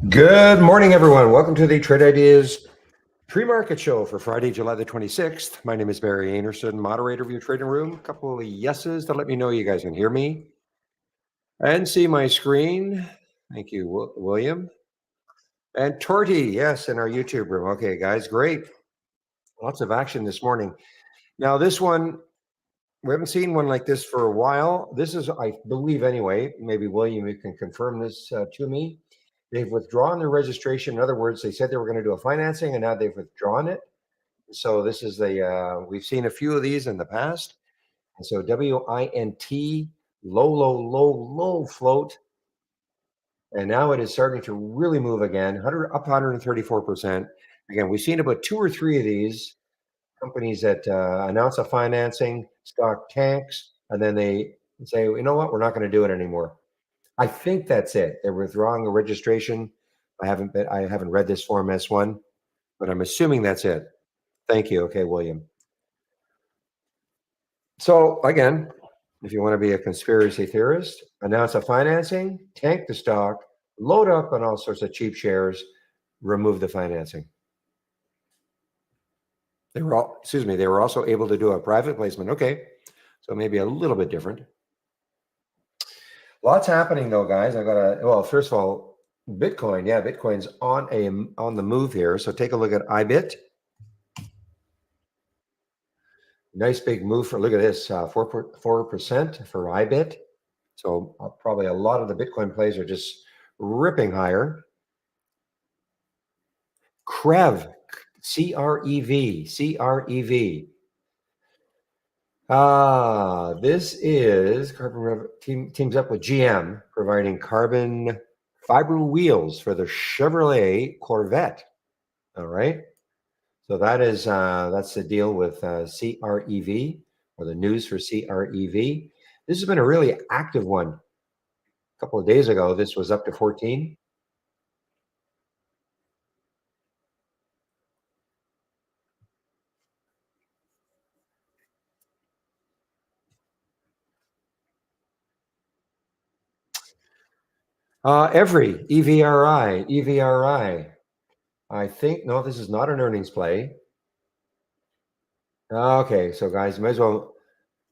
Good morning, everyone. Welcome to the Trade Ideas Pre-Market Show for Friday, July the 26th. My name is Barry Anderson, moderator of your trading room. A couple of yeses to let me know you guys can hear me and see my screen. Thank you, William. And Torty, yes, in our YouTube room. Okay, guys, great. Lots of action this morning. Now, this one, we haven't seen one like this for a while. This is, I believe anyway, maybe William, you can confirm this to me. They've withdrawn their registration. In other words, they said they were going to do a financing, and now they've withdrawn it. So this is we've seen a few of these in the past. And so WINT, low float. And now it is starting to really move again, up 134%. Again, we've seen about 2 or 3 of these companies that announce a financing, stock tanks, and then they say, you know what, we're not going to do it anymore. I think that's it. They're withdrawing a registration. I haven't read this Form S1, but I'm assuming that's it. Thank you. Okay, William. So again, if you want to be a conspiracy theorist, announce a financing, tank the stock, load up on all sorts of cheap shares, remove the financing. They were also able to do a private placement. Okay, so maybe a little bit different. Lots happening though, guys. Well, first of all, Bitcoin. Yeah, Bitcoin's on the move here. So take a look at IBIT. Nice big move look at this, 4% for IBIT. So probably a lot of the Bitcoin plays are just ripping higher. CREV, C-R-E-V. This is teams up with GM, providing carbon fiber wheels for the Chevrolet Corvette. All right. So that's the deal with CREV, or the news for CREV. This has been a really active one. A couple of days ago, this was up to 14. EVRI. I think, no, this is not an earnings play. Okay, so guys, might as well,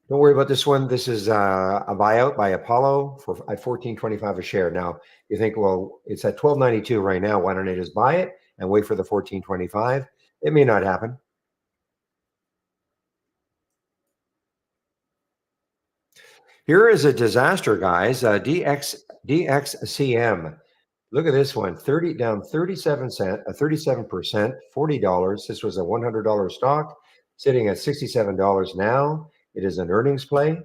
don't worry about this one. This is a buyout by Apollo at $14.25 a share. Now, you think, well, it's at $12.92 right now. Why don't I just buy it and wait for the $14.25? It may not happen. Here is a disaster, guys. DXCM. Look at this one, down 37%, $40. This was a $100 stock, sitting at $67 now. It is an earnings play.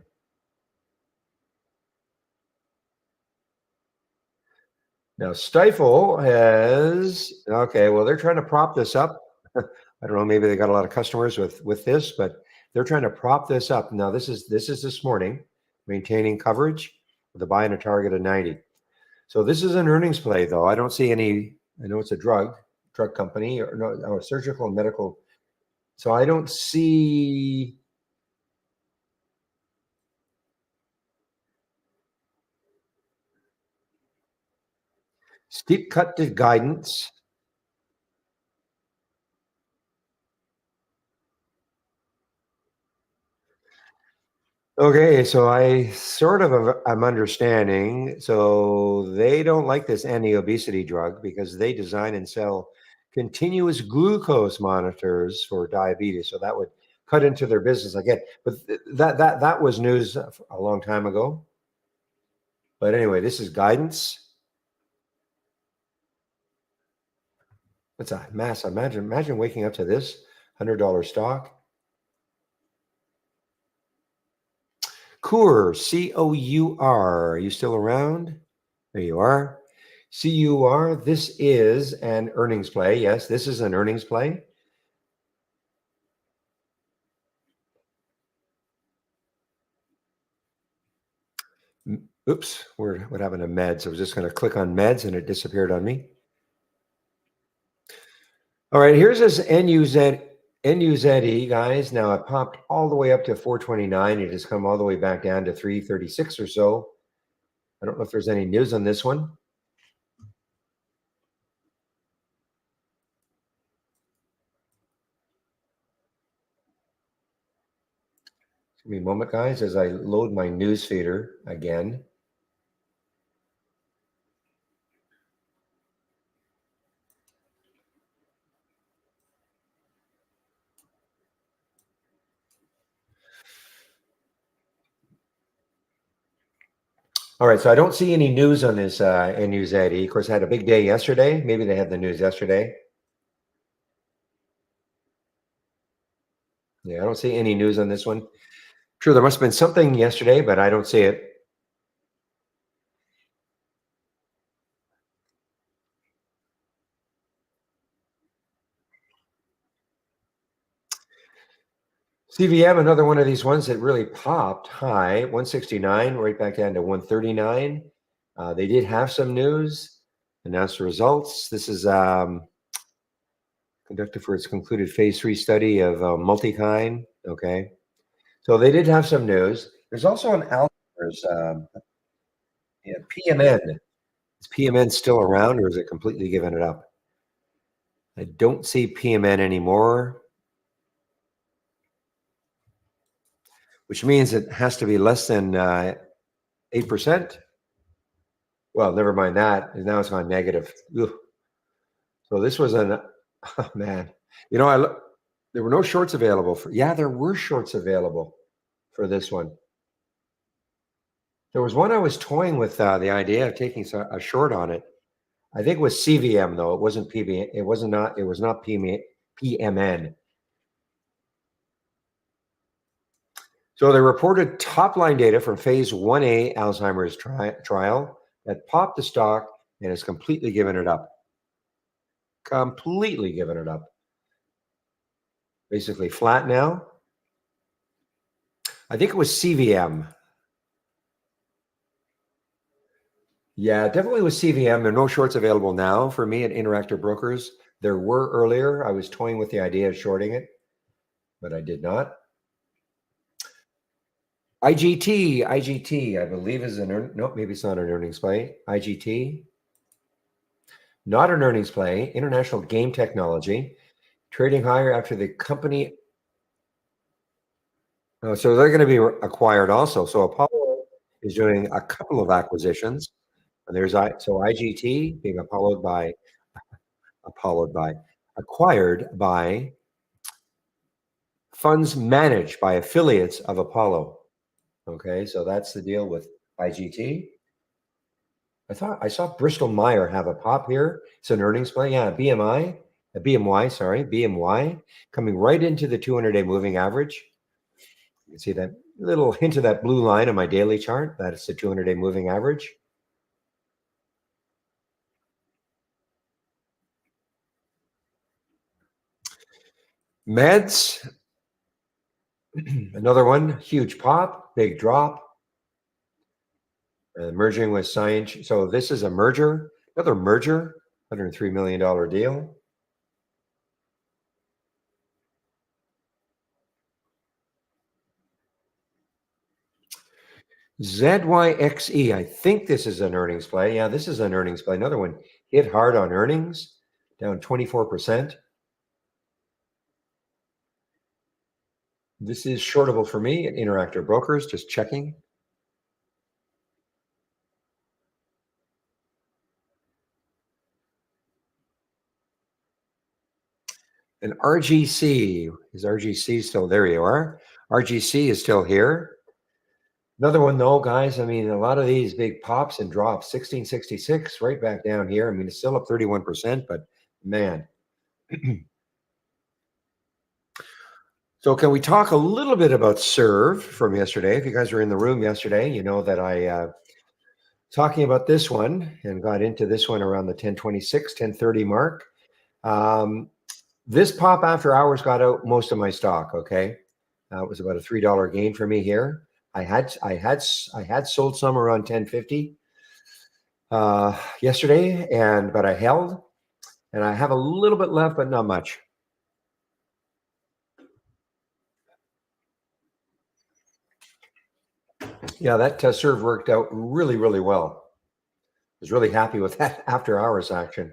Now, Stifel has, okay, well, they're trying to prop this up. I don't know, maybe they got a lot of customers with this, but they're trying to prop this up. Now, this is this morning, maintaining coverage with a buy and a target of 90. So this is an earnings play, though. I don't see any, I know it's a drug company, or surgical and medical. So I don't see. Steep cut to guidance. Okay, so I sort of I'm understanding. So they don't like this anti-obesity drug because they design and sell continuous glucose monitors for diabetes. So that would cut into their business again. But that was news a long time ago. But anyway, this is guidance. It's a mass. Imagine waking up to this $100 stock. Cour, C-O-U-R. Are you still around? There you are. CUR. This is an earnings play. Yes, this is an earnings play. Oops, what happened to meds? I was just going to click on meds and it disappeared on me. All right, here's this NUZE, guys. Now it popped all the way up to 429. It has come all the way back down to 336 or so. I don't know if there's any news on this one. Give me a moment, guys, as I load my news feeder again. All right, so I don't see any news on this NUZE. Of course, I had a big day yesterday. Maybe they had the news yesterday. Yeah, I don't see any news on this one. Sure, there must have been something yesterday, but I don't see it. CVM, another one of these ones that really popped high, 169, right back down to 139. They did have some news, announced the results. This is conducted for its concluded phase 3 study of multi-kind. Okay. So they did have some news. There's also an Alzheimer's yeah, PMN. Is PMN still around or is it completely given it up? I don't see PMN anymore, which means it has to be less than 8%. Well, never mind that. Now it's gone negative. Ugh. So this was an, oh man, there were no shorts available for, yeah, there were shorts available for this one. There was one I was toying with the idea of taking a short on it. I think it was CVM though. It wasn't PB. It was not PMN. So they reported top line data from phase 1A Alzheimer's trial that popped the stock and has completely given it up. Completely given it up. Basically flat now. I think it was CVM. Yeah, definitely with CVM. There are no shorts available now for me at Interactive Brokers. There were earlier. I was toying with the idea of shorting it, but I did not. IGT, I believe is nope, maybe it's not an earnings play. IGT, not an earnings play. International Game Technology, trading higher after the company. Oh, so they're going to be acquired also. So Apollo is doing a couple of acquisitions. And there's IGT being acquired by funds managed by affiliates of Apollo. Okay, so that's the deal with IGT. I saw Bristol Meyer have a pop here. It's an earnings play. Yeah, BMY coming right into the 200-day moving average. You can see that little hint of that blue line on my daily chart. That's the 200-day moving average. Meds, another one, huge pop, big drop. Merging with Science. So this is a merger, another merger, $103 million deal. ZYXE, I think this is an earnings play. Yeah, this is an earnings play. Another one hit hard on earnings, down 24%. This is shortable for me at Interactive Brokers, just checking. And RGC, is RGC still there? You are. RGC is still here. Another one though, guys, I mean, a lot of these big pops and drops, 1666 right back down here. I mean, it's still up 31%, but man. So can we talk a little bit about Serve from yesterday? If you guys were in the room yesterday, you know that I talking about this one and got into this one around the 1026, 1030 mark. This pop after hours got out most of my stock. Okay, it was about a $3 gain for me here. I had sold some around 1050 yesterday, but I held, and I have a little bit left, but not much. Yeah, that Serve worked out really, really well. I was really happy with that after hours action.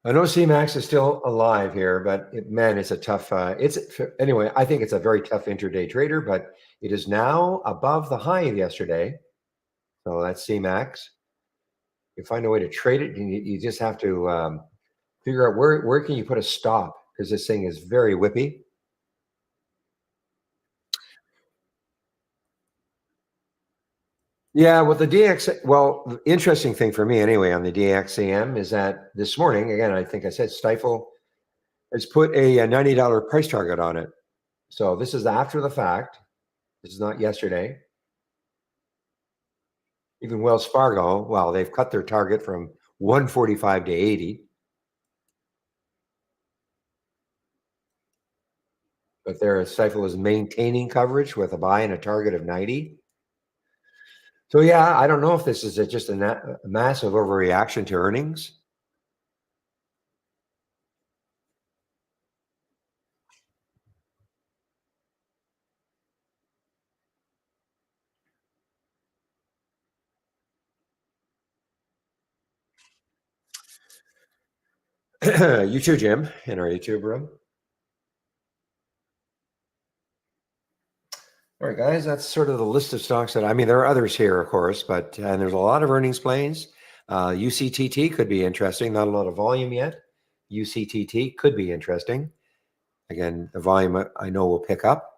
I know CMAX is still alive here, but man, it's a tough. Anyway. I think it's a very tough intraday trader, but it is now above the high of yesterday. So that's CMAX. You find a way to trade it, and you just have to figure out where can you put a stop, because this thing is very whippy. Yeah, well, the interesting thing for me anyway on the DXAM is that this morning, again, I think I said Stifel has put a $90 price target on it. So this is after the fact. This is not yesterday. Even Wells Fargo, well, they've cut their target from 145 to 80. But their Stifel is maintaining coverage with a buy and a target of 90. So yeah, I don't know if this is just a massive overreaction to earnings. You too, Jim, in our YouTube room. All right, guys, that's sort of the list of stocks that, I mean, there are others here, of course, but and there's a lot of earnings plays. UCTT could be interesting. Not a lot of volume yet. UCTT could be interesting. Again, the volume I know will pick up.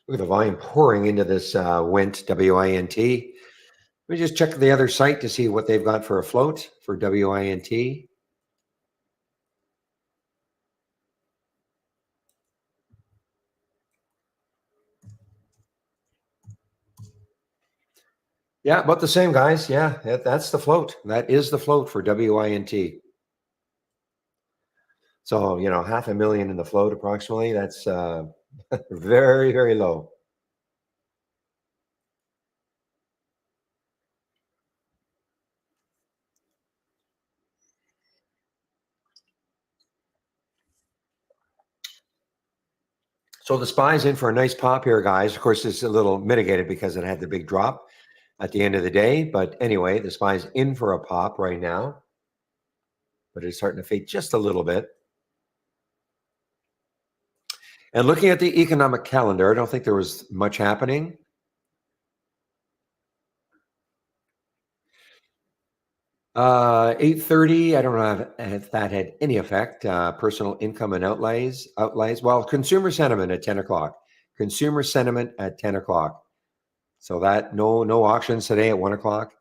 Look at the volume pouring into this WINT, W-I-N-T. Let me just check the other site to see what they've got for a float for WINT. Yeah, about the same, guys. Yeah, that's the float. That is the float for WINT. So, you know, 500,000 in the float approximately. That's very, very low. So the SPY's in for a nice pop here, guys. Of course, it's a little mitigated because it had the big drop at the end of the day. But anyway, the SPY's in for a pop right now. But it's starting to fade just a little bit. And looking at the economic calendar, I don't think there was much happening. 8:30. I don't know if that had any effect. Personal income and outlays. Well, consumer sentiment at 10 o'clock. Consumer sentiment at 10 o'clock. So that no auctions today at 1 o'clock.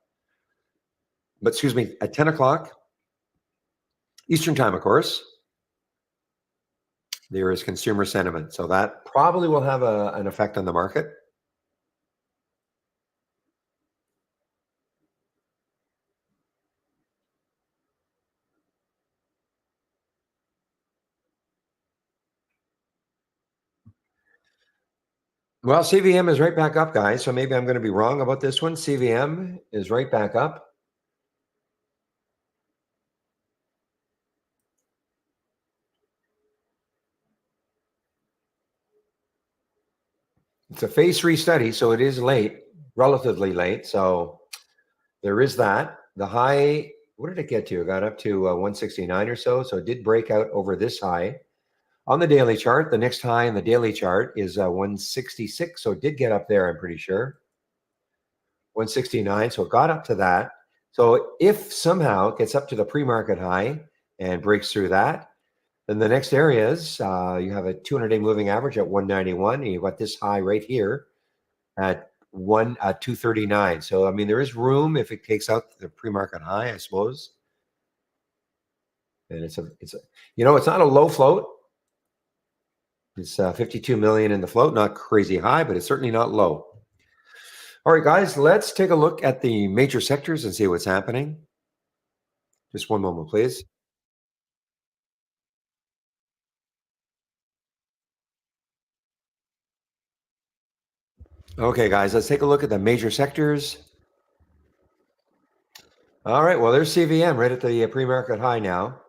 But excuse me, at 10 o'clock Eastern time, of course, there is consumer sentiment. So that probably will have an effect on the market. Well, CVM is right back up, guys. So maybe I'm going to be wrong about this one. CVM is right back up. It's a phase 3 study, so it is late, relatively late. So there is that. The high, what did it get to? It got up to 169 or so. So it did break out over this high. On the daily chart, the next high in the daily chart is 166. So it did get up there, I'm pretty sure. 169. So it got up to that. So if somehow it gets up to the pre-market high and breaks through that, then the next area is you have a 200-day moving average at 191, and you've got this high right here at 239. So I mean, there is room if it takes out the pre-market high, I suppose. And it's not a low float. It's 52 million in the float, not crazy high, but it's certainly not low. All right, guys, let's take a look at the major sectors and see what's happening. Just one moment, please. Okay, guys, let's take a look at the major sectors. All right, well, there's CVM right at the pre-market high now.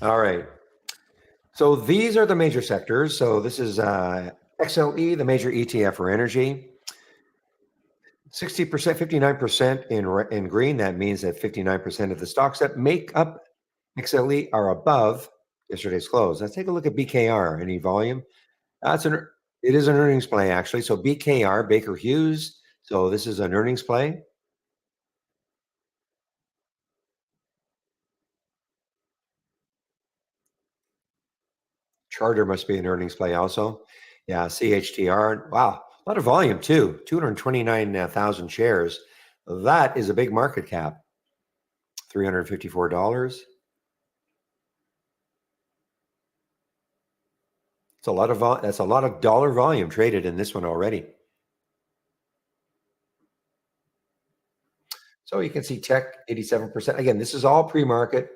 All right. So these are the major sectors. So this is XLE, the major ETF for energy. 60%, 59% in green. That means that 59% of the stocks that make up XLE are above yesterday's close. Let's take a look at BKR. Any volume? That's an it is an earnings play actually. So BKR, Baker Hughes. So this is an earnings play. Charter must be an earnings play also. Yeah, CHTR. Wow, a lot of volume too. 229,000 shares. That is a big market cap. $354. It's a lot of that's a lot of dollar volume traded in this one already. So you can see tech 87%. Again, this is all pre-market.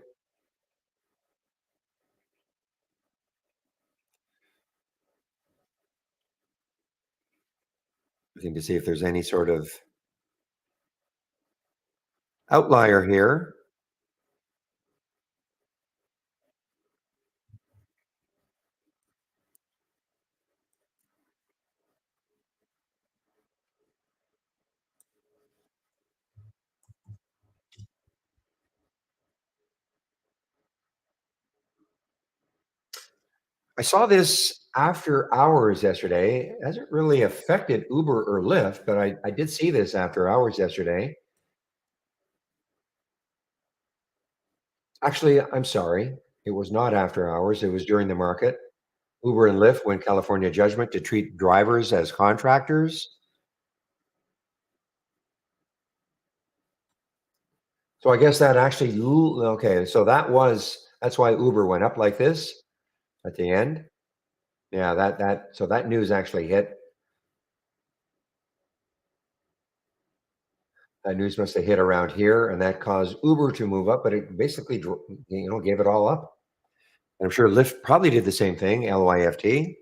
Looking to see if there's any sort of outlier here. I saw this after hours yesterday. It hasn't really affected Uber or Lyft, but I did see this after hours yesterday. Actually, I'm sorry. It was not after hours. It was during the market. Uber and Lyft went California judgment to treat drivers as contractors. So I guess that actually, okay. So that's why Uber went up like this at the end. Yeah, so that news actually hit. That news must have hit around here, and that caused Uber to move up, but it basically, gave it all up. And I'm sure Lyft probably did the same thing. LYFT.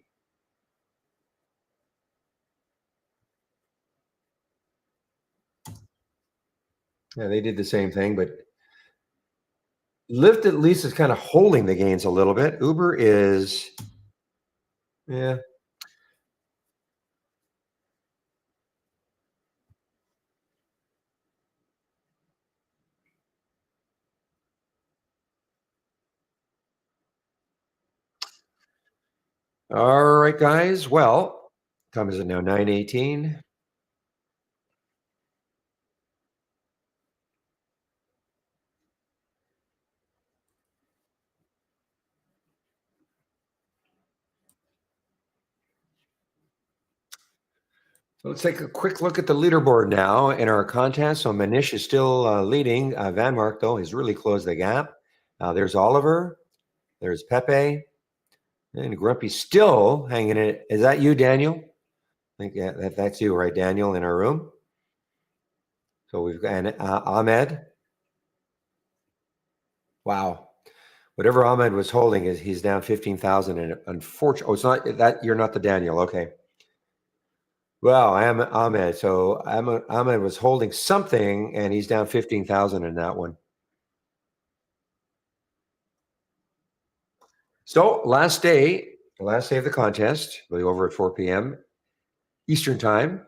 Yeah, they did the same thing, but Lyft at least is kind of holding the gains a little bit. Uber is, yeah. All right, guys. Well, time is it now? 9:18. So let's take a quick look at the leaderboard now in our contest. So Manish is still leading. Van Mark, though, has really closed the gap. There's Oliver. There's Pepe. And Grumpy still hanging in it. Is that you, Daniel? I think that's you, right, Daniel, in our room. So we've got Ahmed. Wow. Whatever Ahmed was holding is he's down 15,000. And unfortunately, it's not that you're not the Daniel. Okay. Well, I am Ahmed. So Ahmed was holding something and he's down 15,000 in that one. So last day of the contest, will be over at 4 p.m. Eastern time.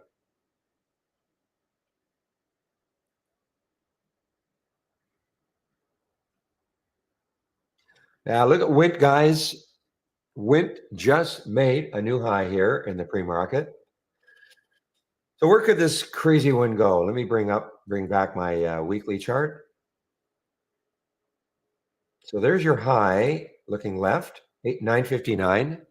Now look at Wint, guys. Wint just made a new high here in the pre-market. So where could this crazy one go? Let me bring back my weekly chart. So there's your high looking left, 959.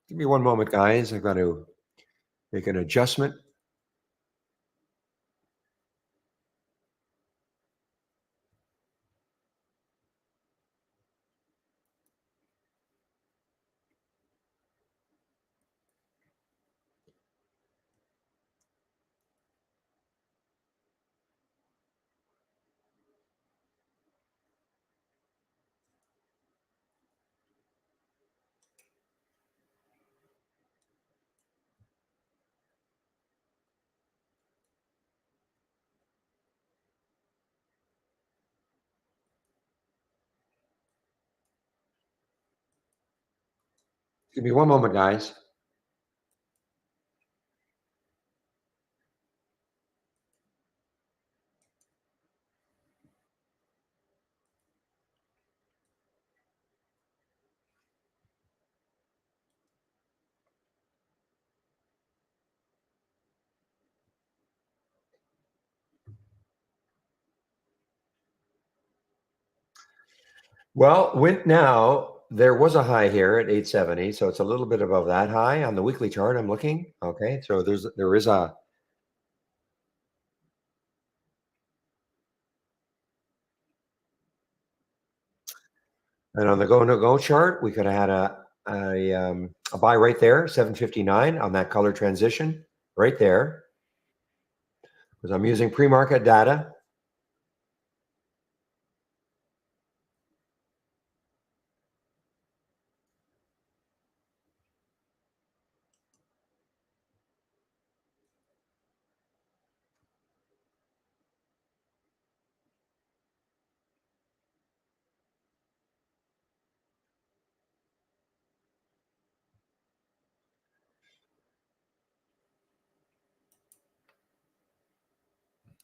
Give me one moment, guys. I've got to make an adjustment. Give me one moment, guys. Well, went now. There was a high here at 870, so it's a little bit above that high on the weekly chart. I'm looking. Okay, so there is a, and on the go no go chart, we could have had a buy right there, 759 on that color transition right there. Because I'm using pre-market data.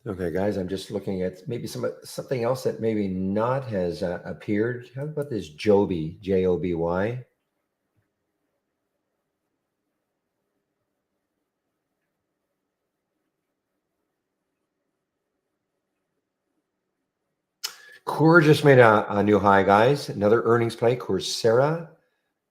Okay, guys, I'm just looking at maybe something else that maybe not has appeared. How about this Joby, Joby? Coor just made a new high, guys. Another earnings play. Coursera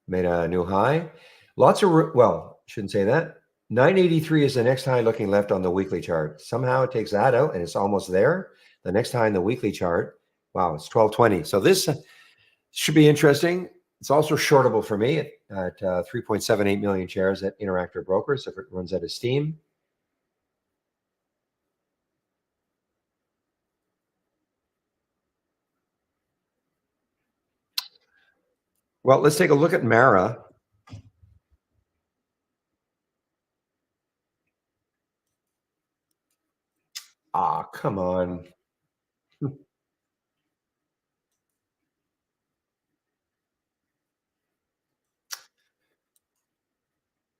made a new high. Lots of, well, shouldn't say that. 983 is the next high looking left on the weekly chart. Somehow it takes that out and it's almost there. The next high in the weekly chart, wow, it's 1220. So this should be interesting. It's also shortable for me at 3.78 million shares at Interactive Brokers if it runs out of steam. Well, let's take a look at Mara. Ah, come on.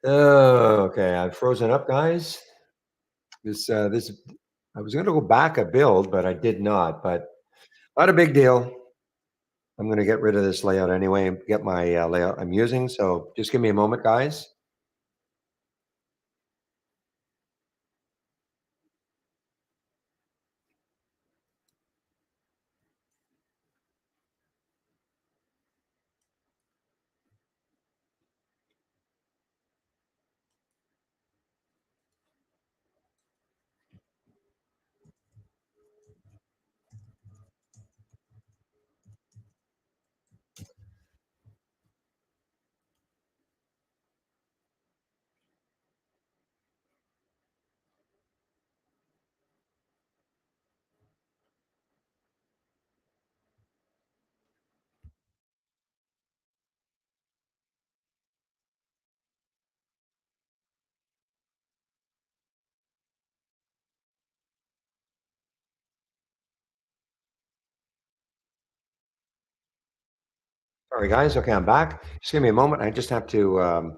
Oh, okay. I've frozen up, guys. This I was going to go back a build, but I did not. But not a big deal. I'm going to get rid of this layout anyway and get my layout I'm using. So just give me a moment, guys. Sorry, guys. Okay, I'm back. Just give me a moment. I just have to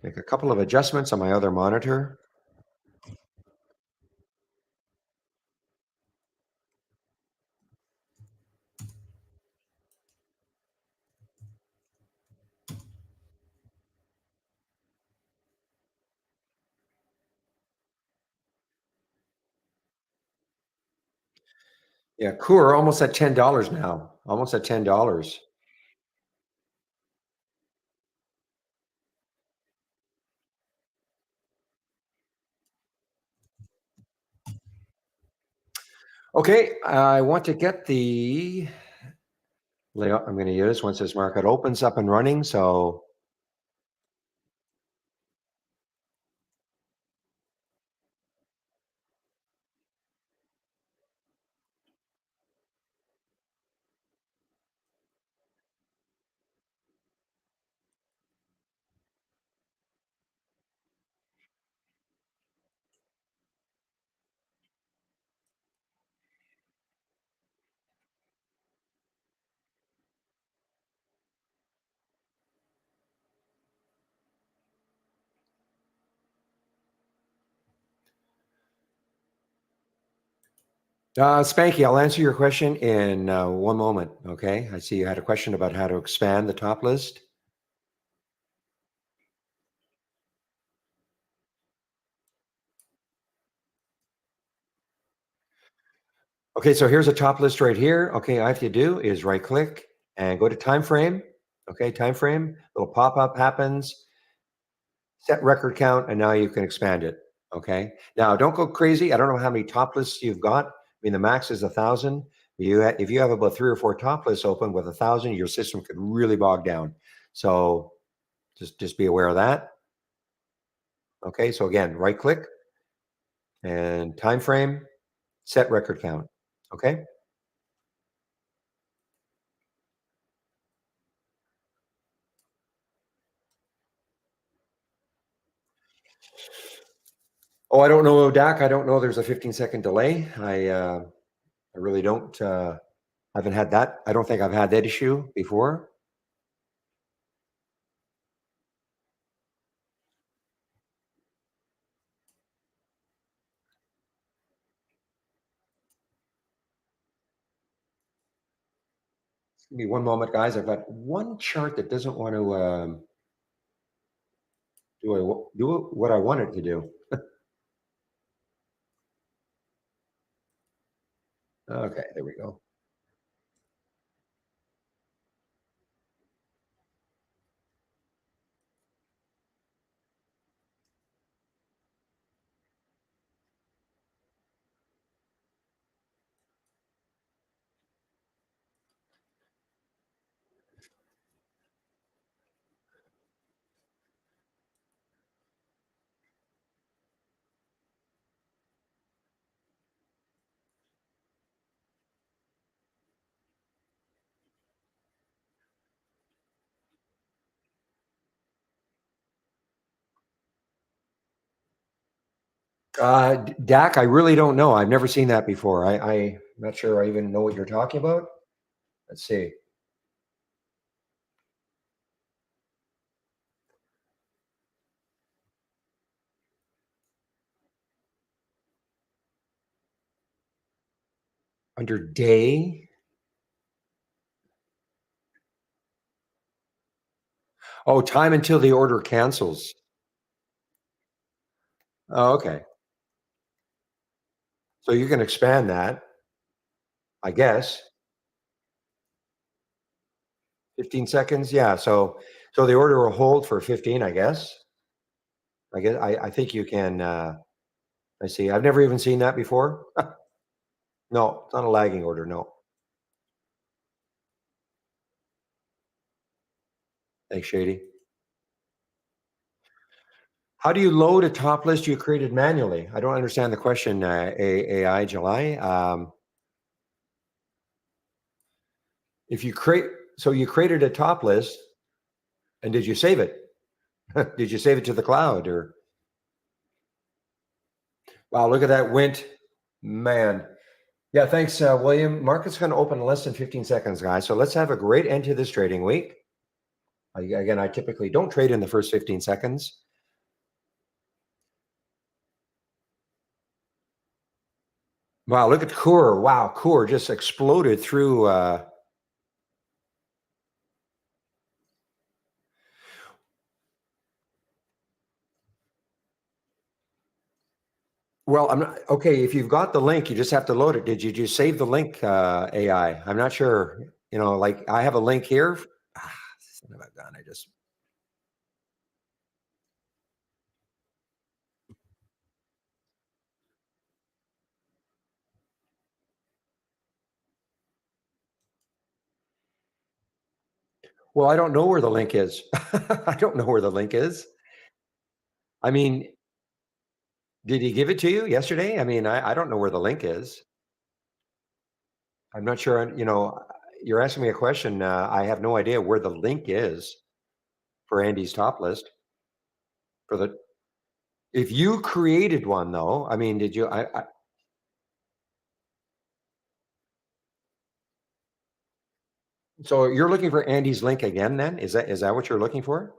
make a couple of adjustments on my other monitor. Yeah, Coor almost at $10 now. Almost at $10. Okay, I want to get the layout I'm going to use once this market opens up and running. So Spanky, I'll answer your question in one moment. Okay. I see you had a question about how to expand the top list. Okay, so here's a top list right here. Okay, all I have to do is right click and go to time frame. Okay, time frame, little pop-up happens, set record count, and now you can expand it. Okay, now don't go crazy. I don't know how many top lists you've got. I mean, the max is 1,000. If you have about 3 or 4 top lists open with 1,000, your system could really bog down. So just be aware of that. Okay, so again, right click and time frame, set record count. Okay. Oh, I don't know, Dak. I don't know. There's a 15-second delay. I really don't. Haven't had that. I don't think I've had that issue before. Give me one moment, guys. I've got one chart that doesn't want to do what I want it to do. Okay, there we go. Dak, I really don't know. I've never seen that before. I'm not sure I even know what you're talking about. Let's see. Under day. Oh, time until the order cancels. Oh, okay. So you can expand that, I guess. 15 seconds. Yeah. So the order will hold for 15, I guess. I think you can. I see. I've never even seen that before. No, it's not a lagging order. No. Thanks, Shady. How do you load a top list you created manually? I don't understand the question, AI July. If you create, so you created a top list, and did you save it? Did you save it to the cloud or? Wow, look at that went, man. Yeah, thanks, William. Market's going to open in less than 15 seconds, guys. So let's have a great end to this trading week. Again, I typically don't trade in the first 15 seconds. Wow, look at Core. Wow, Core just exploded through. Well, I'm not okay. If you've got the link, you just have to load it. Did you just save the link, AI? I'm not sure. Like I have a link here. Son of a gun. I just. Well, I don't know where the link is. I don't know where the link is. I mean, did he give it to you yesterday? I mean, I don't know where the link is. I'm not sure. You're asking me a question. I have no idea where the link is for Andy's top list for the. If you created one, though, I mean, did you? So you're looking for Andy's link again? Then is that what you're looking for?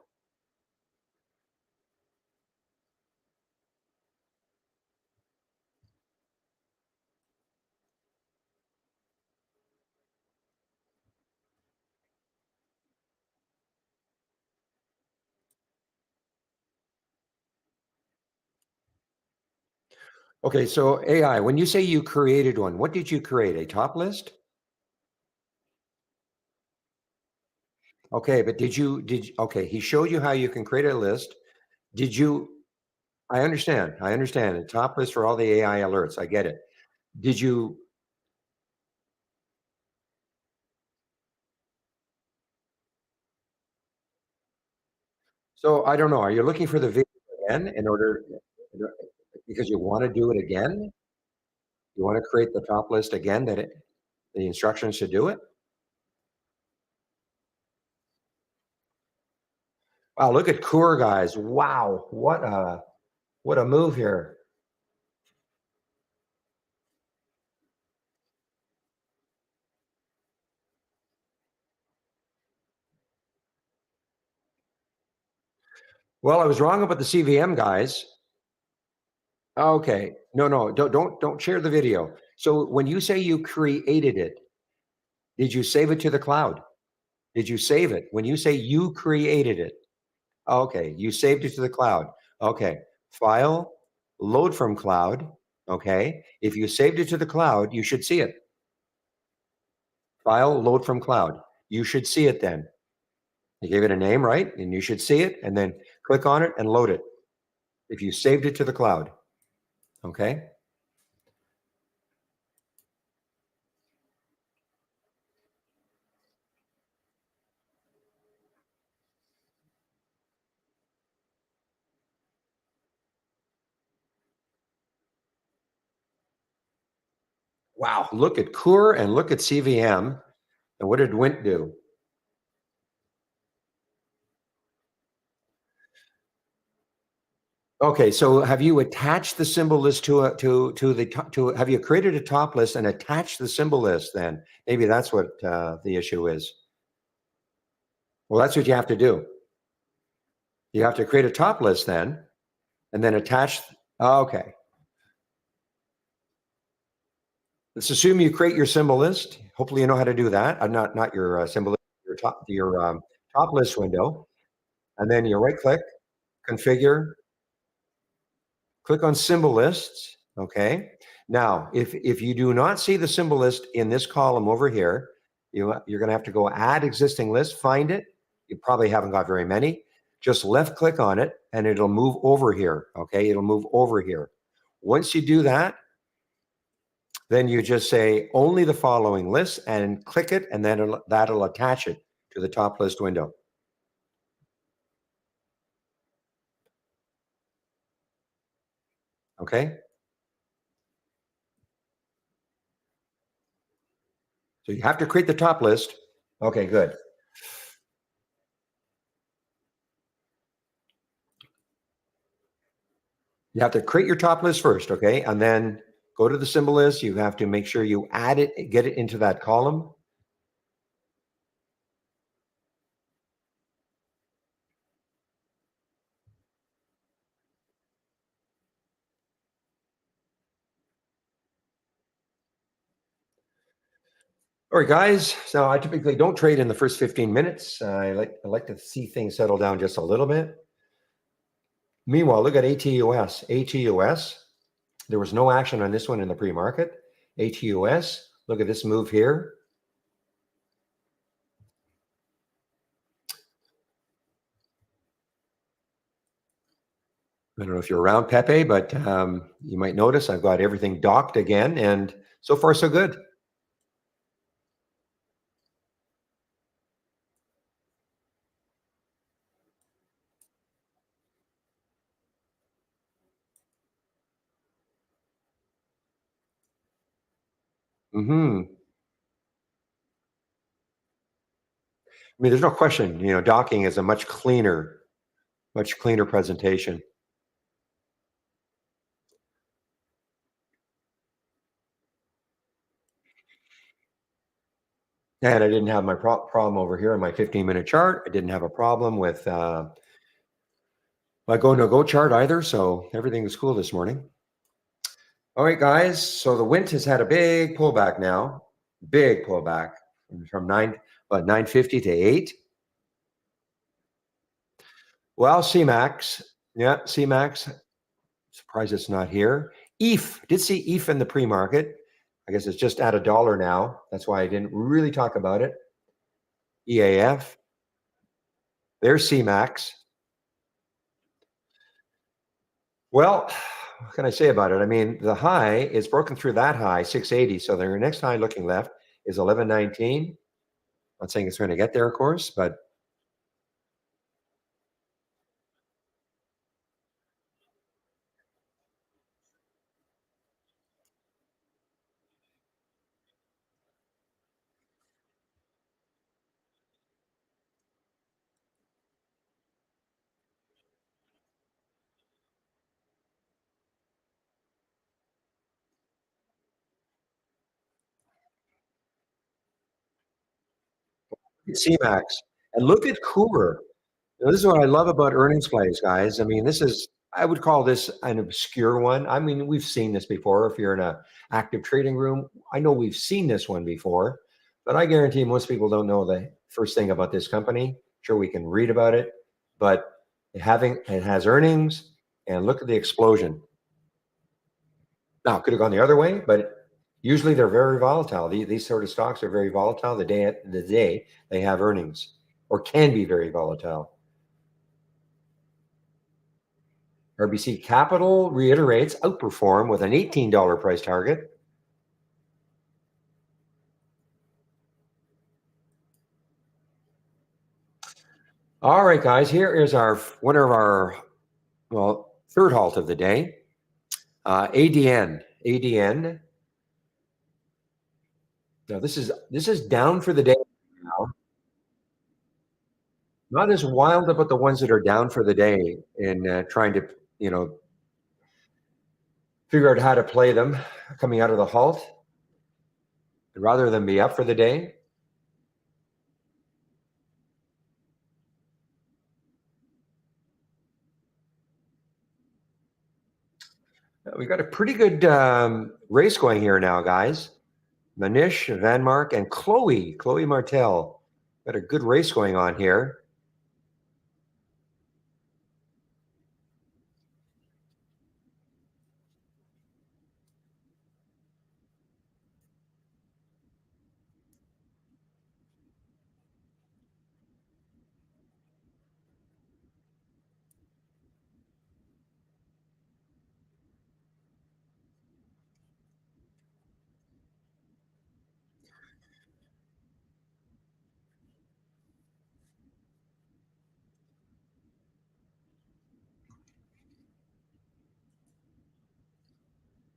Okay, so AI, when you say you created one, what did you create? A top list? Okay, but okay, he showed you how you can create a list. Did you, I understand. A top list for all the AI alerts. I get it. Did you, so I don't know, are you looking for the video again in order, because you want to do it again? You want to create the top list again the instructions to do it? Wow, look at Coor, guys. Wow, what a move here. Well, I was wrong about the CVM, guys. Okay. No, no, don't share the video. So when you say you created it, did you save it to the cloud? Did you save it? When you say you created it, okay, you saved it to the cloud. Okay. File, load from cloud. Okay. If you saved it to the cloud, you should see it. File, load from cloud. You should see it then. You gave it a name, right? And you should see it and then click on it and load it. If you saved it to the cloud. Okay. Wow. Look at Coor and look at CVM. And what did Wint do? Okay, so have you attached the symbol list to have you created a top list and attached the symbol list then? Maybe that's what the issue is. Well, that's what you have to do. You have to create a top list then and then attach. Okay. Let's assume you create your symbol list. Hopefully you know how to do that. Not your symbol list, your top list window. And then you right click, configure, click on symbol lists. Okay. Now, if you do not see the symbol list in this column over here, you're going to have to go add existing list, find it. You probably haven't got very many. Just left click on it and it'll move over here. Okay. It'll move over here. Once you do that, then you just say only the following list and click it, and then that'll attach it to the top list window. Okay. So you have to create the top list. Okay, good. You have to create your top list first, okay? And then go to the symbol list. You have to make sure you add it, get it into that column. All right, guys. So I typically don't trade in the first 15 minutes. I like to see things settle down just a little bit. Meanwhile, look at ATUS. ATUS, there was no action on this one in the pre-market. ATUS, look at this move here. I don't know if you're around, Pepe, but you might notice I've got everything docked again, and so far so good. I mean, there's no question, docking is a much cleaner presentation. And I didn't have my problem over here on my 15-minute chart. I didn't have a problem with my go-no-go chart either, so everything was cool this morning. All right, guys. So the Wint has had a big pullback now, big pullback from 950 to 8. Well, CMAX, yeah, CMAX. Surprised it's not here. ETH, did see ETH in the pre-market. I guess it's just at $1 now. That's why I didn't really talk about it. EAF. There's CMAX. Well, what can I say about it? I mean, the high is broken through that high, 680. So their next high looking left is 1119. Not saying it's going to get there, of course, but CMAX. And look at Cooper. This is what I love about earnings plays, guys. I mean, I would call this an obscure one. I mean, we've seen this before. If you're in a active trading room, I know we've seen this one before, but I guarantee most people don't know the first thing about this company. Sure, we can read about it, but it has earnings, and look at the explosion. Now, it could have gone the other way, but usually they're very volatile. These sort of stocks are very volatile the day they have earnings, or can be very volatile. RBC Capital reiterates outperform with an $18 price target. All right, guys, here is one of our third halt of the day. ADN. Now this is down for the day now. Not as wild about the ones that are down for the day in trying to figure out how to play them coming out of the halt, rather than be up for the day. We've got a pretty good race going here now, guys. Manish, Van Mark, and Chloe Martel. Got a good race going on here.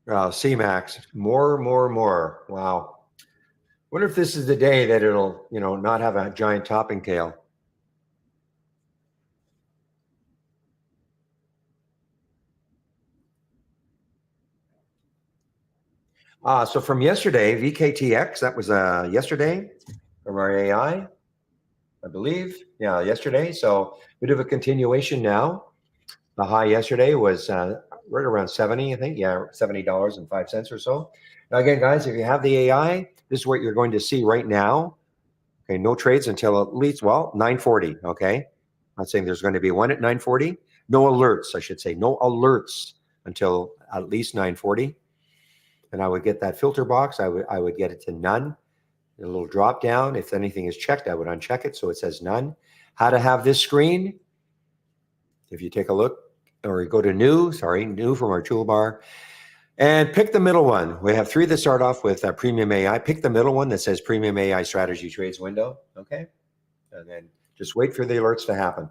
CMAX, more. Wow. Wonder if this is the day that it'll, not have a giant topping tail. So from yesterday, VKTX, that was yesterday from our AI, I believe. Yeah, yesterday. So bit of a continuation now. The high yesterday was right around 70, I think. Yeah, $70.05 or so. Now, again, guys, if you have the AI, this is what you're going to see right now. Okay, no trades until at least, 9:40, okay? Not saying there's going to be one at 9:40. No alerts, I should say. No alerts until at least 9:40. And I would get that filter box. I would get it to none. A little drop down. If anything is checked, I would uncheck it so it says none. How to have this screen? If you take a look, or go to new from our toolbar, and pick the middle one. We have 3 that start off with Premium AI. Pick the middle one that says Premium AI Strategy Trades Window, okay? And then just wait for the alerts to happen.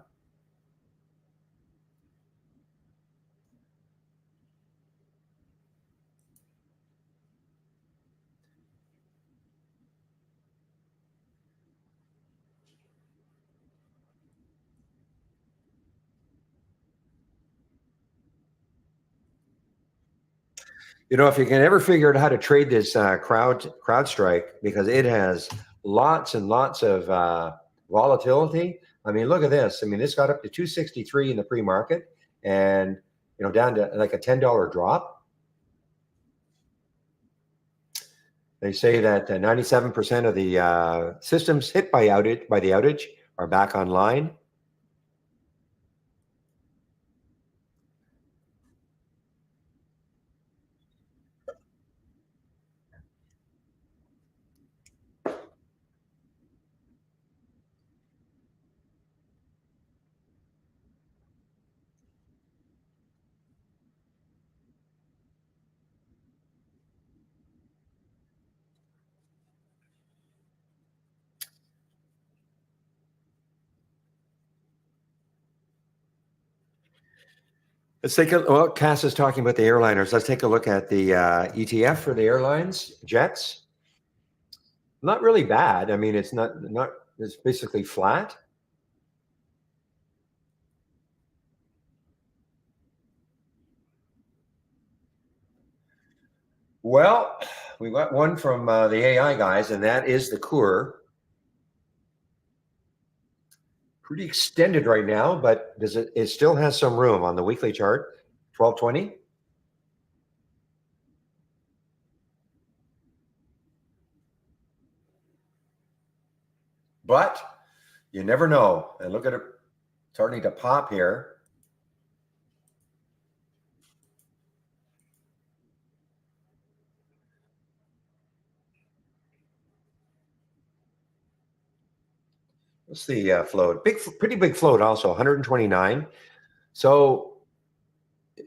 If you can ever figure out how to trade this CrowdStrike, because it has lots and lots of volatility. I mean, look at this. I mean, this got up to 263 in the pre-market, and down to like a $10 drop. They say that 97% of the systems hit by the outage are back online. Let's take a, well, Cass is talking about the airliners. Let's take a look at the ETF for the airlines, jets. Not really bad. I mean, it's it's basically flat. Well, we got one from the AI guys, and that is the Coor. Pretty extended right now, but it still has some room on the weekly chart, 1220. But you never know. And look at it starting to pop here. What's the float? Pretty big float also, 129. So,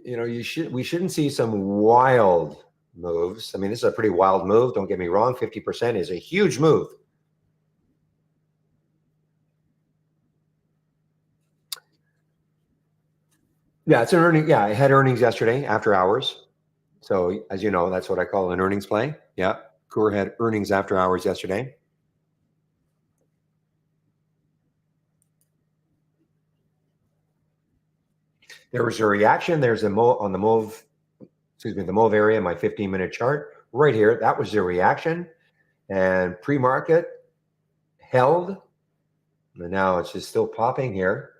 we shouldn't see some wild moves. I mean, this is a pretty wild move. Don't get me wrong. 50% is a huge move. Yeah, it's an earning. Yeah, it had earnings yesterday after hours. So as you know, that's what I call an earnings play. Yeah, Coor had earnings after hours yesterday. There was a reaction. There's a move on the move. Excuse me, the move area, my 15-minute chart right here. That was the reaction, and pre-market held. And now it's just still popping here.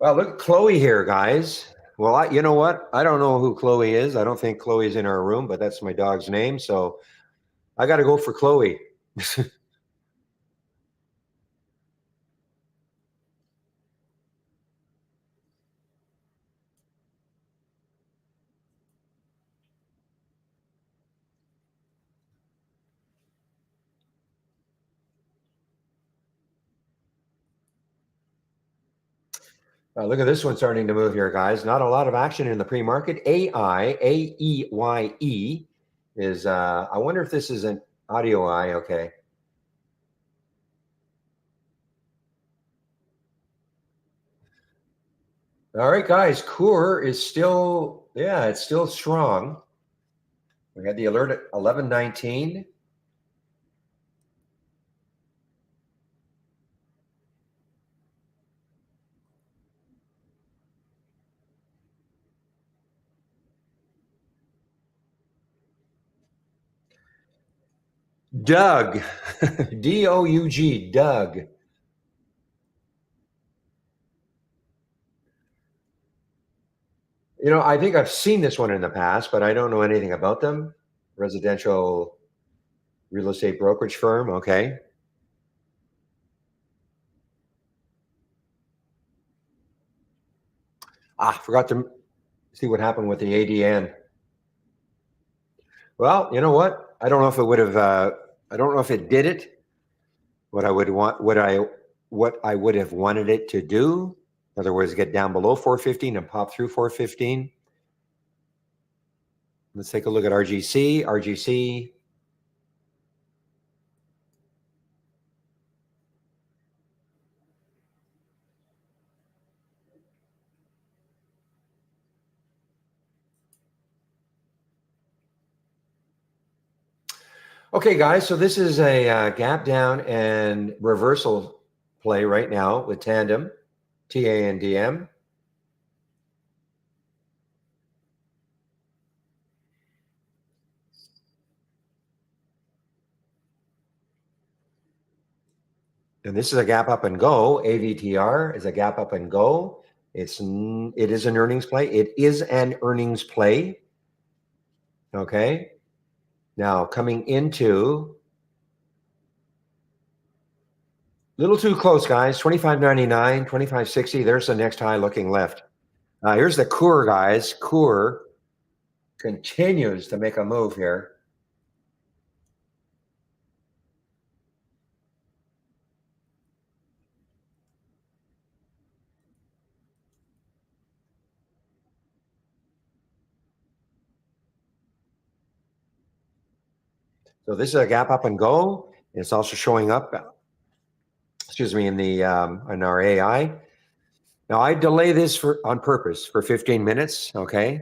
Well, look at Chloe here, guys. Well, you know what? I don't know who Chloe is. I don't think Chloe's in our room, but that's my dog's name. So I got to go for Chloe. Look at this one starting to move here, guys. Not a lot of action in the pre-market. AEYE is, I wonder if this is an audio eye. Okay. All right, guys. Coor is still, yeah, it's still strong. We had the alert at 11:19. Doug, Doug, Doug. I think I've seen this one in the past, but I don't know anything about them. Residential real estate brokerage firm. Okay. Forgot to see what happened with the ADN. Well, you know what? I don't know if it would have. I don't know if it did it. What I would want. What I would have wanted it to do. In other words, get down below 415 and pop through 415. Let's take a look at RGC. RGC. Okay, guys. So this is a gap down and reversal play right now with Tandem, TANDM. And this is a gap up and go. AVTR is a gap up and go. It is an earnings play. It is an earnings play. Okay. Now coming into a little too close, guys. 25.99, 25.60. There's the next high looking left. Here's the Coor, guys. Coor continues to make a move here. So this is a gap up and go. It's also showing up, excuse me, in the in our AI. Now I delay this on purpose for 15 minutes, okay?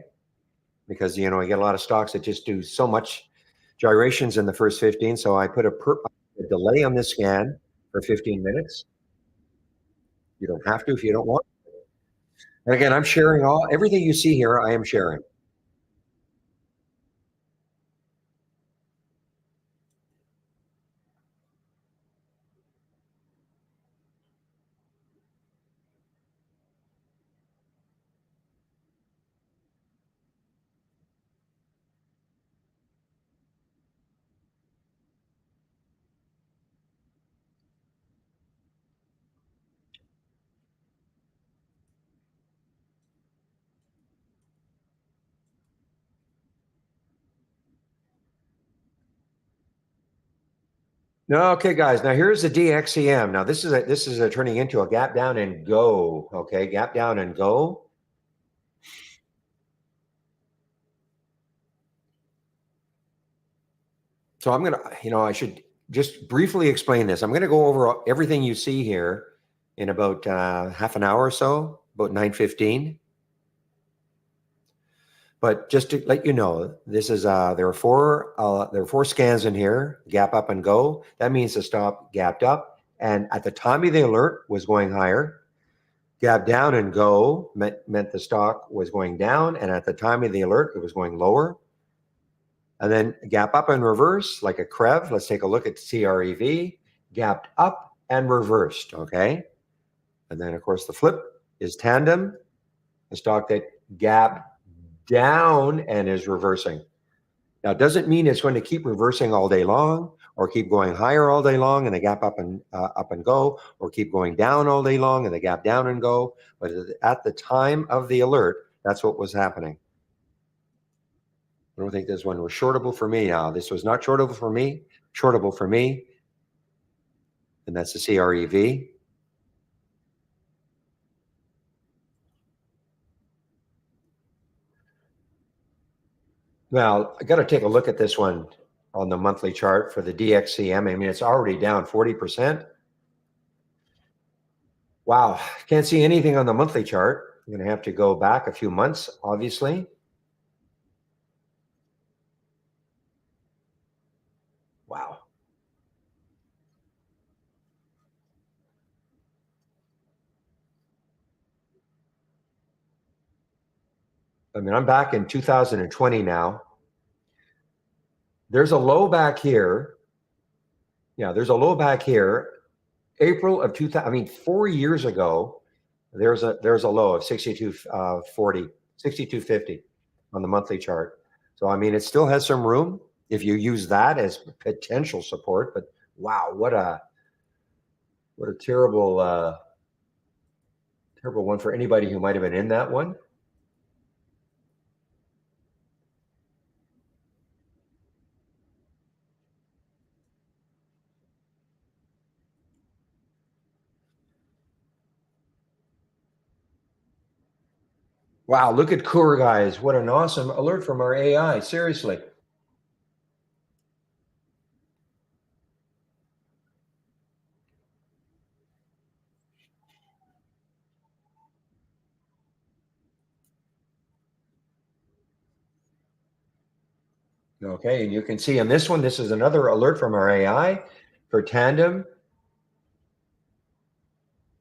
Because you get a lot of stocks that just do so much gyrations in the first 15. So I put a delay on this scan for 15 minutes. You don't have to if you don't want. And again, I'm sharing everything you see here, I am sharing. No, okay, guys. Now here's the DXEM. Now this is a turning into a gap down and go. Okay, gap down and go. So I'm gonna, I should just briefly explain this. I'm gonna go over everything you see here in about half an hour or so, about 9:15. But just to let you know, this is there are four scans in here, gap up and go. That means the stop gapped up, and at the time of the alert was going higher. Gap down and go meant the stock was going down, and at the time of the alert, it was going lower. And then gap up and reverse, like a CREV. Let's take a look at CREV. Gapped up and reversed, okay? And then, of course, the flip is Tandem, a stock that gapped down and is reversing. Now, it doesn't mean it's going to keep reversing all day long or keep going higher all day long and the gap up and go, or keep going down all day long and the gap down and go. But at the time of the alert, that's what was happening. I don't think this one was shortable for me. This was not shortable for me. Shortable for me. And that's the CREV. Well, I got to take a look at this one on the monthly chart for the DXCM. I mean, it's already down 40%. Wow, can't see anything on the monthly chart. I'm going to have to go back a few months, obviously. Wow. I mean, I'm back in 2020 now. There's a low back here. Yeah, there's a low back here. April of 2000, I mean, 4 years ago, there's a low of 62.40, 62.50 on the monthly chart. So, I mean, it still has some room if you use that as potential support, but wow, what a terrible one for anybody who might have been in that one. Wow, look at Coor, guys. What an awesome alert from our AI. Seriously. Okay, and you can see on this one, this is another alert from our AI for Tandem.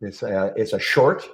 It's a short.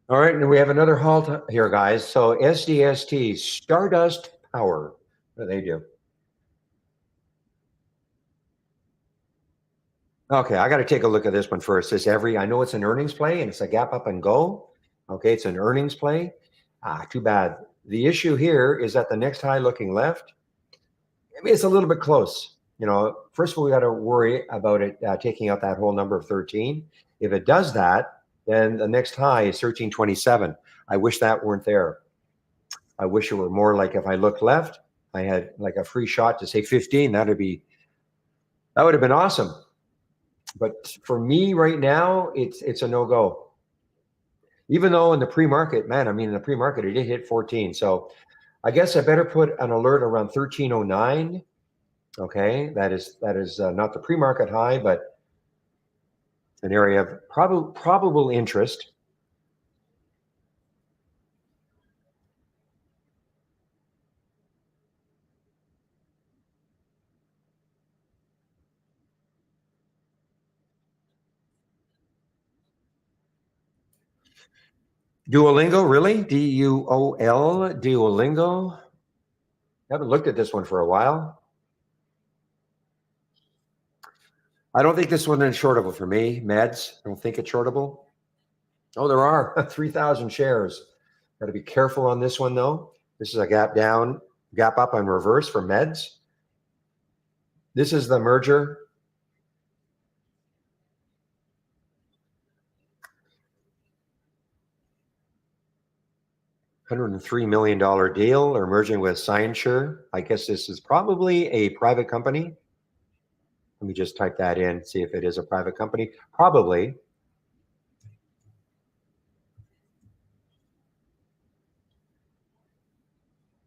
All right, and we have another halt here, guys. So SDST, Stardust Power. What do they do? Okay, I got to take a look at this one first. I know it's an earnings play and it's a gap up and go. Okay, it's an earnings play. Too bad. The issue here is that the next high looking left, I mean, it's a little bit close. first of all, we got to worry about it taking out that whole number of 13. If it does that, then the next high is 1327. I wish that weren't there. I wish it were more like if I looked left, I had like a free shot to say 15. That would have been awesome. But for me right now, it's a no-go. Even though in the pre-market, man, I mean, in the pre-market, it did hit 14. So I guess I better put an alert around 1309. Okay, that is not the pre-market high, but an area of probable interest. Duolingo, really? D-U-O-L, Duolingo? I haven't looked at this one for a while. I don't think this one is shortable for me. Meds, I don't think it's shortable. Oh, there are 3,000 shares. Got to be careful on this one, though. This is a gap down, gap up on reverse for meds. This is the merger. $103 million deal or merging with Sciensure. I guess this is probably a private company. Let me just type that in, see if it is a private company. Probably.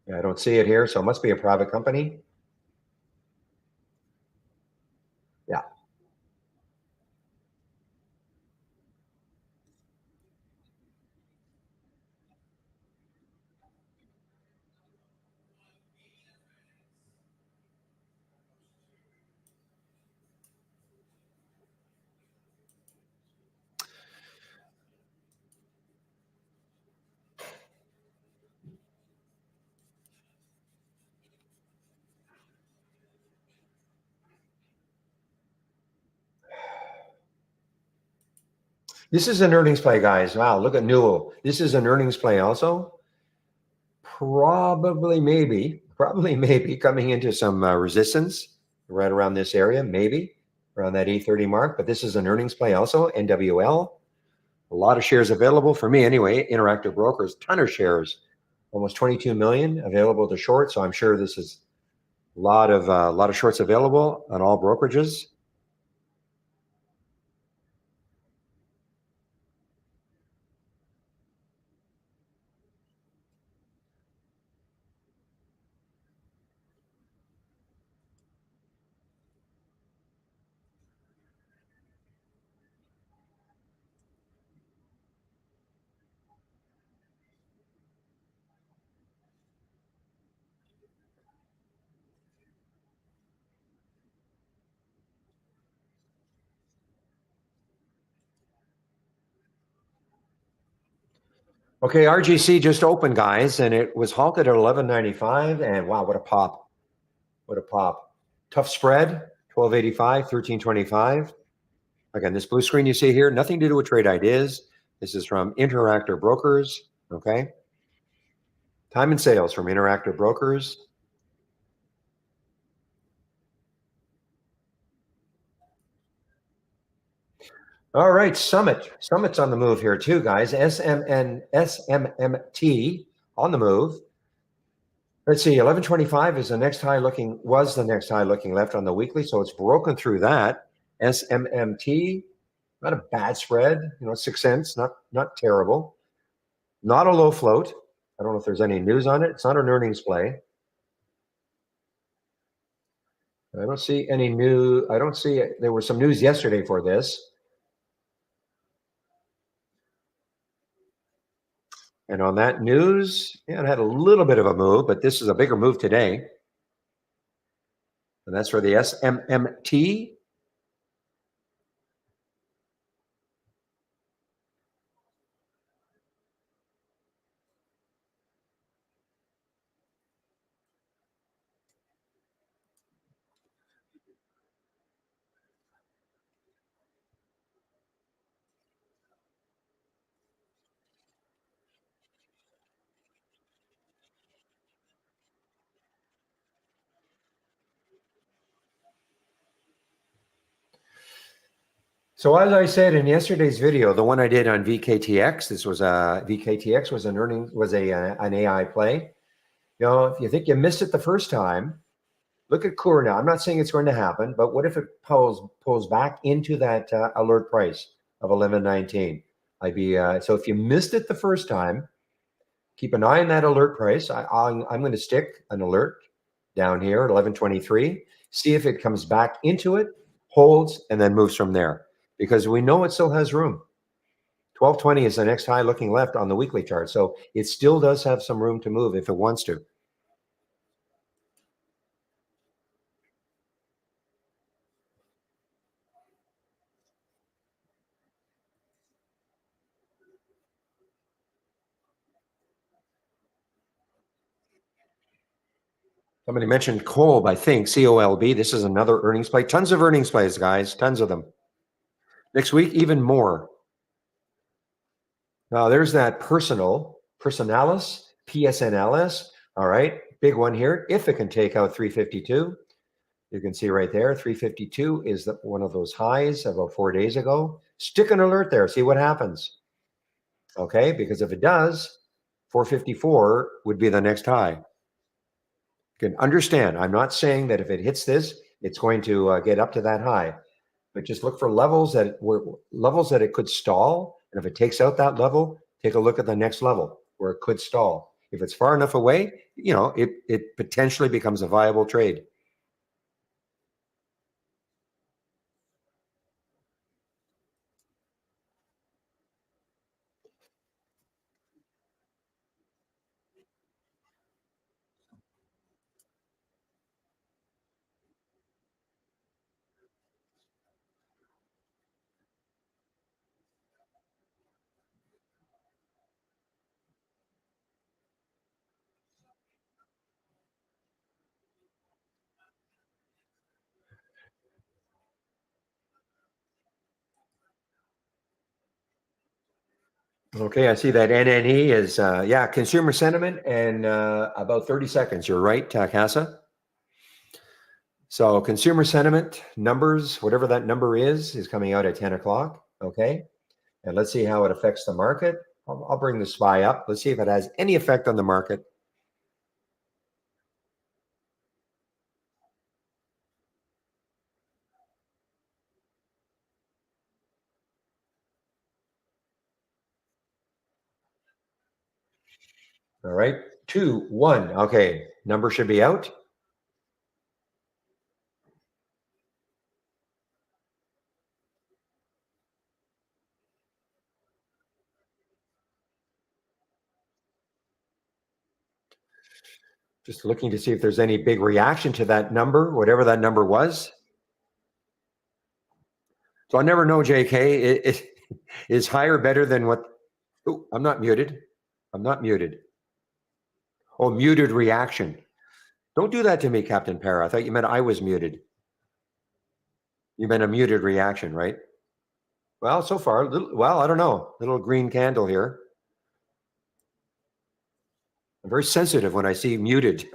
Yeah, I don't see it here, so it must be a private company. Yeah. This is an earnings play, guys. Wow, look at Newell. This is an earnings play also. Probably, maybe coming into some resistance right around this area, maybe around that 830 mark. But this is an earnings play also, NWL. A lot of shares available for me anyway. Interactive Brokers, ton of shares, almost 22 million available to short. So I'm sure this is a lot of shorts available on all brokerages. Okay, RGC just opened, guys, and it was halted at 11.95. And wow, what a pop! What a pop! Tough spread, 12.85, 13.25. Again, this blue screen you see here, nothing to do with trade ideas. This is from Interactive Brokers. Okay, time and sales from Interactive Brokers. All right, Summit's on the move here too, guys. SMMT on the move. Let's see, 1125 is was the next high looking left on the weekly, so it's broken through that. SMMT, not a bad spread, 6 cents, not terrible. Not a low float. I don't know if there's any news on it. It's not an earnings play. I don't see any new. I don't see it. There was some news yesterday for this. And on that news, yeah, it had a little bit of a move, but this is a bigger move today. And that's for the SMMT. So as I said in yesterday's video, the one I did on VKTX, this was VKTX was an AI play. You know, if you think you missed it the first time, look at Coor now. I'm not saying it's going to happen, but what if it pulls back into that alert price of 11.19? So if you missed it the first time, keep an eye on that alert price. I'm going to stick an alert down here at 11.23. See if it comes back into it, holds, and then moves from there, because we know it still has room. 12.20 is the next high looking left on the weekly chart, so it still does have some room to move if it wants to. Somebody mentioned Kolb, I think, COLB. This is another earnings play. Tons of earnings plays, guys. Tons of them. Next week, even more. Now, there's that Personalis, PSNLS. All right, big one here. If it can take out 352, you can see right there, 352 is one of those highs about 4 days ago. Stick an alert there. See what happens. Okay, because if it does, 454 would be the next high. You can understand, I'm not saying that if it hits this, it's going to get up to that high, but just look for levels that it could stall. And if it takes out that level, take a look at the next level where it could stall. If it's far enough away, it potentially becomes a viable trade. Okay, I see that NNE is, consumer sentiment and about 30 seconds. You're right, Takasa. So consumer sentiment numbers, whatever that number is coming out at 10 o'clock. Okay, and let's see how it affects the market. I'll bring the SPY up. Let's see if it has any effect on the market. All right, 2, 1. Okay, number should be out. Just looking to see if there's any big reaction to that number, whatever that number was. So I never know, JK. It is higher better than what? Oh, I'm not muted. I'm not muted. Oh, muted reaction. Don't do that to me, Captain Para. I thought you meant I was muted. You meant a muted reaction, right? Well, so far, I don't know. Little green candle here. I'm very sensitive when I see muted.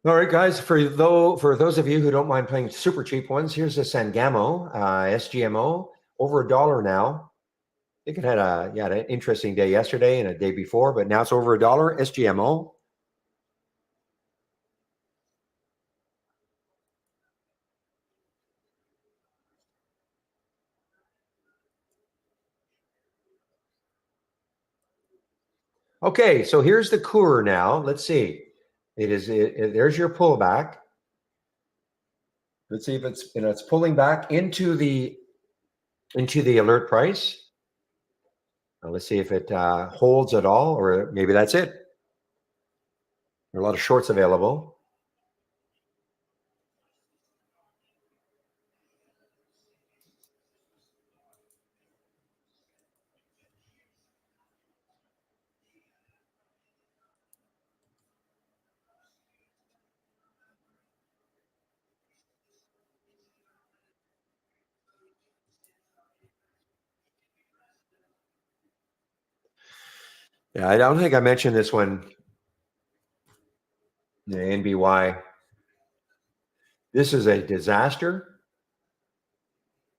All right, guys. For those of you who don't mind playing super cheap ones, here's a Sangamo SGMO over $1 now. I think it had an interesting day yesterday and a day before, but now it's over $1 SGMO. Okay, so here's the Coor now. Let's see. There's your pullback. Let's see if it's pulling back into the alert price. Now let's see if it holds at all, or maybe that's it. There are a lot of shorts available. Yeah, I don't think I mentioned this one. The NBY. This is a disaster.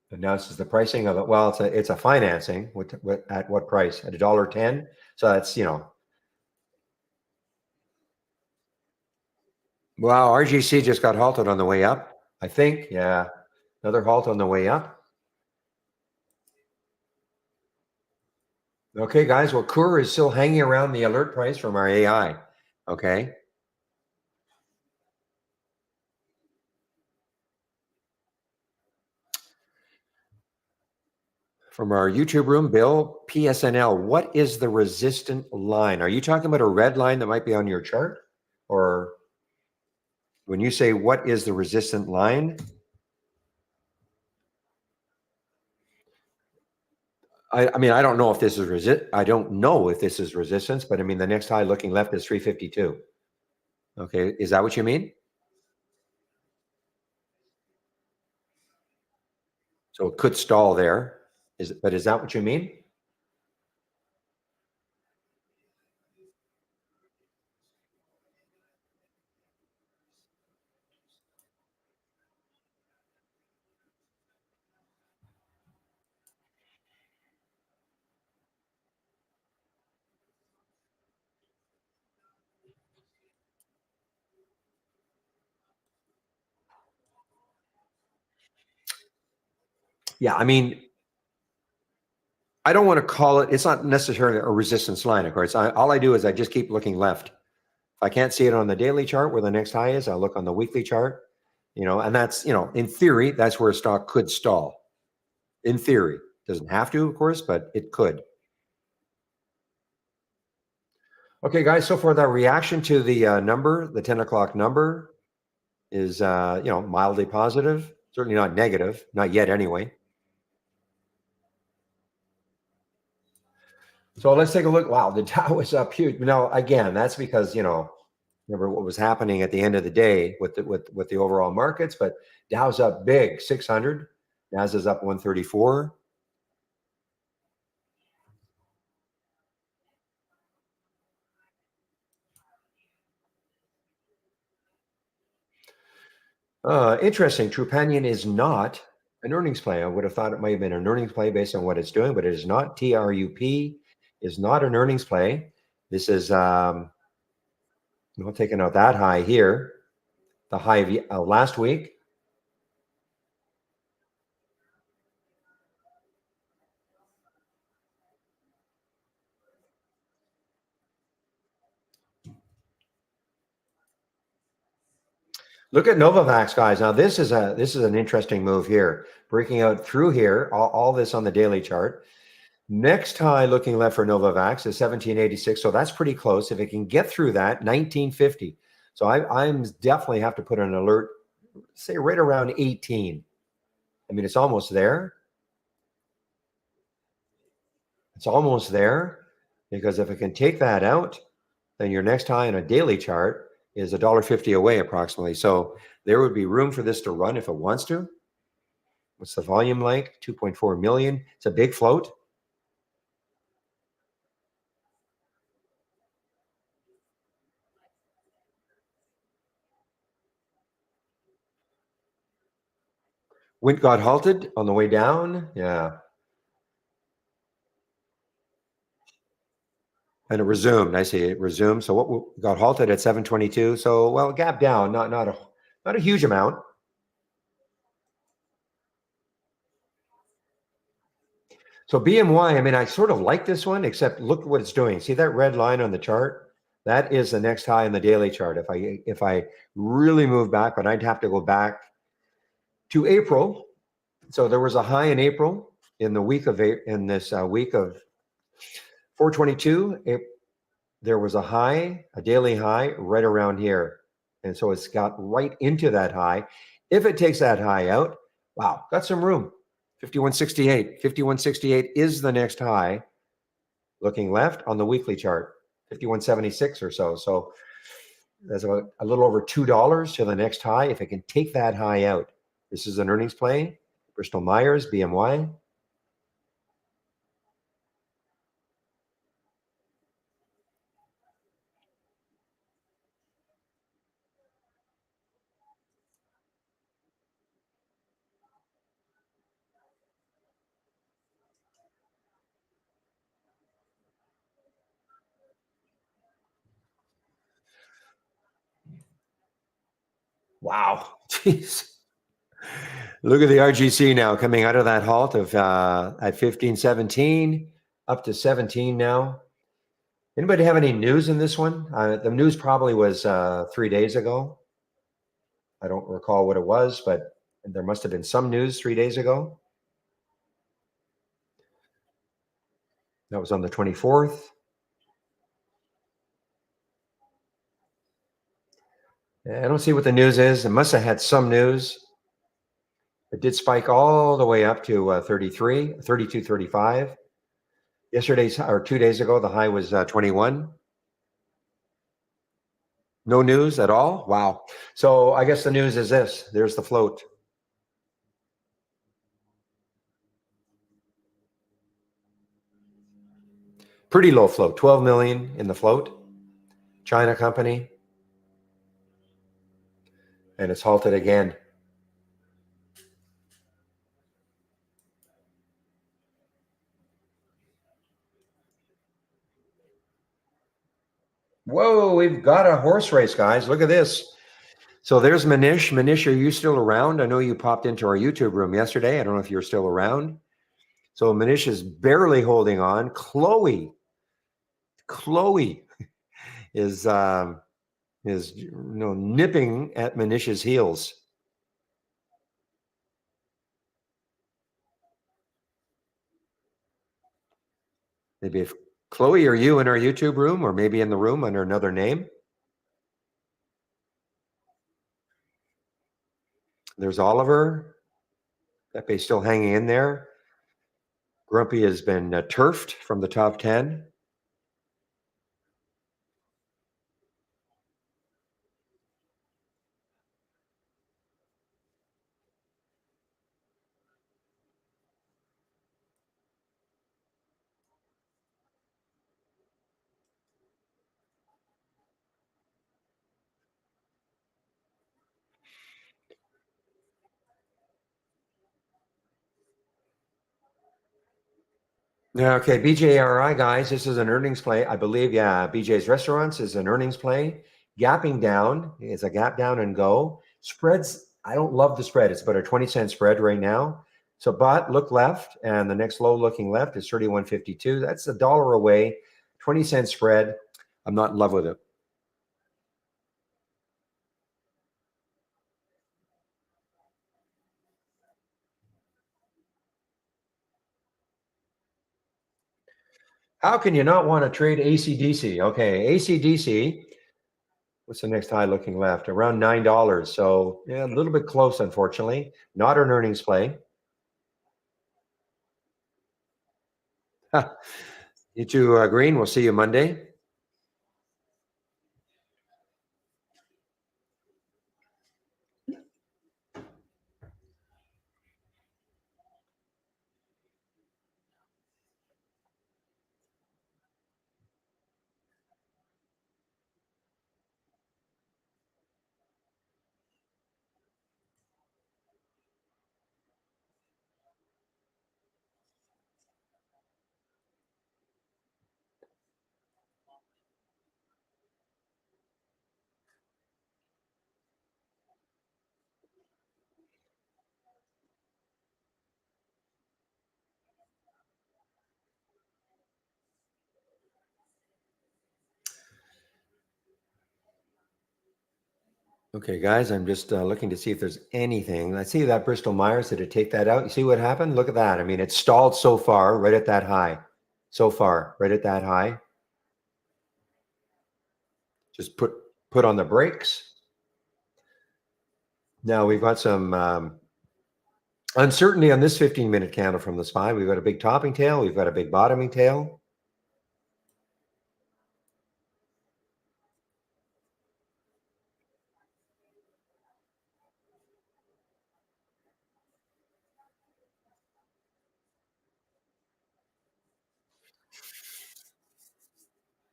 Announces the pricing of it. Well, it's a financing. At what price? At $1.10. So that's Wow, RGC just got halted on the way up. I think, yeah, another halt on the way up. Okay, guys. Well, Coeur is still hanging around the alert price from our AI. Okay. From our YouTube room, Bill, PSNL, what is the resistant line? Are you talking about a red line that might be on your chart? Or when you say what is the resistant line? I mean, I don't know if this is I don't know if this is resistance, but I mean, the next high looking left is 352. Okay. Is that what you mean? So it could stall there. But is that what you mean? Yeah. I mean, I don't want to call it, it's not necessarily a resistance line, of course. All I do is I just keep looking left. If I can't see it on the daily chart where the next high is, I'll look on the weekly chart, and that's, in theory, that's where a stock could stall. In theory. Doesn't have to, of course, but it could. Okay, guys, so for the reaction to the number, the 10 o'clock number is, mildly positive, certainly not negative, not yet anyway. So let's take a look. Wow, the Dow was up huge. Now, again, that's because, remember what was happening at the end of the day with the overall markets, but Dow's up big, 600. Nasdaq's up 134. Interesting. Trupanion is not an earnings play. I would have thought it might have been an earnings play based on what it's doing, but it is not. TRUP is not an earnings play. This is taking out that high here, the high of last week. Look at Novavax, guys. Now this is an interesting move here, breaking out through here. All this on the daily chart. Next high looking left for Novavax is 1786. So that's pretty close. If it can get through that, 1950. So I'm definitely have to put an alert, say right around 18. I mean, it's almost there. It's almost there, because if it can take that out, then your next high on a daily chart is $1.50 away approximately. So there would be room for this to run if it wants to. What's the volume like? 2.4 million. It's a big float. Wind got halted on the way down. Yeah. And it resumed. I see it resumed. So what got halted at 722. So, well, gap down, not a huge amount. So BMY, I mean, I sort of like this one, except look what it's doing. See that red line on the chart? That is the next high in the daily chart. If I really move back, but I'd have to go back to April. So there was a high in April in the week of week of 422. There was a daily high right around here. And so it's got right into that high. If it takes that high out, wow, got some room. 5168. 5168 is the next high. Looking left on the weekly chart, 5176 or so. So that's about a little over $2 to the next high. If it can take that high out, this is an earnings play. Bristol Myers, BMY. Wow. Jeez. Look at the RGC now coming out of that halt of at 1517 up to 17 now. Anybody have any news in this one? The news probably was 3 days ago. I don't recall what it was, but there must have been some news 3 days ago. That was on the 24th. I don't see what the news is. It must have had some news. It did spike all the way up to 33, 32, 35. Yesterday's or 2 days ago, the high was 21. No news at all? Wow. So I guess the news is this. There's the float. Pretty low float, 12 million in the float. China company. And it's halted again. Whoa, we've got a horse race, guys. Look at this. So there's Manish. Manish, are you still around? I know you popped into our YouTube room yesterday. I don't know if you're still around. So Manish is barely holding on. Chloe is nipping at Manish's heels. Maybe if Chloe, are you in our YouTube room or maybe in the room under another name? There's Oliver. Pepe's still hanging in there. Grumpy has been turfed from the top 10. Yeah, okay, BJRI, guys, this is an earnings play. I believe, yeah, BJ's Restaurants is an earnings play. Gapping down is a gap down and go. Spreads, I don't love the spread. It's about a 20-cent spread right now. So, but look left, and the next low looking left is 31.52. That's $1 away, 20-cent spread. I'm not in love with it. How can you not want to trade ACDC? Okay, ACDC. What's the next high looking left? Around $9. So yeah, a little bit close, unfortunately. Not an earnings play. You two, Green. We'll see you Monday. Okay, guys, I'm just looking to see if there's anything. I see that Bristol Myers. Did it take that out? You see what happened? Look at that. I mean, it's stalled so far, right at that high. So far, right at that high. Just put on the brakes. Now we've got some uncertainty on this 15-minute candle from the SPY. We've got a big topping tail. We've got a big bottoming tail.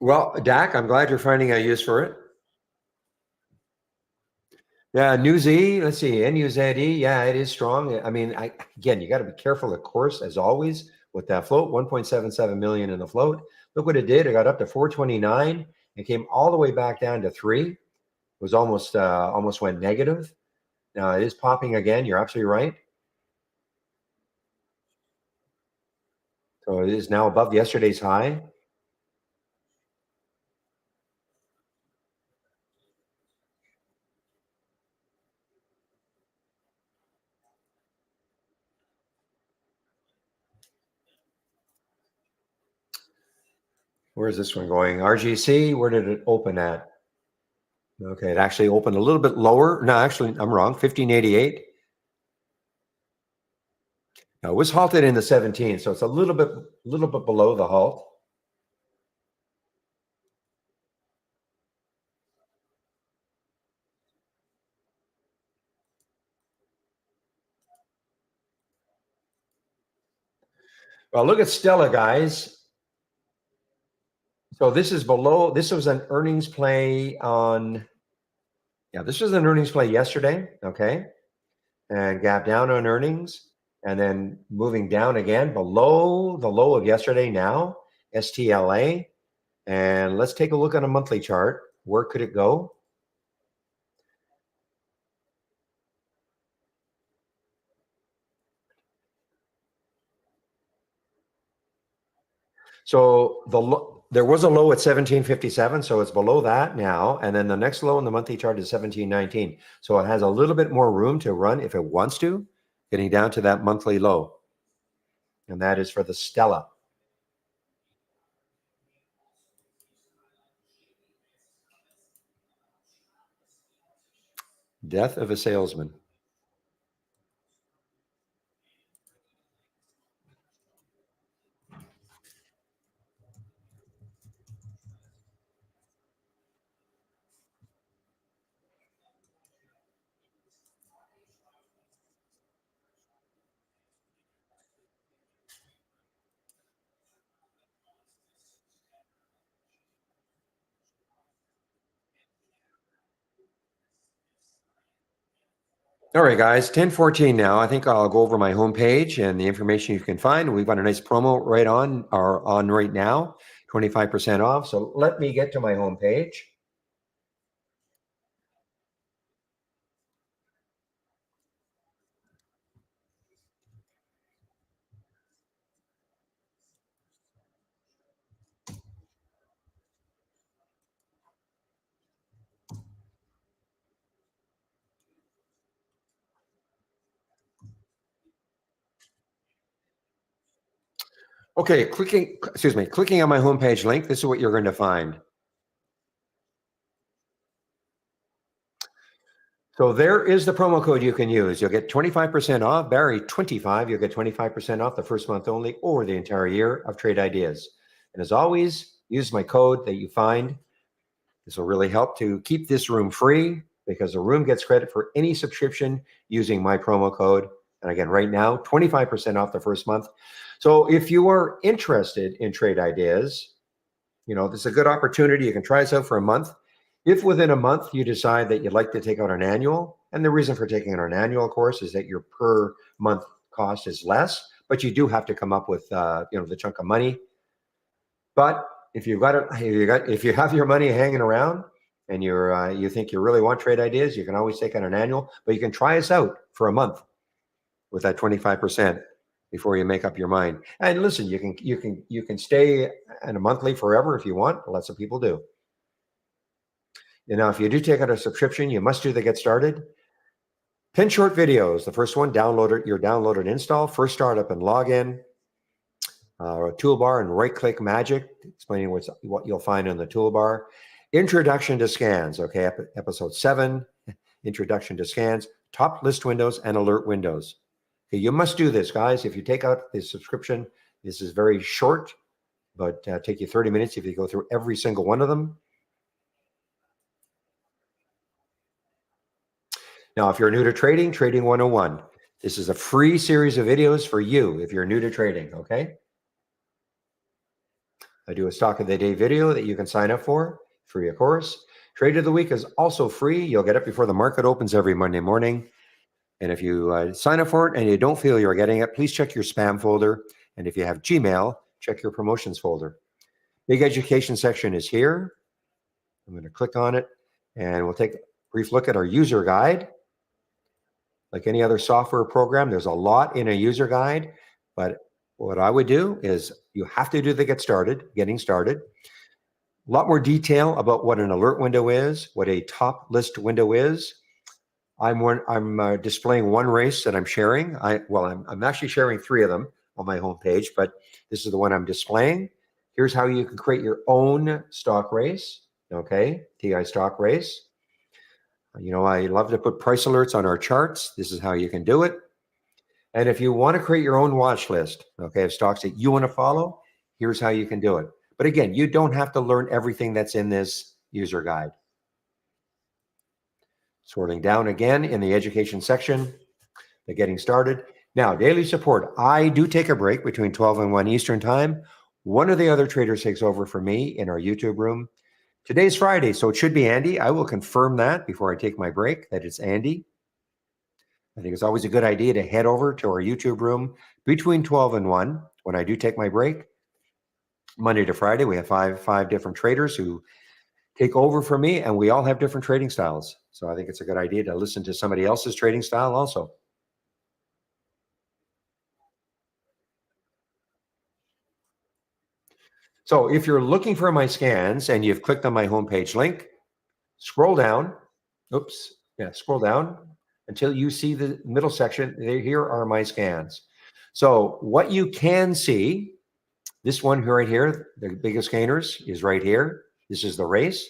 Well, Dak, I'm glad you're finding a use for it. Yeah, NewZ, let's see, NUZE, yeah, it is strong. I mean, again, you got to be careful, of course, as always, with that float, 1.77 million in the float. Look what it did. It got up to 429. It came all the way back down to 3. It was almost went negative. Now it is popping again. You're absolutely right. So it is now above yesterday's high. Where's this one going? RGC, where did it open at? Okay, it actually opened a little bit lower. No, actually, I'm wrong. 1588. Now it was halted in the 17, so it's a little bit below the halt. Well, look at Stella, guys. So this is below. This was an earnings play on. Yeah, this was an earnings play yesterday. Okay, and gap down on earnings, and then moving down again below the low of yesterday. Now STLA, and let's take a look at a monthly chart. Where could it go? So there was a low at 1757, so it's below that now, and then the next low in the monthly chart is 1719. So it has a little bit more room to run if it wants to, getting down to that monthly low, and that is for the Stella. Death of a salesman. All right, guys, 10:14 now. I think I'll go over my homepage and the information you can find. We've got a nice promo right on right now, 25% off. So let me get to my homepage. Okay, clicking on my homepage link, this is what you're going to find. So there is the promo code you can use. You'll get 25% off. Barry, 25, you'll get 25% off the first month only or the entire year of Trade Ideas. And as always, use my code that you find. This will really help to keep this room free because the room gets credit for any subscription using my promo code. And again, right now, 25% off the first month. So if you are interested in Trade Ideas, this is a good opportunity. You can try us out for a month. If within a month you decide that you'd like to take out an annual, and the reason for taking out an annual course is that your per month cost is less, but you do have to come up with the chunk of money. But if you have your money hanging around and you think you really want Trade Ideas, you can always take out an annual, but you can try us out for a month with that 25% before you make up your mind. And listen, you can stay in a monthly forever if you want. Lots of people do. If you do take out a subscription, you must do the get started. 10 short videos. The first one, your download and install, first startup and login, a toolbar and right-click magic, explaining what you'll find in the toolbar. Introduction to scans. Okay, episode 7, introduction to scans, top list windows and alert windows. Okay, you must do this, guys. If you take out the subscription, this is very short, but take you 30 minutes if you go through every single one of them. Now, if you're new to trading, Trading 101. This is a free series of videos for you if you're new to trading, okay? I do a stock of the day video that you can sign up for, free of course. Trade of the week is also free. You'll get it before the market opens every Monday morning. And if you sign up for it and you don't feel you're getting it, please check your spam folder. And if you have Gmail, check your promotions folder. Big education section is here. I'm going to click on it and we'll take a brief look at our user guide. Like any other software program, there's a lot in a user guide, but what I would do is you have to do the getting started. A lot more detail about what an alert window is, what a top list window is. I'm displaying one race that I'm sharing. I'm actually sharing 3 of them on my homepage, but this is the one I'm displaying. Here's how you can create your own stock race. Okay, TI stock race. I love to put price alerts on our charts. This is how you can do it. And if you want to create your own watch list, okay, of stocks that you want to follow, here's how you can do it. But again, you don't have to learn everything that's in this user guide. Sorting down again in the education section, the getting started. Now, daily support. I do take a break between 12 and 1 Eastern time. One of the other traders takes over for me in our YouTube room. Today's Friday, so it should be Andy. I will confirm that before I take my break, that it's Andy. I think it's always a good idea to head over to our YouTube room between 12 and 1 when I do take my break. Monday to Friday, we have five different traders who take over for me, and we all have different trading styles. So I think it's a good idea to listen to somebody else's trading style also. So if you're looking for my scans and you've clicked on my homepage link, scroll down. Scroll down until you see the middle section. Here are my scans. So what you can see, this one right here, the biggest gainers is right here. This is the race.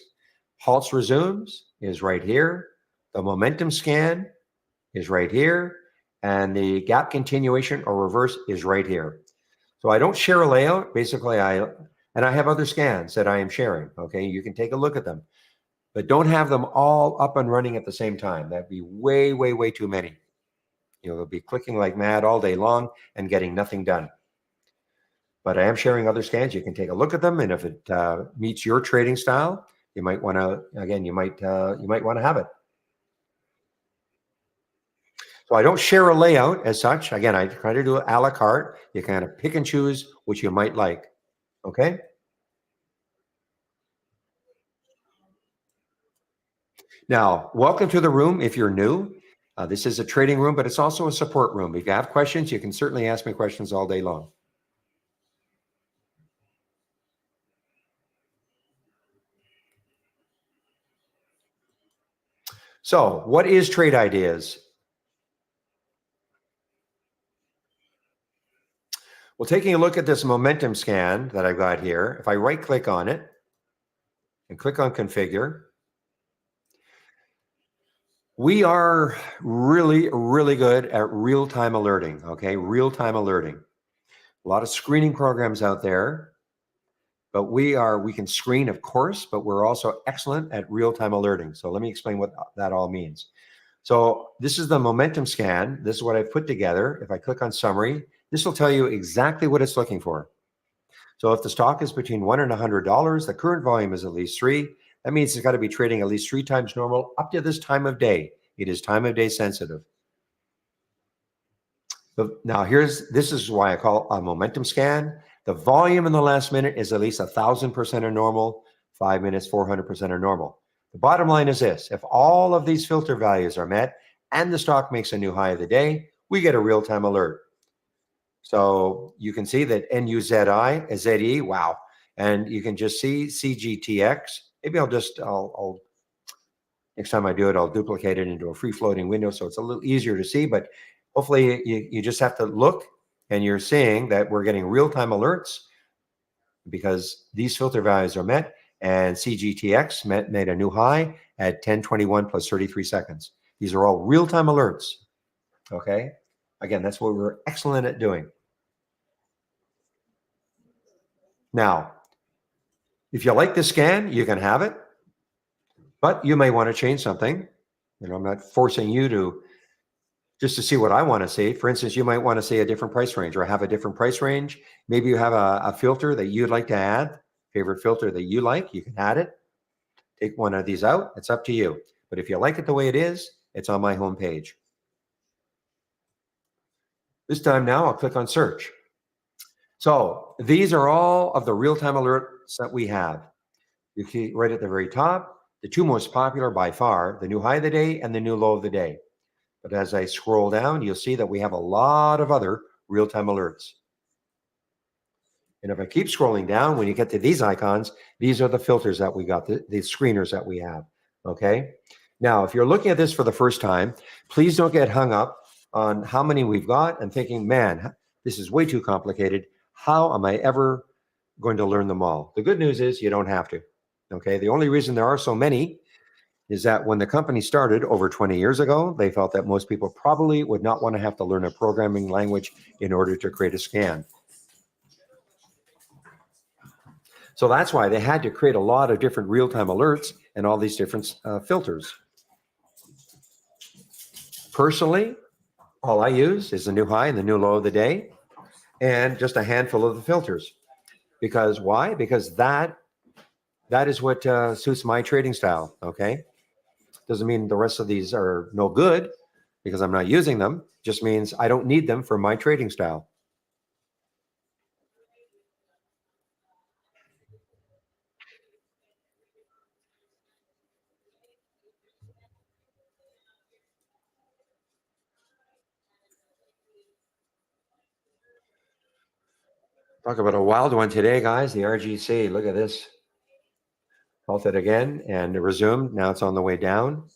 Halts resumes is right here. The momentum scan is right here. And the gap continuation or reverse is right here. So I don't share a layout. Basically, I have other scans that I am sharing. Okay, you can take a look at them, but don't have them all up and running at the same time. That'd be way, way, way too many. You'll be clicking like mad all day long and getting nothing done. But I am sharing other scans. You can take a look at them, and if it meets your trading style, you might want to. Again, you might want to have it. So I don't share a layout as such. Again, I try to do it a la carte. You kind of pick and choose what you might like. Okay. Now, welcome to the room if you're new. This is a trading room, but it's also a support room. If you have questions, you can certainly ask me questions all day long. So what is Trade Ideas? Well, taking a look at this momentum scan that I've got here, if I right click on it and click on configure, we are really, really good at real-time alerting, okay? Real-time alerting. A lot of screening programs out there, but we can screen, of course, but we're also excellent at real-time alerting. So let me explain what that all means. So this is the momentum scan. This is what I've put together. If I click on summary, this will tell you exactly what it's looking for. So if the stock is between $1 and $100, the current volume is at least 3. That means it's got to be trading at least 3 times normal up to this time of day. It is time of day sensitive. But now this is why I call a momentum scan. The volume in the last minute is at least 1,000% of normal, 5 minutes, 400% of normal. The bottom line is this: if all of these filter values are met and the stock makes a new high of the day, we get a real-time alert. So you can see that NUZI, ZE, wow. And you can just see CGTX. Maybe I'll next time I do it, I'll duplicate it into a free-floating window so it's a little easier to see. But hopefully you just have to look and you're seeing that we're getting real-time alerts because these filter values are met, and CGTX made a new high at 10:21 plus 33 seconds. These are all real-time alerts, okay? Again, that's what we're excellent at doing. Now, if you like this scan, you can have it, but you may want to change something. I'm not forcing you to just to see what I want to see. For instance, you might want to see a different price range or have a different price range. Maybe you have a filter that you'd like to add, favorite filter that you like, you can add it. Take one of these out, it's up to you. But if you like it the way it is, it's on my homepage. This time now, I'll click on search. So these are all of the real-time alerts that we have. You see right at the very top, the 2 most popular by far, the new high of the day and the new low of the day. But as I scroll down, you'll see that we have a lot of other real-time alerts. And if I keep scrolling down, when you get to these icons, these are the filters that we got, the screeners that we have, okay? Now, if you're looking at this for the first time, please don't get hung up on how many we've got and thinking, man, this is way too complicated. How am I ever going to learn them all? The good news is you don't have to, okay? The only reason there are so many is that when the company started over 20 years ago, they felt that most people probably would not want to have to learn a programming language in order to create a scan. So that's why they had to create a lot of different real-time alerts and all these different filters. Personally, all I use is the new high and the new low of the day and just a handful of the filters. Because why? Because that is what suits my trading style, okay? Doesn't mean the rest of these are no good because I'm not using them. Just means I don't need them for my trading style. Talk about a wild one today, guys. The RGC, look at this. Halted again and resumed. Now it's on the way down.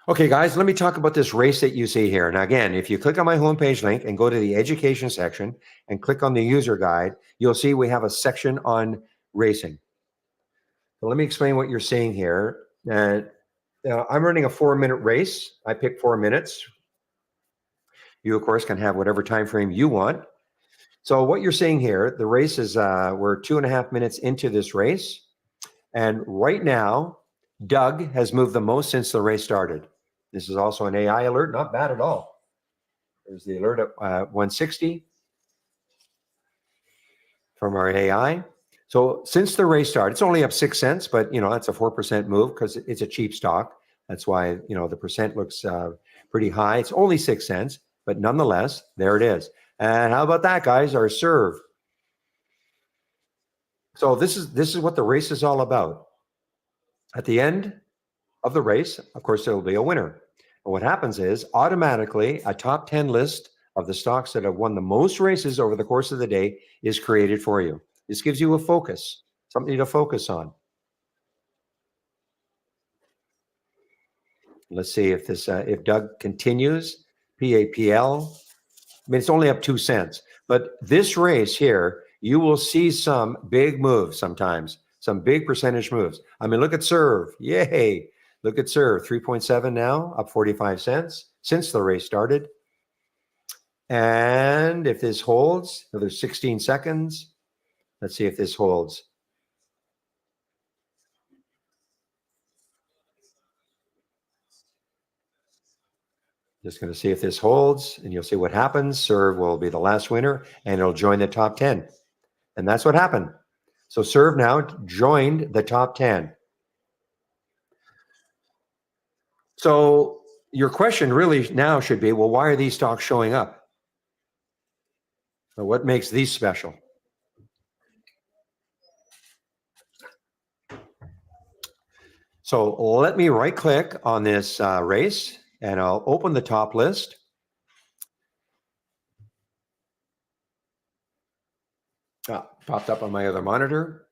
Okay, guys, let me talk about this race that you see here. Now, again, if you click on my homepage link and go to the education section and click on the user guide, you'll see we have a section on racing. So let me explain what you're seeing here. I'm running a 4-minute race. I pick 4 minutes. You, of course, can have whatever time frame you want. So what you're seeing here, the race is, we're 2.5 minutes into this race. And right now, Doug has moved the most since the race started. This is also an AI alert, not bad at all. There's the alert at 160 from our AI. So since the race started, it's only up 6 cents, but that's a 4% move because it's a cheap stock. That's why the percent looks pretty high. It's only 6 cents, but nonetheless, there it is. And how about that, guys? Our serve. So this is what the race is all about. At the end of the race, of course, there will be a winner. And what happens is automatically a top 10 list of the stocks that have won the most races over the course of the day is created for you. This gives you a focus, something to focus on. Let's see if this, if Doug continues, PAPL. I mean, it's only up 2 cents, but this race here, you will see some big moves sometimes, some big percentage moves. I mean, look at Serve, yay. Look at Serve, 3.7 now, up 45 cents since the race started. And if this holds, another 16 seconds. Let's see if this holds. Just going to see if this holds, and you'll see what happens. Serve will be the last winner, and it'll join the top 10. And that's what happened. So Serve now joined the top 10. So your question really now should be, well, why are these stocks showing up? So what makes these special? So let me right click on this race and I'll open the top list. Popped up on my other monitor.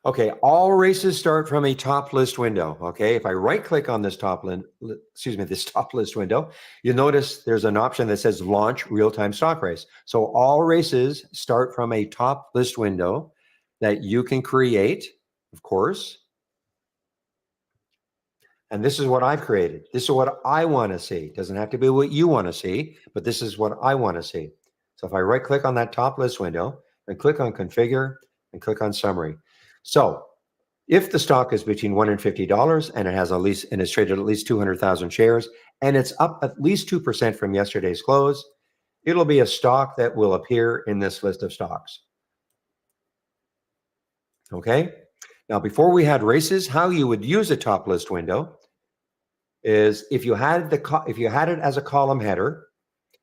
Okay, all races start from a top list window. Okay, if I right click on this top list window, you'll notice there's an option that says launch real-time stock race. So all races start from a top list window that you can create, of course. And this is what I've created. This is what I want to see. It doesn't have to be what you want to see, but this is what I want to see. So if I right click on that top list window and click on configure and click on summary. So if the stock is between $1 and $50 and it has at least, and it's traded at least 200,000 shares and it's up at least 2% from yesterday's close, it'll be a stock that will appear in this list of stocks. Okay. Now, before we had races, how you would use a top list window is if you had it as a column header,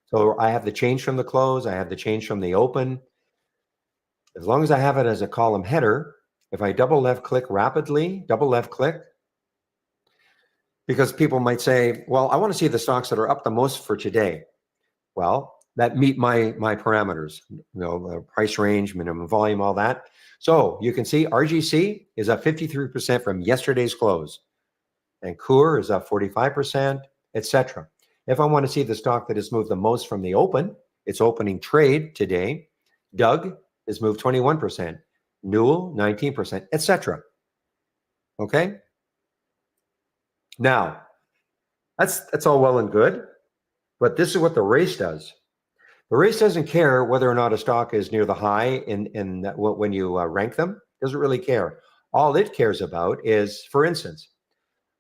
So I have the change from the close. I have the change from the open. As long as I have it as a column header, if I double left click rapidly, double left click, because people might say, well, I want to see the stocks that are up the most for today. Well, that meet my parameters, the price range, minimum volume, all that. So you can see RGC is up 53% from yesterday's close, and Coor is up 45%, etc. If I want to see the stock that has moved the most from the open, its opening trade today, Doug has moved 21%, Newell 19%, etc. Okay. Now, that's all well and good, but this is what the race does. The race doesn't care whether or not a stock is near the high when you rank them. Doesn't really care. All it cares about is, for instance,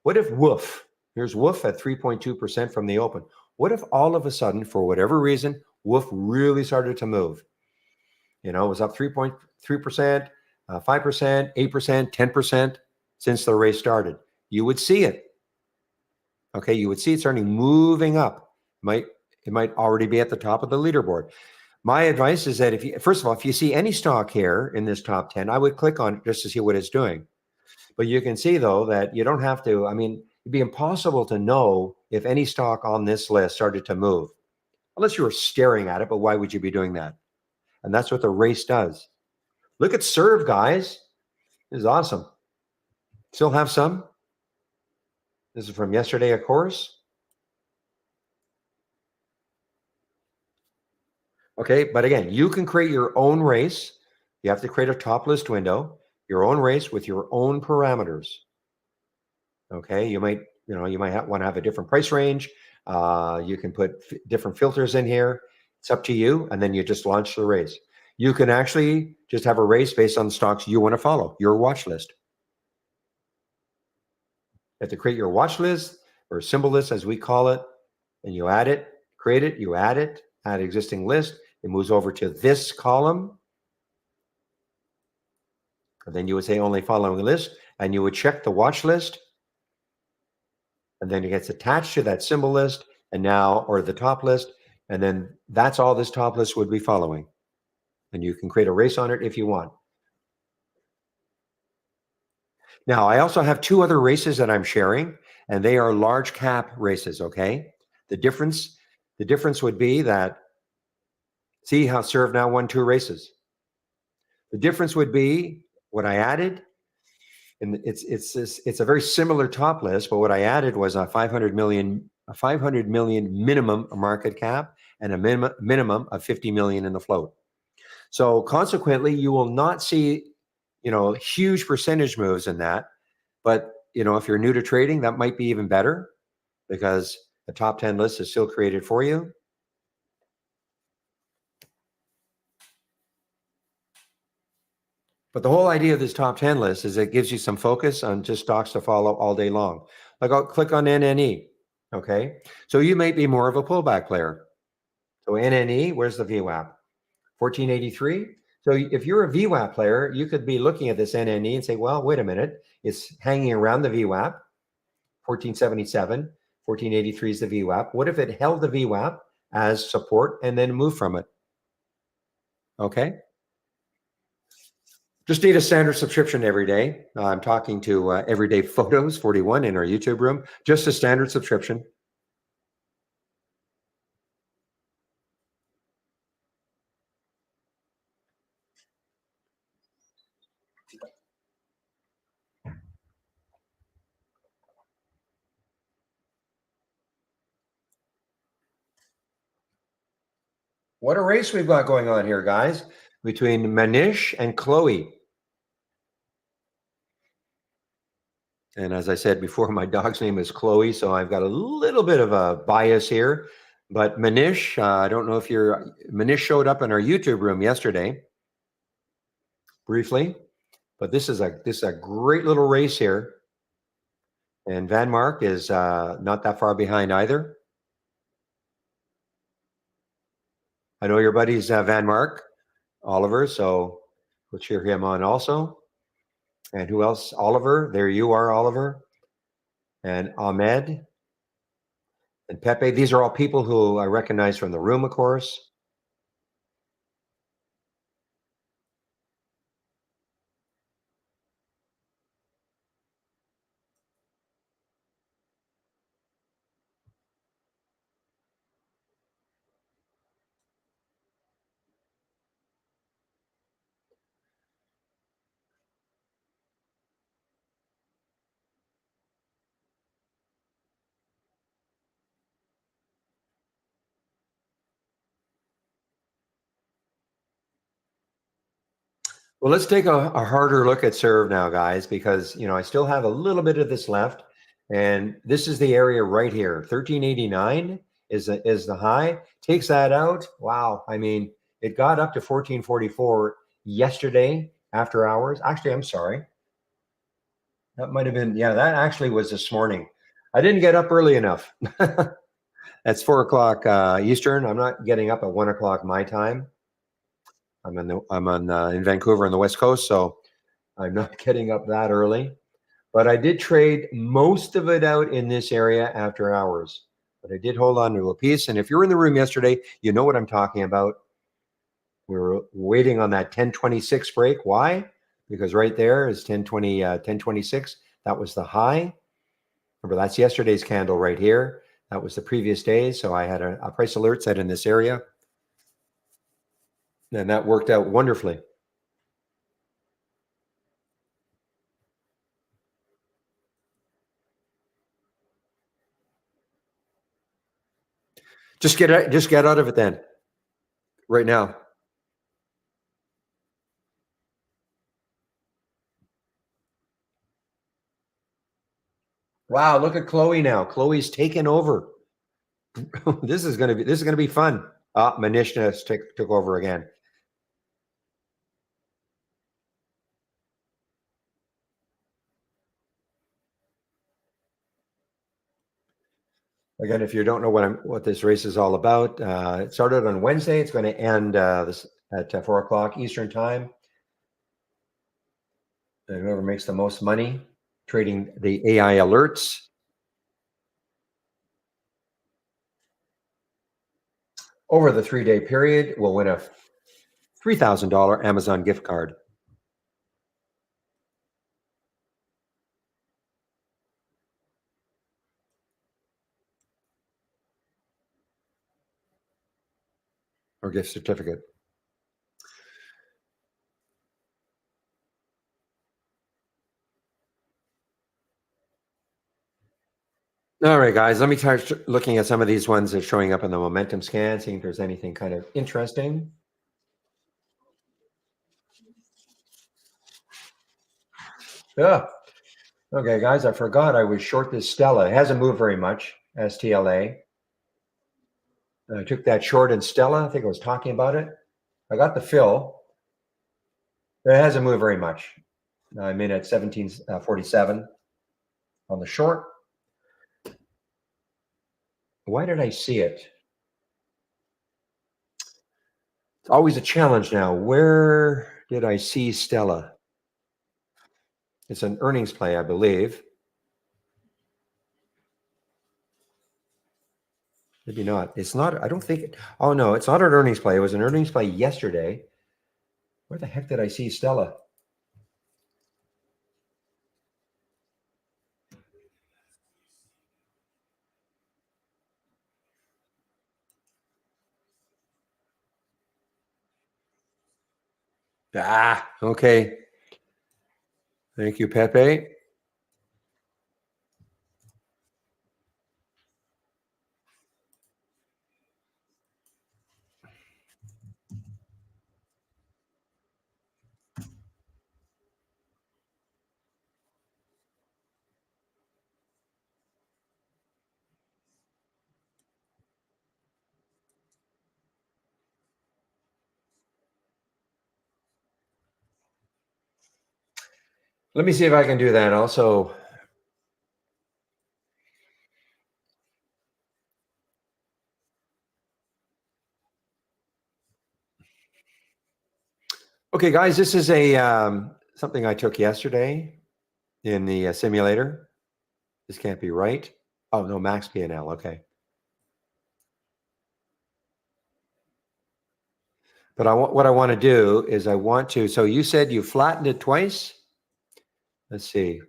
what if Woof? Here's Woof at 3.2% from the open. What if all of a sudden, for whatever reason, Woof really started to move? It was up 3.3%, 5%, 8%, 10% since the race started. You would see it. Okay, you would see it starting moving up. It might already be at the top of the leaderboard. My advice is that first of all, if you see any stock here in this top 10, I would click on it just to see what it's doing. But you can see though that you don't have to, it'd be impossible to know if any stock on this list started to move, unless you were staring at it, but why would you be doing that? And that's what the race does. Look at Serve, guys. This is awesome. Still have some. This is from yesterday, of course. Okay, but again, you can create your own race. You have to create a top list window, your own race with your own parameters. Okay, you might want to have a different price range. You can put different filters in here. It's up to you, and then you just launch the race. You can actually just have a race based on the stocks you want to follow, your watch list. You have to create your watch list or symbol list, as we call it, and you add it, create it, you add it, add existing list. It moves over to this column. And then you would say only following list, and you would check the watch list. And then it gets attached to that symbol list or the top list. And then that's all this top list would be following. And you can create a race on it if you want. Now, I also have two other races that I'm sharing, and they are large cap races, okay? The difference would be that, see how Serve now won 2 races. The difference would be what I added, and it's a very similar top list, but what I added was a 500 million minimum market cap and a minimum of 50 million in the float. So consequently, you will not see, huge percentage moves in that. But, if you're new to trading, that might be even better because the top 10 list is still created for you. But the whole idea of this top 10 list is it gives you some focus on just stocks to follow all day long. Like I'll click on NNE. Okay. So you might be more of a pullback player. So NNE, where's the VWAP? 1483. So if you're a VWAP player, you could be looking at this NNE and say, well, wait a minute. It's hanging around the VWAP, 1477, 1483 is the VWAP. What if it held the VWAP as support and then moved from it? Okay. Just need a standard subscription every day. I'm talking to Everyday Photos 41 in our YouTube room. Just a standard subscription. What a race we've got going on here, guys, between Manish and Chloe. And as I said before, my dog's name is Chloe, so I've got a little bit of a bias here. But Manish, I don't know if Manish showed up in our YouTube room yesterday, briefly. But this is a great little race here. And Van Mark is not that far behind either. I know your buddy's Van Mark, Oliver, so we'll cheer him on also. And who else? Oliver. There you are, Oliver. And Ahmed. and Pepe. These are all people who I recognize from the room, of course. Well, let's take a harder look at serve now, guys, because I still have a little bit of this left, and this is the area right here. 1389 is the high. Takes that out. Wow. I mean, it got up to 1444 yesterday after hours. Actually, I'm sorry. That might have been, yeah, that actually was this morning. I didn't get up early enough. That's 4 o'clock Eastern. I'm not getting up at 1 o'clock my time. In Vancouver on the West Coast, so I'm not getting up that early. But I did trade most of it out in this area after hours. But I did hold on to a piece. And if you were in the room yesterday, you know what I'm talking about. We were waiting on that 1026 break. Why? Because right there is 1020, 1026. That was the high. Remember, that's yesterday's candle right here. That was the previous day. So I had a price alert set in this area. And that worked out wonderfully. Just get out of it then. Right now. Wow, look at Chloe now. Chloe's taken over. This is gonna be fun. Manishna took over again. Again, if you don't know what this race is all about, it started on Wednesday. It's going to end this at 4 o'clock Eastern time. And whoever makes the most money trading the AI alerts over the 3-day period will win a $3,000 Amazon gift card. Or gift certificate. All right, guys, let me start looking at some of these ones that are showing up in the momentum scan, seeing if there's anything kind of interesting. Yeah. Okay, guys, I forgot I was short this Stella. It hasn't moved very much, STLA. I took that short in Stella. I think I was talking about it. I got the fill. It hasn't moved very much. I'm in at 1747 on the short. Why did I see it? It's always a challenge now. Where did I see Stella? It's an earnings play, I believe. Maybe not. It's not. I don't think it. Oh, no, it's not an earnings play. It was an earnings play yesterday. Where the heck did I see Stella? Okay. Thank you, Pepe. Let me see if I can do that also. Okay, guys, this is a something I took yesterday in the simulator. This can't be right. Oh, no, max P&L. Okay. But what I want to do is so you said you flattened it twice? Let's see.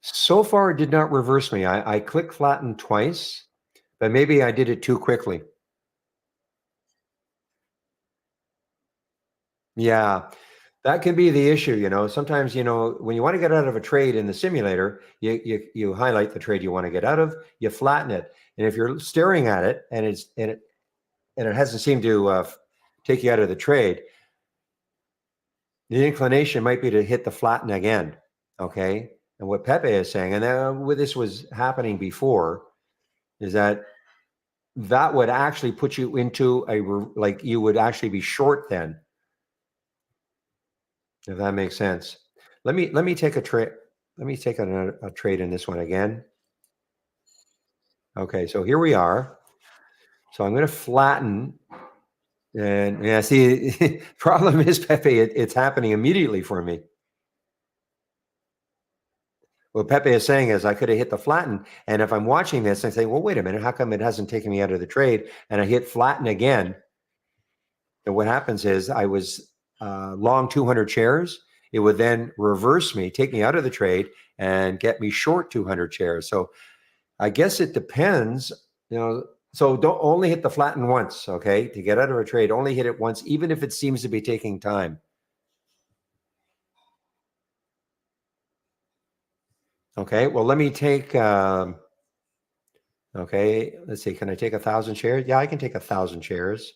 So far, it did not reverse me. I click flatten twice, but maybe I did it too quickly. Yeah, that can be the issue. Sometimes, when you want to get out of a trade in the simulator, you highlight the trade you want to get out of, you flatten it. And if you're staring at it and it hasn't seemed to take you out of the trade, the inclination might be to hit the flatten again. Okay. And what Pepe is saying, and this was happening before, is that would actually put you into like you would actually be short then, if that makes sense. Let me take a trade. Let me take a trade in this one again. Okay, so here we are. So I'm going to flatten, and yeah, see, problem is, Pepe, it's happening immediately for me. What Pepe is saying is I could have hit the flatten, and if I'm watching this and say, well, wait a minute, how come it hasn't taken me out of the trade? And I hit flatten again. And what happens is I was long 200 shares. It would then reverse me, take me out of the trade, and get me short 200 shares. So I guess it depends, So don't only hit the flatten once, okay? To get out of a trade, only hit it once, even if it seems to be taking time. Okay, well, let me take, okay, let's see, can I take 1,000 shares? Yeah, I can take 1,000 shares.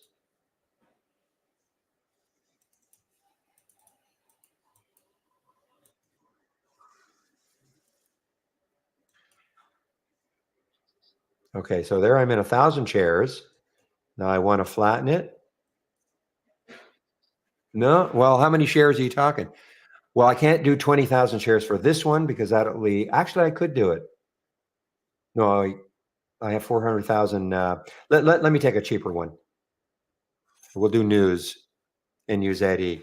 Okay, so there I'm in 1,000 shares. Now I want to flatten it. No, well, how many shares are you talking? Well, I can't do 20,000 shares for this one because that'll be, actually, I could do it. No, I have 400,000. Let me take a cheaper one. We'll do news and use AD.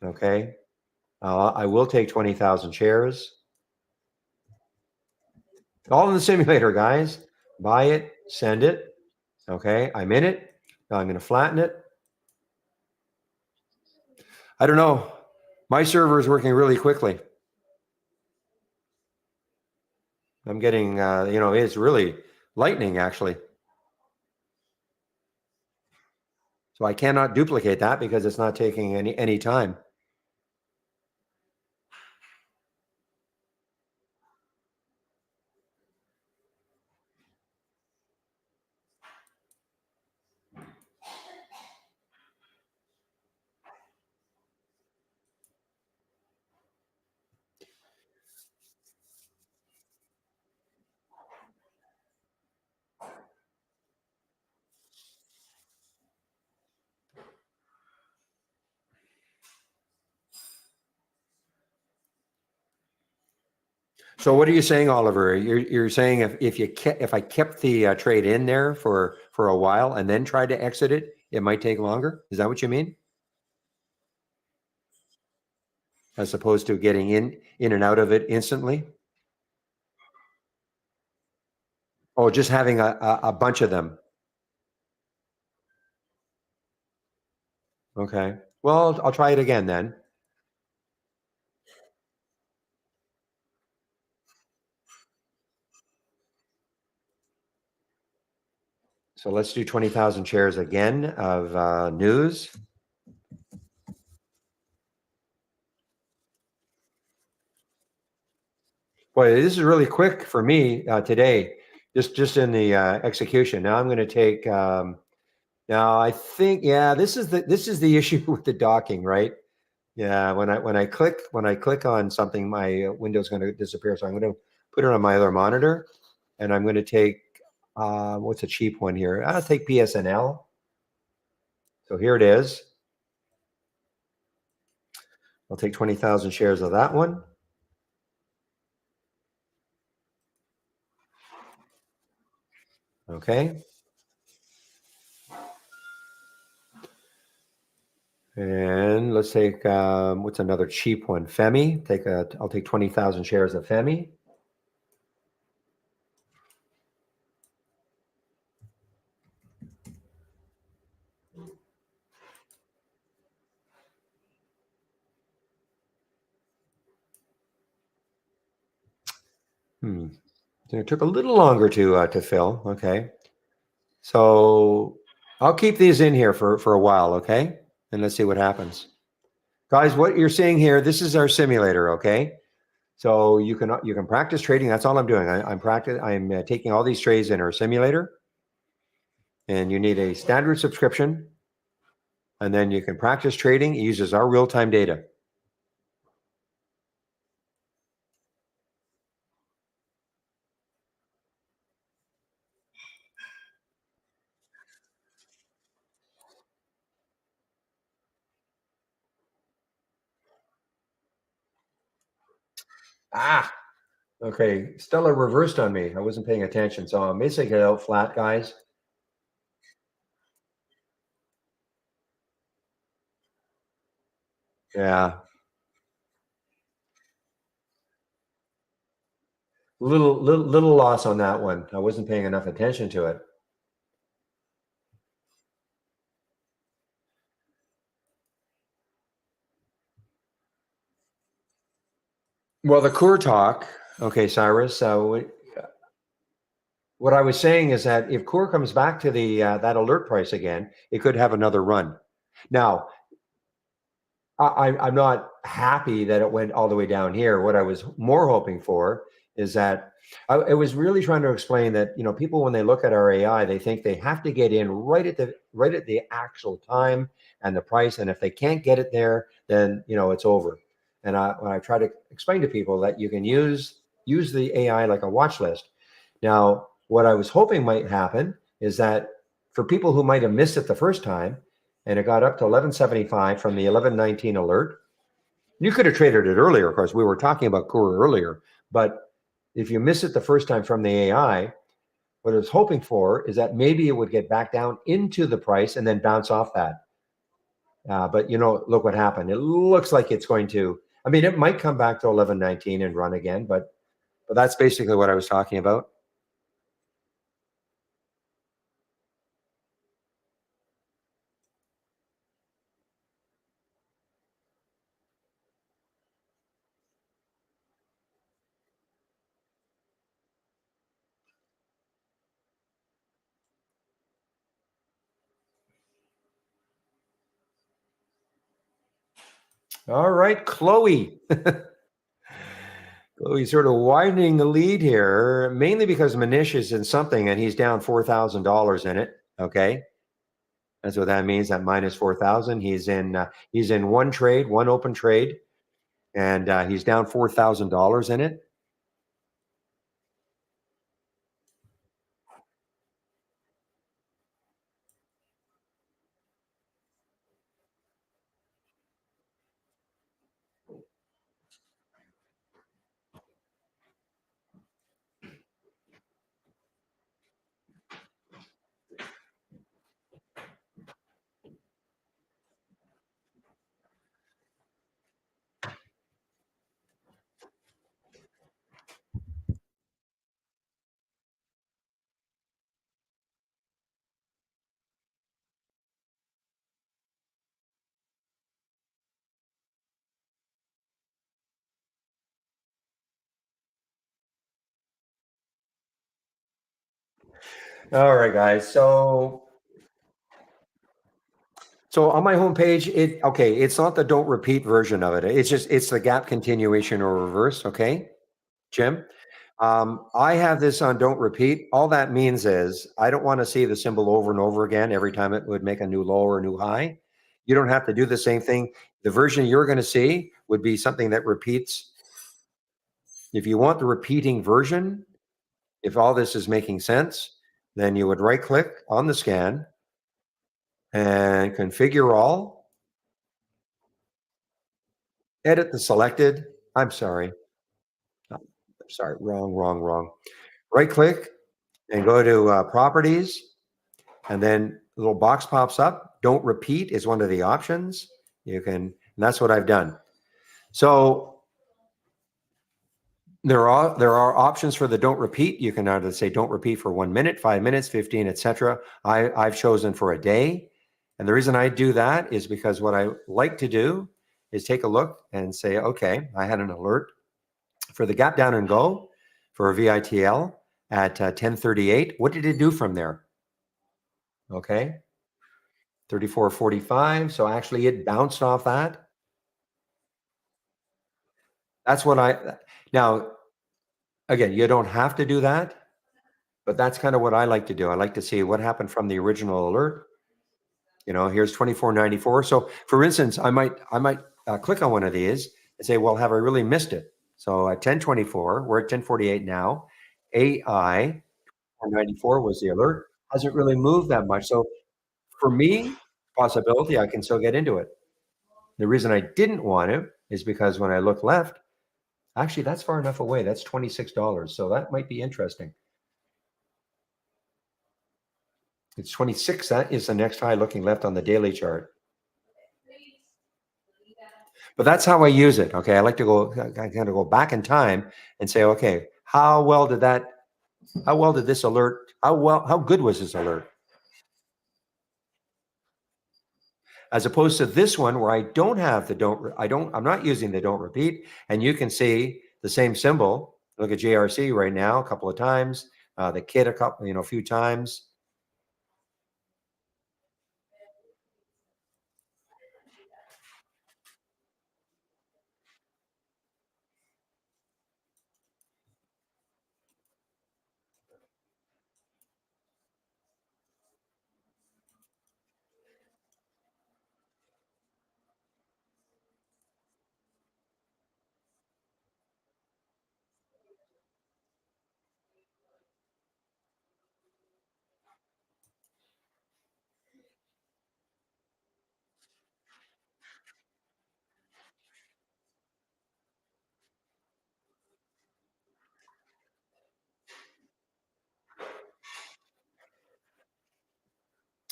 Okay. I will take 20,000 shares. All in the simulator, guys. Buy it, send it. Okay, I'm in it. Now I'm going to flatten it. I don't know. My server is working really quickly. I'm getting, it's really lightning, actually. So I cannot duplicate that because it's not taking any time. So what are you saying, Oliver? You're saying if I kept the trade in there for a while and then tried to exit it, it might take longer? Is that what you mean? As opposed to getting in and out of it instantly? Oh, just having a bunch of them. Okay. Well, I'll try it again then. So let's do 20,000 shares again of news. Boy, this is really quick for me today, just in the execution. Now I'm going to take. Now I think, yeah, this is the issue with the docking, right? Yeah, when I click on something, my window's going to disappear. So I'm going to put it on my other monitor, and I'm going to take what's a cheap one here? I'll take PSNL. So here it is. I'll take 20,000 shares of that one. Okay. And one. Let's take what's another cheap one? Femi. I'll take 20,000 shares of Femi. So it took a little longer to fill. Okay, so I'll keep these in here for a while. Okay, and let's see what happens, guys. What you're seeing here, this is our simulator. Okay, so you can practice trading. That's all I'm doing. I'm taking all these trades in our simulator, and you need a standard subscription, and then you can practice trading. It uses our real-time data. Ah, okay. Stella reversed on me. I wasn't paying attention, so I'm basically out flat, guys. Yeah, little loss on that one. I wasn't paying enough attention to it. Well, the Coor talk. Okay, Cyrus. So what I was saying is that if Coor comes back to the that alert price again, it could have another run. Now, I'm not happy that it went all the way down here. What I was more hoping for is that I was really trying to explain that people, when they look at our AI, they think they have to get in right at the actual time and the price, and if they can't get it there, then it's over. And when I try to explain to people that you can use the AI like a watch list. Now, what I was hoping might happen is that for people who might have missed it the first time, and it got up to 1175 from the 1119 alert. You could have traded it earlier. Of course, we were talking about Coor earlier, but if you miss it the first time from the AI, what I was hoping for is that maybe it would get back down into the price and then bounce off that. But look what happened. It looks like it's going to. I mean, it might come back to 1119 and run again, but that's basically what I was talking about. All right, Chloe. Chloe's sort of widening the lead here, mainly because Manish is in something and he's down $4,000 in it. Okay. That's what that means. That minus 4,000. He's in one trade, one open trade, and he's down $4,000 in it. All right, guys. So on my homepage, it's not the don't repeat version of it. It's the gap continuation or reverse. Okay, Jim. I have this on don't repeat. All that means is I don't want to see the symbol over and over again every time it would make a new low or a new high. You don't have to do the same thing. The version you're going to see would be something that repeats. If you want the repeating version, if all this is making sense, then you would right click on the scan and configure all, edit the selected. I'm sorry. I'm sorry. Wrong. Right click and go to properties. And then a little box pops up. Don't repeat is one of the options. You can, and that's what I've done. So there are options for the don't repeat. You can either say don't repeat for 1 minute, 5 minutes, 15, etc. I've chosen for a day. And the reason I do that is because what I like to do is take a look and say, okay, I had an alert for the gap down and go for a VITL at 1038. What did it do from there? Okay, 34.45. So actually it bounced off that. That's what now, again, you don't have to do that, but that's kind of what I like to do. I like to see what happened from the original alert. Here's 24.94. So for instance, I might click on one of these and say, well, have I really missed it? So at 1024, we're at 1048 now. AI 94 was the alert. Hasn't really moved that much. So for me, possibility, I can still get into it. The reason I didn't want to is because when I look left, actually that's far enough away. That's $26. So that might be interesting. It's 26. That is the next high looking left on the daily chart. But that's how I use it. Okay. I like to kind of go back in time and say, okay, how good was this alert? As opposed to this one where I don't have I'm not using the don't repeat. And you can see the same symbol. Look at JRC right now, a couple of times, the kit a few times.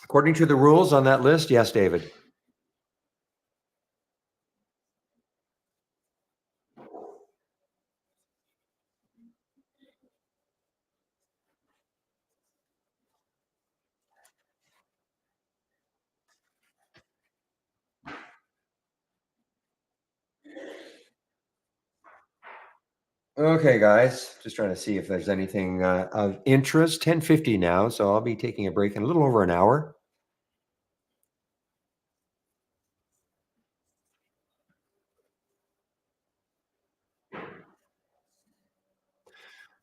According to the rules on that list, yes, David. Okay, guys, just trying to see if there's anything of interest. 10:50 now, so I'll be taking a break in a little over an hour.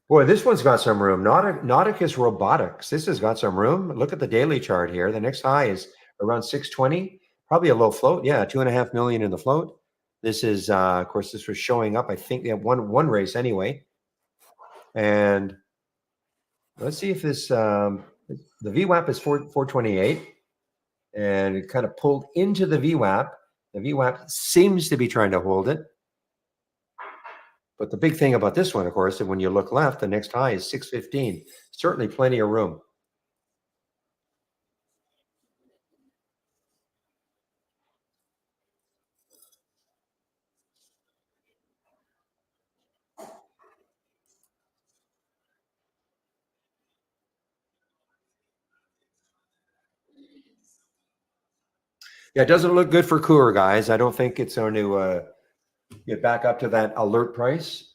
Boy, this one's got some room. Nauticus Robotics. This has got some room. Look at the daily chart here. The next high is around 620. Probably a low float. Yeah, 2.5 million in the float. This is, of course, this was showing up. I think they have one race anyway. And let's see if this the VWAP is 428, and it kind of pulled into the VWAP. The VWAP seems to be trying to hold it. But the big thing about this one, of course, is when you look left, the next high is 615. Certainly plenty of room. Yeah, it doesn't look good for Coor, guys. I don't think it's going to get back up to that alert price.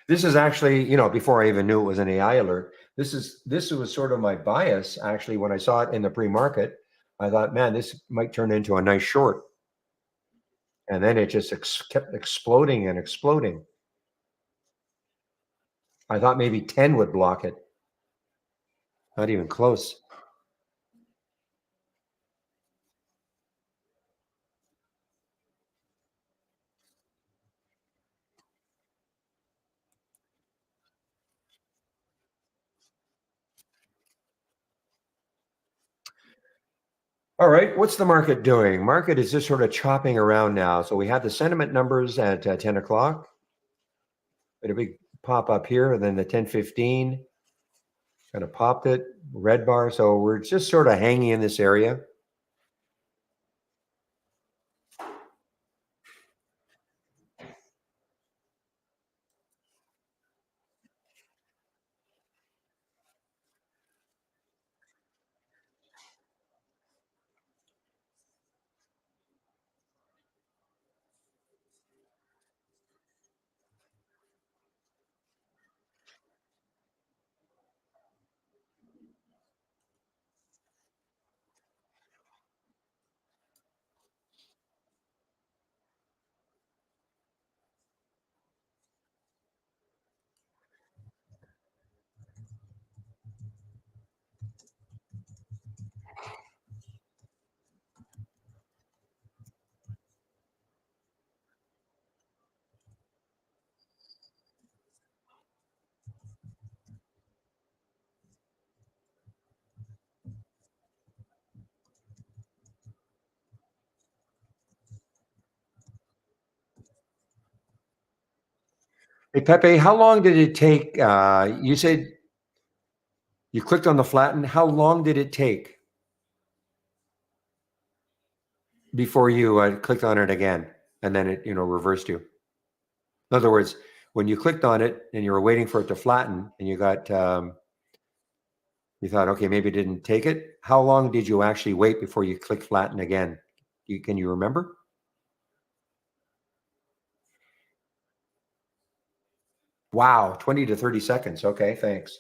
This is actually, before I even knew it was an AI alert, this was sort of my bias, actually, when I saw it in the pre-market. I thought, man, this might turn into a nice short. And then it just kept exploding and exploding. I thought maybe 10 would block it. Not even close. All right, what's the market doing? Market is just sort of chopping around now. So we have the sentiment numbers at 10 o'clock. Had a big pop up here, and then the 1015 kind of popped it, red bar. So we're just sort of hanging in this area. Hey, Pepe, how long did it take? You said you clicked on the flatten. How long did it take before you clicked on it again, and then it, reversed you? In other words, when you clicked on it and you were waiting for it to flatten, and you thought, okay, maybe it didn't take it. How long did you actually wait before you click flatten again? Can you remember? Wow, 20 to 30 seconds. Okay, thanks.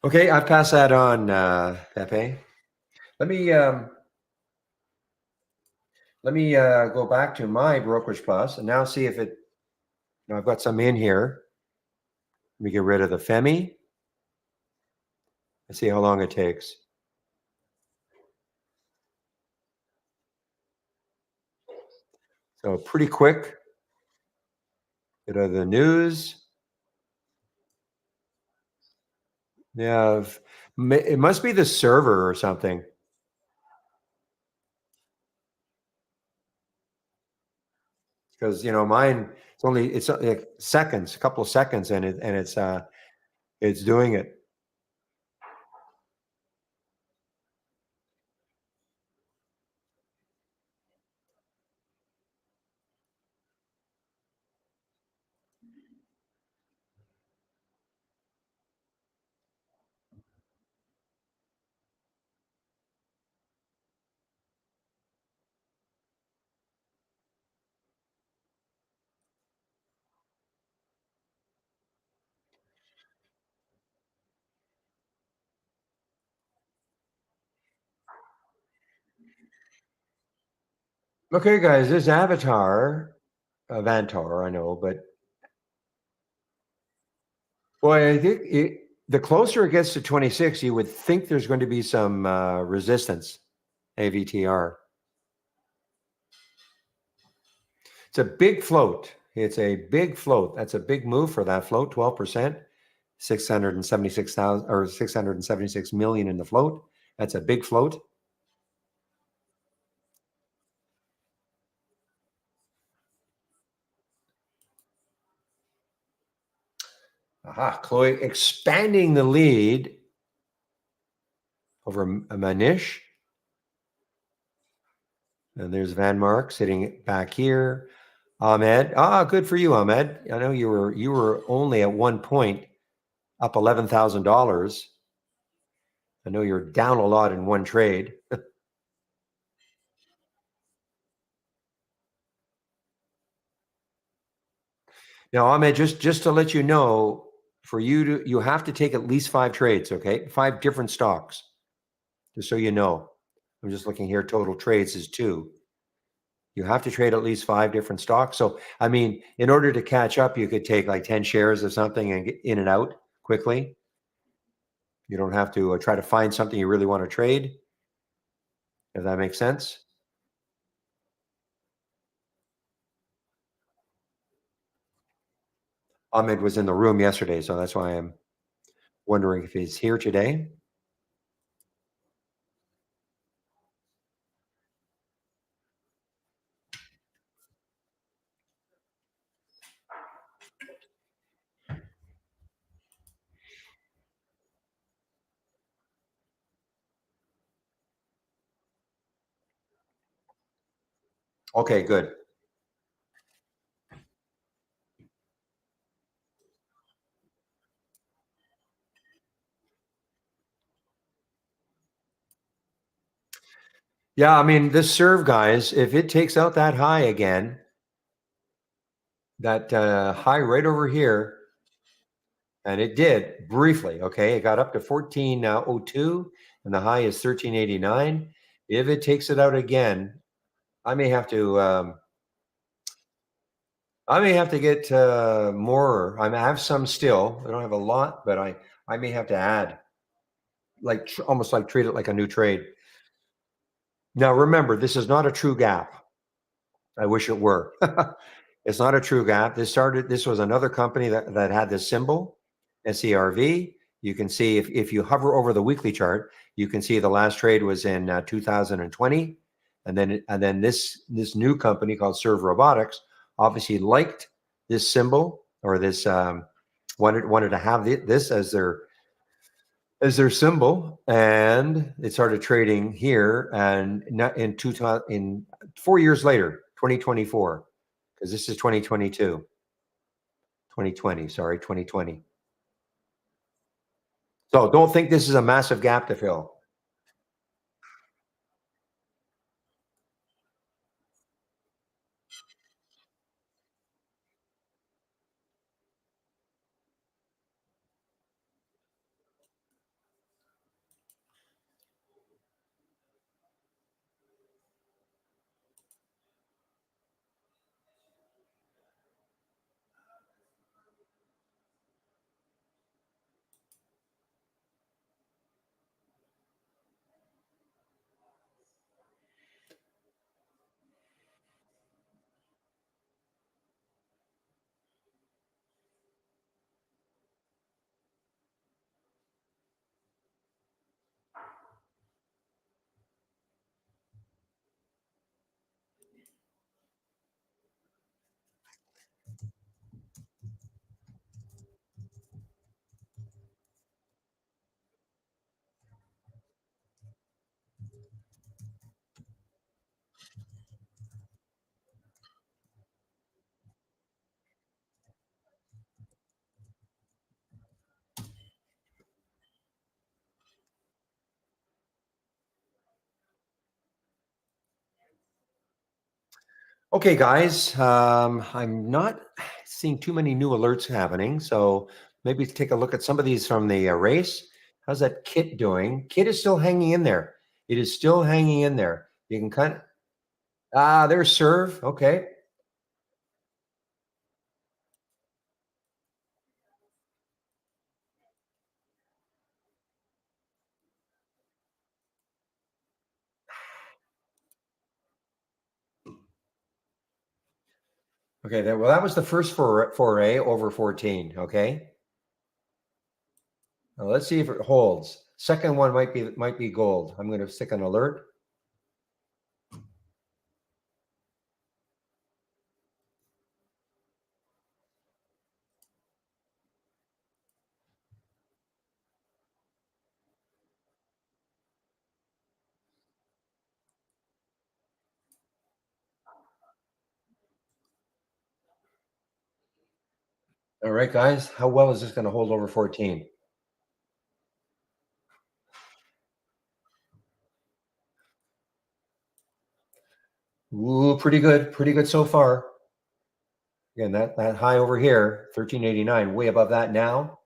Okay, I've passed that on, Pepe. Let me go back to my brokerage plus and now see if it. I've got some in here. Let me get rid of the Femi and see how long it takes. So pretty quick. Bit of the news. Yeah, it must be the server or something. Because mine, it's like seconds, a couple of seconds, and it's doing it. Okay, guys, this avatar, Vantar, I know, but boy, I think the closer it gets to 26, you would think there's going to be some resistance, AVTR. It's a big float. It's a big float. That's a big move for that float, 12%, 676,000 or 676 million in the float. That's a big float. Aha, Chloe expanding the lead over a Manish. And there's Van Mark sitting back here. Ahmed. Good for you, Ahmed. I know you were only at one point up $11,000. I know you're down a lot in one trade. Now, Ahmed, just to let you know, you have to take at least 5 trades, okay? 5 different stocks, just so you know. I'm just looking here. Total trades is 2. You have to trade at least 5 different stocks. So, I mean, in order to catch up, you could take like 10 shares of something and get in and out quickly. You don't have to try to find something you really want to trade, if that makes sense. Ahmed was in the room yesterday, so that's why I'm wondering if he's here today. Okay, good. Yeah, I mean, this serve, guys, if it takes out that high again, that high right over here, and it did briefly, okay? It got up to 1402, and the high is 1389. If it takes it out again, I may have to get more. I have some still. I don't have a lot, but I may have to add, like almost like treat it like a new trade. Now, remember, this is not a true gap. I wish it were. It's not a true gap. This was another company that had this symbol, SERV. You can see if you hover over the weekly chart, you can see the last trade was in 2020. And then this new company called Serve Robotics obviously liked this symbol, or this wanted to have this as their symbol, and it started trading here, and not in 4 years later, 2024, because this is 2022, 2020, sorry, 2020. So don't think this is a massive gap to fill. Okay, guys, I'm not seeing too many new alerts happening, so maybe take a look at some of these from the race. How's that Kit doing? Kit is still hanging in there. It is still hanging in there. You can kind of there's Serve. Okay. Okay, well, that was the first foray over 14. Okay, now let's see if it holds. Second one might be gold. I'm going to stick an alert. All right, guys, how well is this going to hold over 14? Ooh, pretty good so far. Again, that high over here, 1389, way above that now.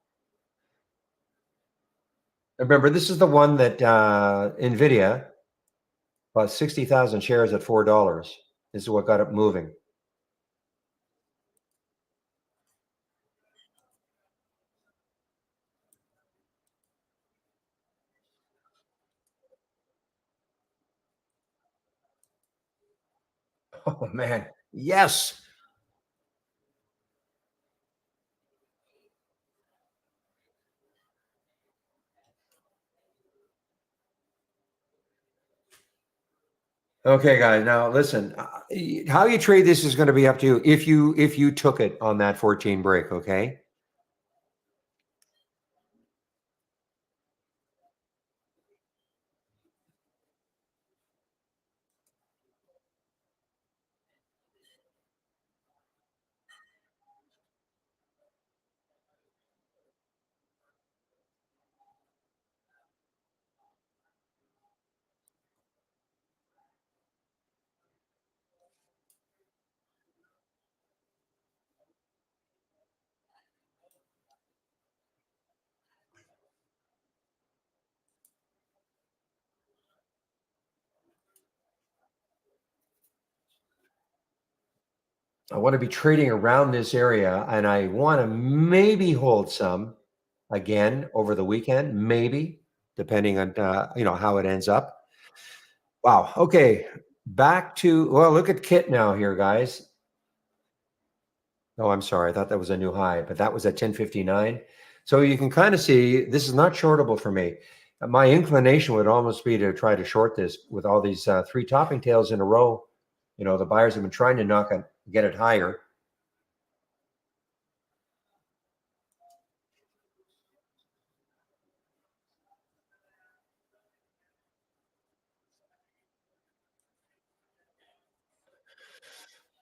Remember, this is the one that NVIDIA bought 60,000 shares at $4. This is what got it moving. Oh, man. Yes. Okay, guys. Now listen, how you trade this is going to be up to you. If you took it on that 14 break, okay? I want to be trading around this area, and I want to maybe hold some again over the weekend, maybe depending on how it ends up. Wow. Okay, back to look at Kit now here, guys. Oh, I'm sorry. I thought that was a new high, but that was at 1059. So you can kind of see this is not shortable for me. My inclination would almost be to try to short this with all these three topping tails in a row. The buyers have been trying to get it higher.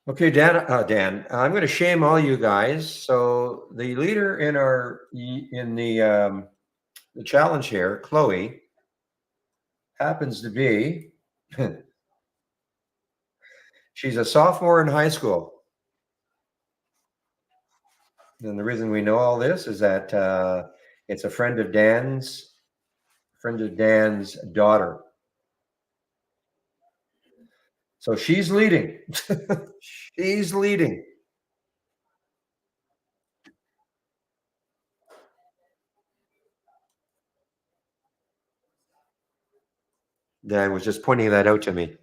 Okay, Dan, I'm going to shame all you guys. So the leader in the challenge here, Chloe, happens to be she's a sophomore in high school. And the reason we know all this is that it's a friend of Dan's daughter. So she's leading. She's leading. Dan was just pointing that out to me.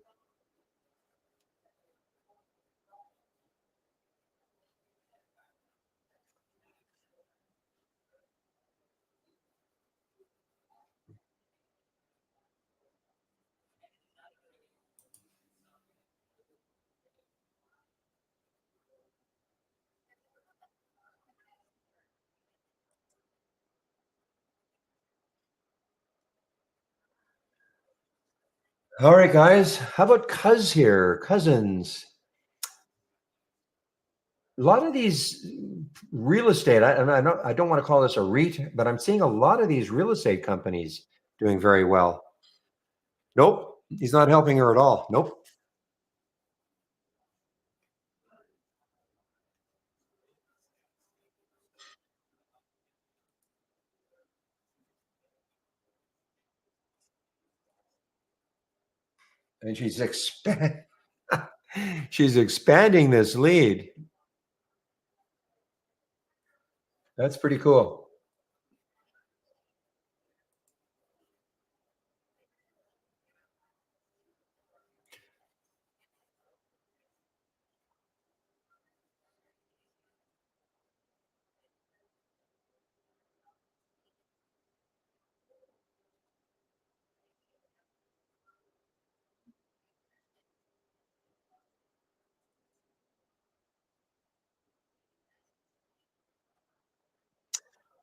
All right, guys. How about Cousins? A lot of these real estate, I don't want to call this a REIT, but I'm seeing a lot of these real estate companies doing very well. Nope, he's not helping her at all. Nope. And she's expanding this lead. That's pretty cool.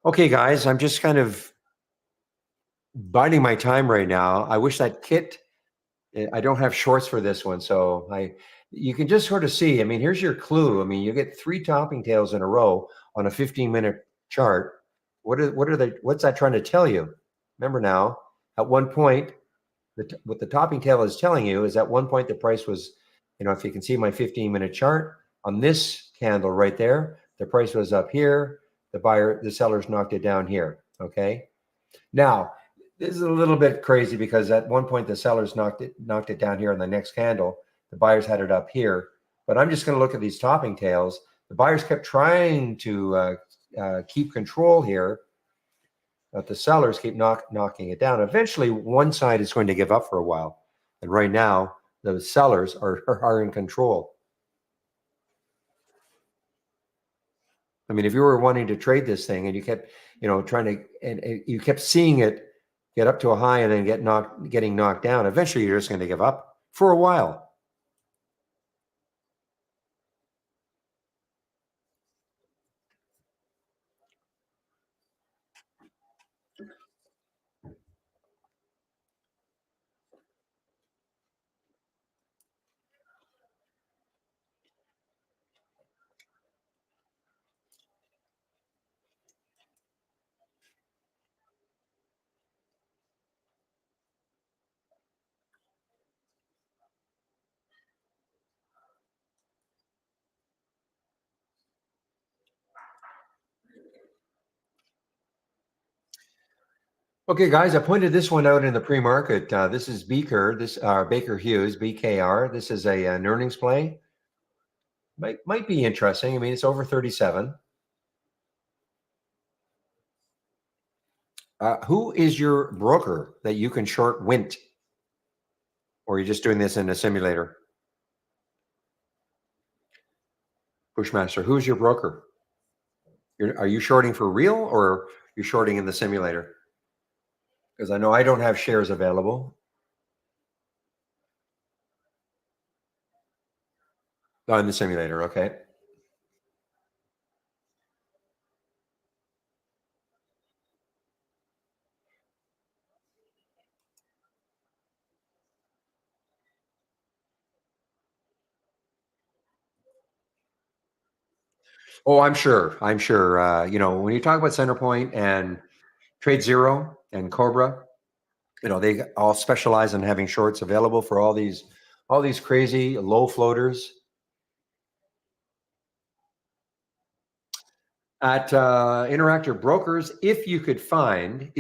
Okay, guys, I'm just kind of biding my time right now. I wish that Kit. I don't have shorts for this one, so you can just sort of see. I mean, here's your clue. I mean, you get three topping tails in a row. on a 15-minute chart, what's that trying to tell you? Remember now, at one point, what the topping tail is telling you is at one point the price was, if you can see my 15-minute chart on this candle right there, the price was up here. The sellers knocked it down here. Okay. Now, this is a little bit crazy because at one point the sellers knocked it down here in the next candle. The buyers had it up here. But I'm just going to look at these topping tails. The buyers kept trying to keep control here, but the sellers keep knocking it down. Eventually, one side is going to give up for a while. And right now, the sellers are in control. I mean, if you were wanting to trade this thing and you kept, trying to, and you kept seeing it get up to a high and then getting knocked down, eventually you're just going to give up for a while. Okay, guys, I pointed this one out in the pre-market. This is Baker Hughes, BKR. This is an earnings play. Might be interesting. I mean, it's over 37. Who is your broker that you can short Wint? Or are you just doing this in a simulator? Bushmaster, who's your broker? Are you shorting for real or you're shorting in the simulator? Because I know I don't have shares available. Oh, in the simulator, okay. Oh, I'm sure. I'm sure. When you talk about Centerpoint and Trade Zero and Cobra, they all specialize in having shorts available for all these crazy low floaters. At Interactive Brokers, if you could find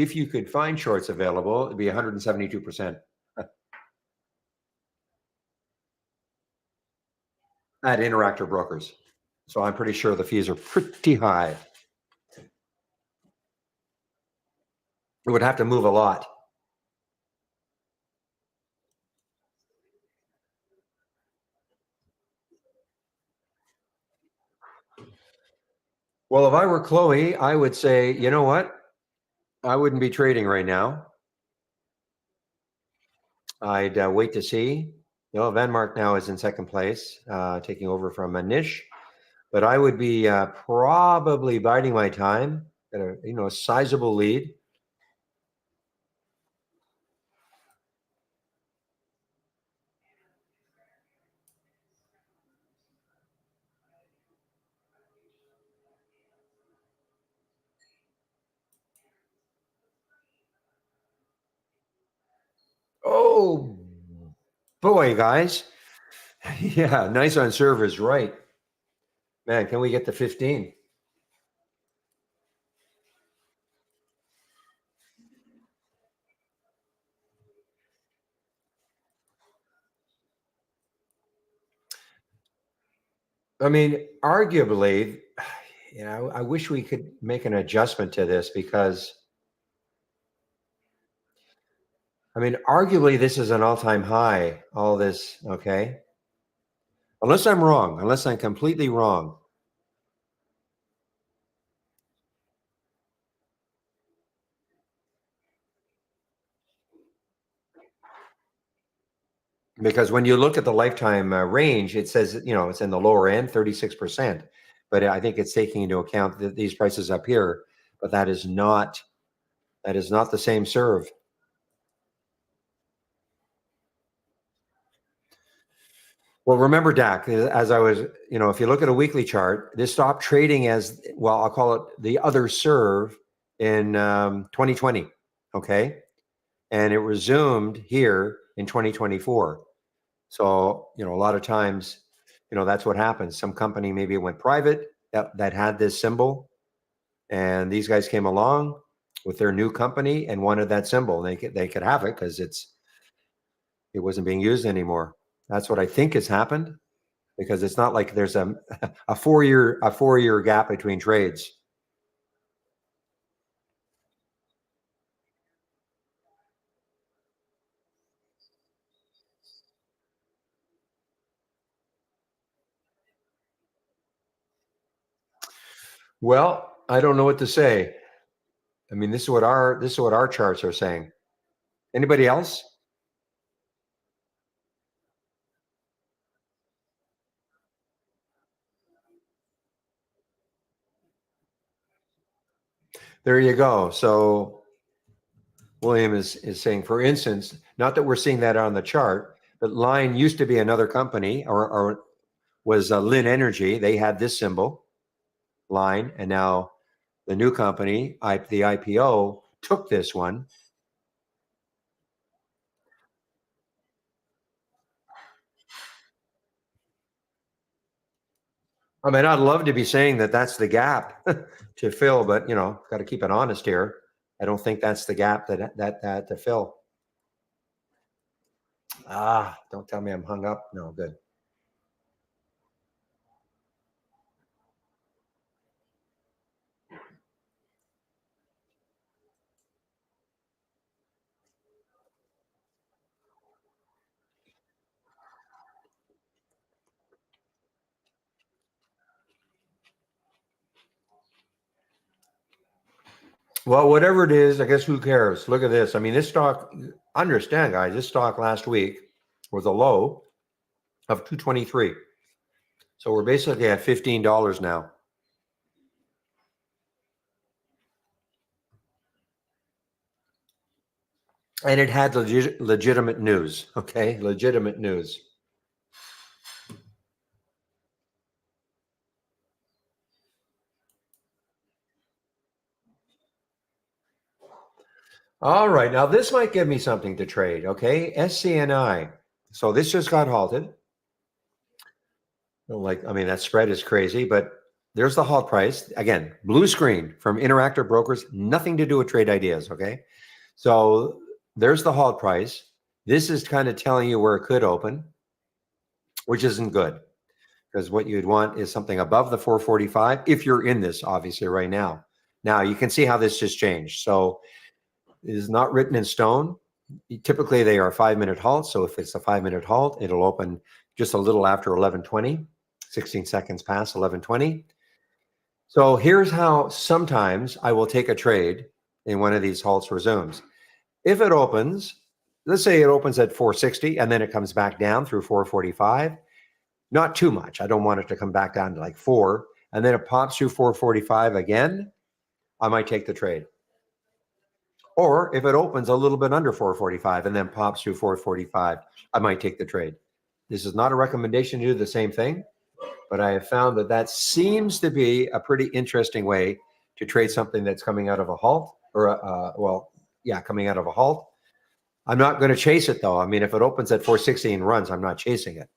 shorts available, it'd be 172%. At Interactive Brokers. So I'm pretty sure the fees are pretty high. It would have to move a lot. Well, if I were Chloe, I would say, you know what? I wouldn't be trading right now. I'd wait to see. Vanmark now is in second place, taking over from Anish. But I would be probably biding my time at a sizable lead. Oh boy, guys. Yeah, nice on servers, right? Man, can we get to 15? I mean, arguably, I wish we could make an adjustment to this because, I mean, arguably, this is an all-time high, all this, okay? Unless I'm wrong, unless I'm completely wrong. Because when you look at the lifetime range, it says, it's in the lower end, 36%. But I think it's taking into account that these prices up here, but that is not the same serve. Well, remember, Dak, as I was, if you look at a weekly chart, this stopped trading as, well, I'll call it the other serve in 2020. Okay. And it resumed here in 2024. So, a lot of times, that's what happens. Some company, maybe it went private that had this symbol, and these guys came along with their new company and wanted that symbol. They could have it because it wasn't being used anymore. That's what I think has happened, because it's not like there's a 4 year gap between trades. Well, I don't know what to say. I mean, this is what our charts are saying. Anybody else? There you go. So William is saying, for instance, not that we're seeing that on the chart, but Line used to be another company, or was Lin Energy. They had this symbol, Line, and now the new company, the IPO, took this one. I mean, I'd love to be saying that that's the gap to fill, but got to keep it honest here. I don't think that's the gap that to fill. Don't tell me I'm hung up. No, good. Well, whatever it is, I guess who cares? Look at this. I mean, this stock, understand, guys, this stock last week was a low of 223. So we're basically at $15 now. And it had legitimate news. Okay, legitimate news. All right, now this might give me something to trade. Okay, SCNI. So this just got halted. I mean, that spread is crazy, but there's the halt price. Again, blue screen from Interactive Brokers, nothing to do with trade ideas. Okay, so there's the halt price. This is kind of telling you where it could open, which isn't good, because what you'd want is something above the 445 if you're in this, obviously, right now. Now you can see how this just changed. So it is not written in stone. Typically, they are 5-minute halts. So if it's a 5-minute halt, it'll open just a little after 11:20, 16 seconds past 11:20. So here's how sometimes I will take a trade in one of these halts resumes. If it opens, let's say it opens at 460 and then it comes back down through 445, not too much. I don't want it to come back down to like 4, and then it pops through 445 again, I might take the trade. Or if it opens a little bit under 445 and then pops through 445, I might take the trade. This is not a recommendation to do the same thing, but I have found that seems to be a pretty interesting way to trade something that's coming out of a halt, or coming out of a halt. I'm not going to chase it though. I mean, if it opens at 460 and runs, I'm not chasing it.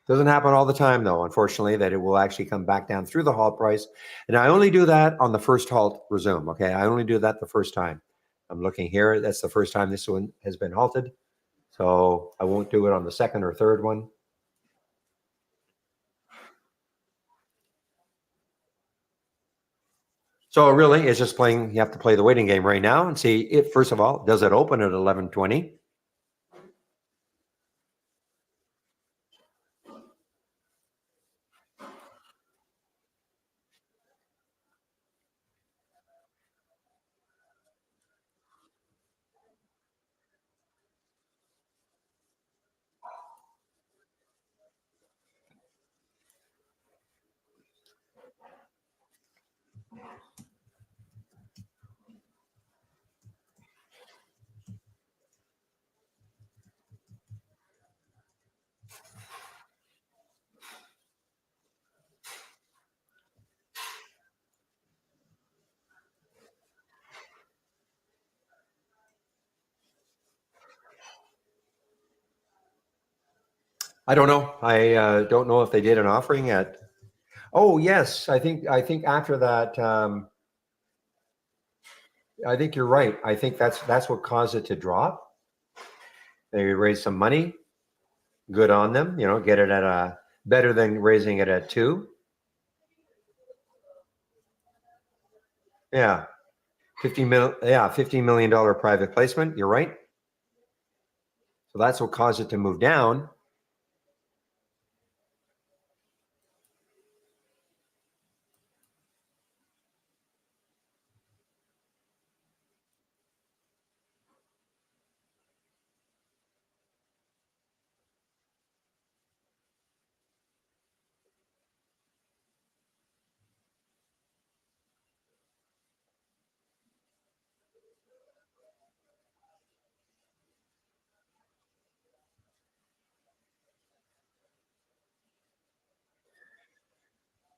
Doesn't happen all the time though, unfortunately, that it will actually come back down through the halt price. And I only do that on the first halt resume. Okay, I only do that the first time. I'm looking here. That's the first time this one has been halted. So I won't do it on the second or third one. So really, it's just playing. You have to play the waiting game right now and see if, first of all, does it open at 11:20? I don't know. I don't know if they did an offering at. Oh yes, I think after that, I think you're right. I think that's what caused it to drop. They raised some money. Good on them. Get it at a better than raising it at two. Yeah, 50 mil. Yeah, $50 million private placement. You're right. So that's what caused it to move down.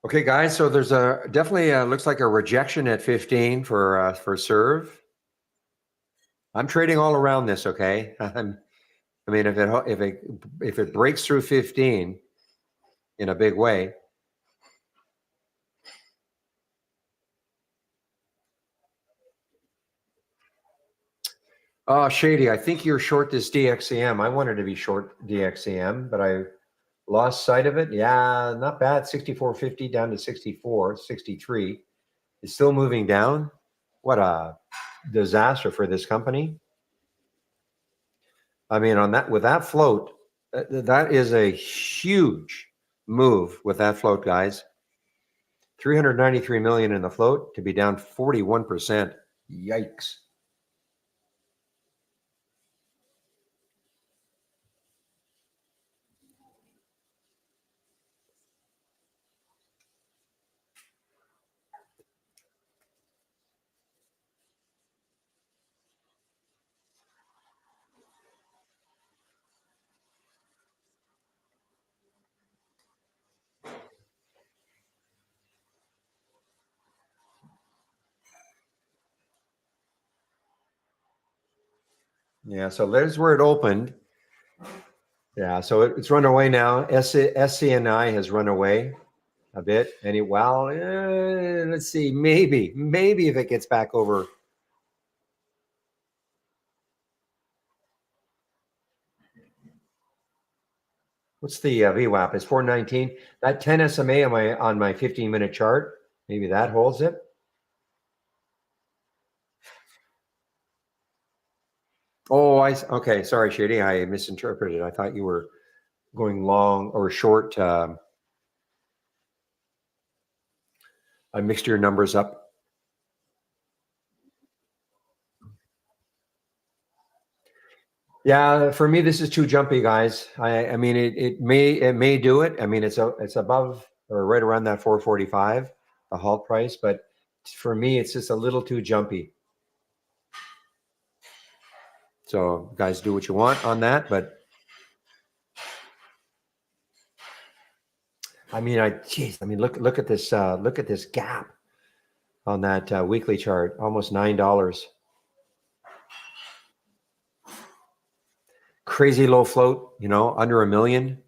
Okay, guys. So there's a definitely looks like a rejection at 15 for serve. I'm trading all around this. Okay. I mean, if it breaks through 15 in a big way. Oh, Shady, I think you're short this DXCM. I wanted to be short DXCM, but I lost sight of it. Yeah, not bad. 64.50 down to 64, 63. It's still moving down. What a disaster for this company. I mean, with that float, that is a huge move with that float, guys. 393 million in the float to be down 41%. Yikes. Yeah, so there's where it opened. Yeah, so it's run away now. SCNI has run away a bit. Let's see, maybe if it gets back over. What's the VWAP? It's 419. That 10 SMA on my 15-minute chart. Maybe that holds it. Oh, okay. Sorry, Shady. I misinterpreted. I thought you were going long or short. I mixed your numbers up. Yeah, for me, this is too jumpy, guys. I mean, it may do it. I mean, it's above or right around that 445, the halt price, but for me, it's just a little too jumpy. So, guys, do what you want on that, but I mean, I mean, look at this gap on that weekly chart, almost $9. Crazy low float, under a million.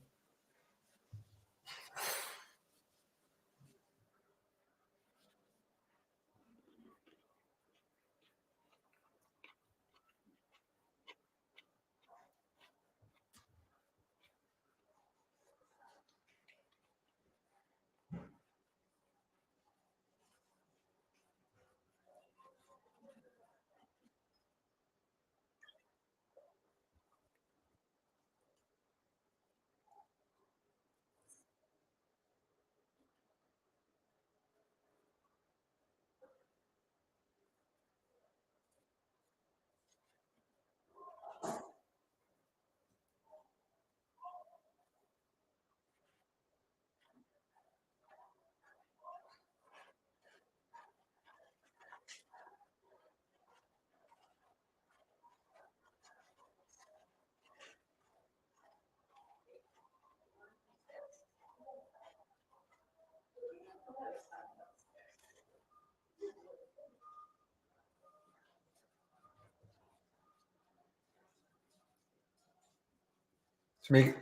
Give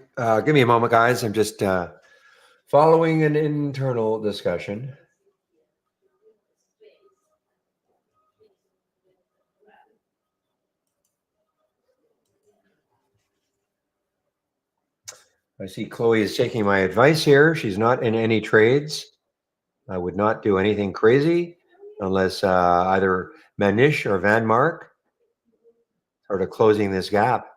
me a moment, guys. I'm just following an internal discussion. I see Chloe is taking my advice here. She's not in any trades. I would not do anything crazy unless either Manish or Van Mark sort of closing this gap.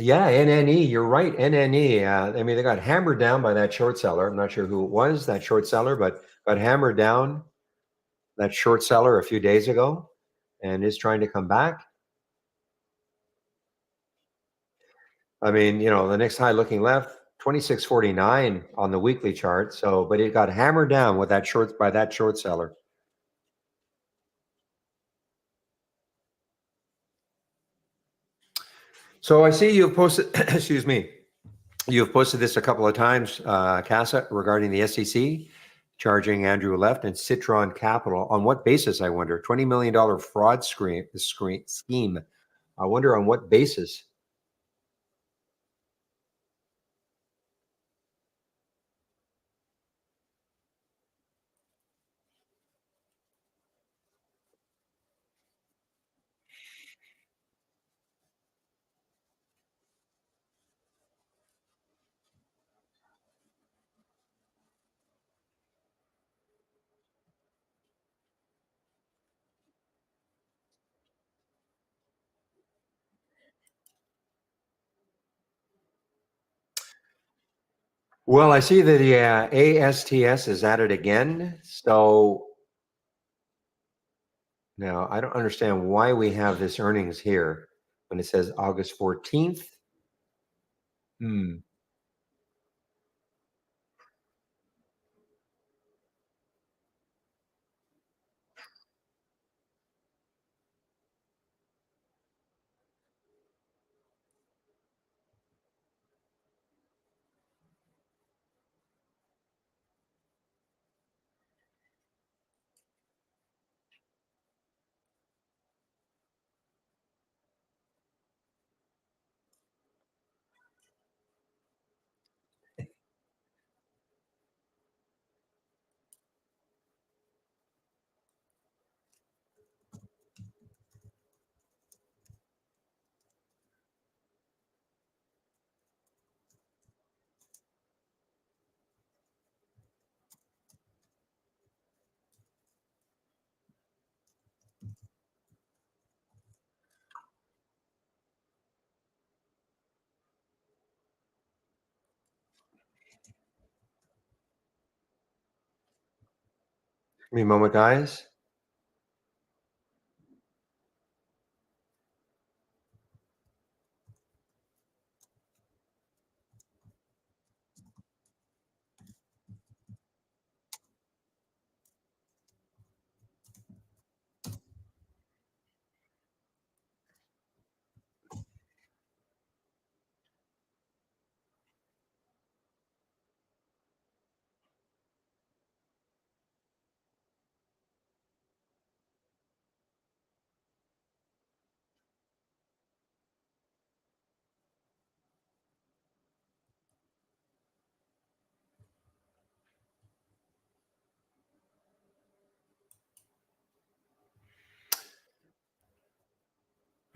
Yeah, NNE, you're right. NNE. I mean, they got hammered down by that short seller. I'm not sure who it was, that short seller, but got hammered down, that short seller, a few days ago, and is trying to come back. I mean, the next high looking left, 26.49 on the weekly chart. So, but it got hammered down with that short by that short seller. So I see you've posted, excuse me, you've posted this a couple of times, Casa, regarding the SEC charging Andrew Left and Citron Capital. On what basis, I wonder? $20 million fraud scheme. I wonder on what basis. Well, I see that the ASTS is at it again. So now I don't understand why we have this earnings here when it says August 14th. Hmm. Give me a moment, guys.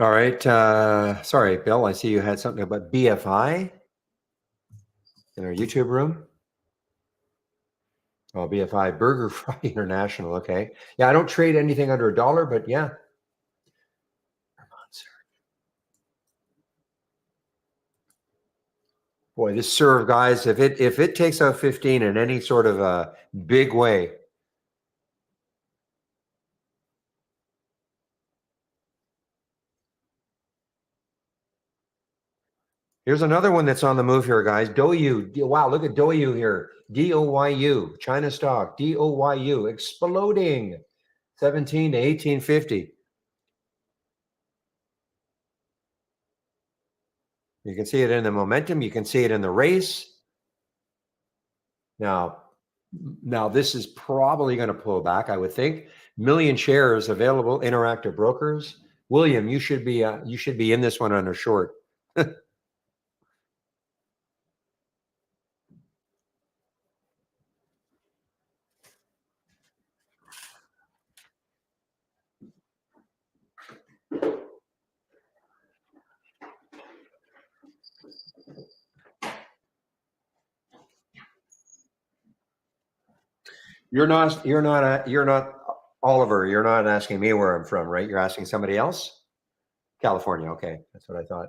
All right. Sorry, Bill. I see you had something about BFI in our YouTube room. Oh, BFI, Burger Fry International. Okay. Yeah, I don't trade anything under $1, but yeah. Boy, this serve, guys, if it takes out 15 in any sort of a big way, here's another one that's on the move here, guys. Douyu. Wow, look at Douyu here. DOYU, China stock, DOYU, exploding 17 to 1850. You can see it in the momentum. You can see it in the race. Now this is probably going to pull back, I would think. Million shares available, Interactive Brokers. William, you should be in this one on a short. You're not Oliver. You're not asking me where I'm from, right? You're asking somebody else. California. Okay, that's what I thought.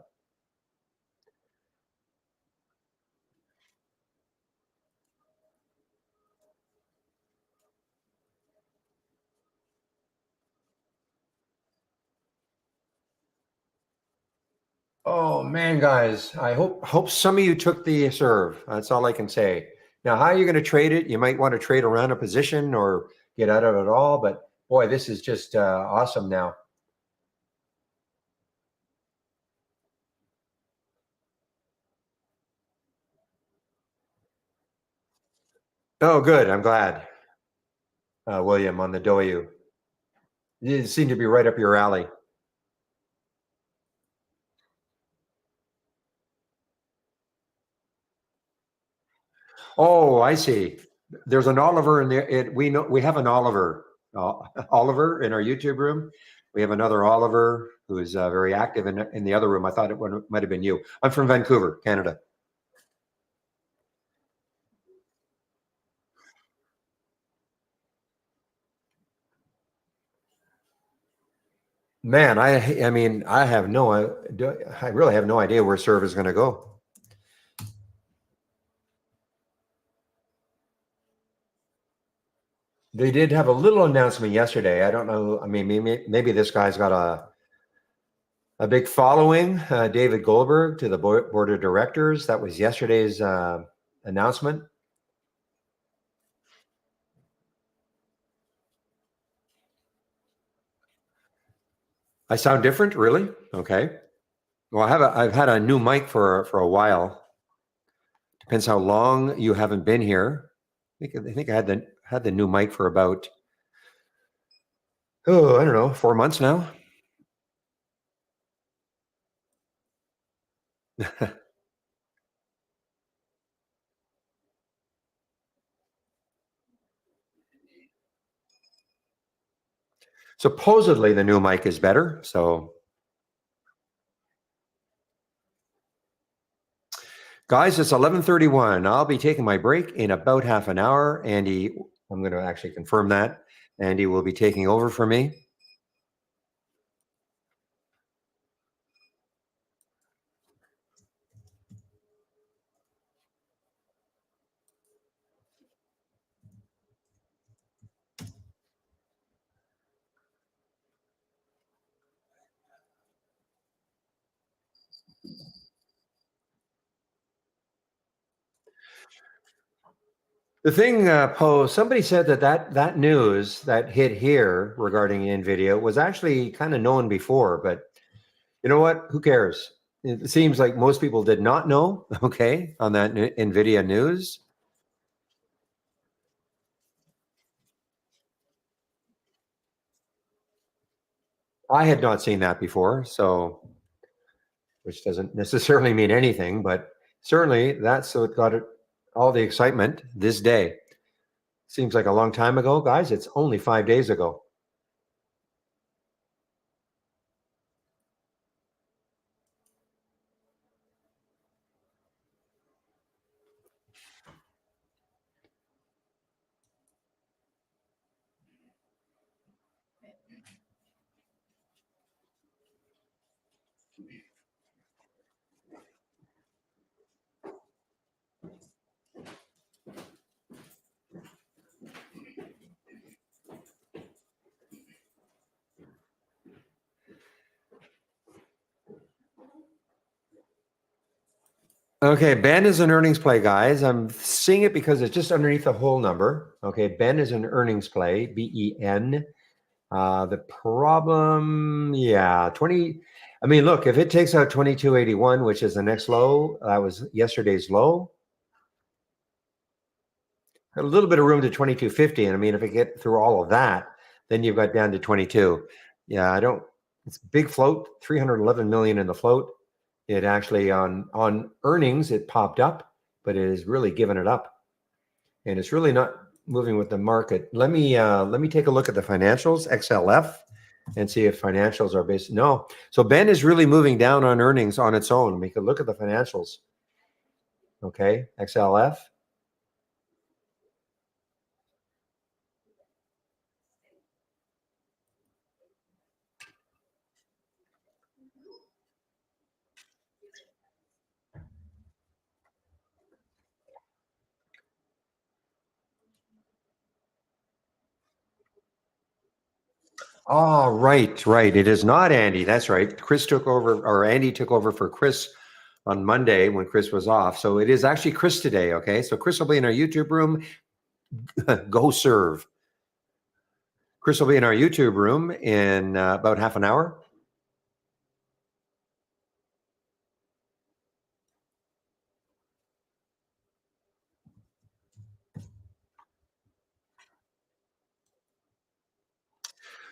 Oh man, guys, I hope some of you took the serve. That's all I can say. Now, how are you going to trade it? You might want to trade around a position or get out of it all. But boy, this is just awesome now. Oh, good. I'm glad, William, on the Doyu. You seem to be right up your alley. Oh, I see. There's an Oliver in there. We have an Oliver, Oliver in our YouTube room. We have another Oliver who is very active in the other room. I thought it might have been you. I'm from Vancouver, Canada. Man, I mean, I really have no idea where serve is going to go. They did have a little announcement yesterday. I don't know. I mean, maybe this guy's got a big following. David Goldberg to the board of directors. That was yesterday's announcement. I sound different, really? Okay. Well, I've had a new mic for a while. Depends how long you haven't been here. I think I had the new mic for about I don't know, 4 months now. Supposedly the new mic is better. So guys, it's 11:31. I'll be taking my break in about half an hour. Andy, I'm going to actually confirm that. Andy will be taking over for me. The thing, somebody said that news that hit here regarding NVIDIA was actually kind of known before, but you know what? Who cares? It seems like most people did not know, okay, on that NVIDIA news. I had not seen that before, so which doesn't necessarily mean anything, but certainly that's what got it all the excitement this day. Seems like a long time ago, guys. It's only 5 days ago. Okay, Ben is an earnings play, guys. I'm seeing it because it's just underneath the whole number. Okay, Ben is an earnings play, BEN. The problem, yeah, 20. I mean, look, if it takes out 2281, which is the next low, that was yesterday's low, a little bit of room to 2250. And I mean, if it get through all of that, then you've got down to 22. Yeah, it's big float, 311 million in the float. It actually on earnings, it popped up, but it has really given it up. And it's really not moving with the market. Let me take a look at the financials, XLF, and see if financials are based. No. So Ben is really moving down on earnings on its own. We could look at the financials. Okay, XLF. Oh, right. It is not Andy. That's right. Chris took over, or Andy took over for Chris on Monday when Chris was off. So it is actually Chris today. Okay. So Chris will be in our YouTube room. Go serve. Chris will be in our YouTube room in about half an hour.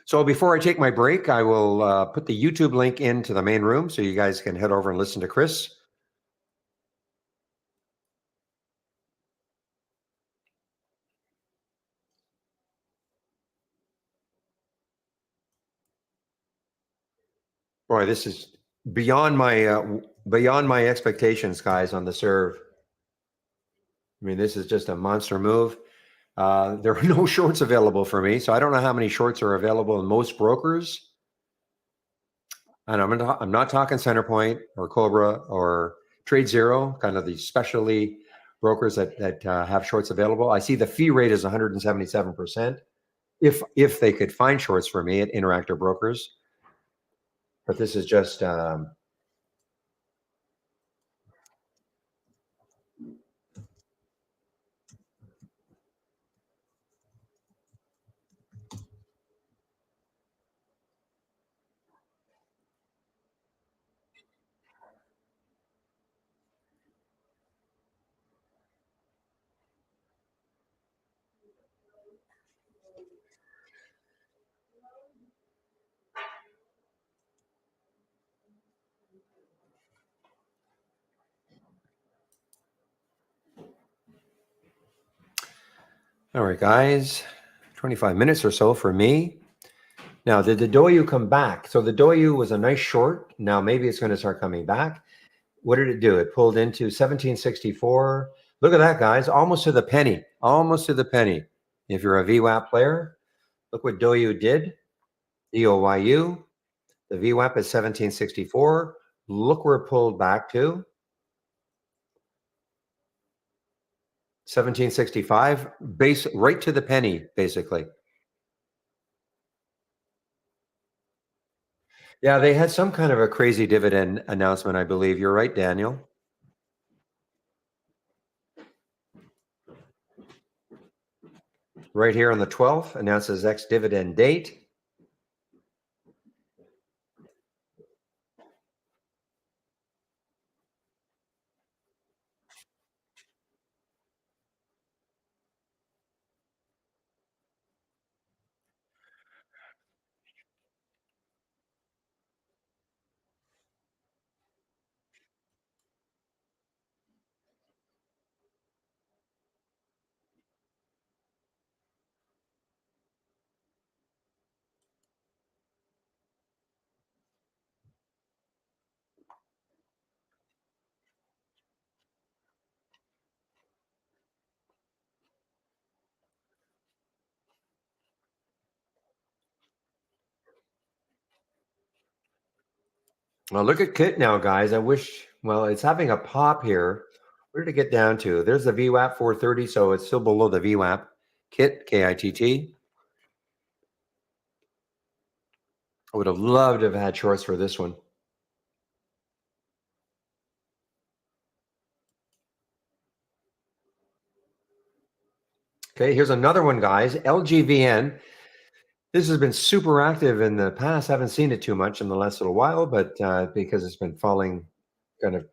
So before I take my break, I will put the YouTube link into the main room so you guys can head over and listen to Chris. Boy, this is beyond my expectations, guys, on the serve. I mean, this is just a monster move. There are no shorts available for me, so I don't know how many shorts are available in most brokers. And I'm not talking Centerpoint or Cobra or Trade Zero, kind of the specialty brokers that have shorts available. I see the fee rate is 177%. If they could find shorts for me at Interactive Brokers, but this is just all right, guys. 25 minutes or so for me. Now, did the Doyu come back? So the Doyu was a nice short. Now maybe it's going to start coming back. What did it do? It pulled into 1764. Look at that, guys. Almost to the penny. Almost to the penny. If you're a VWAP player, look what Doyu did. DOYU. The VWAP is 1764. Look where it pulled back to. 1765. Base right to the penny, basically. Yeah, they had some kind of a crazy dividend announcement, I believe. You're right, Daniel. Right here on the 12th, announces ex-dividend date. Well, look at Kit now, guys. I wish, well, it's having a pop here. Where did it get down to? There's the VWAP 430, so it's still below the VWAP. Kit, K-I-T-T. I would have loved to have had shorts for this one. Okay, here's another one, guys. LGVN. This has been super active in the past. Haven't seen it too much in the last little while, but because it's been falling, kind of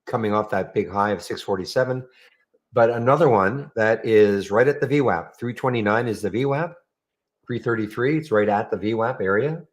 coming off that big high of 647. But another one that is right at the VWAP. 329 is the VWAP. 333, it's right at the VWAP area.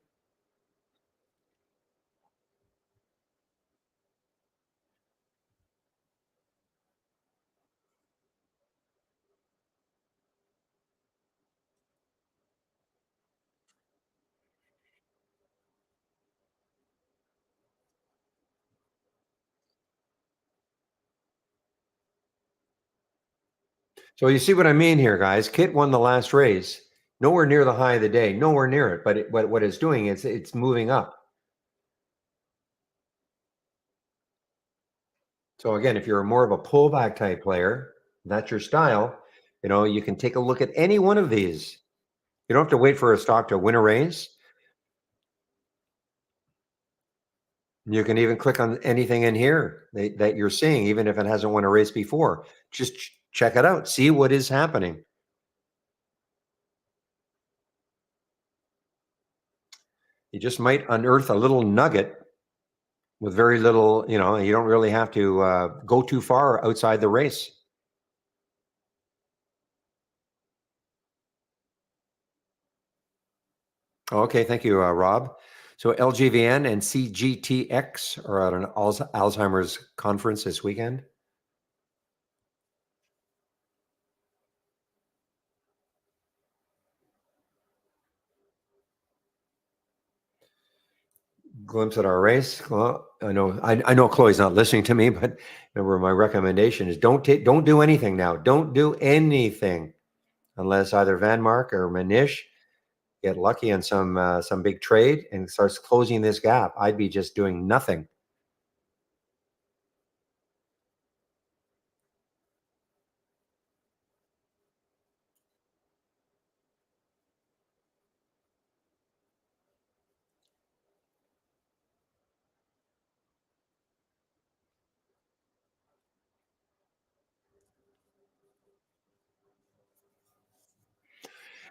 So you see what I mean here, guys. Kit won the last race, nowhere near the high of the day, nowhere near it. But what it's doing is it's moving up. So again, if you're more of a pullback type player, that's your style. You can take a look at any one of these. You don't have to wait for a stock to win a race. You can even click on anything in here that you're seeing, even if it hasn't won a race before. Just check it out. See what is happening. You just might unearth a little nugget with very little, you don't really have to go too far outside the race. Okay, thank you, Rob. So LGVN and CGTX are at an Alzheimer's conference this weekend. Glimpse at our race. Well, I know Chloe's not listening to me, but remember my recommendation is don't do anything now. Don't do anything unless either Van Mark or Manish get lucky on some big trade and starts closing this gap. I'd be just doing nothing.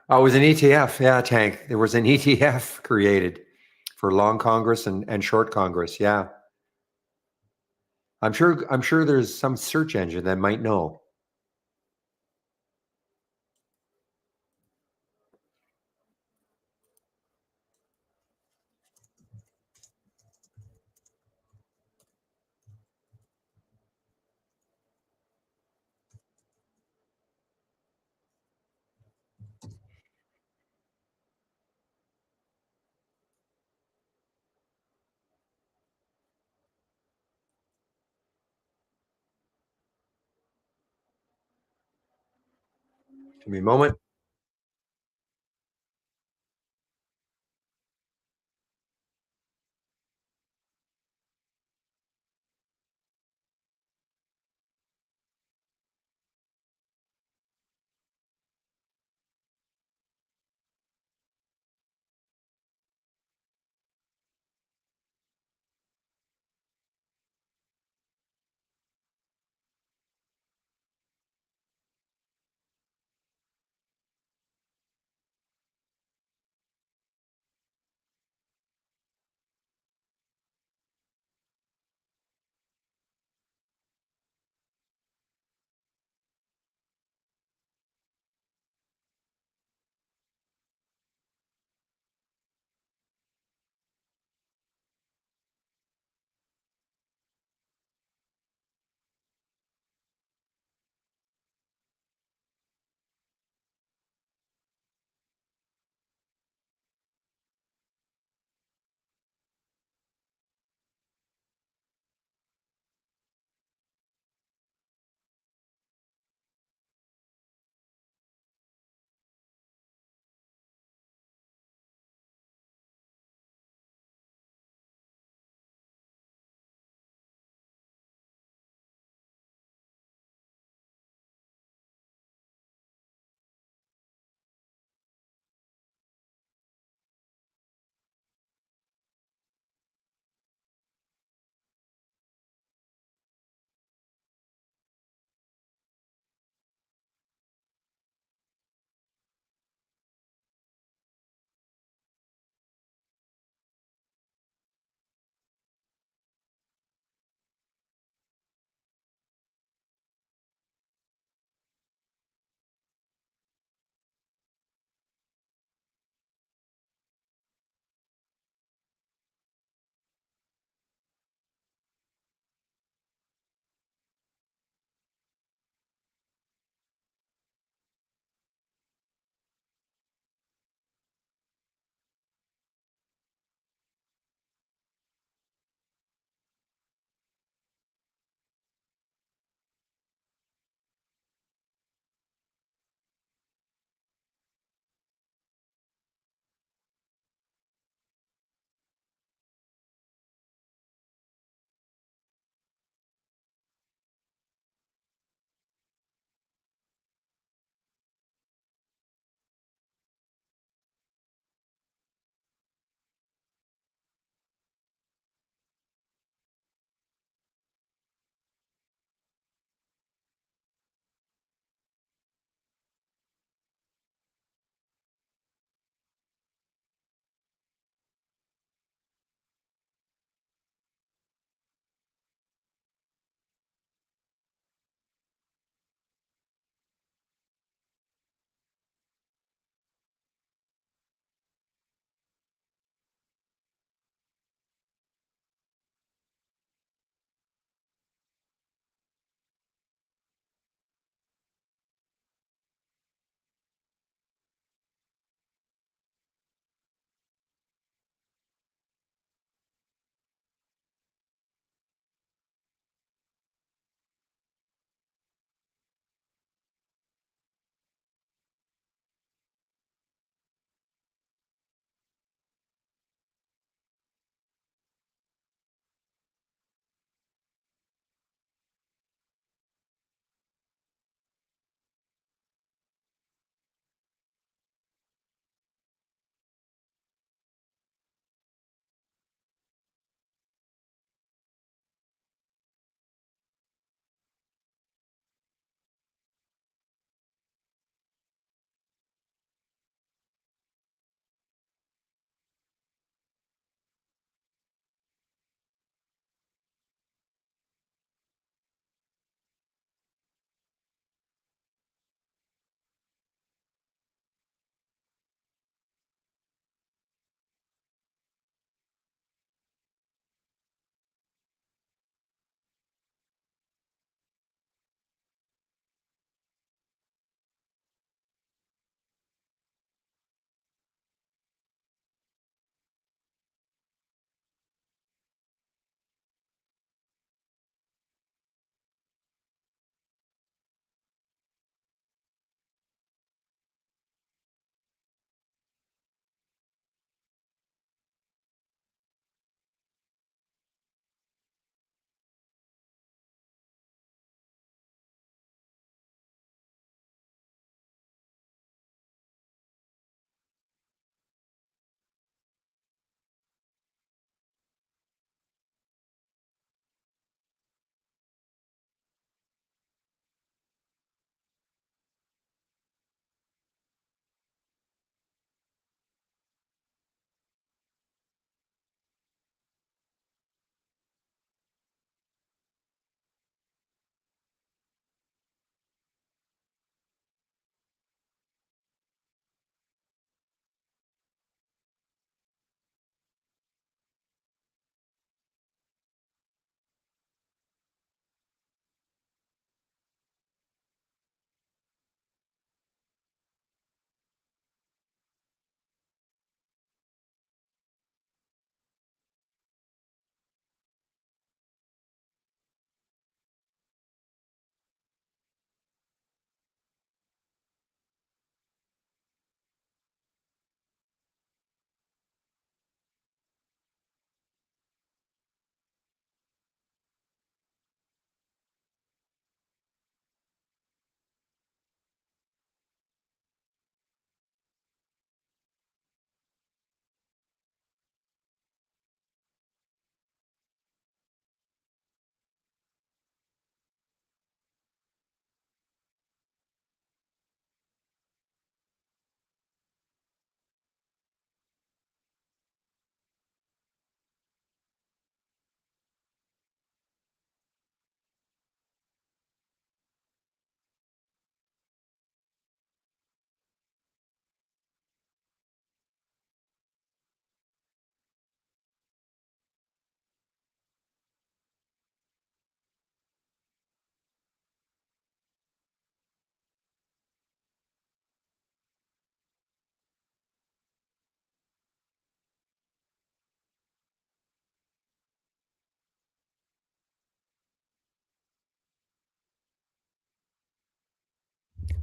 Oh, it was an ETF. Yeah, Tank. There was an ETF created for long Congress and short Congress. Yeah. I'm sure there's some search engine that might know. Give me a moment.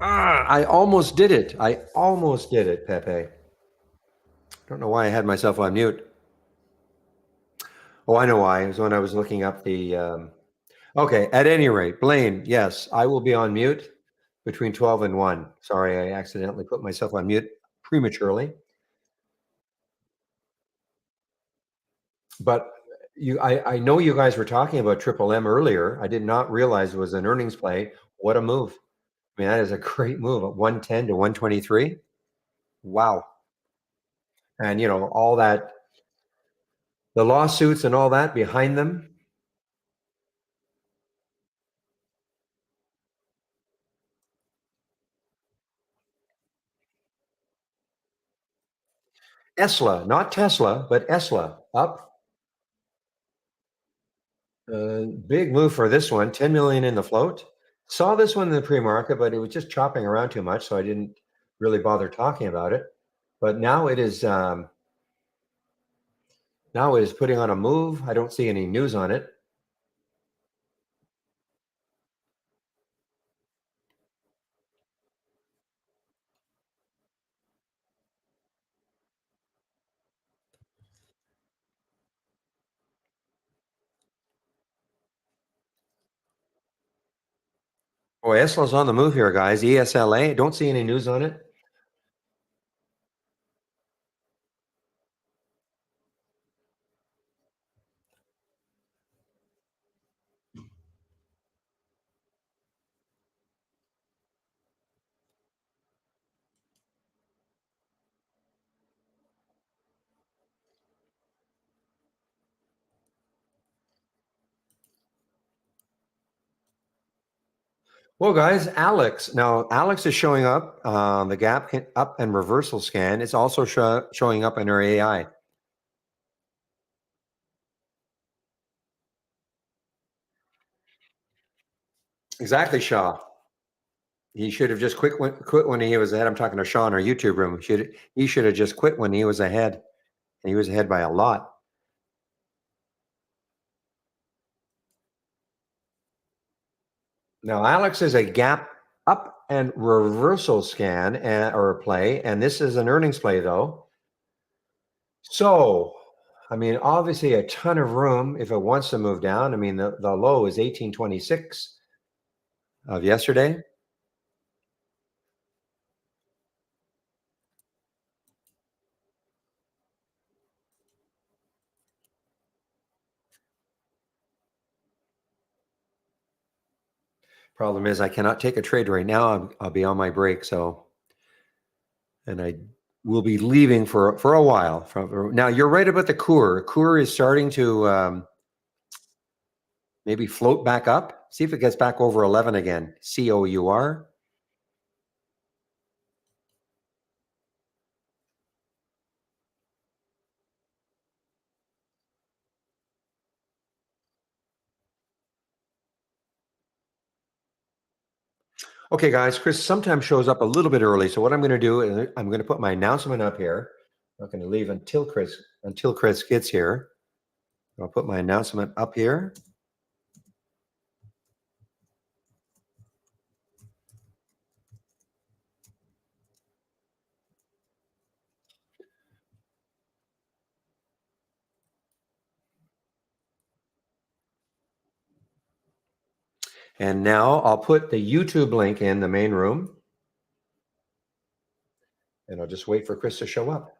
I almost did it. I almost did it, Pepe. Don't know why I had myself on mute. Oh, I know why. It was when I was looking up the. Okay, at any rate, Blaine, yes, I will be on mute between 12 and 1. Sorry, I accidentally put myself on mute prematurely. But I know you guys were talking about Triple M earlier. I did not realize it was an earnings play. What a move. I mean, that is a great move at 110 to 123. Wow. And, all that, the lawsuits and all that behind them. Esla, not Tesla, but Esla up. Big move for this one, 10 million in the float. Saw this one in the pre-market, but it was just chopping around too much, so I didn't really bother talking about it. But now it is putting on a move. I don't see any news on it. Boy, Esla's on the move here, guys. ESLA, don't see any news on it. Well, guys, Alex. Now, Alex is showing up. The gap up and reversal scan. It's also showing up in our AI. Exactly, Shaw. He should have just quit when he was ahead. I'm talking to Shaw in our YouTube room. He should have just quit when he was ahead, and he was ahead by a lot. Now, Alex is a gap up and reversal scan or play, and this is an earnings play though. So, I mean, obviously a ton of room if it wants to move down. I mean, the low is 1826 of yesterday. Problem is, I cannot take a trade right now. I'll be on my break, and I will be leaving for a while. Now, you're right about the Cour. Cour is starting to maybe float back up. See if it gets back over 11 again. COUR. Okay, guys, Chris sometimes shows up a little bit early. So what I'm going to do is I'm going to put my announcement up here. I'm not going to leave until Chris gets here. I'll put my announcement up here. And now I'll put the YouTube link in the main room. And I'll just wait for Chris to show up.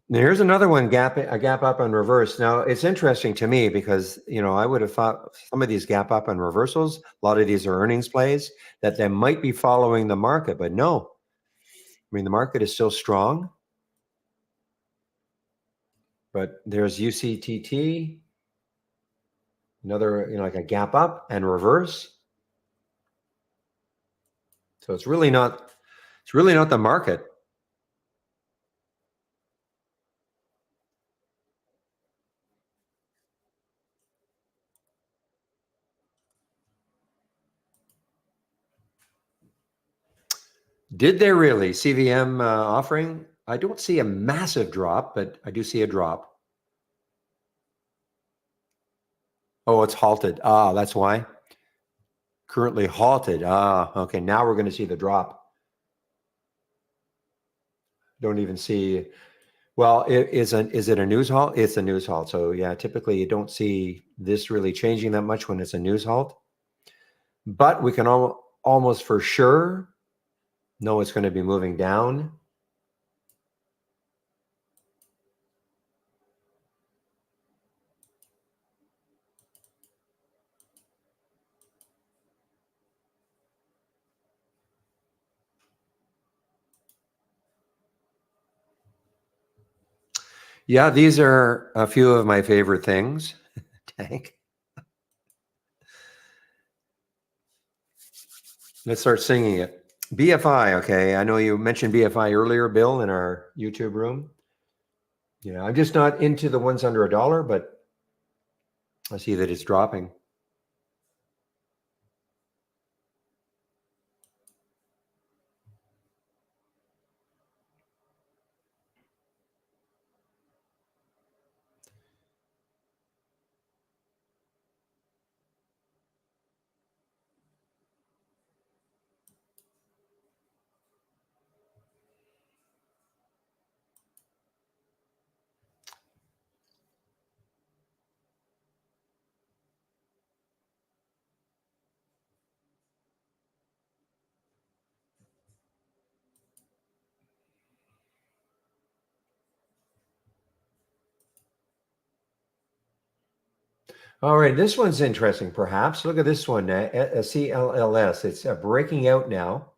Now, here's another one, a gap up and reverse. Now, it's interesting to me because, I would have thought some of these gap up and reversals, a lot of these are earnings plays, that they might be following the market, but no. I mean, the market is still strong. But there's UCTT, another, like a gap up and reverse. So it's really not the market. Did they really? CVM offering? I don't see a massive drop, but I do see a drop. Oh, it's halted. Ah, that's why. Currently halted. Ah, okay. Now we're going to see the drop. Don't even see. Well, is it a news halt? It's a news halt. So yeah, typically you don't see this really changing that much when it's a news halt. But we can almost for sure know it's going to be moving down. Yeah, these are a few of my favorite things. Tank. Let's start singing it. BFI, okay. I know you mentioned BFI earlier, Bill, in our YouTube room. Yeah, I'm just not into the ones under $1, but I see that it's dropping. All right, this one's interesting, perhaps. Look at this one, a CLLS. It's breaking out now.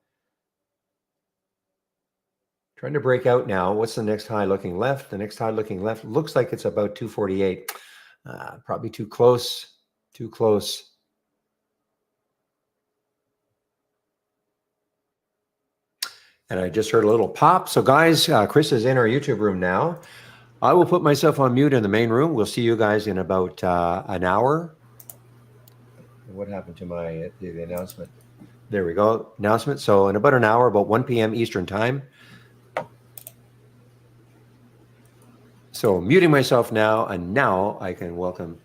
Trying to break out now. What's the next high looking left? The next high looking left looks like it's about 248. Probably too close. Too close. And I just heard a little pop. So guys, Chris is in our YouTube room now. I will put myself on mute in the main room. We'll see you guys in about an hour. What happened to my the announcement? There we go. Announcement. So in about an hour, about 1 p.m. Eastern time. So muting myself now, and now I can welcome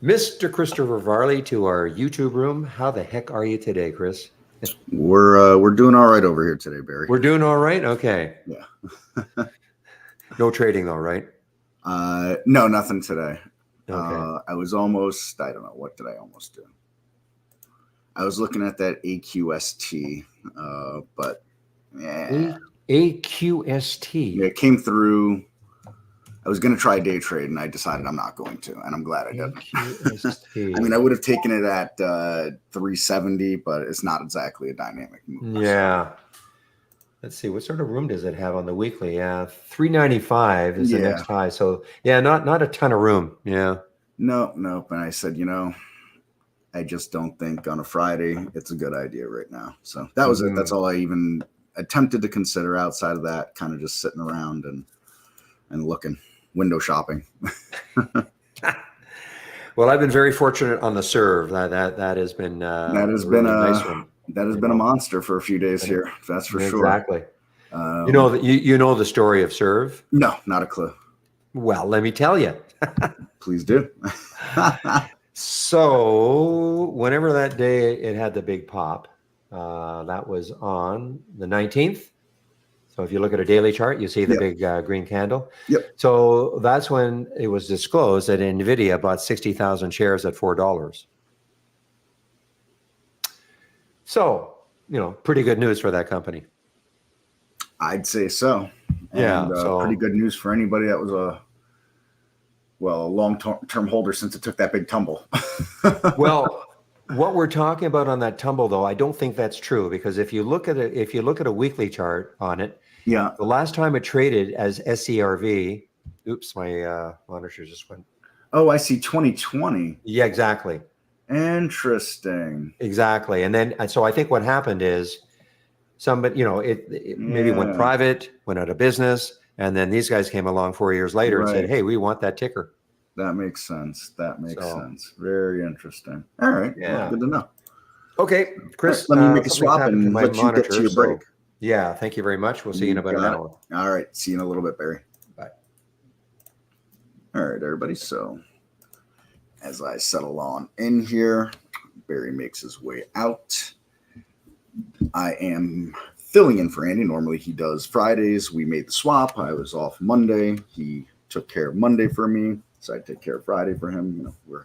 Mr. Christopher Vley to our YouTube room. How the heck are you today, Chris? We're doing all right over here today, Barry. We're doing all right? Okay. Yeah. No trading though, right? No, nothing today. Okay. I was almost, I don't know, what did I almost do? I was looking at that AQST, but yeah. AQST. It came through. I was going to try day trade, and I decided I'm not going to, and I'm glad I didn't. AQST. I mean, I would have taken it at 370, but it's not exactly a dynamic move. Yeah. So. Let's see, what sort of room does it have on the weekly? 395 is the next high. So yeah, not a ton of room. Yeah. Nope. And I said, I just don't think on a Friday it's a good idea right now. So that was it. That's all I even attempted to consider outside of that, kind of just sitting around and looking, window shopping. Well, I've been very fortunate on the serve. That has been a nice one. That has been a monster for a few days here. That's for sure. Exactly. You know the story of serve? No, not a clue. Well, let me tell you. Please do. So whenever that day it had the big pop, that was on the 19th. So if you look at a daily chart, you see the big green candle. Yep. So that's when it was disclosed that NVIDIA bought 60,000 shares at $4. So, pretty good news for that company. I'd say so. Yeah. And, so pretty good news for anybody that was a long-term holder since it took that big tumble. Well, what we're talking about on that tumble, though, I don't think that's true, because if you look at a weekly chart on it, the last time it traded as SCRV, oops, my monitor just went. Oh, I see 2020. Yeah, exactly. Interesting. Exactly. And so I think what happened is somebody, it maybe went private, went out of business, and then these guys came along 4 years later and said, hey, we want that ticker. That makes sense. Sense. Very interesting. All right. Yeah. Well, good to know. Okay, Chris. Let me make a swap and let you get to your break. Yeah. Thank you very much. We'll see you in about an got it. hour. All right. See you in a little bit, Barry. Bye. All right, everybody. So as I settle on in here, Barry makes his way out. I am filling in for Andy. Normally he does Fridays. We made the swap. I was off Monday. He took care of Monday for me, so I take care of Friday for him. You know,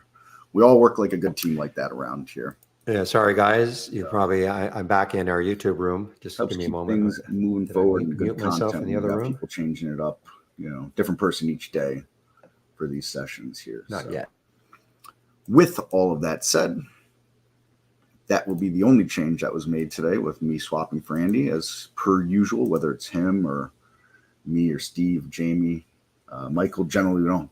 we all work like a good team like that around here. Yeah, sorry guys. You probably I'm back in our YouTube room. Just Helps give me a keep moment. things moving forward and good mute myself content. in the We've other got room? people changing it up. You know, different person each day for these sessions here. Not yet. With all of that said, that will be the only change that was made today with me swapping for Andy as per usual, whether it's him or me or Steve, Jamie, Michael. Generally, we don't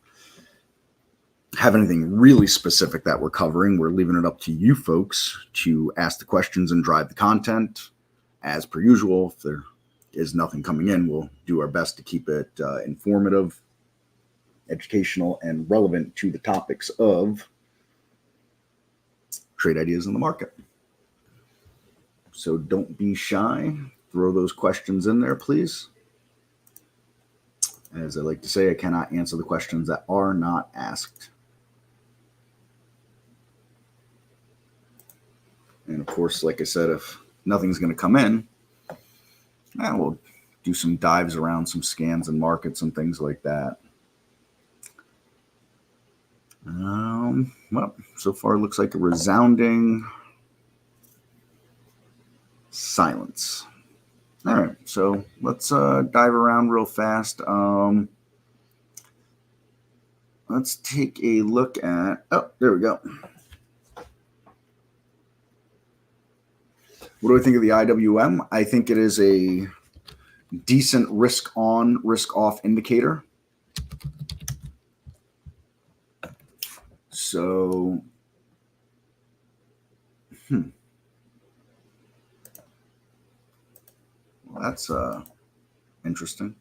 have anything really specific that we're covering. We're leaving it up to you folks to ask the questions and drive the content. As per usual, if there is nothing coming in, we'll do our best to keep it informative, educational, and relevant to the topics of trade ideas in the market. So don't be shy. Throw those questions in there, please. As I like to say, I cannot answer the questions that are not asked. And of course, like I said, if nothing's going to come in, we'll do some dives around some scans and markets and things like that. Well, so far it looks like a resounding silence. All right, so let's dive around real fast. Let's take a look at, oh, there we go. What do I think of the IWM? I think it is a decent risk on, risk off indicator. So, well, that's interesting.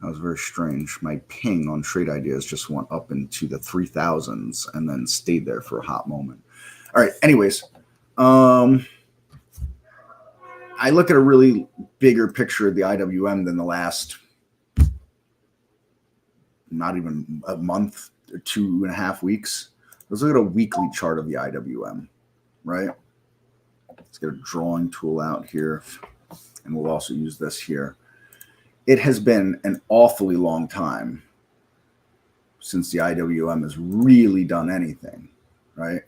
That was very strange. My ping on trade ideas just went up into the 3000s and then stayed there for a hot moment. All right. Anyways, I look at a really bigger picture of the IWM than the last, not even a month or 2.5 weeks. Let's look at a weekly chart of the IWM, right? Let's get a drawing tool out here, and we'll also use this here. It has been an awfully long time since the IWM has really done anything, right?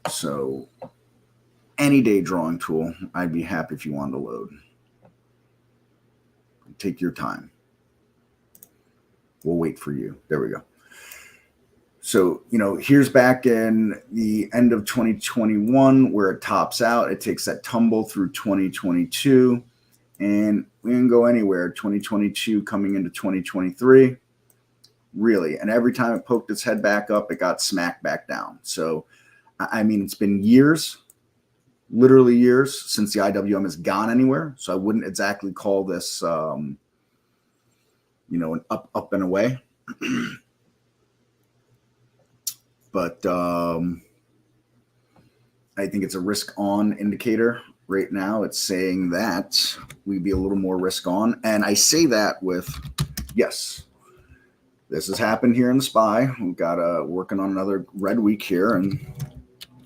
So any day drawing tool, I'd be happy if you wanted to load. Take your time. We'll wait for you. There we go. So, you know, here's back in the end of 2021 where it tops out. It takes that tumble through 2022, and we didn't go anywhere. 2022 coming into 2023, really. And every time it poked its head back up, it got smacked back down. So, I mean, it's been years, literally years since the IWM has gone anywhere. So I wouldn't exactly call this, you know, an up and away. But I think it's a risk on indicator right now. It's saying that we'd be a little more risk on. And I say that with, yes, this has happened here in the SPY. We've got working on another red week here and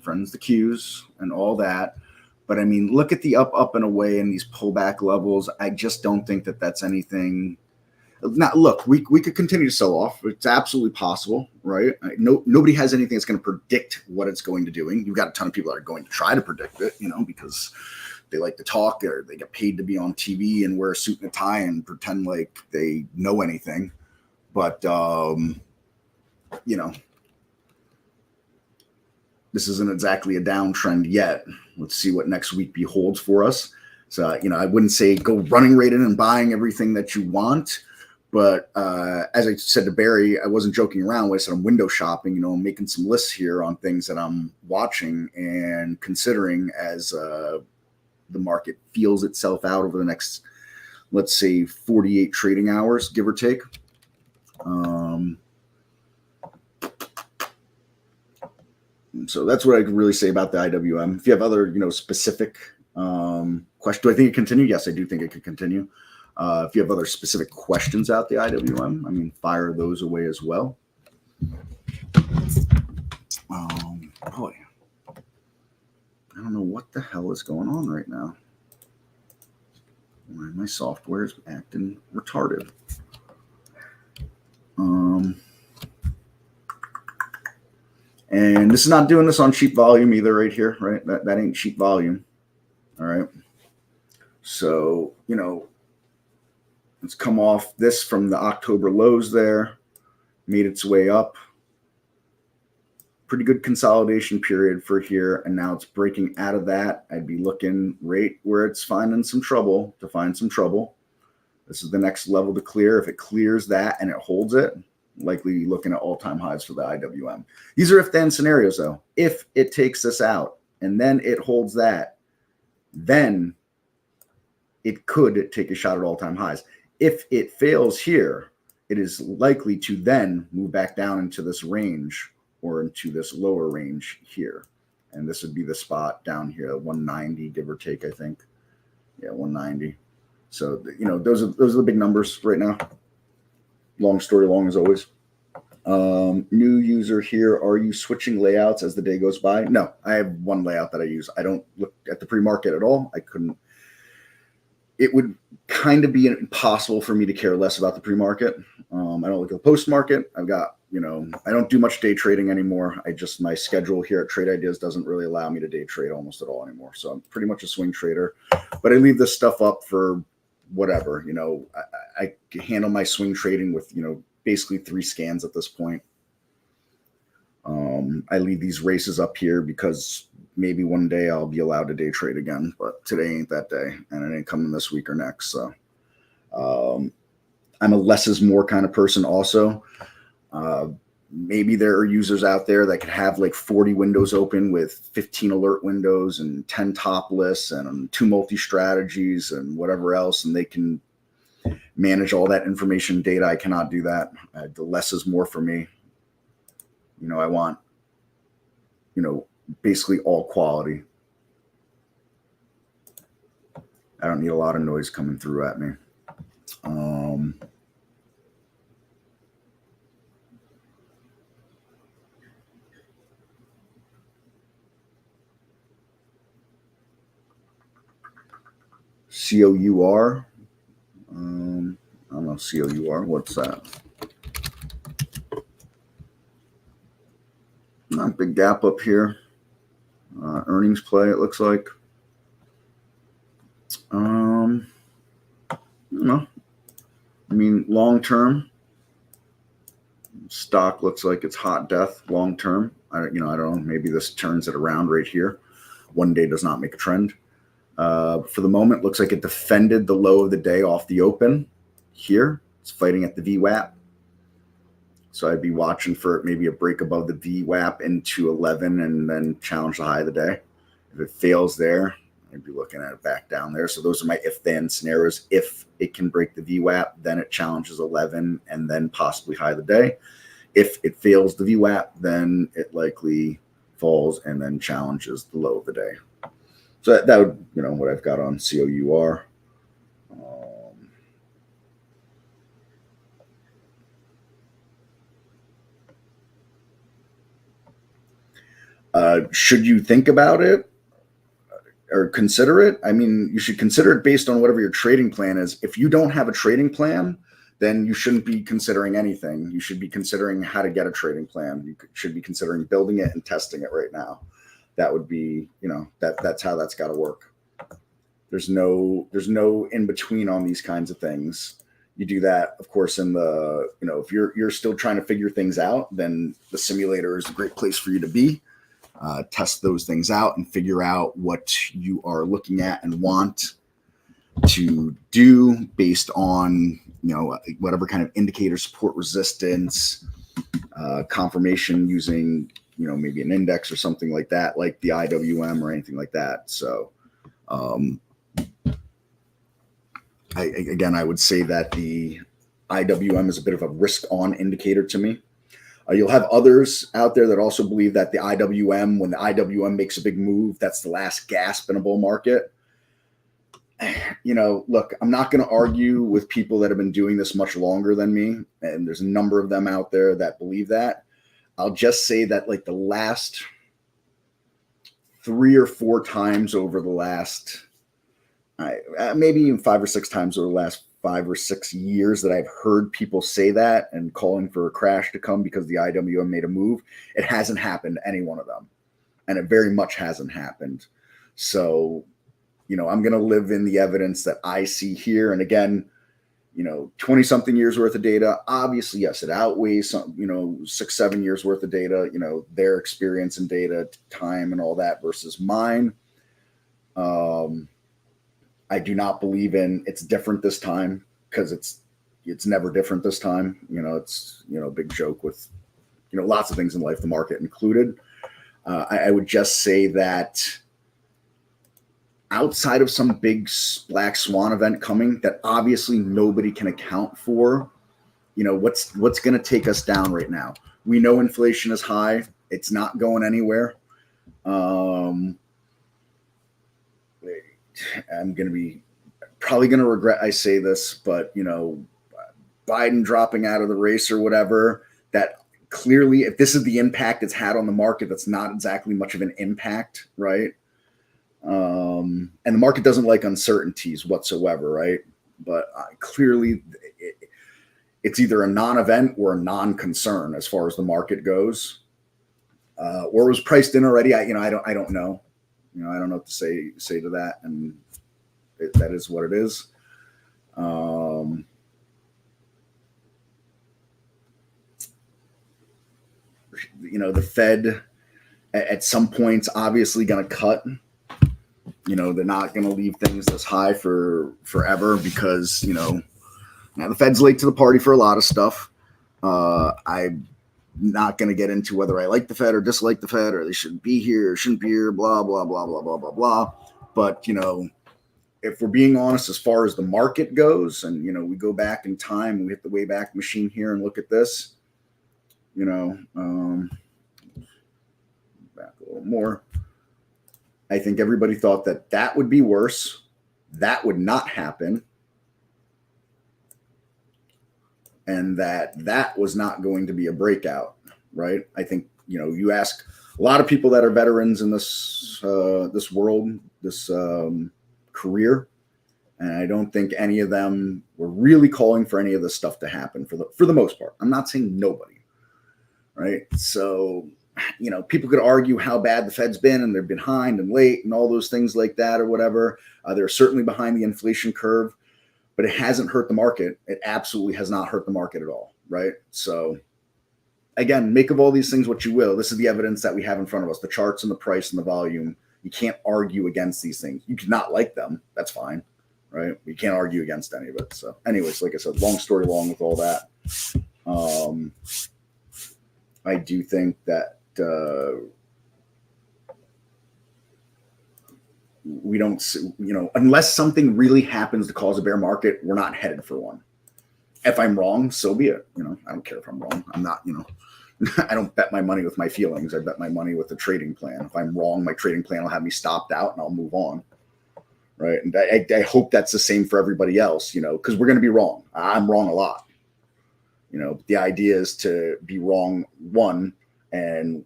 friends the Qs and all that. But I mean, look at the up and away and these pullback levels. I just don't think that that's anything. Now, look, we could continue to sell off. It's absolutely possible, right? Nobody has anything that's going to predict what it's going to doing. You've got a ton of people that are going to try to predict it, you know, because they like to talk or they get paid to be on TV and wear a suit and a tie and pretend like they know anything. But, you know, this isn't exactly a downtrend yet. Let's see what next week beholds for us. So, you know, I wouldn't say go running right in and buying everything that you want. But as I said to Barry, I wasn't joking around when I said I'm window shopping, you know, I'm making some lists here on things that I'm watching and considering as the market feels itself out over the next, let's say, 48 trading hours, give or take. So that's what I could really say about the IWM. If you have other, specific questions, do I think it continue? Yes, I do think it could continue. If you have other specific questions out the IWM, I mean, fire those away as well. Boy, I don't know what the hell is going on right now. My software is acting retarded. And this is not doing this on cheap volume either right here, right? That ain't cheap volume. All right. So, it's come off this from the October lows there, made its way up. Pretty good consolidation period for here. And now it's breaking out of that. I'd be looking right where it's finding some trouble to find some trouble. This is the next level to clear. If it clears that and it holds it, likely looking at all-time highs for the IWM. These are if-then scenarios, though. If it takes this out and then it holds that, then it could take a shot at all-time highs. If it fails here, it is likely to then move back down into this range or into this lower range here. And this would be the spot down here, 190, give or take, I think. Yeah, 190. So, those are the big numbers right now. Long story long as always. New user here. Are you switching layouts as the day goes by? No, I have one layout that I use. I don't look at the pre-market at all. I couldn't. It would kind of be impossible for me to care less about the pre-market. I don't look at the post-market. I've got, I don't do much day trading anymore. My schedule here at Trade Ideas doesn't really allow me to day trade almost at all anymore. So I'm pretty much a swing trader, but I leave this stuff up for whatever, I handle my swing trading with, basically 3 scans at this point. I leave these races up here because maybe one day I'll be allowed to day trade again, but today ain't that day, and it ain't coming this week or next. So I'm a less is more kind of person also. Maybe there are users out there that could have like 40 windows open with 15 alert windows and 10 top lists and 2 multi-strategies and whatever else, and they can manage all that information data. I cannot do that. The less is more for me. I want, basically all quality. I don't need a lot of noise coming through at me. COUR. I don't know, COUR. What's that? Not big gap up here. Earnings play, it looks like. I don't know. I mean, long term, stock looks like it's hot death. Long term, I don't know. Maybe this turns it around right here. One day does not make a trend. For the moment, looks like it defended the low of the day off the open here. It's fighting at the VWAP. So I'd be watching for maybe a break above the VWAP into 11 and then challenge the high of the day. If it fails there, I'd be looking at it back down there. So those are my if-then scenarios. If it can break the VWAP, then it challenges 11 and then possibly high of the day. If it fails the VWAP, then it likely falls and then challenges the low of the day. So that would, what I've got on COUR. Should you think about it or consider it? I mean, you should consider it based on whatever your trading plan is. If you don't have a trading plan, then you shouldn't be considering anything. You should be considering how to get a trading plan. You should be considering building it and testing it right now. That would be, that's how that's got to work. There's no in between on these kinds of things. You do that, of course, in the, if you're still trying to figure things out, then the simulator is a great place for you to be. Test those things out and figure out what you are looking at and want to do based on, whatever kind of indicator, support, resistance, confirmation using, maybe an index or something like that, like the IWM or anything like that. So, I would say that the IWM is a bit of a risk on indicator to me. You'll have others out there that also believe that the IWM, when the IWM makes a big move, that's the last gasp in a bull market. Look, I'm not going to argue with people that have been doing this much longer than me. And there's a number of them out there that believe that. I'll just say that like the last 3 or 4 times over the last, maybe even 5 or 6 times over the last 5 or 6 years that I've heard people say that and calling for a crash to come because the IWM made a move, it hasn't happened to any one of them. And it very much hasn't happened. So, I'm going to live in the evidence that I see here. And again, 20 something years worth of data, obviously, yes, it outweighs some, 6, 7 years worth of data, their experience in data, time and all that versus mine. I do not believe in it's different this time because it's never different this time. It's, a big joke with, lots of things in life, the market included. I would just say that outside of some big black swan event coming that obviously nobody can account for, what's going to take us down right now? We know inflation is high. It's not going anywhere. I'm going to be probably going to regret I say this, but, Biden dropping out of the race or whatever, that clearly, if this is the impact it's had on the market, that's not exactly much of an impact, right? And the market doesn't like uncertainties whatsoever, right? But clearly, it's either a non-event or a non-concern as far as the market goes, or it was priced in already. I don't know. I don't know what to say to that, and that is what it is. The Fed at some point's obviously going to cut. They're not going to leave things this high for forever because, now the Fed's late to the party for a lot of stuff. I'm not going to get into whether I like the Fed or dislike the Fed or they should be here or shouldn't be here, blah, blah, blah, blah, blah, blah, blah. But, if we're being honest, as far as the market goes and, we go back in time and we hit the Wayback Machine here and look at this, back a little more. I think everybody thought that would be worse. That would not happen. And that was not going to be a breakout, right? I think, you ask a lot of people that are veterans in this world, this career, and I don't think any of them were really calling for any of this stuff to happen for the most part. I'm not saying nobody, right? So, people could argue how bad the Fed's been and they're behind and late and all those things like that or whatever. They're certainly behind the inflation curve, but it hasn't hurt the market. It absolutely has not hurt the market at all, right? So again, make of all these things what you will. This is the evidence that we have in front of us, the charts and the price and the volume. You can't argue against these things. You could not like them. That's fine, right? You can't argue against any of it. So anyways, like I said, long story long with all that. I do think that we don't, unless something really happens to cause a bear market, we're not headed for one. If I'm wrong, so be it. I don't care if I'm wrong. I'm not, I don't bet my money with my feelings. I bet my money with the trading plan. If I'm wrong, my trading plan will have me stopped out and I'll move on. Right. And I hope that's the same for everybody else, because we're going to be wrong. I'm wrong a lot. The idea is to be wrong one and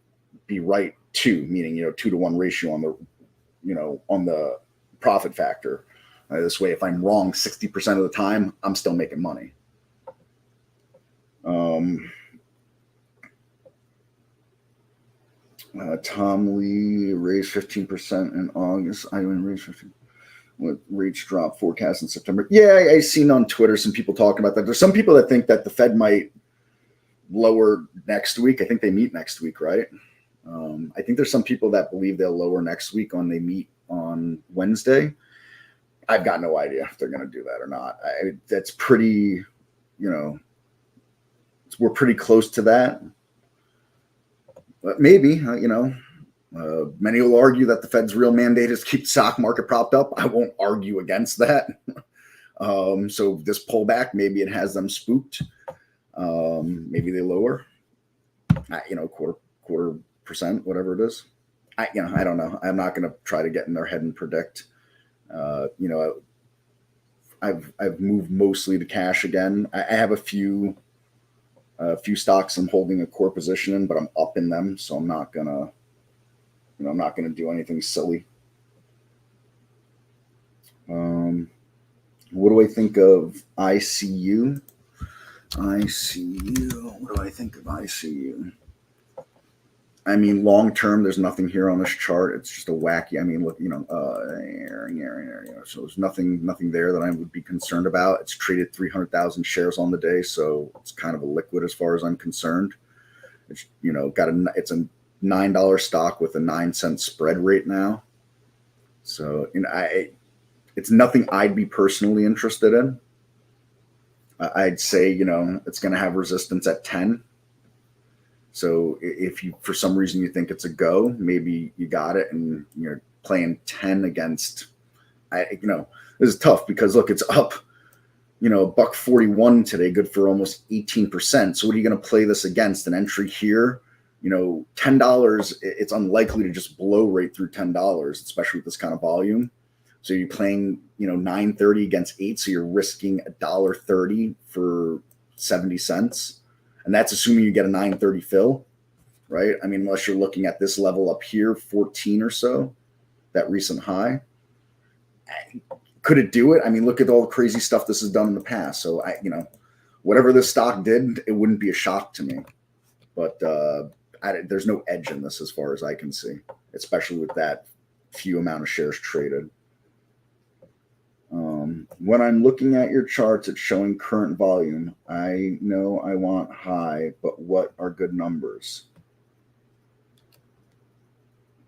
be right two, meaning, 2-to-1 ratio on the, on the profit factor. This way, if I'm wrong 60% of the time, I'm still making money. Tom Lee raised 15% in August. I raised 15%. What rates drop forecast in September? Yeah, I seen on Twitter some people talking about that. There's some people that think that the Fed might lower next week. I think they meet next week, right? I think there's some people that believe they'll lower next week when they meet on Wednesday. I've got no idea if they're going to do that or not. That's pretty, we're pretty close to that. But maybe, many will argue that the Fed's real mandate is to keep the stock market propped up. I won't argue against that. So this pullback, maybe it has them spooked. Maybe they lower, quarter percent, whatever it is. I don't know. I'm not going to try to get in their head and predict. I've moved mostly to cash again. I have a few stocks I'm holding a core position in, but I'm up in them, so I'm not gonna do anything silly. What do I think of ICU? What do I think of ICU? I mean, long term, there's nothing here on this chart. It's just a wacky. I mean, look, so there's nothing there that I would be concerned about. It's traded 300,000 shares on the day, so it's kind of a liquid as far as I'm concerned. It's it's a $9 stock with a 9-cent spread right now. So it's nothing I'd be personally interested in. I'd say it's going to have resistance at 10. So if you, for some reason, you think it's a go, maybe you got it, and you're playing 10 against. This is tough because look, it's up, $1.41 today, good for almost 18%. So what are you going to play this against? An entry here, $10. It's unlikely to just blow right through $10, especially with this kind of volume. So you're playing, 9.30 against 8, so you're risking $1.30 for 70 cents. And that's assuming you get a 9.30 fill, right? I mean, unless you're looking at this level up here, 14 or so, that recent high. Could it do it? I mean, look at all the crazy stuff this has done in the past. So, whatever this stock did, it wouldn't be a shock to me. But there's no edge in this as far as I can see, especially with that few amount of shares traded. When I'm looking at your charts, it's showing current volume. I know I want high, but what are good numbers?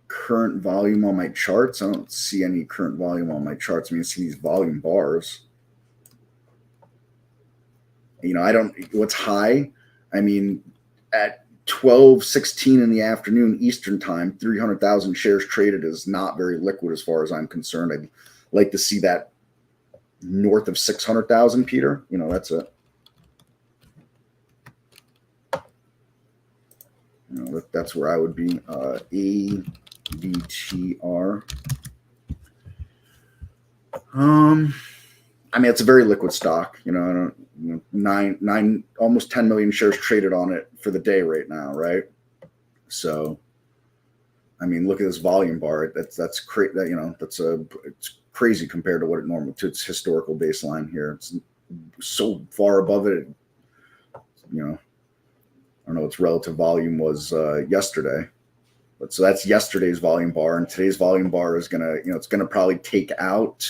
Current volume on my charts? I don't see any current volume on my charts. I mean, I see these volume bars. What's high? I mean, at 12:16 in the afternoon Eastern time, 300,000 shares traded is not very liquid as far as I'm concerned. I'd like to see that north of 600,000, Peter. That's it. That's where I would be. AVTR. I mean, it's a very liquid stock. Nine, almost 10 million shares traded on it for the day right now, right? So, I mean, look at this volume bar. That's crazy. It's crazy compared to what it normally to its historical baseline here. It's so far above it. I don't know. Its relative volume was yesterday, but so that's yesterday's volume bar, and today's volume bar is it's gonna probably take out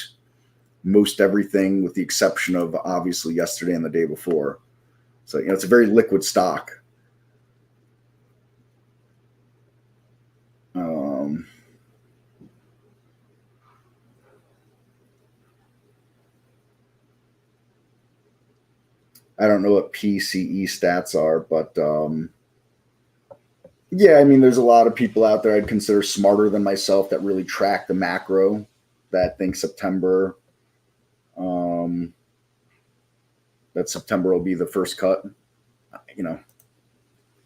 most everything with the exception of obviously yesterday and the day before. So it's a very liquid stock. I don't know what PCE stats are, but yeah, I mean, there's a lot of people out there I'd consider smarter than myself that really track the macro, that think September will be the first cut.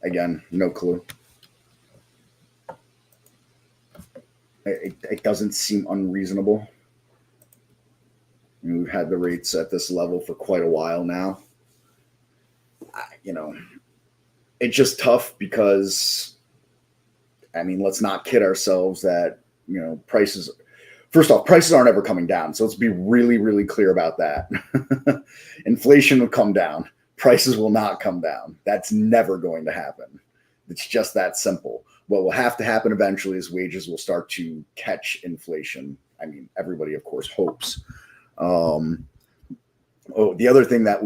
Again, no clue. It doesn't seem unreasonable. We've had the rates at this level for quite a while now. It's just tough because, I mean, let's not kid ourselves that, prices, first off, prices aren't ever coming down. So let's be really, really clear about that. Inflation will come down. Prices will not come down. That's never going to happen. It's just that simple. What will have to happen eventually is wages will start to catch inflation. I mean, everybody, of course, hopes. The other thing that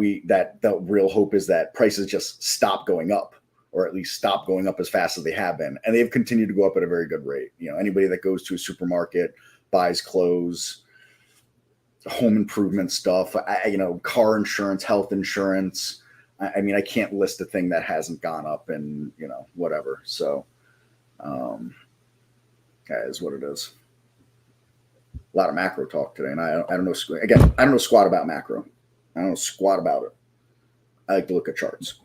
the real hope is that prices just stop going up, or at least stop going up as fast as they have been. And they've continued to go up at a very good rate. Anybody that goes to a supermarket, buys clothes, home improvement stuff, car insurance, health insurance. I mean, I can't list a thing that hasn't gone up and, whatever. So that is what it is. a lot of macro talk today, and I don't know. Again, I don't know squat about macro. I don't know squat about it. I like to look at charts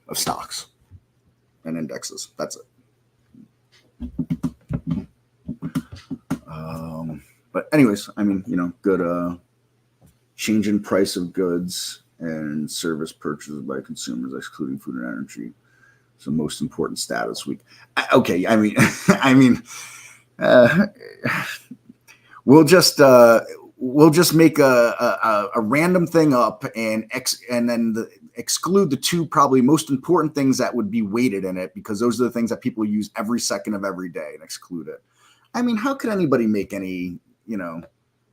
of stocks and indexes. That's it. But anyways, I mean, good change in price of goods and service purchases by consumers, excluding food and energy. So most important status week. Okay, I mean, we'll just make a random thing up and then exclude the two probably most important things that would be weighted in it, because those are the things that people use every second of every day, and exclude it. I mean, how could anybody make any,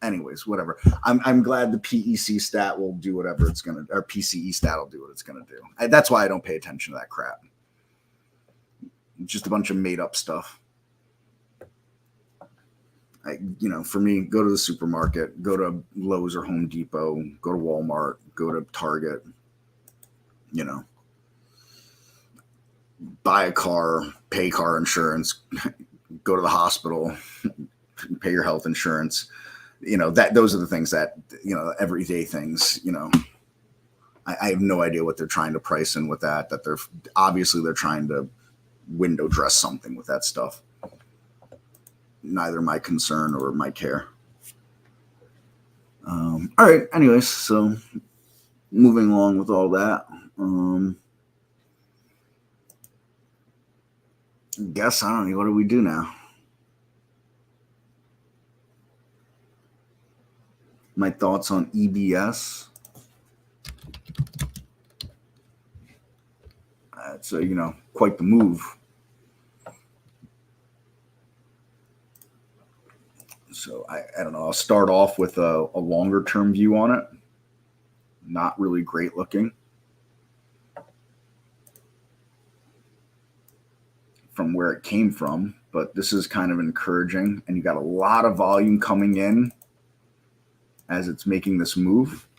anyways, whatever. I'm glad the PEC stat will do whatever it's going to, or PCE stat will do what it's going to do. That's why I don't pay attention to that crap. It's just a bunch of made up stuff. For me, go to the supermarket, go to Lowe's or Home Depot, go to Walmart, go to Target, buy a car, pay car insurance, go to the hospital, pay your health insurance. Those are the things that, everyday things, I have no idea what they're trying to price in with that they're trying to window dress something with that stuff. Neither my concern or my care. All right. Anyways, so moving along with all that, guess I don't know. What do we do now? My thoughts on EBS. It's quite the move. So I don't know. I'll start off with a longer term view on it. Not really great looking. From where it came from, but this is kind of encouraging, and you got a lot of volume coming in as it's making this move.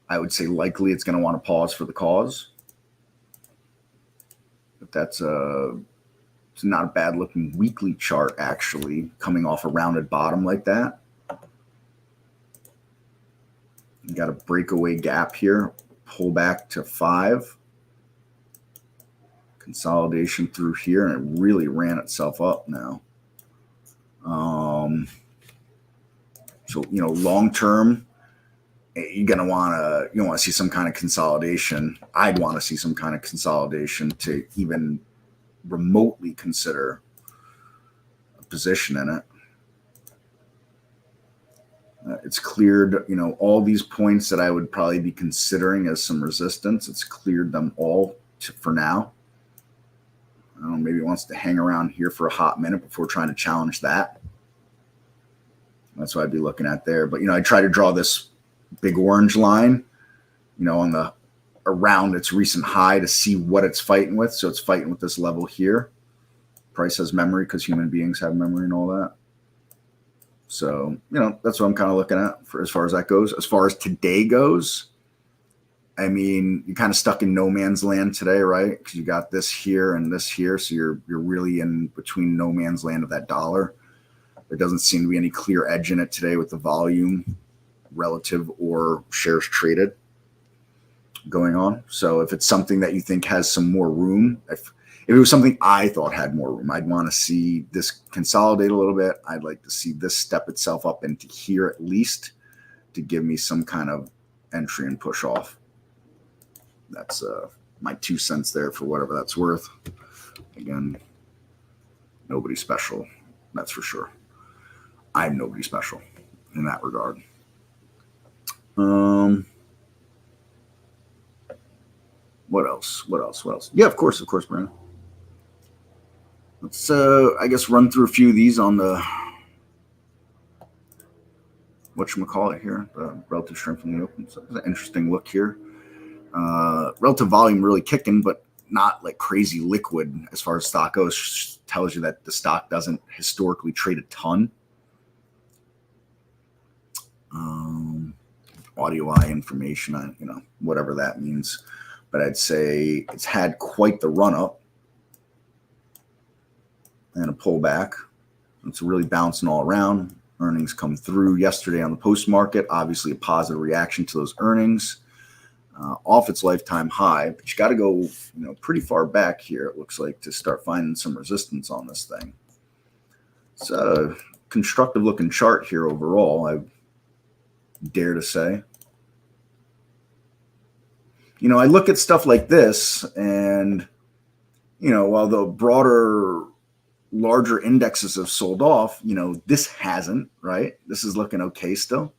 I would say likely it's going to want to pause for the cause, but it's not a bad looking weekly chart, actually, coming off a rounded bottom like that. You got a breakaway gap here, pull back to 5. Consolidation through here, and it really ran itself up now. So long term, you're gonna want to see some kind of consolidation. I'd want to see some kind of consolidation to even remotely consider a position in it. It's cleared, all these points that I would probably be considering as some resistance. It's cleared them all for now. I don't know, maybe it wants to hang around here for a hot minute before trying to challenge that. That's what I'd be looking at there. But, I try to draw this big orange line, on around its recent high to see what it's fighting with. So it's fighting with this level here. Price has memory because human beings have memory and all that. So, that's what I'm kind of looking at for as far as that goes. As far as today goes, I mean, you're kind of stuck in no man's land today, right? Because you got this here and this here. So you're really in between no man's land of that dollar. There doesn't seem to be any clear edge in it today with the volume relative or shares traded going on. So if it's something that you think has some more room, if it was something I thought had more room, I'd want to see this consolidate a little bit. I'd like to see this step itself up into here at least to give me some kind of entry and push off. That's my 2 cents there for whatever that's worth. Again, nobody special, that's for sure. I'm nobody special in that regard. What else? Yeah, of course, Brandon. Let's, I guess, run through a few of these on the whatchamacallit here, the relative strength in the open. So it's an interesting look here. Relative volume really kicking, but not like crazy liquid as far as stock goes. Tells you that the stock doesn't historically trade a ton. Audio eye information on, whatever that means. But I'd say it's had quite the run up and a pullback. It's really bouncing all around. Earnings come through yesterday on the post market. Obviously, a positive reaction to those earnings. Off its lifetime high, but you got to go, pretty far back here. It looks like to start finding some resistance on this thing. It's a constructive looking chart here overall, I dare to say. I look at stuff like this, and while the broader, larger indexes have sold off, this hasn't, right? This is looking okay still.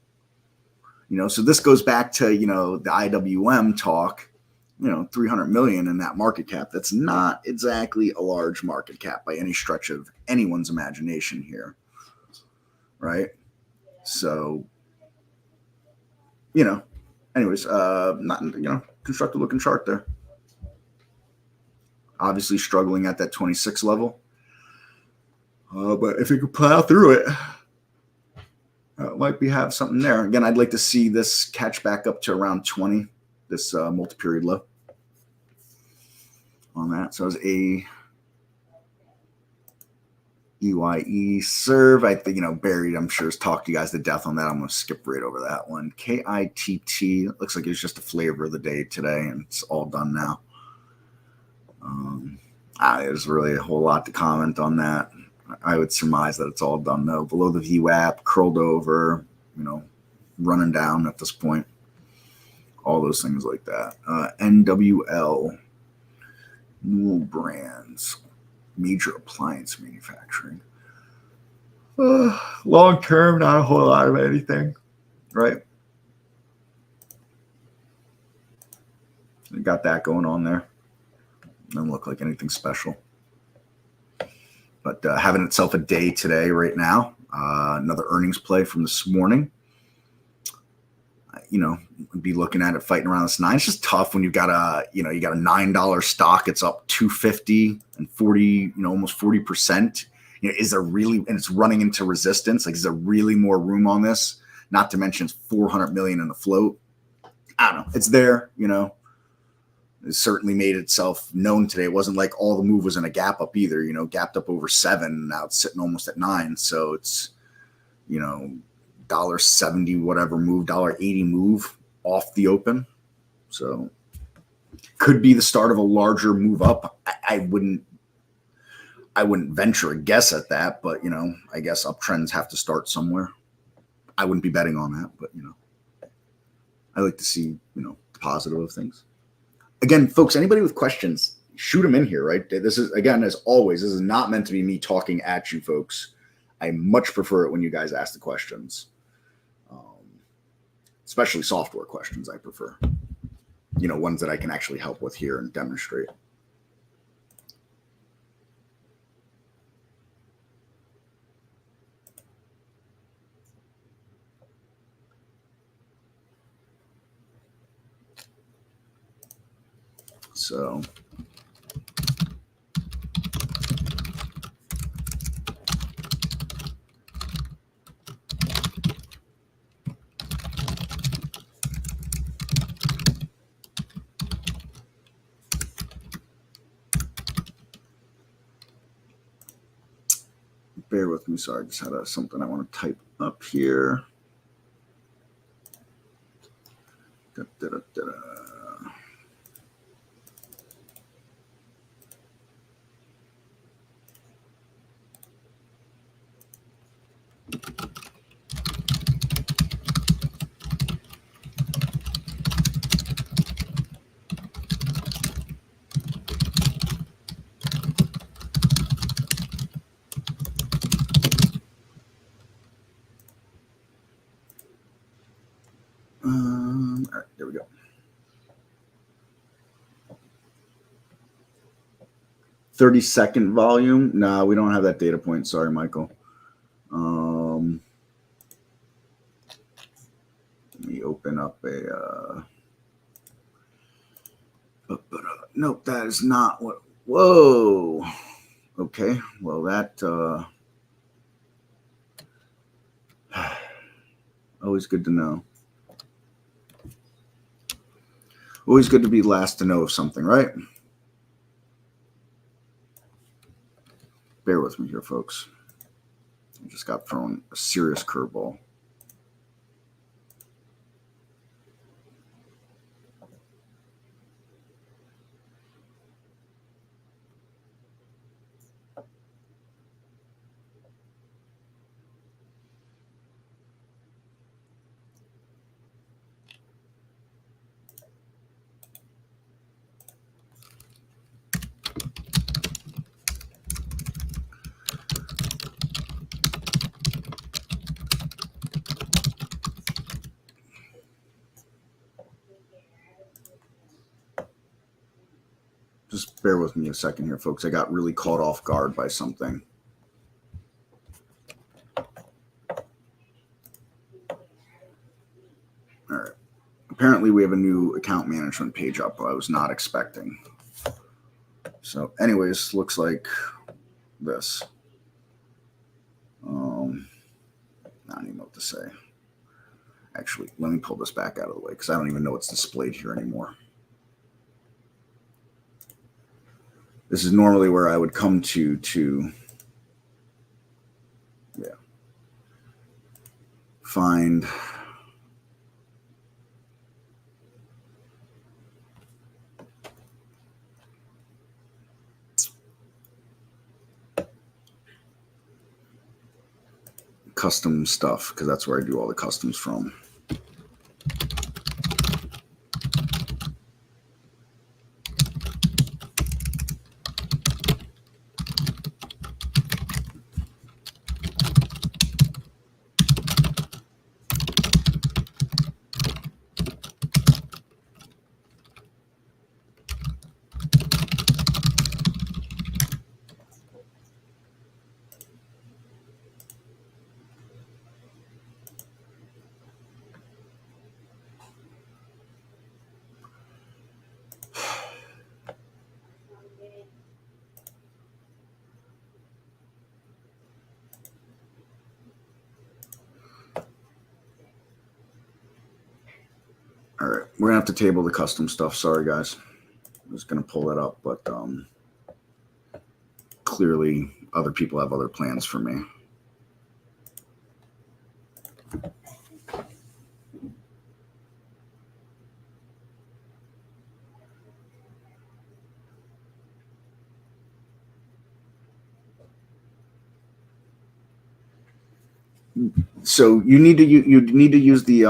So this goes back to, the IWM talk, 300 million in that market cap. That's not exactly a large market cap by any stretch of anyone's imagination here. Right. So, anyways, not, constructive looking chart there. Obviously struggling at that 26 level. But if you could plow through it, might have something there. Again, I'd like to see this catch back up to around 20, this multi-period low on that. So it was a EYE serve. I think, Barry, I'm sure, has talked to you guys to death on that. I'm going to skip right over that one. KITT, it looks like it's just a flavor of the day today, and it's all done now. There's really a whole lot to comment on that. I would surmise that it's all done though. Below the VWAP, curled over, running down at this point. All those things like that. NWL, Newell Brands, major appliance manufacturing. Long term, not a whole lot of anything, right? We got that going on there. Doesn't look like anything special. But having itself a day today right now. Another earnings play from this morning. Be looking at it fighting around this 9. It's just tough when you've got you got a $9 stock. It's up 250 and 40, almost 40%. Is there really, and it's running into resistance. Like, is there really more room on this? Not to mention it's 400 million in the float. I don't know. It's there, It certainly made itself known today. It wasn't like all the move was in a gap up either, gapped up over 7. Now it's sitting almost at 9. So it's, $1.70, whatever move, $1.80 move off the open. So could be the start of a larger move up. I wouldn't venture a guess at that, but I guess uptrends have to start somewhere. I wouldn't be betting on that, but I like to see, the positive of things. Again, folks, anybody with questions, shoot them in here, right? This is, again, as always, this is not meant to be me talking at you folks. I much prefer it when you guys ask the questions, especially software questions. I prefer, ones that I can actually help with here and demonstrate. So bear with me. Sorry, I just had something I want to type up here. Da, da, da, da. All right, there we go. 30-second volume. No, we don't have that data point. Sorry, Michael. Let me open up a. Nope, that is not what. Whoa. Okay. Well, that. Always good to know. Always good to be last to know of something, right? Bear with me here, folks. Just got thrown a serious curveball. Just bear with me a second here, folks. I got really caught off guard by something. All right. Apparently, we have a new account management page up I was not expecting. So anyways, looks like this. I don't even know what to say. Actually, let me pull this back out of the way because I don't even know what's displayed here anymore. This is normally where I would come to find custom stuff, because that's where I do all the customs from. All right, we're gonna have to table the custom stuff. Sorry, guys. I was gonna pull that up, but clearly other people have other plans for me. So you need to use the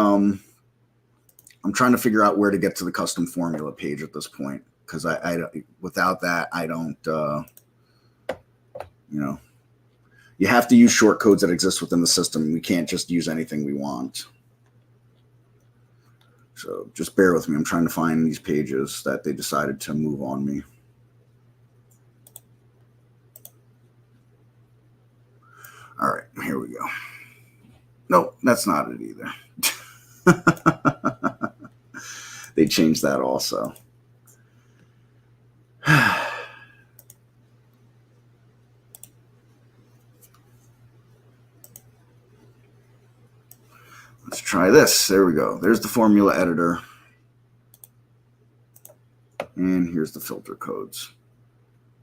I'm trying to figure out where to get to the custom formula page at this point, because I without that I don't you have to use short codes that exist within the system. We can't just use anything we want. So just bear with me. I'm trying to find these pages that they decided to move on me. All right, here we go. Nope, that's not it either. They changed that also. Let's try this. There we go. There's the formula editor. And here's the filter codes.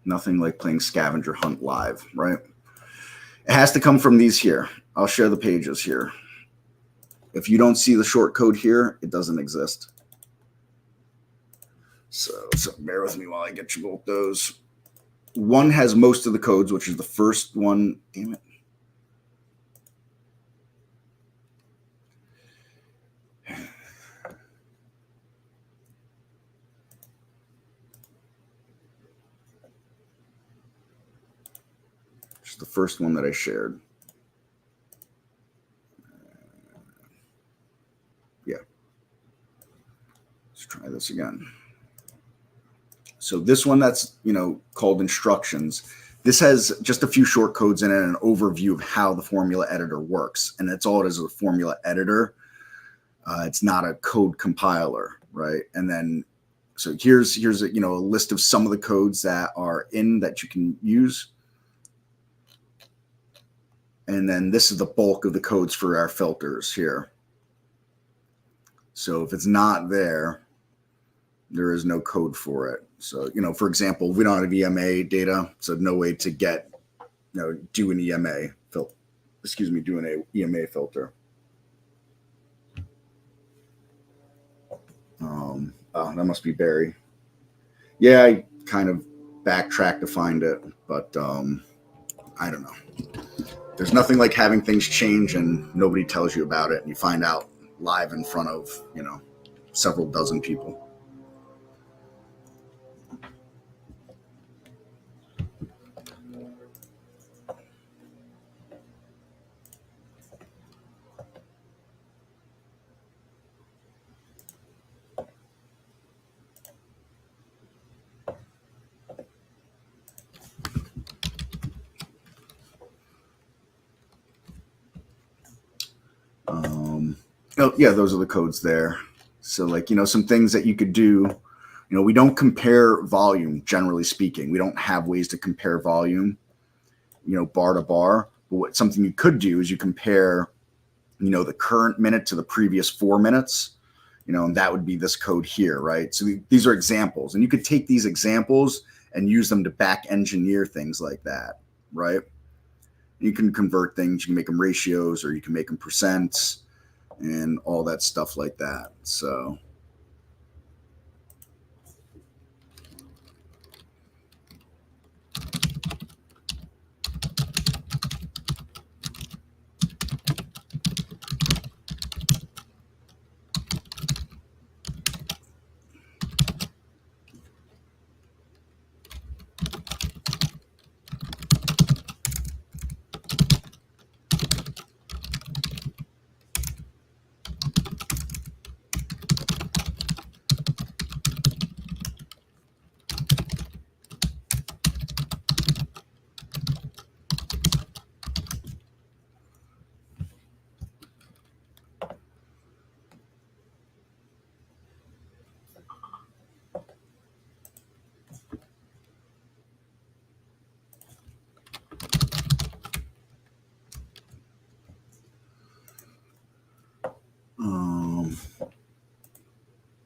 Nothing like playing scavenger hunt live, right? It has to come from these here. I'll share the pages here. If you don't see the short code here, it doesn't exist. So bear with me while I get you both those. One has most of the codes, which is the first one. Damn it. It's the first one that I shared. Yeah. Let's try this again. So this one that's, called instructions, this has just a few short codes in it and an overview of how the formula editor works. And that's all it is a formula editor. It's not a code compiler, right? And then, so here's a list of some of the codes that are in that you can use. And then this is the bulk of the codes for our filters here. So if it's not there, there is no code for it. So, for example, we don't have EMA data, so no way to get, do an EMA doing a EMA filter. Oh, that must be Barry. Yeah, I kind of backtracked to find it, but I don't know. There's nothing like having things change and nobody tells you about it, and you find out live in front of, several dozen people. Oh, yeah, those are the codes there. So, like, some things that you could do. We don't compare volume, generally speaking. We don't have ways to compare volume, bar to bar. But something you could do is you compare, the current minute to the previous 4 minutes, and that would be this code here, right? So these are examples, and you could take these examples and use them to back engineer things like that, right? You can convert things, you can make them ratios, or you can make them percents and all that stuff like that. So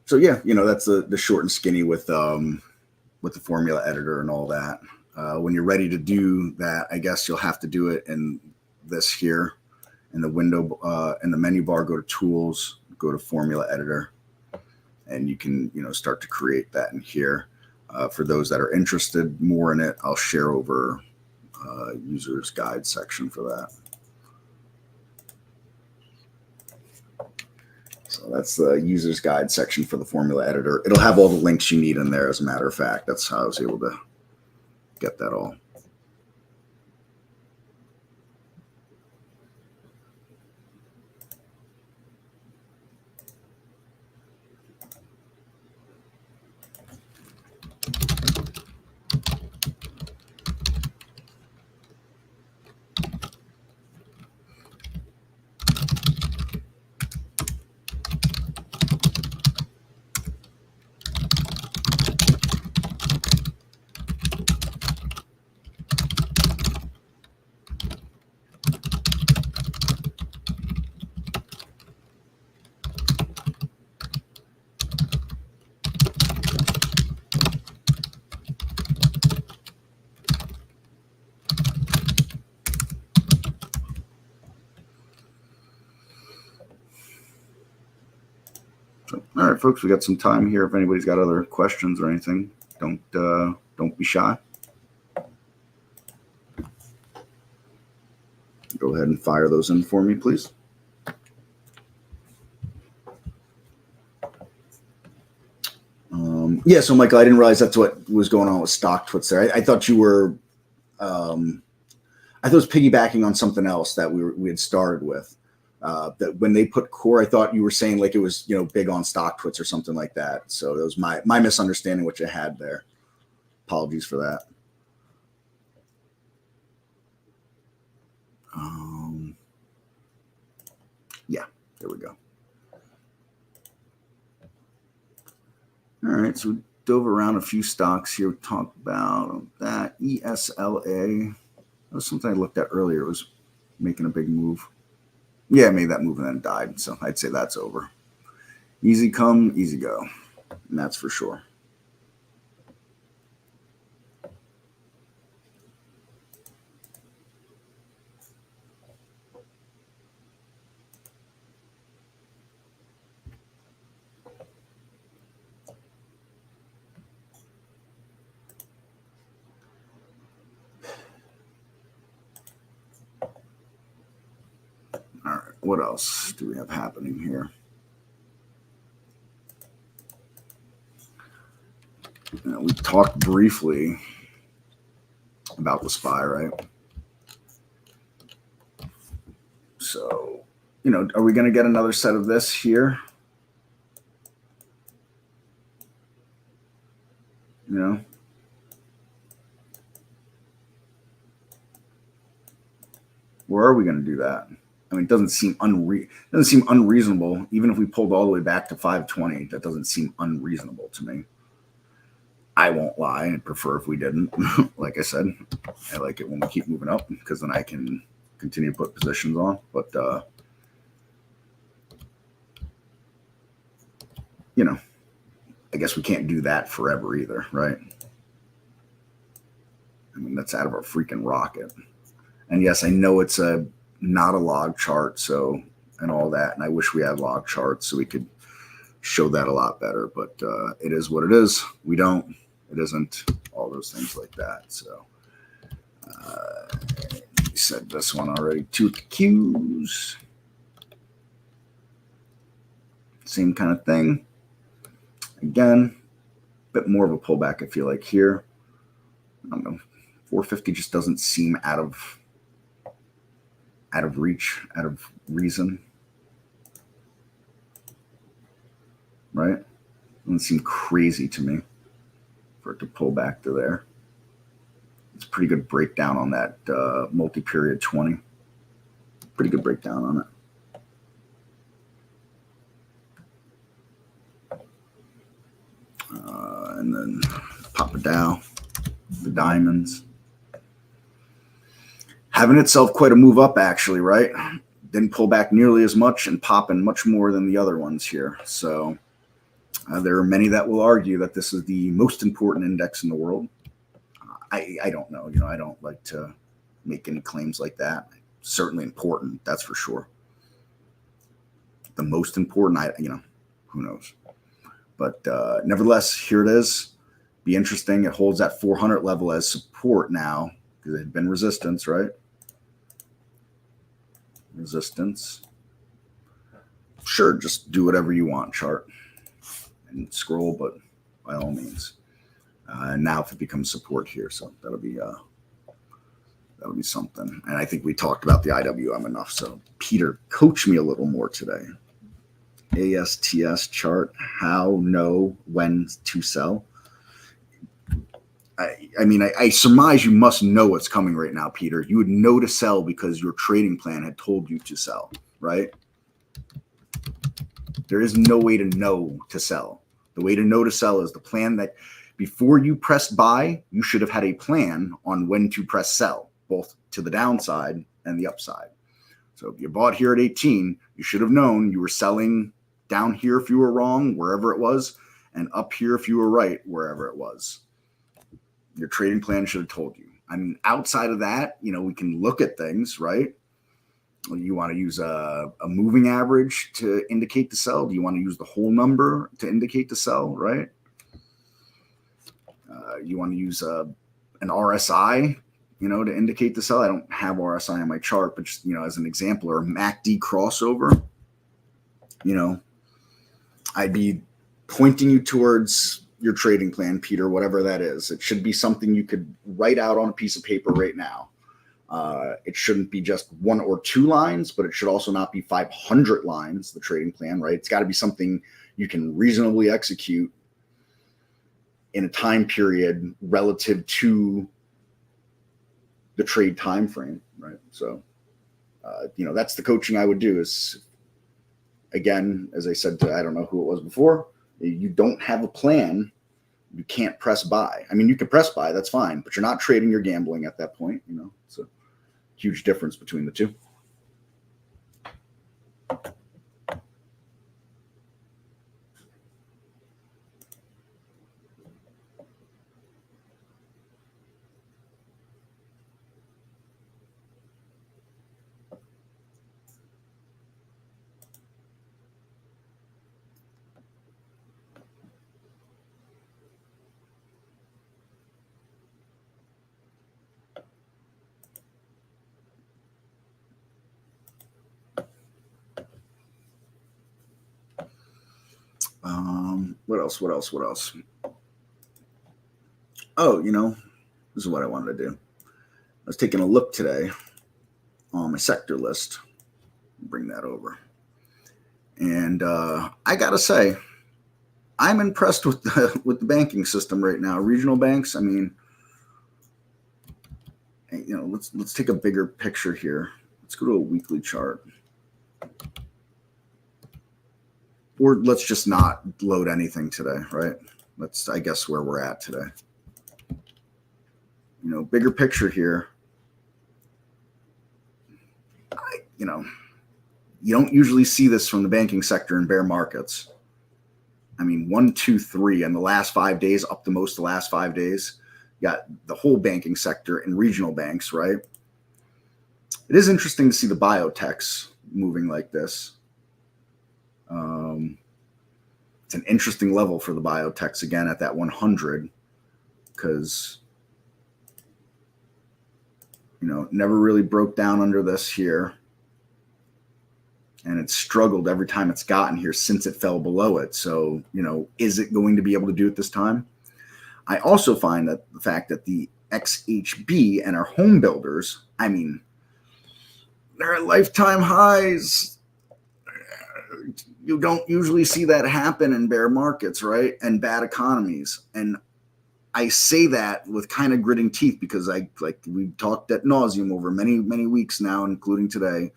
so yeah, that's the short and skinny with the formula editor and all that. When you're ready to do that, I guess you'll have to do it in this here in the window, in the menu bar. Go to Tools, go to Formula Editor, and you can start to create that in here. For those that are interested more in it, I'll share over user's guide section for that. So that's the user's guide section for the formula editor. It'll have all the links you need in there, as a matter of fact. That's how I was able to get that all. All right, folks, we got some time here. If anybody's got other questions or anything, don't be shy. Go ahead and fire those in for me, please. Yeah, so Michael, I didn't realize that's what was going on with StockTwits there. I thought you were, I thought it was piggybacking on something else that we had started with. That when they put core, I thought you were saying like it was big on StockTwits or something like that. So that was my misunderstanding what you had there. Apologies for that. Yeah, there we go. All right, so we dove around a few stocks here. We talked about that ESLA. That was something I looked at earlier. It was making a big move. Yeah, it made that move and then died. So I'd say that's over. Easy come, easy go. And that's for sure. What else do we have happening here? We talked briefly about the SPY, right? So, are we going to get another set of this here? Where are we going to do that? I mean, it doesn't seem unreasonable. Even if we pulled all the way back to 520, that doesn't seem unreasonable to me. I won't lie. I'd prefer if we didn't. Like I said, I like it when we keep moving up because then I can continue to put positions on. But, I guess we can't do that forever either, right? I mean, that's out of our freaking rocket. And yes, I know it's not a log chart, so and all that. And I wish we had log charts so we could show that a lot better. But it is what it is. We don't. It isn't all those things like that. So we said this one already. 2 Qs. Same kind of thing. Again, a bit more of a pullback, I feel like here. I don't know. 450 just doesn't seem out of reach, out of reason. Right? Doesn't seem crazy to me for it to pull back to there. It's a pretty good breakdown on that multi-period 20. Pretty good breakdown on it. And then Papa Dow, the diamonds. Having itself quite a move up, actually, right? Didn't pull back nearly as much and popping much more than the other ones here. So there are many that will argue that this is the most important index in the world. I don't know. I don't like to make any claims like that. Certainly important, that's for sure. The most important, who knows? But nevertheless, here it is. Be interesting. It holds that 400 level as support now because it had been resistance, right? Resistance. Sure, just do whatever you want, chart, and scroll, but by all means. Now if it becomes support here, so that'll be something. And I think we talked about the IWM enough. So Peter, coach me a little more today. ASTS chart, how, know, when to sell. I mean, I surmise you must know what's coming right now, Peter. You would know to sell because your trading plan had told you to sell, right? There is no way to know to sell. The way to know to sell is the plan that before you pressed buy, you should have had a plan on when to press sell, both to the downside and the upside. So if you bought here at 18, you should have known you were selling down here if you were wrong, wherever it was, and up here if you were right, wherever it was. Your trading plan should have told you. I mean, outside of that, we can look at things, right? You want to use a moving average to indicate the sell? Do you want to use the whole number to indicate the sell, right? You want to use an RSI, to indicate the sell. I don't have RSI on my chart, but just, as an example, or a MACD crossover, I'd be pointing you towards your trading plan, Peter, whatever that is. It should be something you could write out on a piece of paper right now. It shouldn't be just 1 or 2 lines, but it should also not be 500 lines, the trading plan, right? It's got to be something you can reasonably execute in a time period relative to the trade time frame, right? So, that's the coaching I would do is, again, as I said to, I don't know who it was before, you don't have a plan, you can't press buy. I mean, you can press buy, that's fine, but you're not trading, you're gambling at that point, It's a huge difference between the two. What else? What else? What else? Oh, this is what I wanted to do. I was taking a look today on my sector list. Bring that over. And I got to say, I'm impressed with the banking system right now. Regional banks, I mean, let's take a bigger picture here. Let's go to a weekly chart. Or let's just not load anything today, right? That's, I guess, where we're at today. Bigger picture here. You don't usually see this from the banking sector in bear markets. I mean, 1, 2, 3 in the last 5 days, up to most of the last 5 days. You got the whole banking sector and regional banks, right? It is interesting to see the biotechs moving like this. It's an interesting level for the biotechs again at that 100 because, never really broke down under this here. And it's struggled every time it's gotten here since it fell below it. So, is it going to be able to do it this time? I also find that the fact that the XHB and our home builders, I mean, they're at lifetime highs. You don't usually see that happen in bear markets, right? And bad economies. And I say that with kind of gritting teeth because we've talked ad nauseum over many, many weeks now, including today.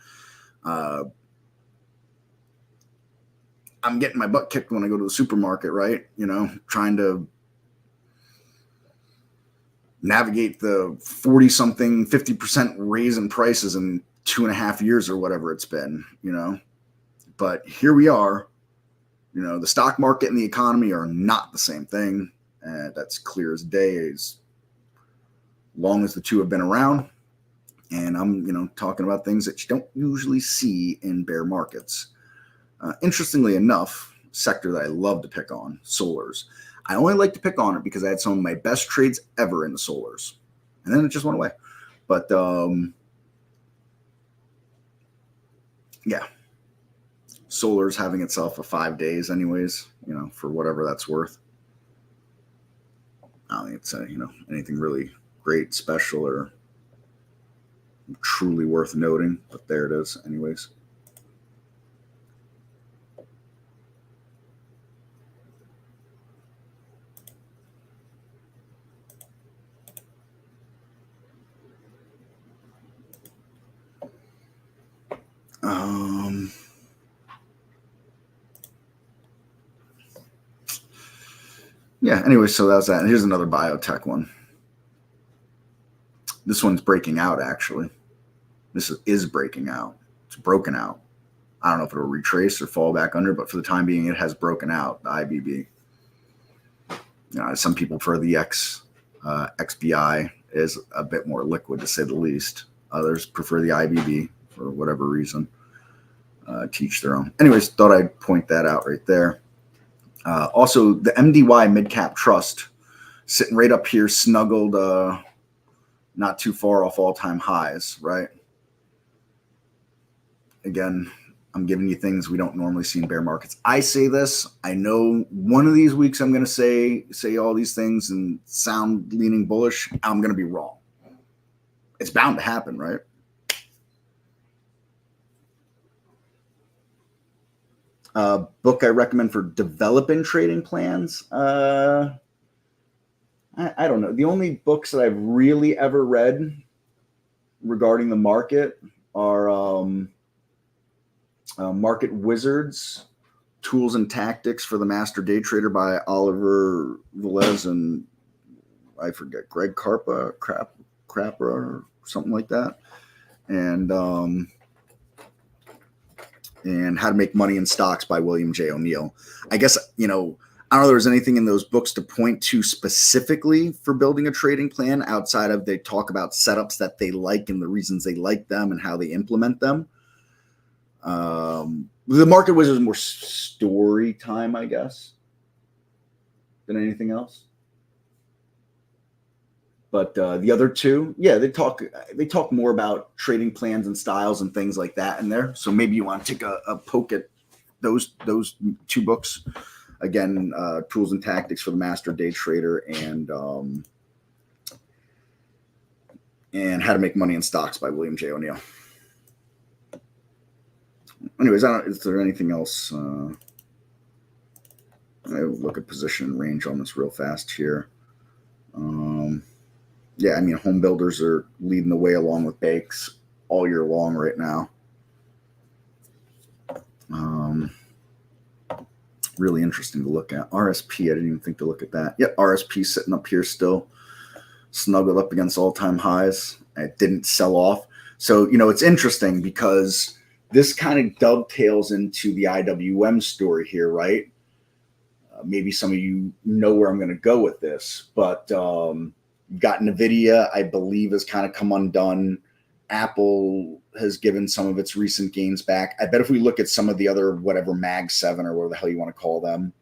I'm getting my butt kicked when I go to the supermarket, right? Trying to navigate the 40-something, 50% raise in prices in 2.5 years or whatever it's been, But here we are. The stock market and the economy are not the same thing. And that's clear as day as long as the two have been around. And I'm, talking about things that you don't usually see in bear markets. Interestingly enough, sector that I love to pick on, solars. I only like to pick on it because I had some of my best trades ever in the solars. And then it just went away. But, yeah. Solar's having itself a 5 days anyways, for whatever that's worth. I don't think it's, anything really great, special, or truly worth noting. But there it is anyways. Yeah, anyway, so that was that. And here's another biotech one. This one's breaking out, actually. This is breaking out. It's broken out. I don't know if it'll retrace or fall back under, but for the time being, it has broken out, the IBB. Some people prefer the XBI is a bit more liquid, to say the least. Others prefer the IBB for whatever reason. Teach their own. Anyways, thought I'd point that out right there. Also, the MDY Midcap Trust sitting right up here, snuggled, not too far off all-time highs, right? Again, I'm giving you things we don't normally see in bear markets. I say this. I know one of these weeks I'm going to say all these things and sound leaning bullish. I'm going to be wrong. It's bound to happen, right? Book I recommend for developing trading plans. I don't know. The only books that I've really ever read regarding the market are Market Wizards, Tools and Tactics for the Master Day Trader by Oliver Velez and I forget, Greg Crapper or something like that. And How to Make Money in Stocks by William J. O'Neill. I guess, I don't know if there's anything in those books to point to specifically for building a trading plan outside of they talk about setups that they like and the reasons they like them and how they implement them. The Market Wizards is more story time, I guess, than anything else. But the other two, yeah, they talk more about trading plans and styles and things like that in there. So maybe you want to take a poke at those two books. Again, Tools and Tactics for the Master Day Trader, and How to Make Money in Stocks by William J. O'Neill. Anyways, is there anything else? I look at position and range on this real fast here. Yeah, I mean, home builders are leading the way along with bakes all year long right now. Really interesting to look at. RSP, I didn't even think to look at that. Yeah, RSP sitting up here still, snuggled up against all-time highs. It didn't sell off. So, it's interesting because this kind of dovetails into the IWM story here, right? Maybe some of you know where I'm going to go with this, but you've got NVIDIA, I believe, has kind of come undone. Apple has given some of its recent gains back. I bet if we look at some of the other, whatever, Mag 7 or whatever the hell you want to call them,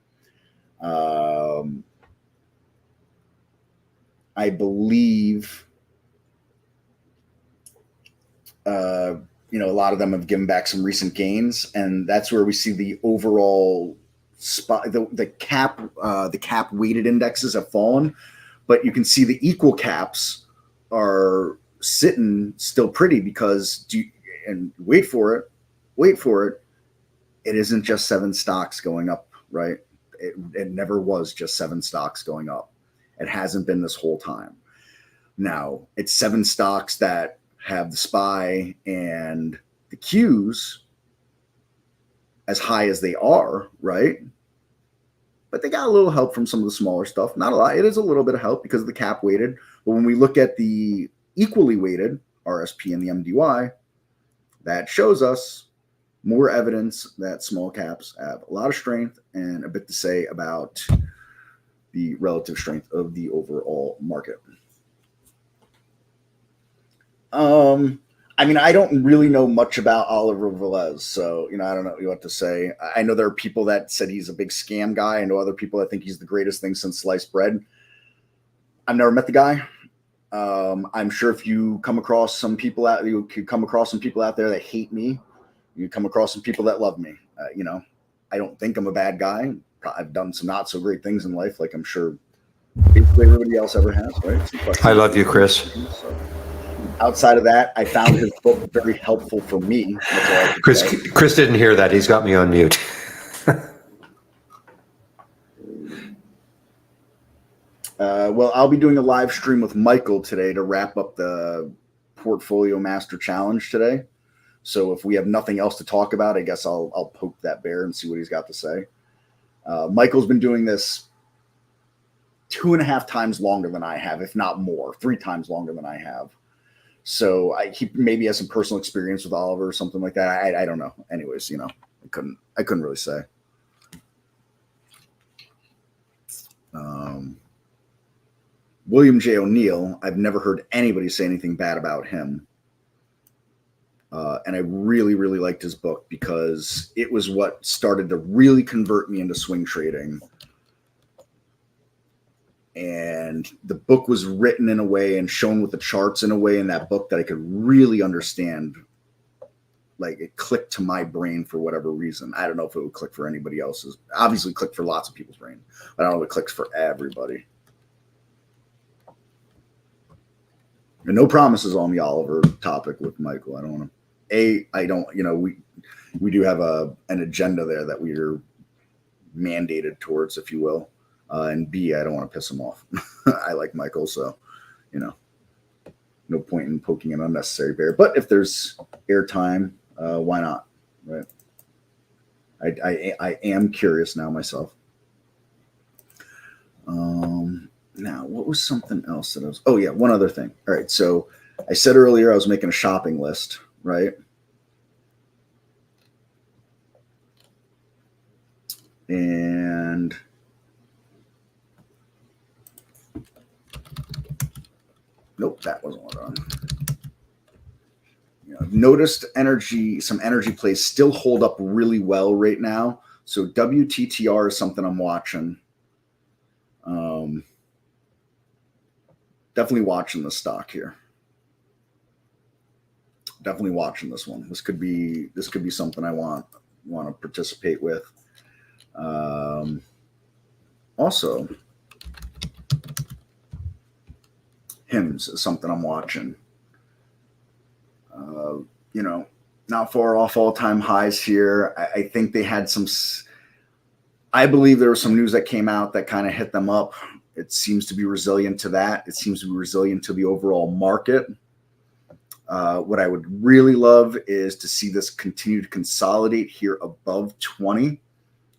I believe, a lot of them have given back some recent gains, and that's where we see the overall spot, the cap weighted indexes have fallen, but you can see the equal caps are sitting still pretty because and wait for it, it isn't just 7 stocks going up, right? It never was just 7 stocks going up. It hasn't been this whole time. Now it's 7 stocks that have the SPY and the Qs as high as they are, right? But they got a little help from some of the smaller stuff. Not a lot. It is a little bit of help because of the cap weighted. But when we look at the equally weighted RSP and the MDY, that shows us more evidence that small caps have a lot of strength and a bit to say about the relative strength of the overall market. I mean, I don't really know much about Oliver Velez, so, I don't know what to say. I know there are people that said he's a big scam guy. I know other people that think he's the greatest thing since sliced bread. I've never met the guy. I'm sure if you come across some people out there that hate me. You come across some people that love me. I don't think I'm a bad guy. I've done some not so great things in life, like I'm sure basically everybody else ever has, right? I love you, Chris. So, outside of that, I found his book very helpful for me. Chris didn't hear that. He's got me on mute. Well, I'll be doing a live stream with Michael today to wrap up the Portfolio Master Challenge today. So if we have nothing else to talk about, I guess I'll poke that bear and see what he's got to say. Michael's been doing this 2.5 times longer than I have, if not more, 3 times longer than I have. So he maybe has some personal experience with Oliver or something like that. I don't know. Anyways, I couldn't really say. William J. O'Neill, I've never heard anybody say anything bad about him. And I really, really liked his book because it was what started to really convert me into swing trading. And the book was written in a way and shown with the charts in a way in that book that I could really understand. Like, it clicked to my brain for whatever reason. I don't know if it would click for anybody else's. Obviously, clicked for lots of people's brain, but I don't know if it clicks for everybody. And no promises on the Oliver topic with Michael. I don't want to. We do have an agenda there that we are mandated towards, if you will. And B, I don't want to piss him off. I like Michael, so, no point in poking an unnecessary bear. But if there's airtime, why not, right? I am curious now myself. Now, what was something else that I was... Oh, yeah, one other thing. All right, so I said earlier I was making a shopping list, right? And... Nope, that wasn't what on. Noticed some energy plays still hold up really well right now. So WTTR is something I'm watching. Definitely watching the stock here. Definitely watching this one. This could be something I want to participate with. Also, hymns is something I'm watching. You know, not far off all-time highs here. I think they had some. I believe there was some news that came out that kind of hit them up. It seems to be resilient to that. It seems to be resilient to the overall market. What I would really love is to see this continue to consolidate here above 20.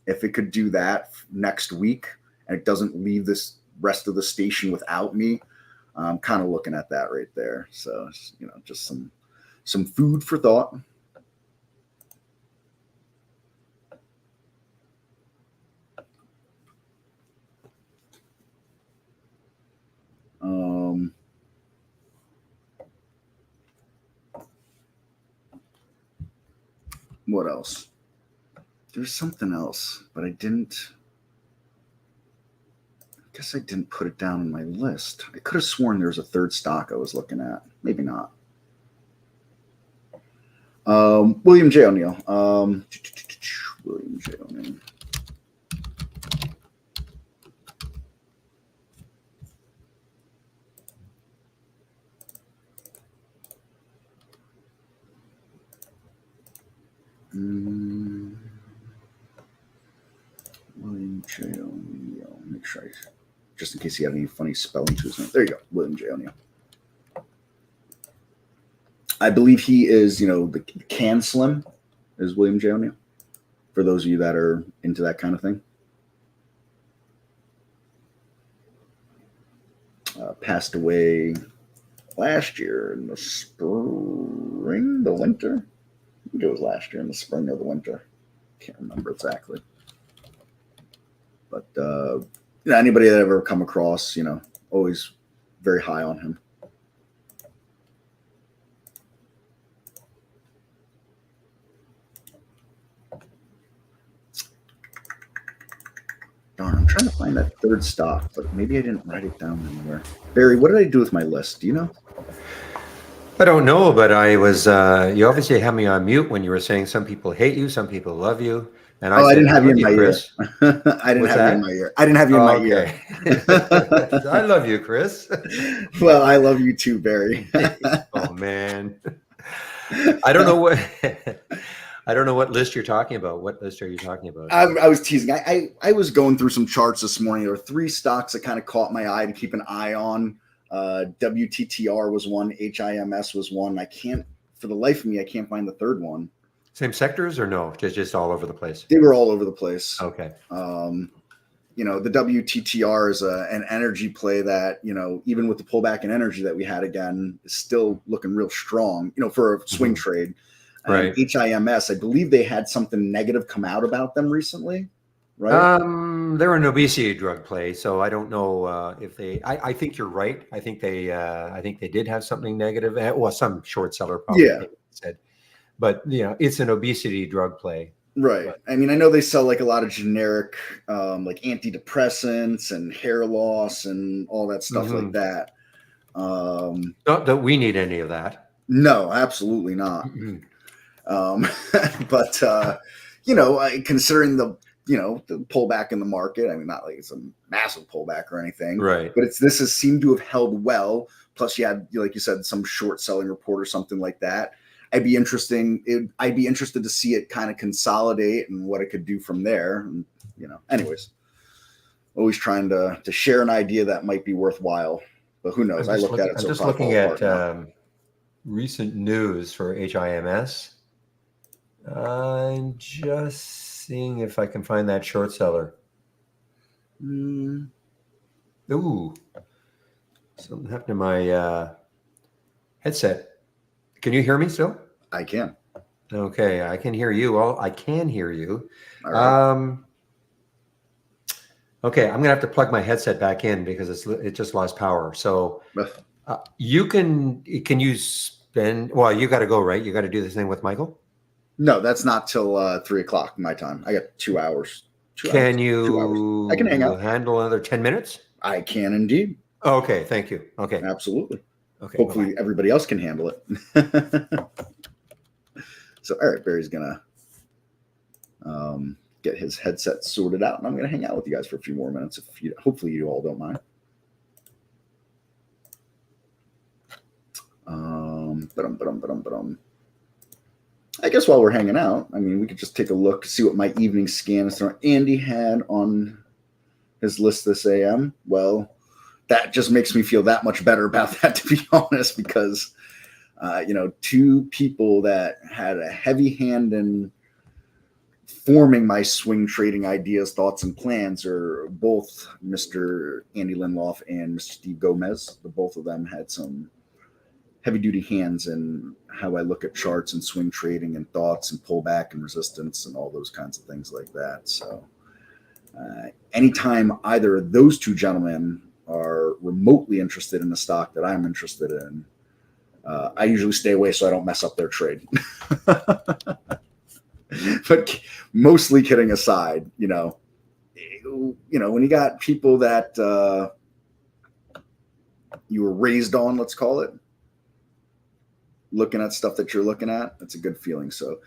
If it could do that next week and it doesn't leave this rest of the station without me, I'm kind of looking at that right there. So, you know, just some food for thought. What else? There's something else, but I guess I didn't put it down on my list. I could have sworn there was a third stock I was looking at. Maybe not. William J. O'Neill. William J. O'Neill. William J. O'Neill. Make sure just in case you have any funny spelling to his name. There you go. William J. O'Neill. I believe he is, you know, the can slim is William J. O'Neill. For those of you that are into that kind of thing. Passed away last year in the spring, the winter. I think it was last year in the spring or the winter. Can't remember exactly. But you know, anybody that I've ever come across, you know, always very high on him. Darn, I'm trying to find that third stock, but maybe I didn't write it down anywhere. Barry, what did I do with my list? Do you know? I don't know, but I was, you obviously had me on mute when you were saying some people hate you, some people love you. And I didn't have you in my Chris. ear. I didn't have you in my ear. I didn't have you in my ear. I love you, Chris. Well, I love you too, Barry. Oh, man. I don't know what... I don't know what list you're talking about. What list are you talking about? I was teasing. I was going through some charts this morning. There were 3 stocks that kind of caught my eye to keep an eye on. WTTR was one. HIMS was one. I can't, for the life of me, I can't find the third one. Same sectors or no? Just all over the place? They were all over the place. Okay. You know, the WTTR is an energy play that, you know, even with the pullback in energy that we had again, is still looking real strong, you know, for a swing trade. Right. HIMS, I believe they had something negative come out about them recently, right? They're an obesity drug play, so I don't know if they. I think you're right. I think they did have something negative. Well, some short seller probably said, but you know, it's an obesity drug play. Right. But, I mean, I know they sell like a lot of generic, like antidepressants and hair loss and all that stuff like that. Not that we need any of that. No, absolutely not. But you know, considering the pullback in the market, I mean, not like it's a massive pullback or anything, right? But this has seemed to have held well. Plus, you had, like you said, some short selling report or something like that. I'd be interested to see it kind of consolidate and what it could do from there. And, you know, anyways, always trying to share an idea that might be worthwhile, but who knows? I'm just looking at recent news for HIMS. I'm just seeing if I can find that short seller. Ooh, something happened to my headset. Can you hear me still? I can. Okay, I can hear you. I can hear you. All right. Okay, I'm gonna have to plug my headset back in because it just lost power. So you can you spend? Well, you got to go, right? You got to do this thing with Michael. No, that's not till 3:00 my time. I got 2 hours. Can you? 2 hours. I can hang out. Handle another 10 minutes? I can indeed. Okay, thank you. Okay, absolutely. Okay, hopefully everybody else can handle it. So, all right, Barry's gonna get his headset sorted out, and I'm going to hang out with you guys for a few more minutes. If you, hopefully you all don't mind. I guess while we're hanging out, I mean, we could just take a look, see what my evening scan is. Andy had on his list this AM. Well, that just makes me feel that much better about that, to be honest, because, two people that had a heavy hand in forming my swing trading ideas, thoughts, and plans are both Mr. Andy Linloff and Mr. Steve Gomez. The both of them had some heavy-duty hands in how I look at charts and swing trading and thoughts and pullback and resistance and all those kinds of things like that. So anytime either of those two gentlemen are remotely interested in the stock that I'm interested in, I usually stay away so I don't mess up their trade. But mostly kidding aside, when you got people that you were raised on, let's call it, looking at stuff that you're looking at, that's a good feeling. So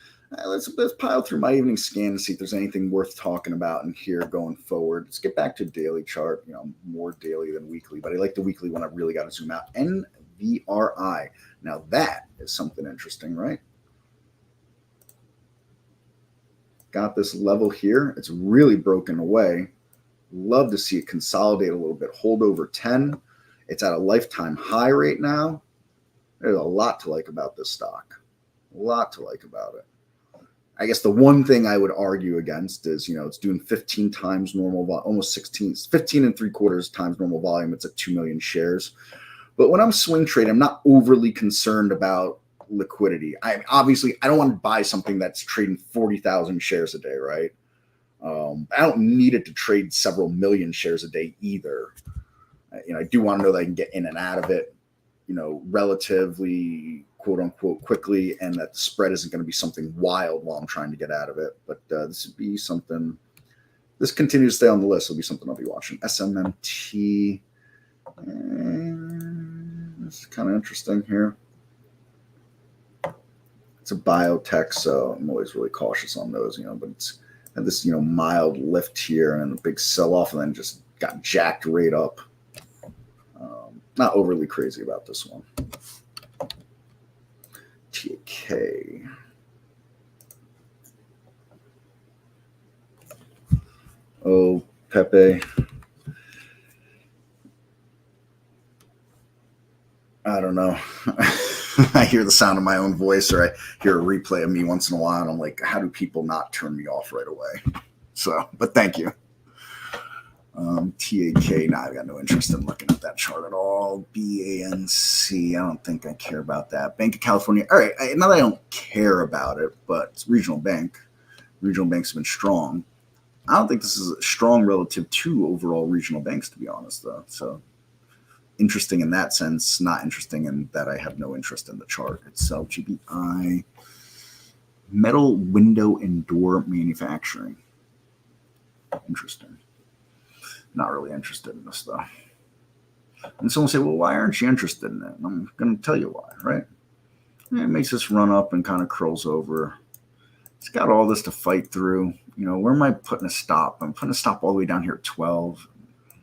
let's pile through my evening scan and see if there's anything worth talking about in here going forward. Let's get back to daily chart, more daily than weekly, but I like the weekly one. I really got to zoom out. NVRI. Now that is something interesting, right? Got this level here. It's really broken away. Love to see it consolidate a little bit, hold over 10. It's at a lifetime high right now. There's a lot to like about this stock. A lot to like about it. I guess the one thing I would argue against is, it's doing 15 times normal, almost 16, 15 and 3/4 times normal volume. It's at 2 million shares. But when I'm swing trading, I'm not overly concerned about liquidity. I don't want to buy something that's trading 40,000 shares a day, right? I don't need it to trade several million shares a day either. I do want to know that I can get in and out of it, relatively quote unquote quickly, and that the spread isn't going to be something wild while I'm trying to get out of it. But this would be something, this continues to stay on the list. It'll be something I'll be watching. SMMT. This is kind of interesting here. It's a biotech, so I'm always really cautious on those, but it's had this, mild lift here and a big sell-off and then just got jacked right up. Not overly crazy about this one. TK. Oh, Pepe. I don't know. I hear the sound of my own voice, or I hear a replay of me once in a while, and I'm like, how do people not turn me off right away? So, but thank you. TAK, I got no interest in looking at that chart at all. BANC, I don't think I care about that. Bank of California, all right, not that I don't care about it, but it's regional bank. Regional banks have been strong. I don't think this is strong relative to overall regional banks, to be honest, though. So interesting in that sense, not interesting in that I have no interest in the chart itself. GBI, metal window and door manufacturing. Interesting. Not really interested in this, though. And someone will say, well, why aren't you interested in it? And I'm going to tell you why, right? And it makes this run up and kind of curls over. It's got all this to fight through. Where am I putting a stop? I'm putting a stop all the way down here at 12.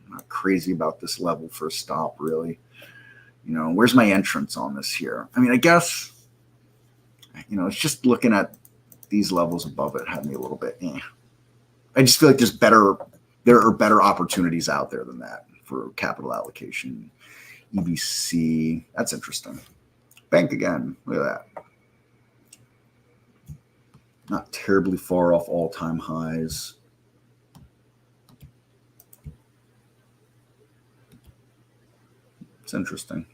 I'm not crazy about this level for a stop, really. Where's my entrance on this here? I mean, I guess, it's just looking at these levels above it had me a little bit, I just feel like there are better opportunities out there than that for capital allocation. EBC, that's interesting. Bank again, look at that. Not terribly far off all-time highs. It's interesting.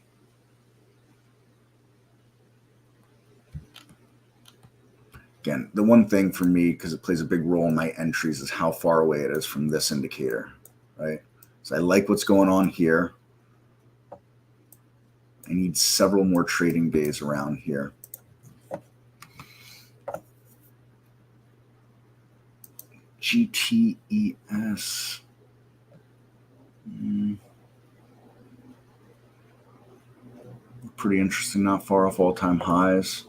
Again, the one thing for me, because it plays a big role in my entries, is how far away it is from this indicator, right? So I like what's going on here. I need several more trading days around here. GTES. Pretty interesting, not far off all-time highs.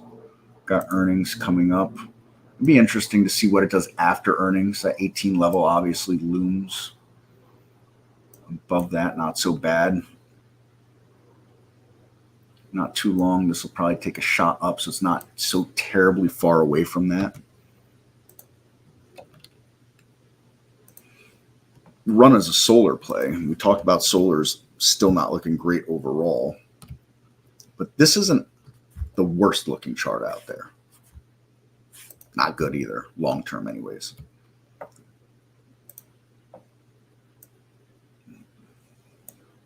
Got earnings coming up. It'd be interesting to see what it does after earnings. That 18 level obviously looms. Above that, not so bad. Not too long. This will probably take a shot up, so it's not so terribly far away from that. Run as a solar play. We talked about solars still not looking great overall, but this isn't the worst looking chart out there. Not good either, long term anyways.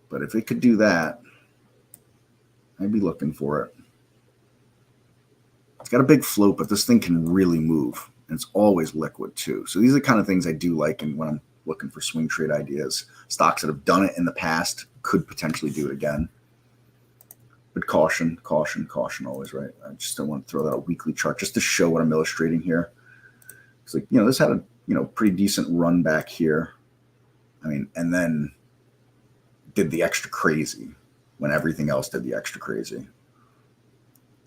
But if it could do that, I'd be looking for it. It's got a big float, but this thing can really move. And it's always liquid too. So these are the kind of things I do like when I'm looking for swing trade ideas. Stocks that have done it in the past could potentially do it again. But caution, caution, caution always, right? I just don't want to throw out a weekly chart just to show what I'm illustrating here. It's like, this had a, pretty decent run back here. I mean, and then did the extra crazy when everything else did the extra crazy.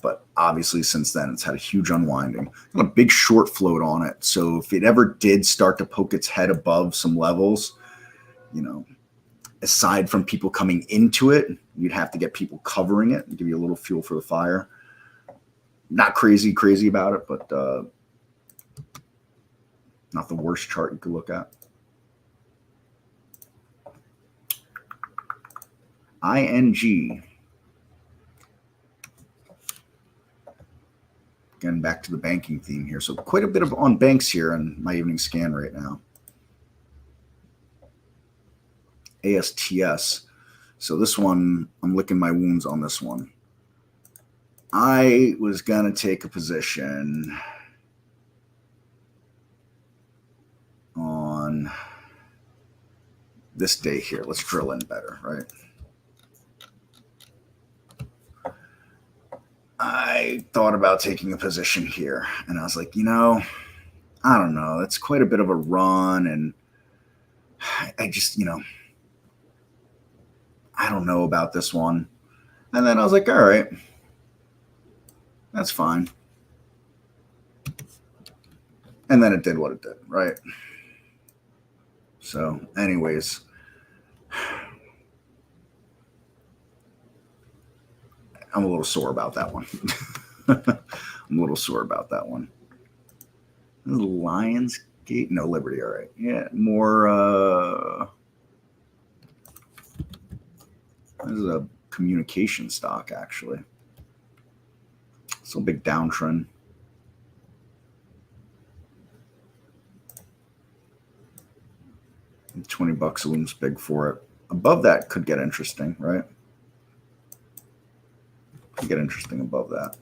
But obviously since then, it's had a huge unwinding. Got a big short float on it. So if it ever did start to poke its head above some levels, aside from people coming into it, you'd have to get people covering it and give you a little fuel for the fire. Not crazy about it, but not the worst chart you could look at. ING. Again, back to the banking theme here. So quite a bit on banks here in my evening scan right now. ASTS. So this one, I'm licking my wounds on this one. I was going to take a position on this day here. Let's drill in better, right? I thought about taking a position here, and I was like, I don't know. That's quite a bit of a run, and I just, I don't know about this one. And then I was like, all right, that's fine. And then it did what it did, right? So anyways, I'm a little sore about that one. I'm a little sore about that one. Lionsgate? No, Liberty. All right. Yeah, more. This is a communication stock, actually. Still big downtrend. $20 looms big for it. Above that could get interesting, right? Could get interesting above that.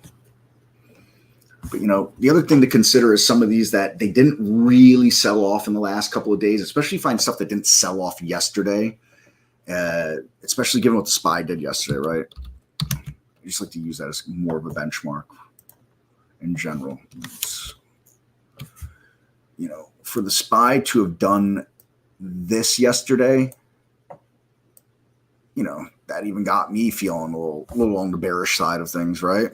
But, the other thing to consider is some of these that they didn't really sell off in the last couple of days, especially find stuff that didn't sell off yesterday, especially given what the SPY did yesterday, right? I just like to use that as more of a benchmark in general. For the SPY to have done this yesterday, that even got me feeling a little on the bearish side of things, right?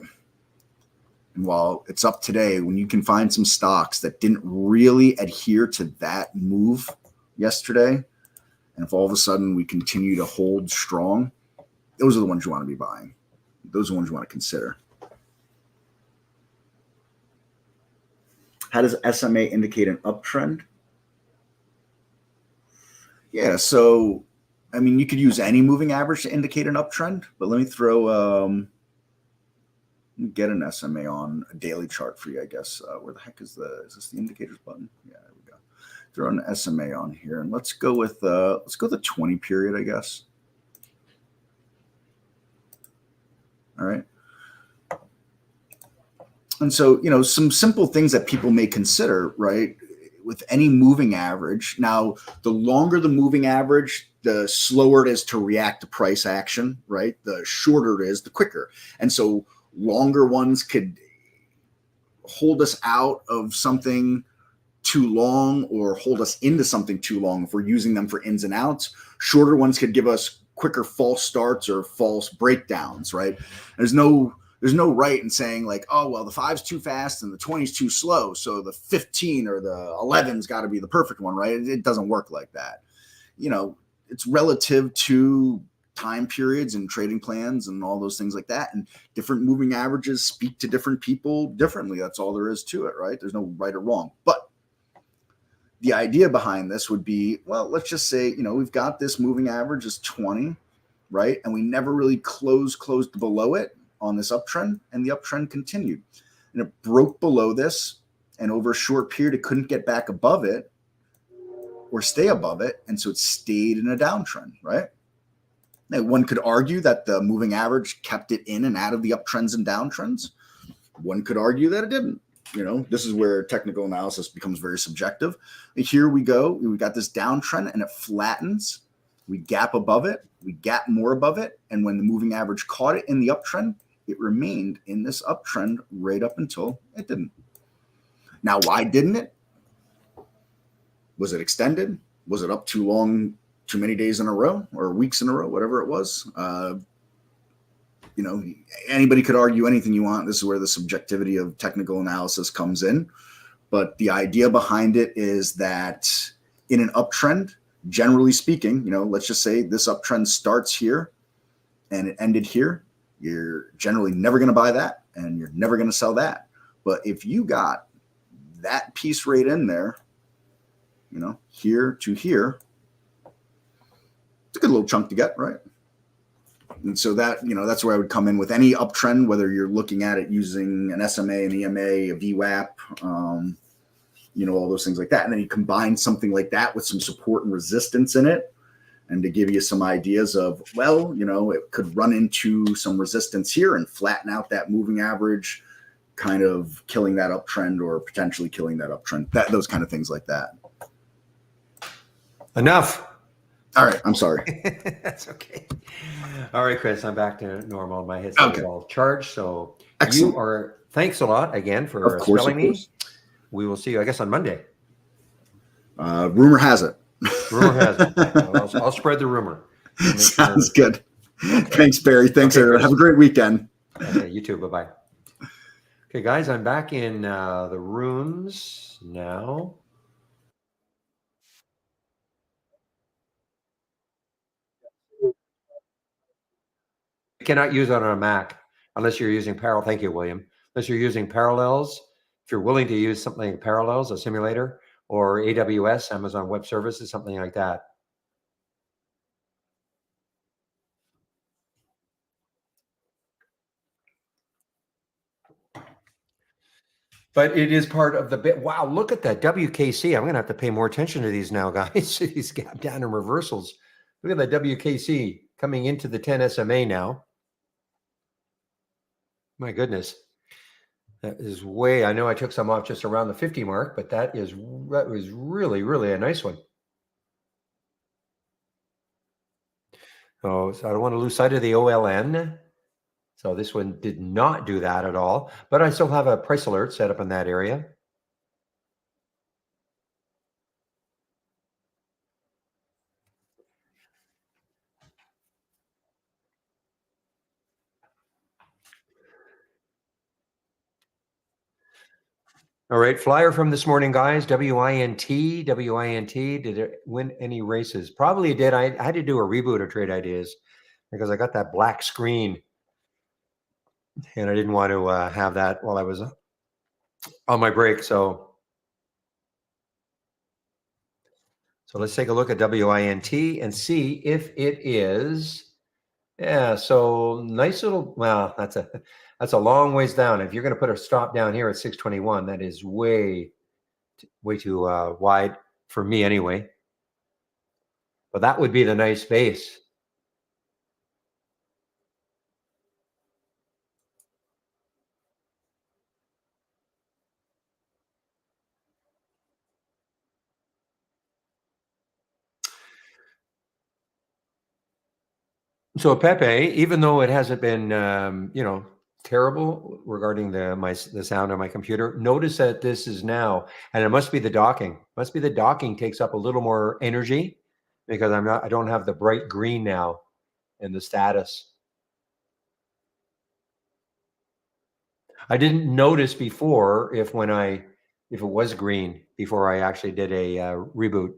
And while it's up today, when you can find some stocks that didn't really adhere to that move yesterday, and if all of a sudden we continue to hold strong, those are the ones you want to be buying. Those are the ones you want to consider. How does SMA indicate an uptrend? Yeah, so you could use any moving average to indicate an uptrend, but let me throw get an SMA on a daily chart for you, I guess. Where the heck is this the indicators button? Yeah, there we go. Throw an SMA on here, and let's go with the 20 period, I guess. All right. And so, some simple things that people may consider, right? With any moving average. Now, the longer the moving average, the slower it is to react to price action, right? The shorter it is, the quicker. And so longer ones could hold us out of something too long or hold us into something too long if we're using them for ins and outs. Shorter ones could give us quicker false starts or false breakdowns, right? There's no There's no right in saying like, oh, well, the 5's too fast and the 20's too slow, so the 15 or the 11's got to be the perfect one, right? It doesn't work like that. It's relative to time periods and trading plans and all those things like that. And different moving averages speak to different people differently. That's all there is to it, right? There's no right or wrong. But the idea behind this would be, well, let's just say, we've got this moving average is 20, right? And we never really closed below it on this uptrend, and the uptrend continued. And it broke below this, and over a short period, it couldn't get back above it or stay above it. And so it stayed in a downtrend, right? Now, one could argue that the moving average kept it in and out of the uptrends and downtrends. One could argue that it didn't. This is where technical analysis becomes very subjective. Here we go. We got this downtrend and it flattens. We gap above it. We gap more above it. And when the moving average caught it in the uptrend, it remained in this uptrend right up until it didn't. Now, why didn't it? Was it extended? Was it up too long, too many days in a row or weeks in a row, whatever it was? Anybody could argue anything you want. This is where the subjectivity of technical analysis comes in. But the idea behind it is that in an uptrend, generally speaking, let's just say this uptrend starts here and it ended here. You're generally never going to buy that and you're never going to sell that. But if you got that piece right in there, here to here, it's a good little chunk to get, right? And so that, that's where I would come in with any uptrend, whether you're looking at it using an SMA, an EMA, a VWAP, all those things like that. And then you combine something like that with some support and resistance in it. And to give you some ideas of, well, it could run into some resistance here and flatten out that moving average, kind of killing that uptrend or potentially killing that uptrend, those kind of things like that. Enough. All right. I'm sorry. That's okay. All right, Chris, I'm back to normal. My headset is all charged. So excellent. Thanks a lot again for spelling me. We will see you, I guess, on Monday. Rumor has it. Rumor has it. I'll spread the rumor. Sounds good. Thanks, Barry. Thanks, everyone. Have a great weekend. Okay, you too. Bye-bye. Okay, guys, I'm back in the rooms now. You cannot use it on a Mac unless you're using Parallel. Thank you, William. Unless you're using Parallels. If you're willing to use something like Parallels, a simulator, or AWS, Amazon Web Services, something like that. But it is part of the bit. Wow, look at that WKC. I'm going to have to pay more attention to these now, guys. These gap down and reversals. Look at that WKC coming into the 10 SMA now. My goodness. That is way, I know I took some off just around the 50 mark, but that was really, really a nice one. So I don't want to lose sight of the OLN. So this one did not do that at all, but I still have a price alert set up in that area. All right, flyer from this morning, guys. WINT. Did it win any races? Probably it did. I had to do a reboot of Trade Ideas because I got that black screen and I didn't want to have that while I was on my break. So let's take a look at WINT and see if it is. Yeah, so nice little, well, that's a long ways down. If you're going to put a stop down here at 621, that is way too wide for me anyway. But that would be the nice base. So Pepe, even though it hasn't been, terrible regarding the sound on my computer, notice that this is now, and it must be the docking. Must be the docking takes up a little more energy because I don't have the bright green now in the status. I didn't notice before if it was green before I actually did a reboot.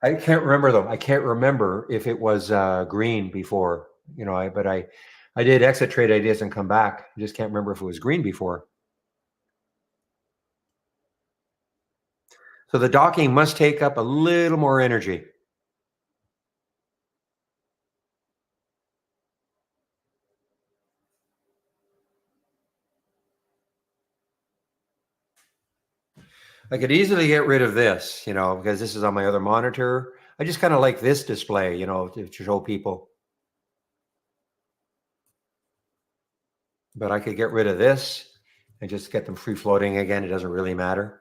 I can't remember though. I can't remember if it was green before. But I did exit trade ideas and come back. I just can't remember if it was green before. So the docking must take up a little more energy. I could easily get rid of this, because this is on my other monitor. I just kind of like this display, to show people. But I could get rid of this and just get them free floating again. It doesn't really matter.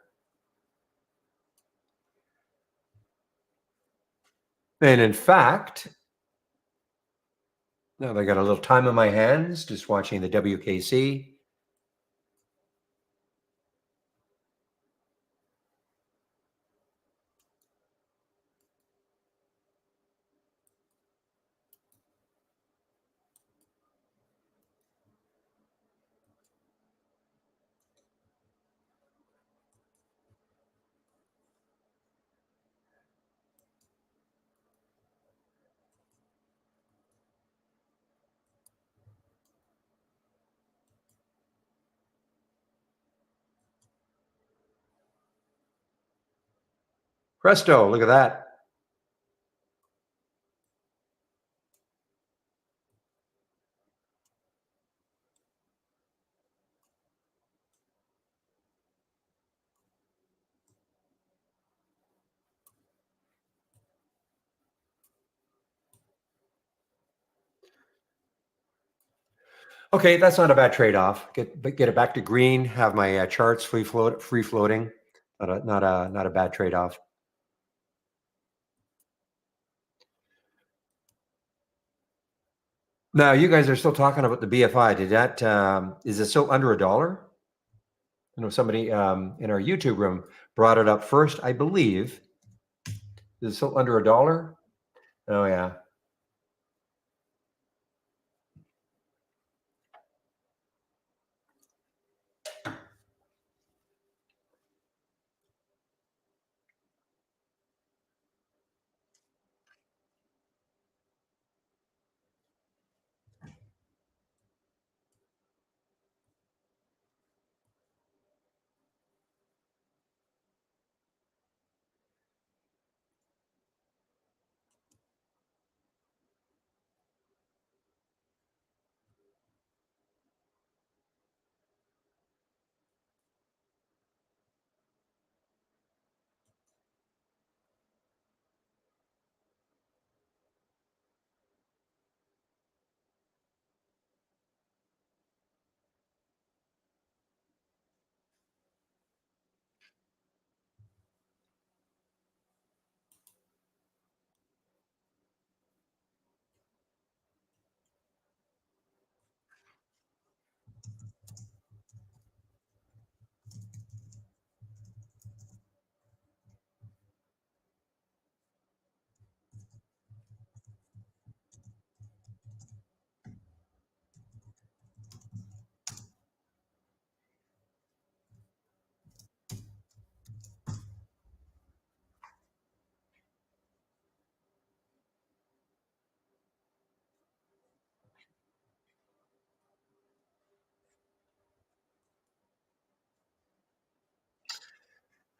And in fact, now that I got a little time on my hands, just watching the WKC. Presto, look at that. Okay, that's not a bad trade-off. Get it back to green. Have my charts free floating. Not a bad trade-off. Now you guys are still talking about the BFI. Did that is it still under $1? I know somebody in our YouTube room brought it up first. I believe is it still under $1? Oh yeah.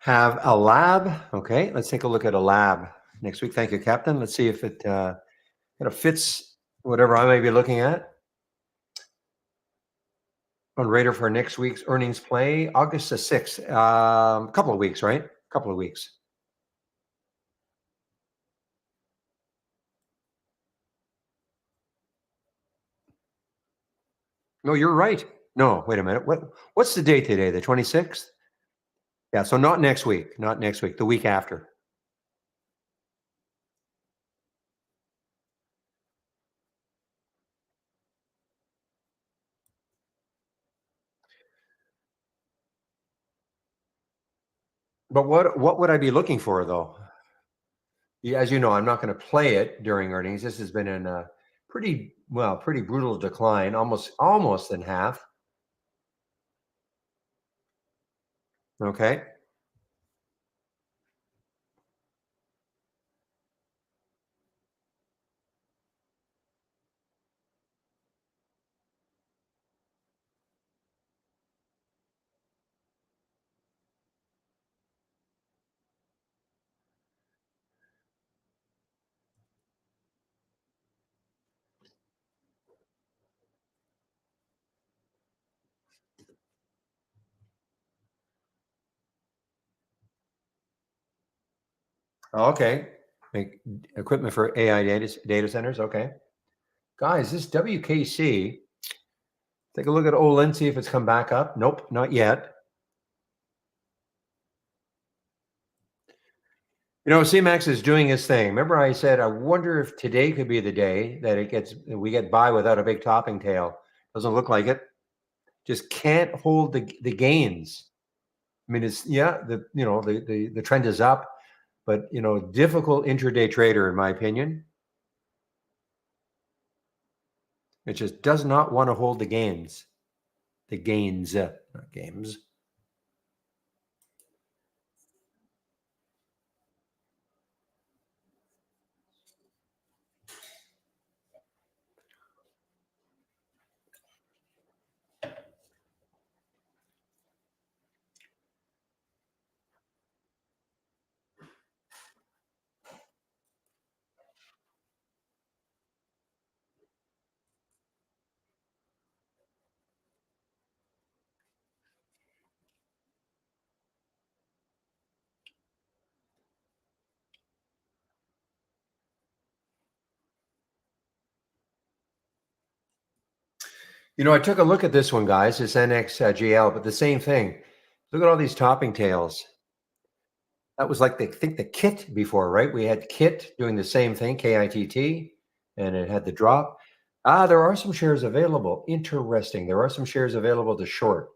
Have a lab. Okay, let's take a look at a lab next week. Thank you, Captain. Let's see if it fits whatever I may be looking at. On radar for next week's earnings play, August the 6th. A couple of weeks, right? A couple of weeks. No, you're right. No, wait a minute. What's the date today? The 26th? Yeah, so not next week. Not next week. The week after. But what would I be looking for though? Yeah, as you know, I'm not going to play it during earnings. This has been in a pretty brutal decline, almost in half. Okay. Okay. Make equipment for AI data centers. Okay. Guys, this WKC, take a look at Olin, see if it's come back up. Nope, not yet. You know, CMAX is doing its thing. Remember I said, I wonder if today could be the day that we get by without a big topping tail. Doesn't look like it. Just can't hold the gains. I mean, the trend is up, but difficult intraday trader in my opinion. It just does not want to hold the gains. The gains, not games. I took a look at this one, guys. This NXGL, but the same thing. Look at all these topping tails. That was like the KIT before, right? We had KIT doing the same thing, KITT, and it had the drop. There are some shares available. Interesting. There are some shares available to short.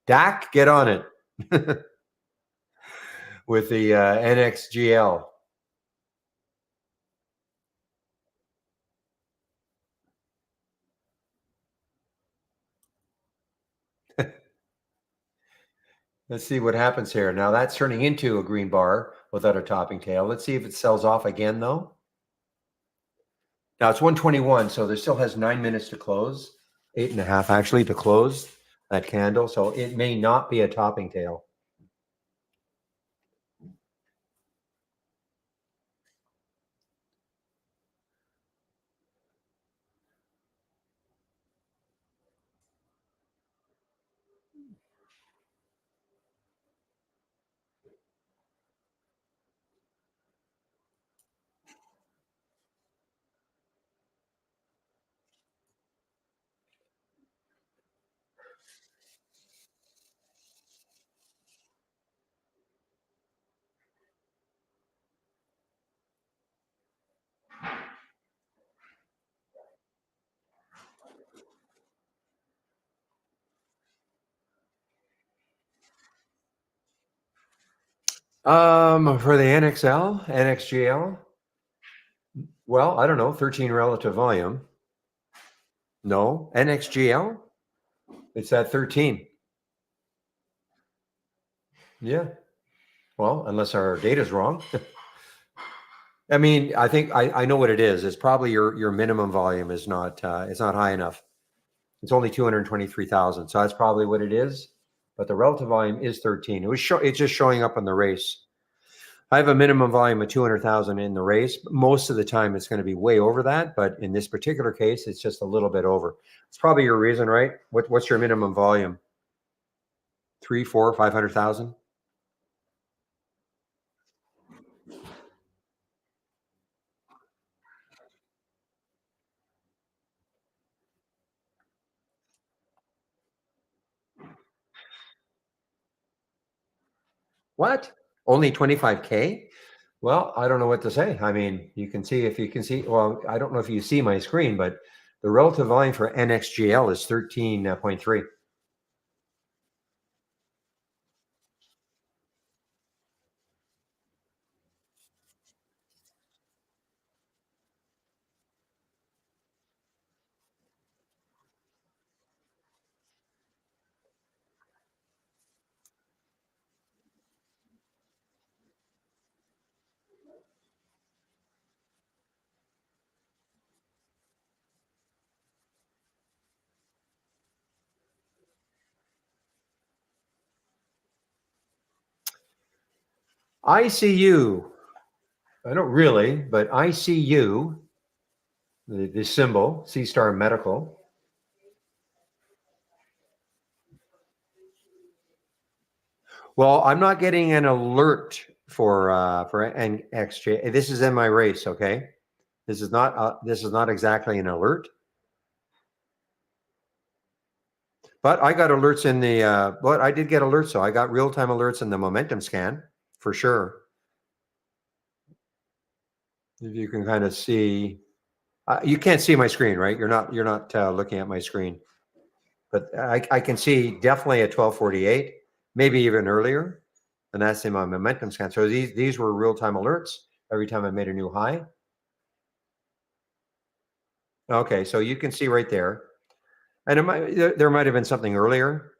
DAC, get on it with the NXGL. Let's see what happens here. Now that's turning into a green bar without a topping tail. Let's see if it sells off again, though. Now it's 121, so there still has 9 minutes to close. 8.5 actually to close that candle. So it may not be a topping tail. For the NXGL, well, I don't know, 13 relative volume. No, NXGL, it's at 13. Yeah. Well, unless our data's wrong. I mean, I think I know what it is. It's probably your minimum volume is not it's not high enough. It's only 223,000. So that's probably what it is. But the relative volume is 13. It's just showing up on the race. I have a minimum volume of 200,000 in the race. Most of the time it's going to be way over that, but in this particular case, it's just a little bit over. It's probably your reason, right? What's your minimum volume? 3, 4, 500,000? What? Only 25K? Well, I don't know what to say. I mean, you can see if you can see. Well, I don't know if you see my screen, but the relative volume for NXGL is 13.3. ICU. I don't really, but ICU, the symbol, C-Star Medical. Well, I'm not getting an alert for NXJ. This is in my race, okay? This is not exactly an alert. But I got alerts in the but I did get alerts, so I got real-time alerts in the momentum scan for sure. If you can kind of see, you can't see my screen, right? You're not looking at my screen, but I can see definitely at 12:48, maybe even earlier, and that's in my momentum scan. So these were real-time alerts every time I made a new high. Okay, so you can see right there, and there might have been something earlier.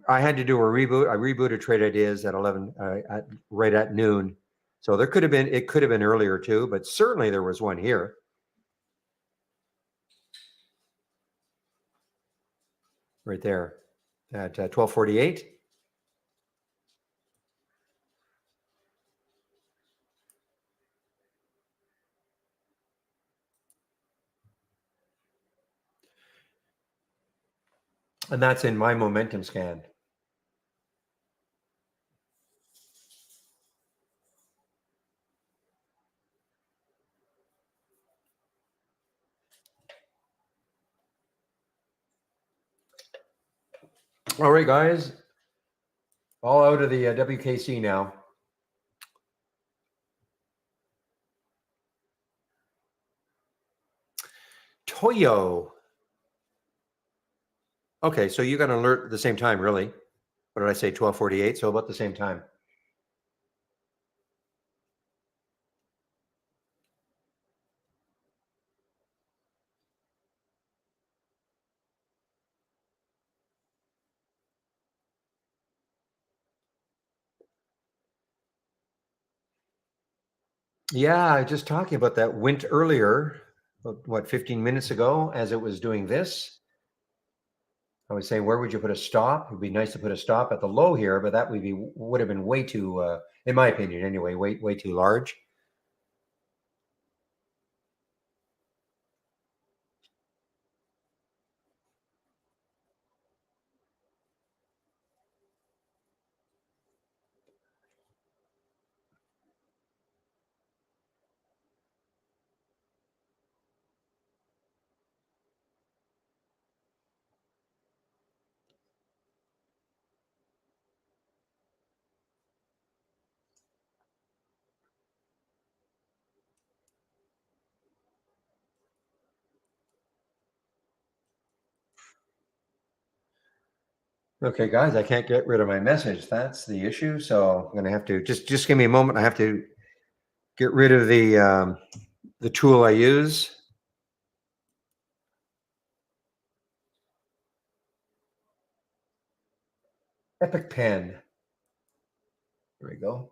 I had to do a reboot. I rebooted Trade Ideas at 11, right at noon. So it could have been earlier too, but certainly there was one here. Right there at 12:48. And that's in my momentum scan. All right, guys. All out of the WKC now. Toyo. Okay, so you got an alert at the same time, really. What did I say? 12:48. So about the same time. Yeah, just talking about that went earlier, what, 15 minutes ago, as it was doing this. I was saying, where would you put a stop? It'd be nice to put a stop at the low here, but that would have been way too, in my opinion, anyway, way too large. Okay, guys, I can't get rid of my message. That's the issue. So I'm going to have to just give me a moment. I have to get rid of the tool I use. Epic Pen. There we go.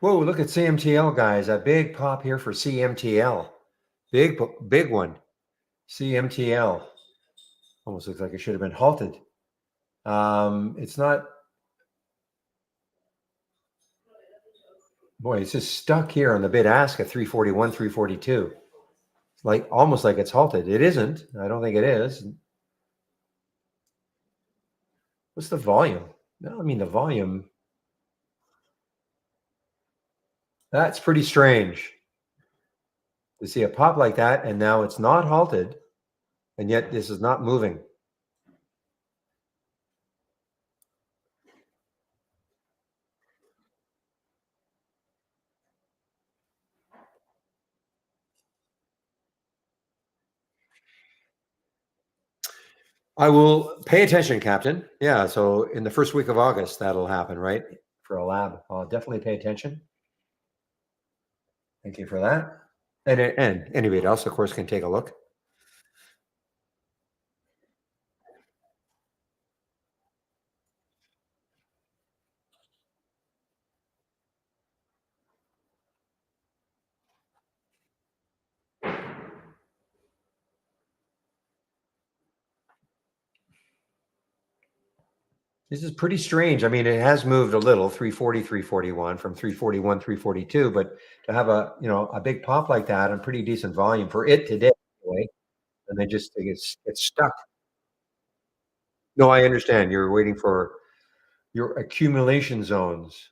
Whoa, look at CMTL, guys. A big pop here for CMTL. Big one. CMTL. Almost looks like it should have been halted. It's not. Boy, it's just stuck here on the bid ask at 341, 342. Like almost like it's halted. It isn't. I don't think it is. What's the volume? No, I mean the volume. That's pretty strange to see a pop like that, and now it's not halted, and yet this is not moving. I will pay attention, Captain. Yeah, so in the first week of August, that'll happen, right? For a lab. I'll definitely pay attention. Thank you for that. And anybody else, of course, can take a look. This is pretty strange. I mean, it has moved a little, 340, 341 from 341, 342, but to have a big pop like that and pretty decent volume for it today, anyway, and then just it gets stuck. No, I understand. You're waiting for your accumulation zones.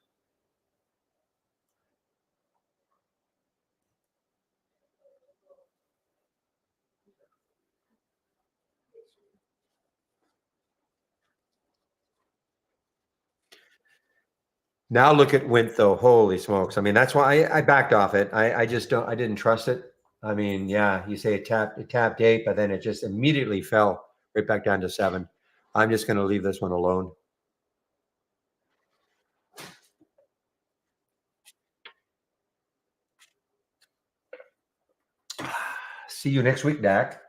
Now look at Wint though. Holy smokes. I mean, that's why I backed off it. I just don't I didn't trust it. I mean, yeah, you say it tapped 8, but then it just immediately fell right back down to 7. I'm just gonna leave this one alone. See you next week, Dak.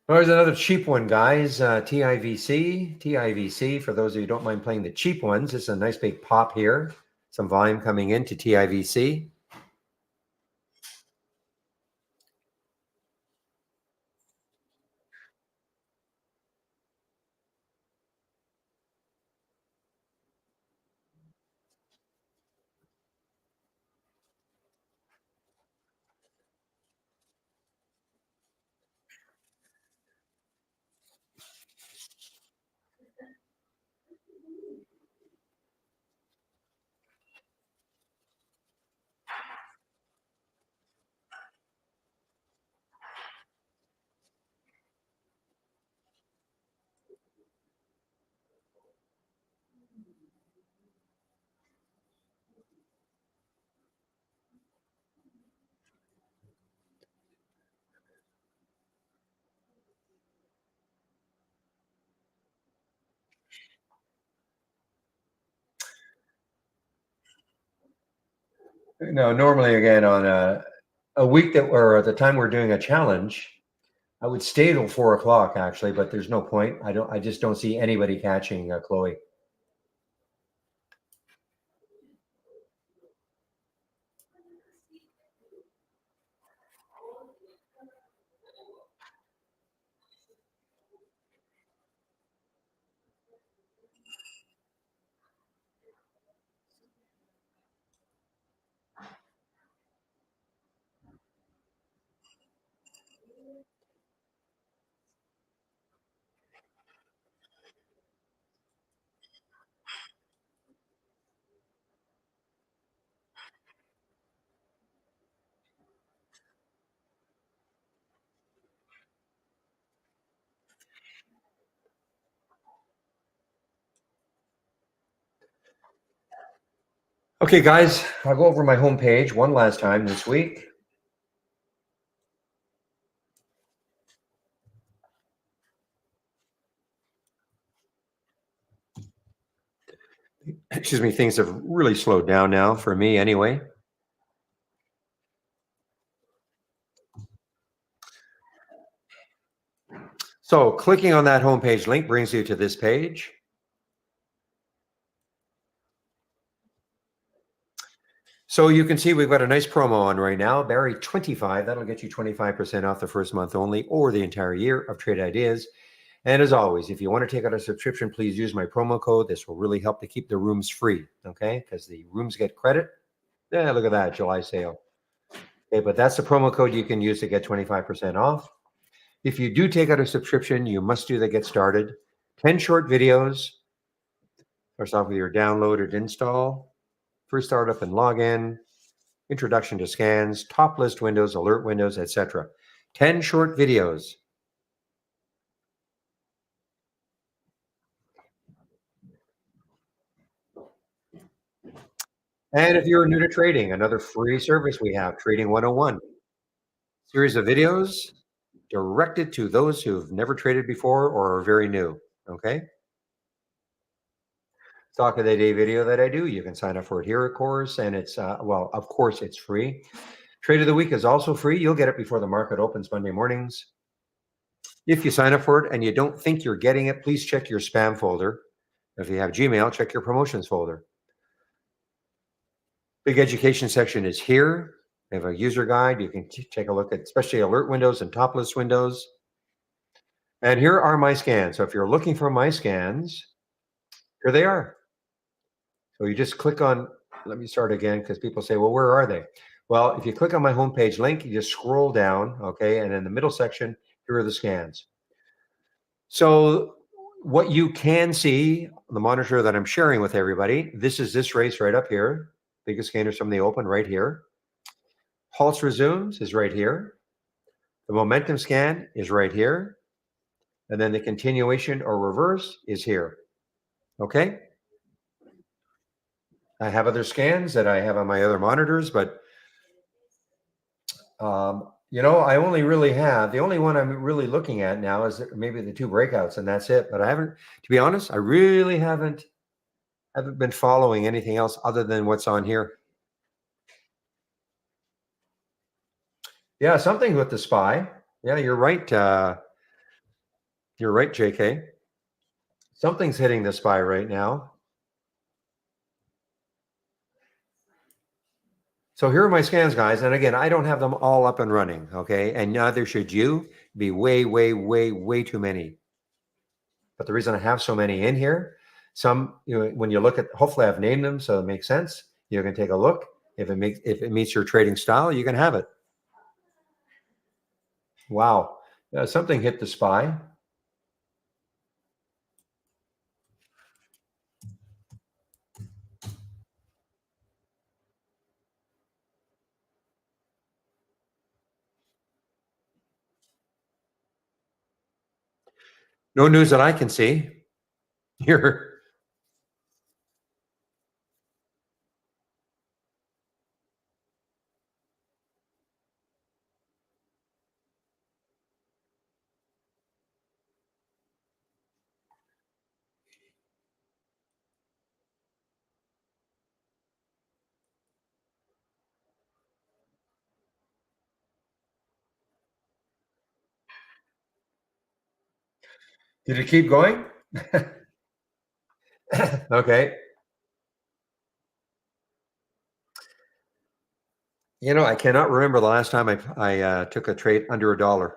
There's another cheap one, guys. TIVC. TIVC, for those of you who don't mind playing the cheap ones, it's a nice big pop here. Some volume coming into TIVC. No, normally again on a week that or at the time we're doing a challenge, I would stay till 4 o'clock actually, but there's no point. I just don't see anybody catching Chloe. Okay, guys, I'll go over my homepage one last time this week. Excuse me, things have really slowed down now for me anyway. So clicking on that homepage link brings you to this page. So you can see we've got a nice promo on right now. Barry 25, that'll get you 25% off the first month only or the entire year of Trade Ideas. And as always, if you want to take out a subscription, please use my promo code. This will really help to keep the rooms free, okay? Because the rooms get credit. Yeah, look at that, July sale. Okay, but that's the promo code you can use to get 25% off. If you do take out a subscription, you must do the Get Started. 10 short videos. Starts off with your download or install. First startup and login. Introduction to scans, top list windows, alert windows, etc. 10 short videos. And if you're new to trading, another free service we have, Trading 101, series of videos directed to those who've never traded before or are very new. Okay. Talk of the day video that I do. You can sign up for it here, of course, and it's well, of course, it's free. Trade of the week is also free. You'll get it before the market opens Monday mornings. If you sign up for it and you don't think you're getting it, please check your spam folder. If you have Gmail, check your promotions folder. Big education section is here. We have a user guide. You can take a look at especially alert windows and top list windows. And here are my scans. So if you're looking for my scans, here they are. So you just click on, let me start again because people say, well, where are they? Well, if you click on my homepage link, you just scroll down, okay? And in the middle section, here are the scans. So what you can see, the monitor that I'm sharing with everybody, this is this race right up here. Biggest scanners from the open right here. Halts resumes is right here. The momentum scan is right here. And then the continuation or reverse is here. Okay. I have other scans that I have on my other monitors, but I only really have, the only one I'm really looking at now is maybe the two breakouts, and that's it. But I haven't, to be honest, I really haven't been following anything else other than what's on here. Yeah, something with the SPY. Yeah, you're right. You're right, JK. Something's hitting the SPY right now. So here are my scans, guys. And again, I don't have them all up and running, okay? And neither should you. Be way, way, way, way too many. But the reason I have so many in here, some, when you look at, hopefully I've named them so it makes sense. You can take a look. If it meets your trading style, you can have it. Wow, something hit the SPY. No news that I can see. Here. Did it keep going? Okay. I cannot remember the last time I took a trade under $1.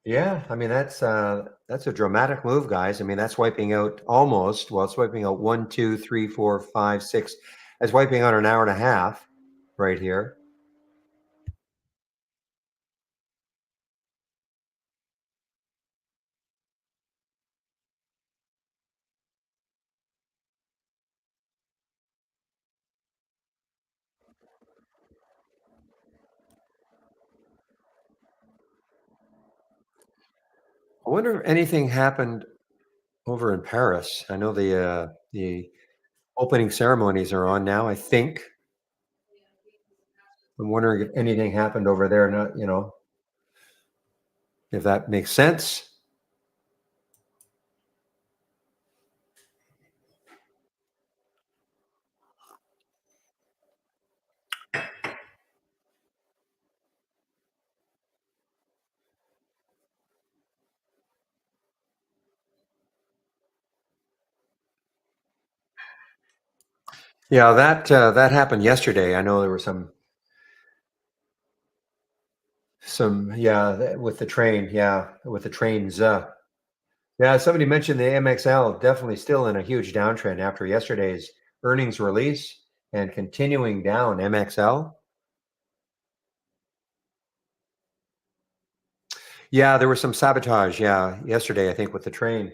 Yeah, I mean that's a dramatic move, guys. I mean that's wiping out almost. Well, it's wiping out 1, 2, 3, 4, 5, 6. It's wiping out an hour and a half right here. I wonder if anything happened over in Paris. I know the opening ceremonies are on now. I think. I'm wondering if anything happened over there. Not, if that makes sense. Yeah, that happened yesterday. I know there were some with the train. Yeah, with the trains. Yeah, somebody mentioned the MXL definitely still in a huge downtrend after yesterday's earnings release and continuing down MXL. Yeah, there was some sabotage. Yeah, yesterday I think with the train.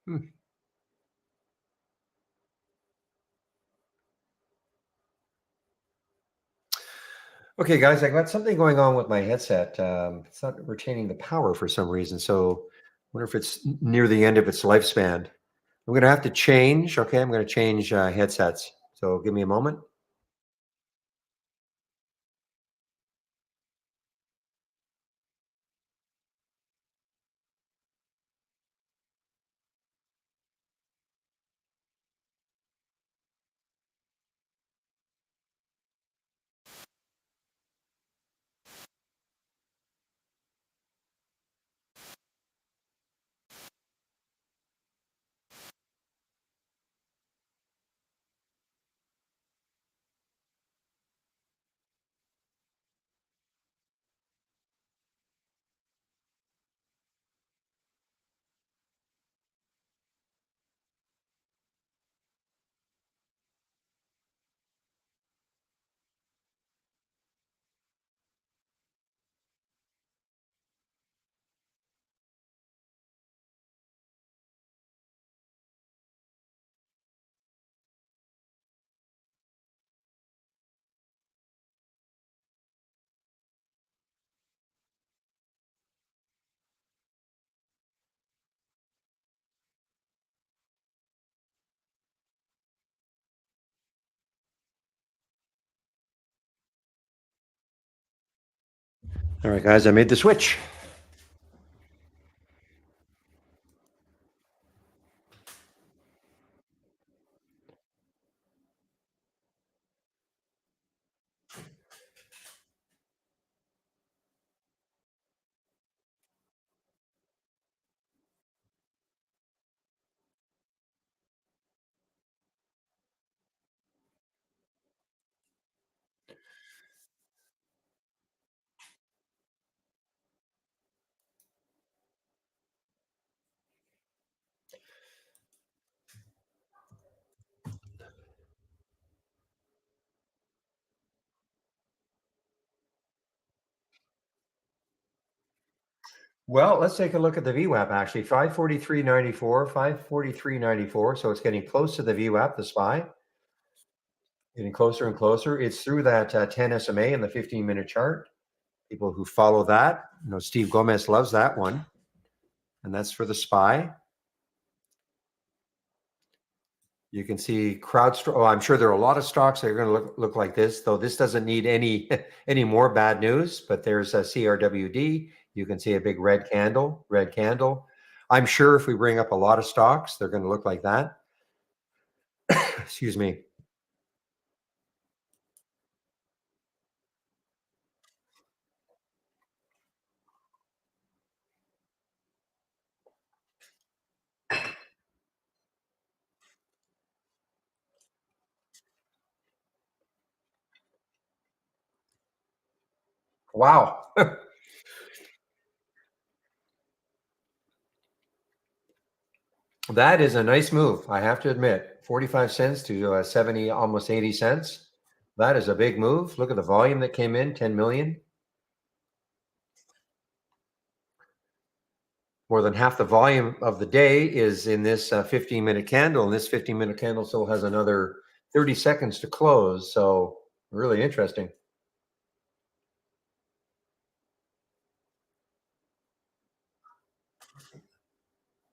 Hmm. Okay, guys, I got something going on with my headset. It's not retaining the power for some reason. So, I wonder if it's near the end of its lifespan. I'm going to have to change. Okay, I'm going to change headsets. So, give me a moment. All right, guys, I made the switch. Well, let's take a look at the VWAP actually. 543.94, 543.94. So it's getting close to the VWAP, the SPY, getting closer and closer. It's through that 10 SMA in the 15-minute chart. People who follow that, Steve Gomez loves that one. And that's for the SPY. You can see CrowdStrike. Oh, I'm sure there are a lot of stocks that are going to look like this, though this doesn't need any more bad news. But there's a CRWD. You can see a big red candle, red candle. I'm sure if we bring up a lot of stocks, they're going to look like that. Excuse me. Wow. That is a nice move, I have to admit. 45 cents to 70, almost 80 cents. That is a big move. Look at the volume that came in, 10 million. more than half the volume of the day is in this 15-minute candle, and this 15-minute candle still has another 30 seconds to close. So really interesting.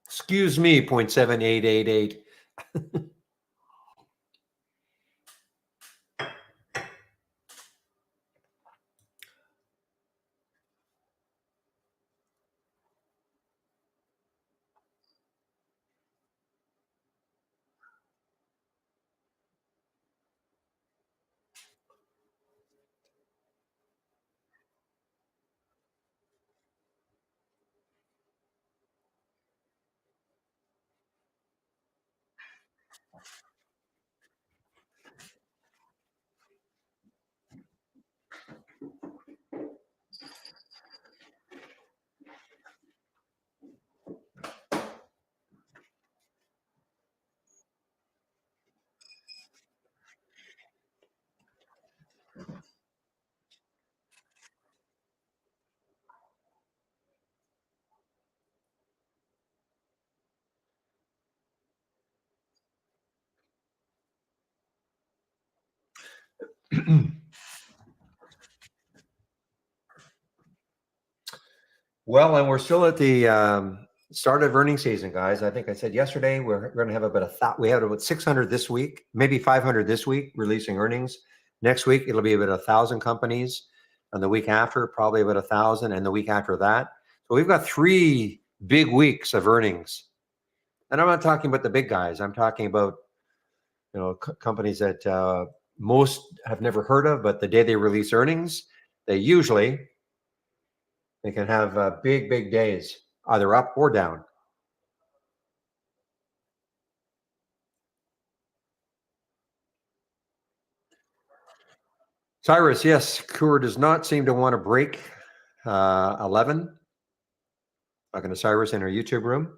Excuse me, 0.7888. Well, and we're still at the start of earnings season, guys. I think I said yesterday we're going to have we had about 600 this week, maybe 500 this week releasing earnings. Next week it'll be about 1,000 companies, and the week after probably about 1,000, and the week after that. So we've got 3 big weeks of earnings, and I'm not talking about the big guys. I'm talking about companies that most have never heard of, but the day they release earnings, they can have big days, either up or down. Cyrus, yes, Coor does not seem to want to break 11. Talking to Cyrus in our YouTube room.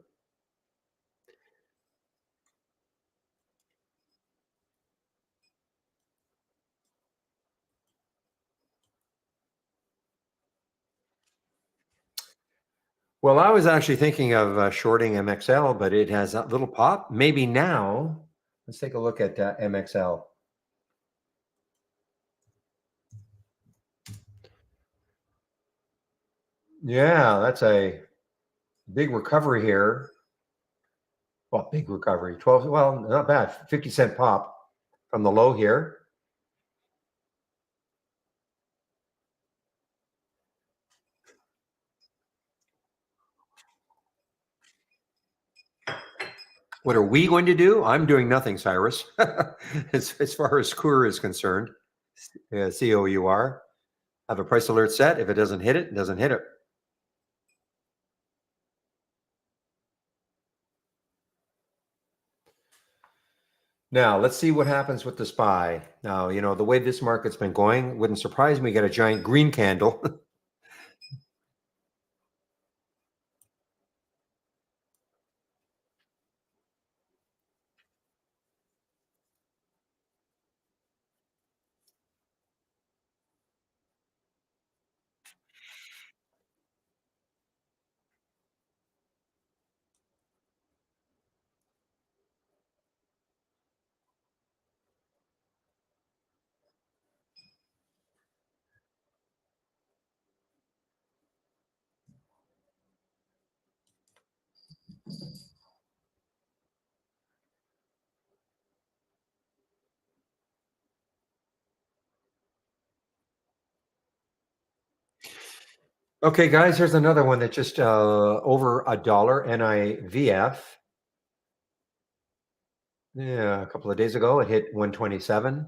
Well, I was actually thinking of shorting MXL, but it has a little pop. Maybe now. Let's take a look at MXL. Yeah, that's a big recovery here. Well, big recovery. 12, well, not bad. 50-cent pop from the low here. What are we going to do? I'm doing nothing, Cyrus, as far as Coor is concerned. COUR. Have a price alert set. If it doesn't hit it, it doesn't hit it. Now, let's see what happens with the SPY. Now, the way this market's been going, wouldn't surprise me, get a giant green candle. Okay, guys, here's another one that just over $1, NIVF. Yeah, a couple of days ago, it hit 127.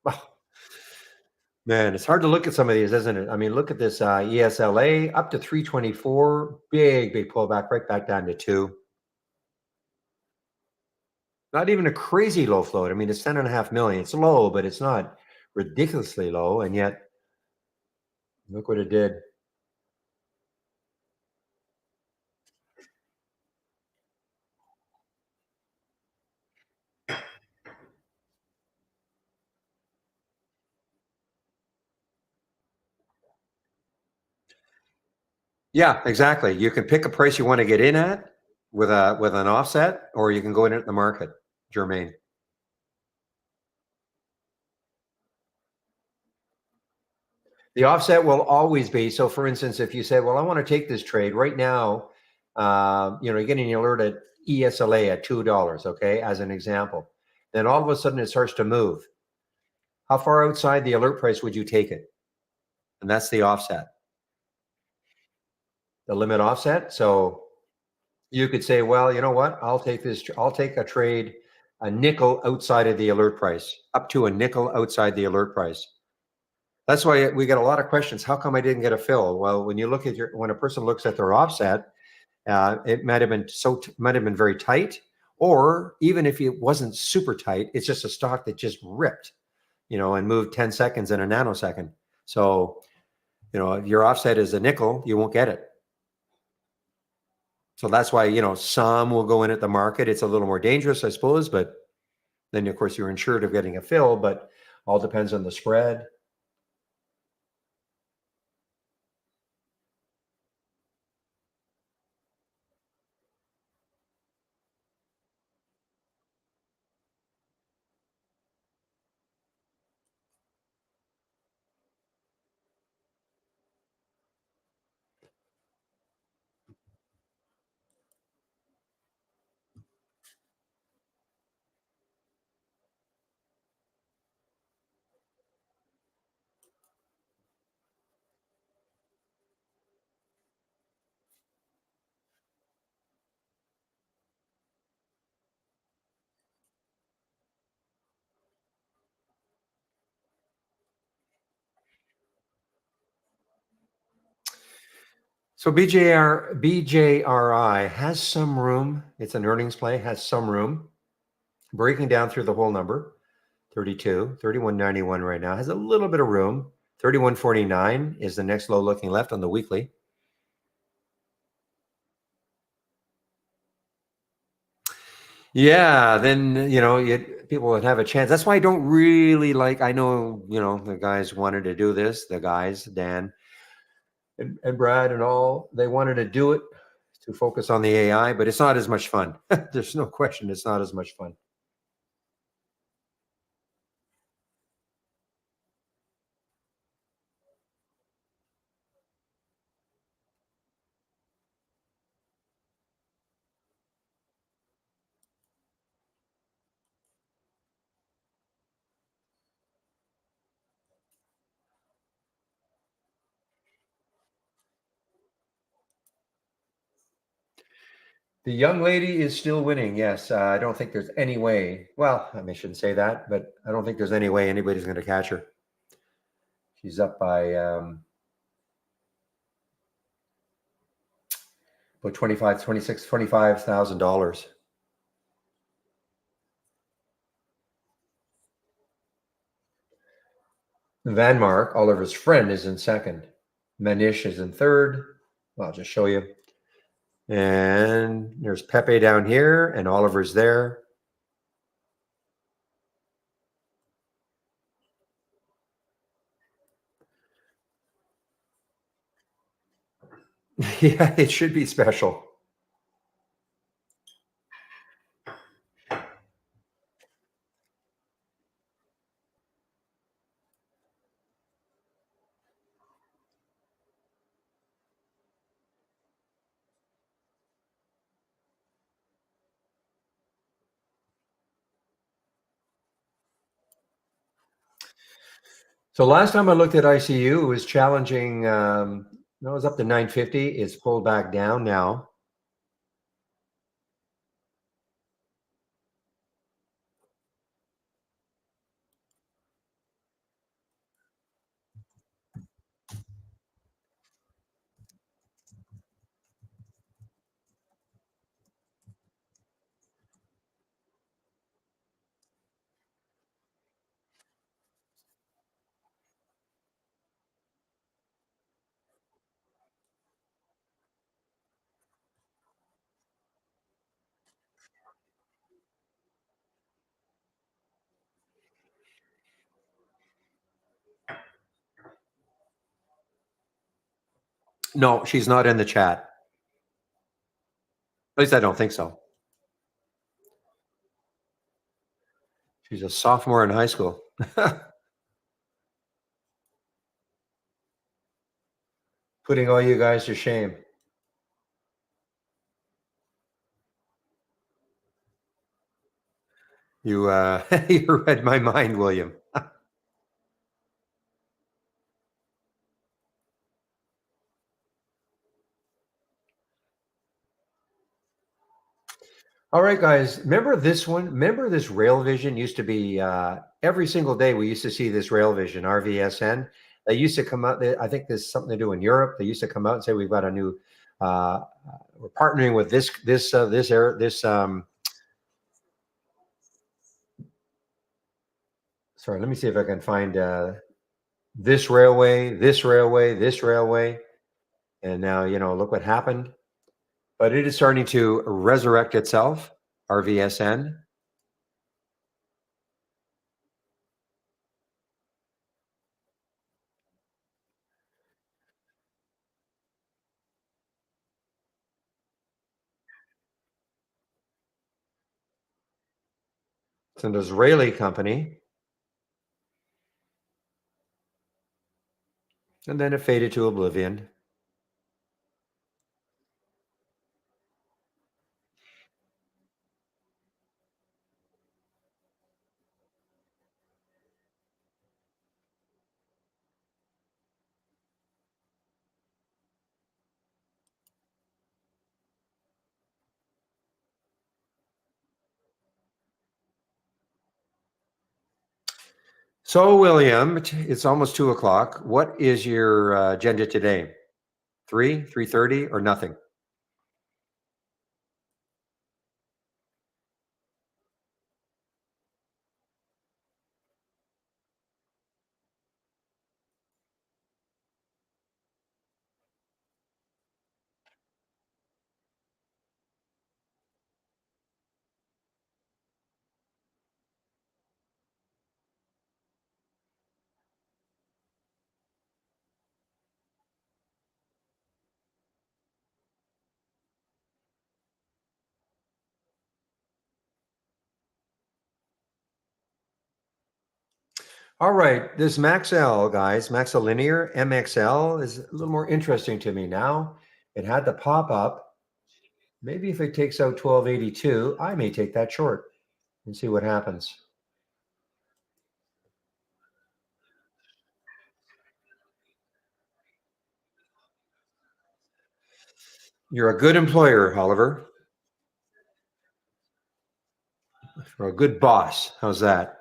Oh, man, it's hard to look at some of these, isn't it? I mean, look at this ESLA up to 324, big pullback right back down to 2. Not even a crazy low float. I mean, it's 10.5 million. It's low, but it's not ridiculously low. And yet, look what it did. Yeah, exactly. You can pick a price you want to get in at with an offset, or you can go in at the market, Jermaine. The offset will always be, so for instance, if you say, well, I want to take this trade right now, you're getting an alert at ESLA at $2, okay, as an example. Then all of a sudden it starts to move. How far outside the alert price would you take it? And that's the offset, the limit offset. So you could say, well, you know what? I'll take a trade, a nickel outside of the alert price, up to a nickel outside the alert price. That's why we get a lot of questions. How come I didn't get a fill? Well, when you look at when a person looks at their offset, it might have been very tight, or even if it wasn't super tight, it's just a stock that just ripped, and moved 10 seconds in a nanosecond. So, if your offset is a nickel, you won't get it. So that's why, some will go in at the market. It's a little more dangerous, I suppose, but then of course you're insured of getting a fill, but all depends on the spread. So BJRI has some room. It's an earnings play, has some room. Breaking down through the whole number, 32, 31.91 right now, has a little bit of room. 31.49 is the next low looking left on the weekly. Yeah, then, people would have a chance. That's why I don't really like, I know, the guys wanted to do this, the guys, Dan and Brad and all, they wanted to do it to focus on the AI, but it's not as much fun. There's no question it's not as much fun. The young lady is still winning. Yes. I don't think there's any way. Well, I shouldn't say that, but I don't think there's any way anybody's going to catch her. She's up by about 25,000 $25,000. Van Mark, Oliver's friend, is in second. Manish is in third. I'll just show you. And there's Pepe down here, and Oliver's there. Yeah, it should be special. So last time I looked at ICU, it was challenging. It was up to 950. It's pulled back down now. No, she's not in the chat. At least I don't think so. She's a sophomore in high school. Putting all you guys to shame. You you read my mind, William. All right, guys. Remember this one? Remember this Rail Vision used to be every single day we used to see this Rail Vision, RVSN. They used to come out. I think there's something to do in Europe. They used to come out and say we've got a new we're partnering with this sorry, let me see if I can find this railway, this railway, this railway. And now, look what happened. But it is starting to resurrect itself, RVSN. It's an Israeli company. And then it faded to oblivion. So, William, it's almost 2 o'clock. What is your agenda today? 3:30, or nothing? All right, this MaxL, guys, MaxL Linear, MXL is a little more interesting to me now. It had the pop up. Maybe if it takes out 1282, I may take that short and see what happens. You're a good employer, Oliver. You're a good boss. How's that?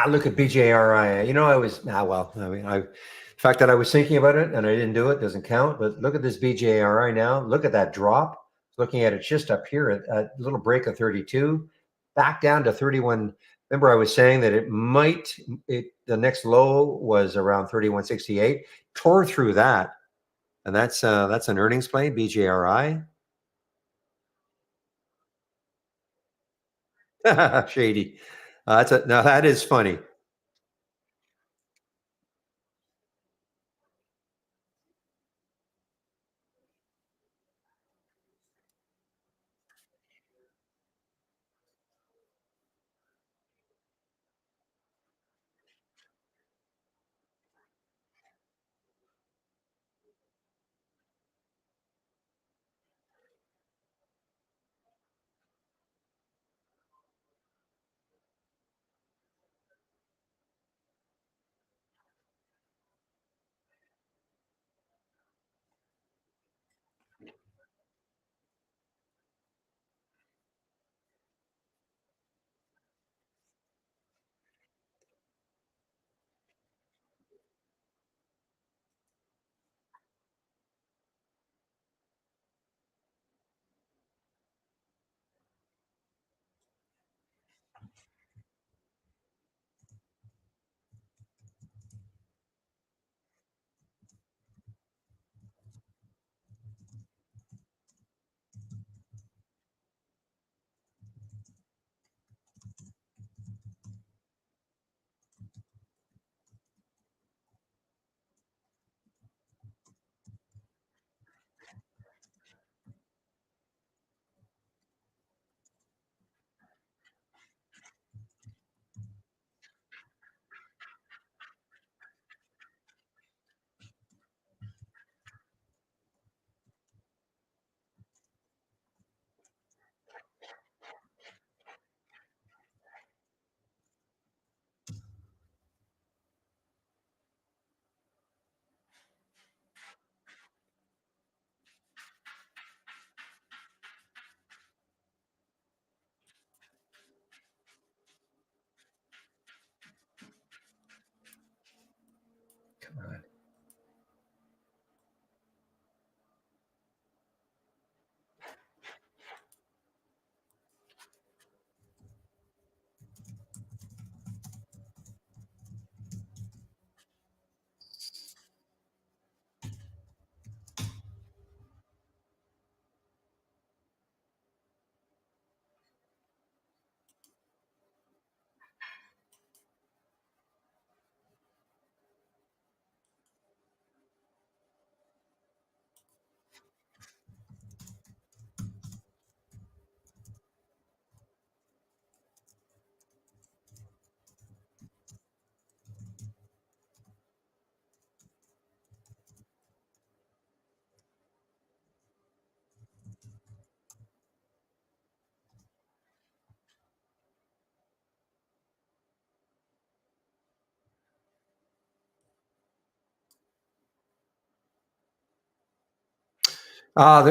Look at BJRI. The fact that I was thinking about it and I didn't do it doesn't count. But look at this BJRI now. Look at that drop. Looking at it just up here at a little break of 32, back down to 31. Remember, I was saying that the next low was around 31.68. Tore through that, and that's an earnings play. BJRI. Shady. Now that is funny.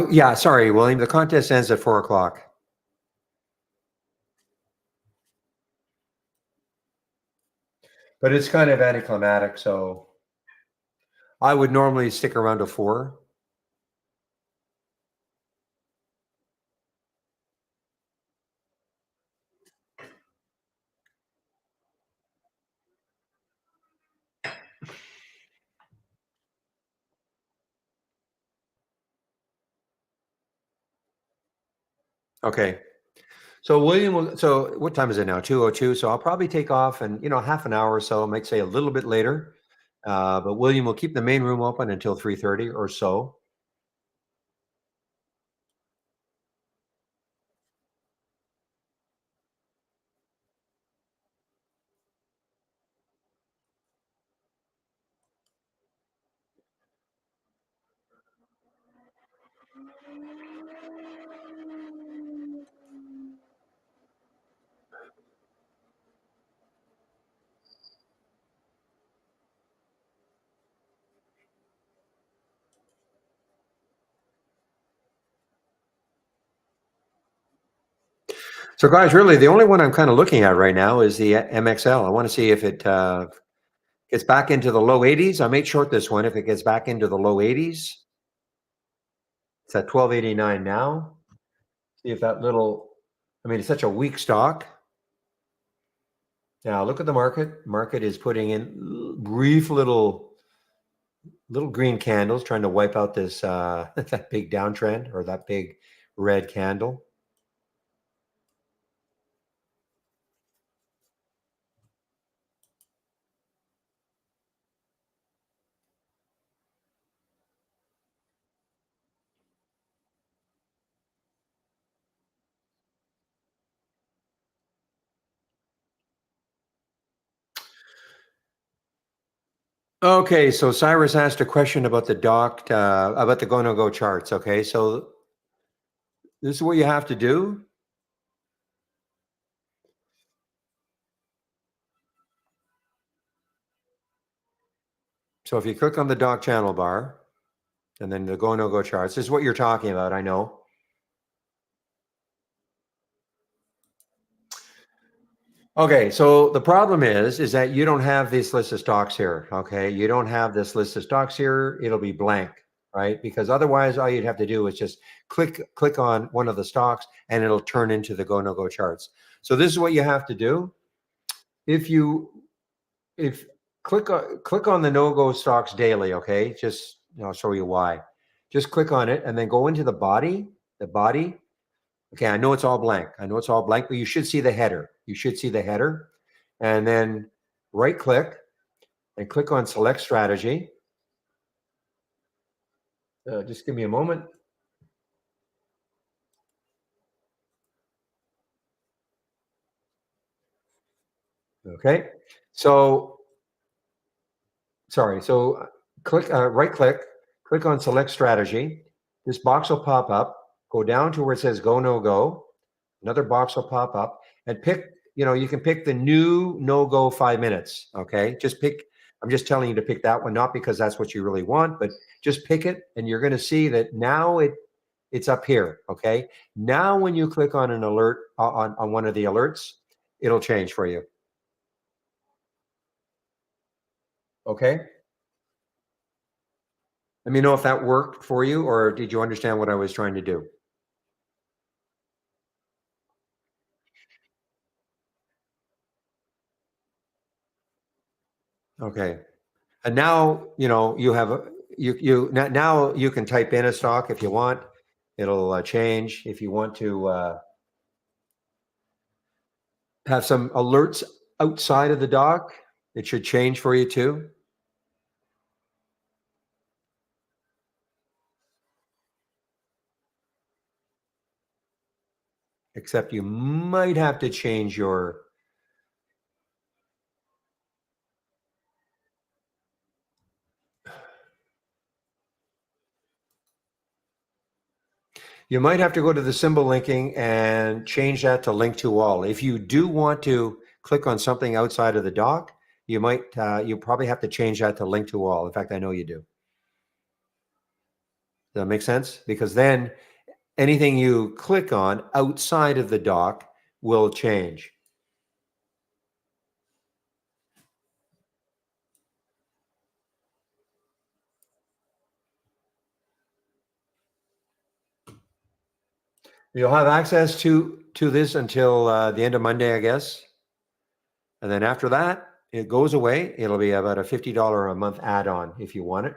Yeah, sorry, William. The contest ends at 4 o'clock. But it's kind of anticlimactic, so I would normally stick around to 4. Okay. So William, so what time is it now? 2:02. So I'll probably take off and, half an hour or so, I might say a little bit later. But William will keep the main room open until 3:30 or so. So guys, really the only one I'm kind of looking at right now is the MXL. I want to see if it gets back into the low 80s. I may short this one if it gets back into the low 80s. It's at 1289 now. See if that little, it's such a weak stock. Now look at the market. Market is putting in brief little green candles, trying to wipe out this that big downtrend or that big red candle. Okay, so Cyrus asked a question about the about the go no go charts. Okay, so this is what you have to do. So if you click on the doc channel bar and then the go no go charts, this is what you're talking about. I know. Okay, so the problem is that you don't have this list of stocks here. Okay, you don't have this list of stocks here. It'll be blank, right? Because otherwise, all you'd have to do is just click on one of the stocks, and it'll turn into the go no go charts. So this is what you have to do. If click on the no go stocks daily, okay? Just I'll show you why. Just click on it, and then go into the body. The body. Okay, I know it's all blank. I know it's all blank, but you should see the header. You should see the header. And then right click and click on select strategy. Just give me a moment. Okay. So, sorry. So click, right click on select strategy. This box will pop up. Go down to where it says go, no go. Another box will pop up and pick, you can pick the new no go 5 minutes. Okay. Just pick, I'm just telling you to pick that one, not because that's what you really want, but just pick it. And you're going to see that now it's up here. Okay. Now, when you click on an alert on one of the alerts, it'll change for you. Okay. Let me know if that worked for you, or did you understand what I was trying to do? Okay. And now, you have now you can type in a stock if you want. It'll change. If you want to have some alerts outside of the dock, it should change for you too. Except you might have to change your. You might have to go to the symbol linking and change that to link to all. If you do want to click on something outside of the dock, you probably have to change that to link to all. In fact, I know you do. Does that make sense? Because then anything you click on outside of the dock will change. You'll have access to this until the end of Monday, I guess. And then after that, it goes away. It'll be about a $50 a month add-on if you want it.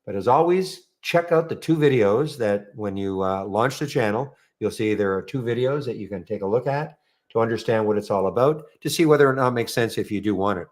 But as always, check out the 2 videos that when you launch the channel, you'll see there are 2 videos that you can take a look at to understand what it's all about, to see whether or not it makes sense if you do want it.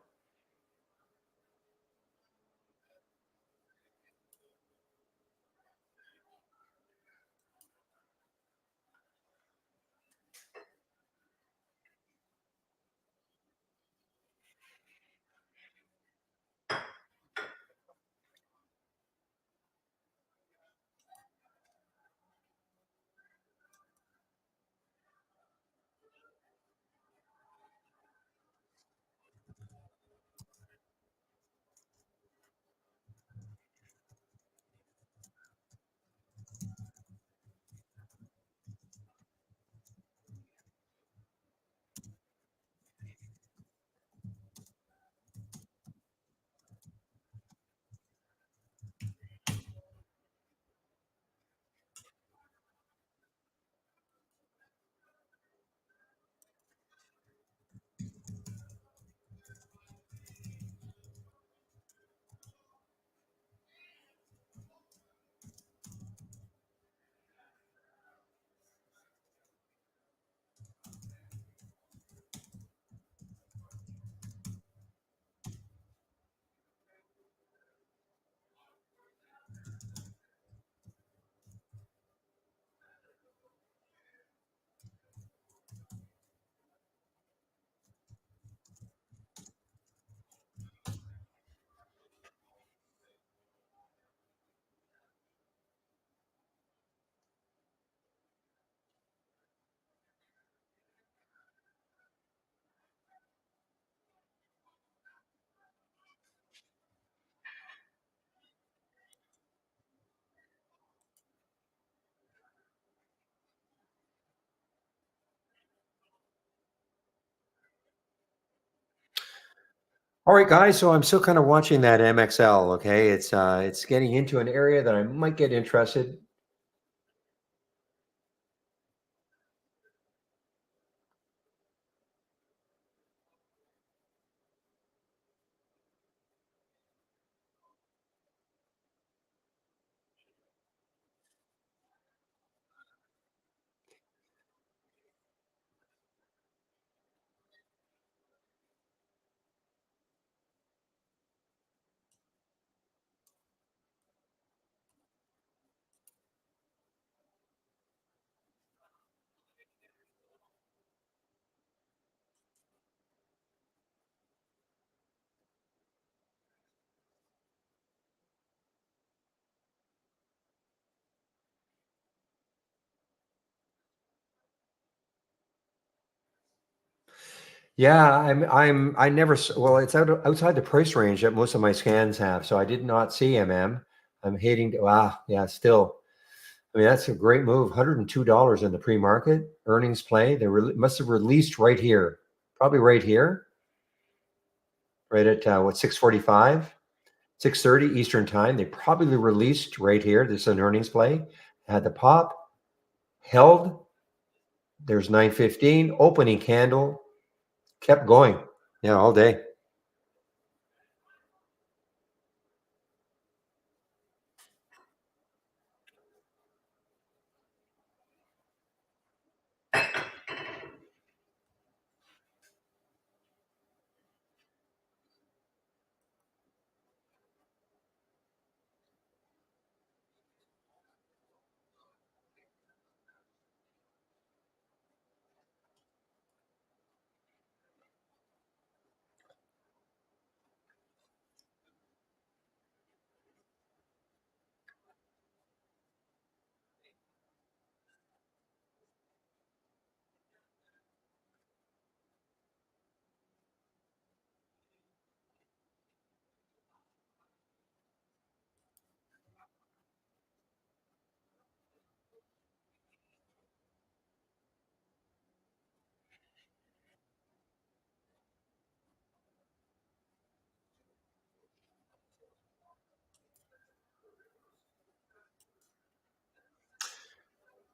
All right, guys. So I'm still kind of watching that MXL. Okay, it's getting into an area that I might get interested. Yeah, I never well, it's outside the price range that most of my scans have, so I did not see MM. I'm hating to yeah, still. I mean, that's a great move. $102 in the pre-market earnings play. They must have released right here, probably right here, right at what 645. 6:30 Eastern time. They probably released right here. This is an earnings play. Had the pop, held. There's 9:15 opening candle, kept going. Yeah, all day.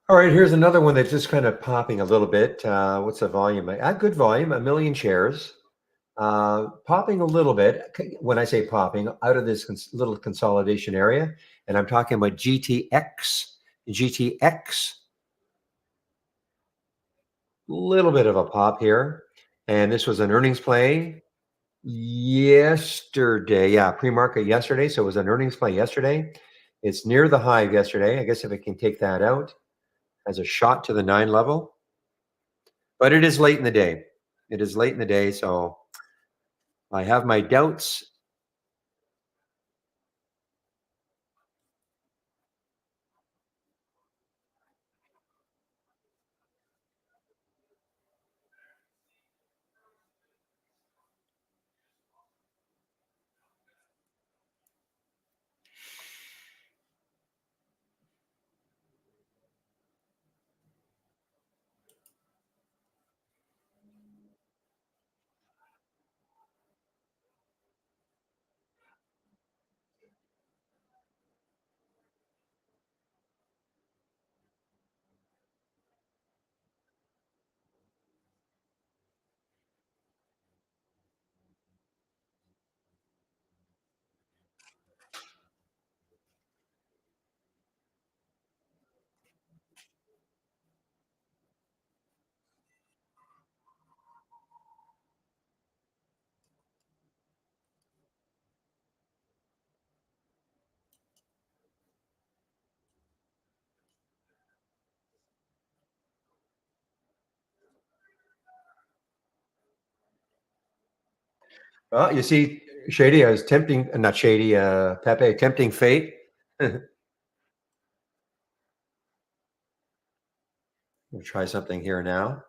All right, here's another one that's just kind of popping a little bit. What's the volume? Good volume, 1 million shares. Popping a little bit. When I say popping, out of this little consolidation area, and I'm talking about GTX. GTX, little bit of a pop here. And this was an earnings play yesterday. Yeah, pre-market yesterday. So it was an earnings play yesterday. It's near the high yesterday. I guess if it can take that out as a shot to the 9 level. But it is late in the day. It is late in the day, so I have my doubts. Well, you see, Shady, I was tempting, not Shady, Pepe, tempting fate. We'll try something here now.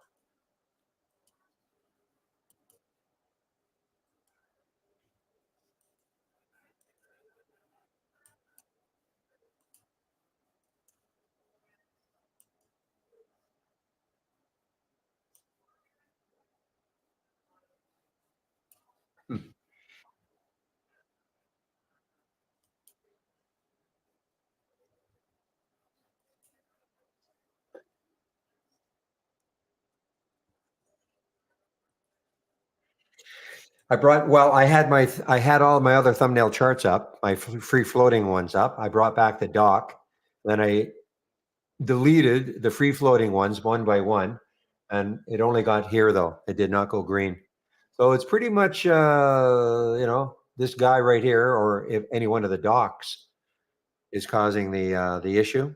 Hmm. I had all my other thumbnail charts up, my free floating ones up. I brought back the doc. Then I deleted the free floating ones one by one. And it only got here though. It did not go green. So it's pretty much, this guy right here, or if any one of the docs is causing the issue.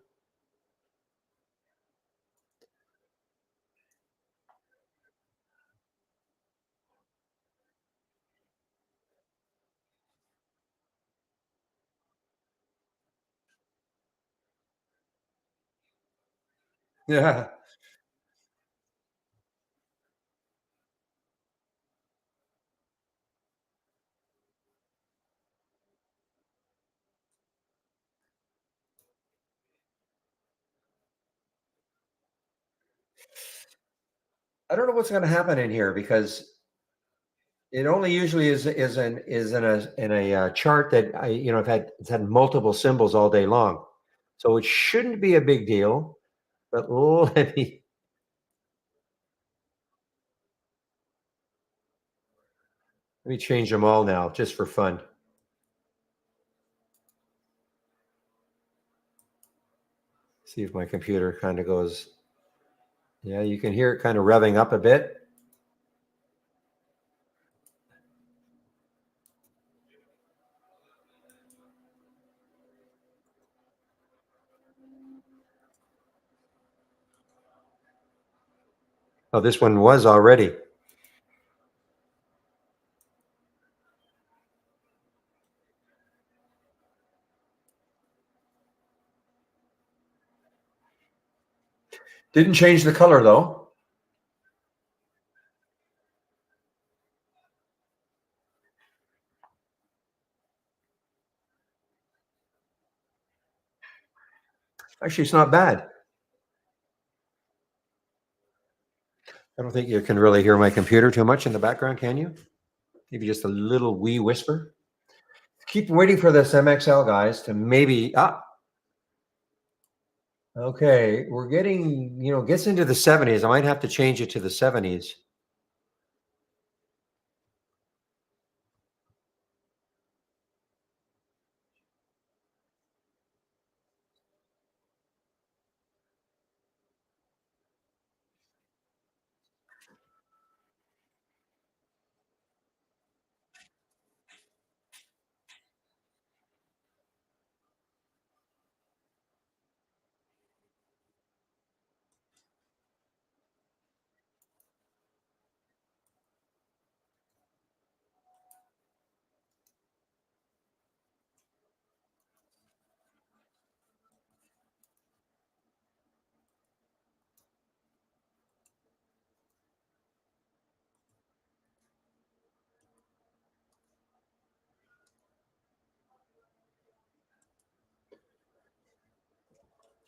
Yeah. I don't know what's going to happen in here because It only usually is in a chart that it's had multiple symbols all day long, so it shouldn't be a big deal. But let me change them all now just for fun. See if my computer kind of goes. Yeah, you can hear it kind of revving up a bit. Oh, this one was already. Didn't change the color though. Actually, it's not bad. I don't think you can really hear my computer too much in the background, can you? Maybe just a little wee whisper. Keep waiting for this MXL, guys, to maybe okay, we're getting, gets into the 70s. I might have to change it to the 70s.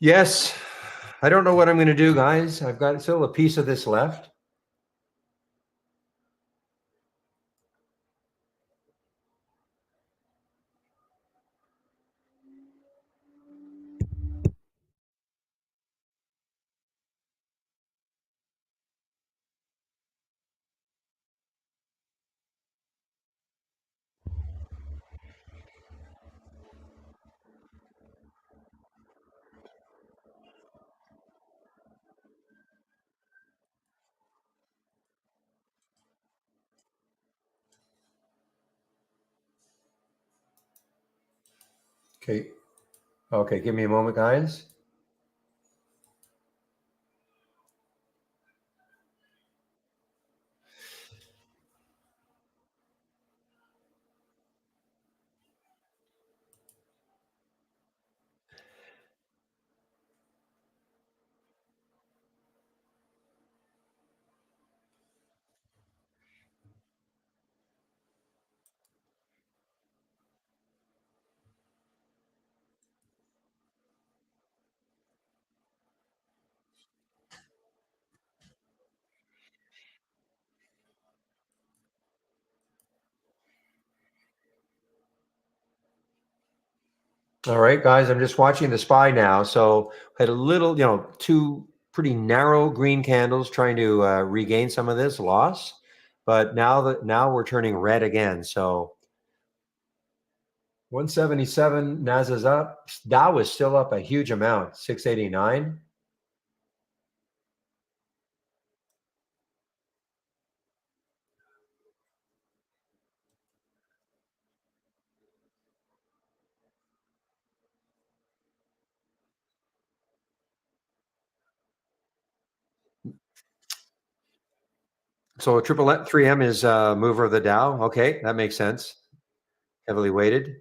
Yes. I don't know what I'm going to do, guys. I've got still a piece of this left. Okay. Okay, give me a moment, guys. All right, guys, I'm just watching the SPY now. So had a little, two pretty narrow green candles trying to regain some of this loss, but now we're turning red again. So 177, NASA's up. Dow is still up a huge amount, 689. So triple 3M is mover of the Dow. Okay, that makes sense. Heavily weighted.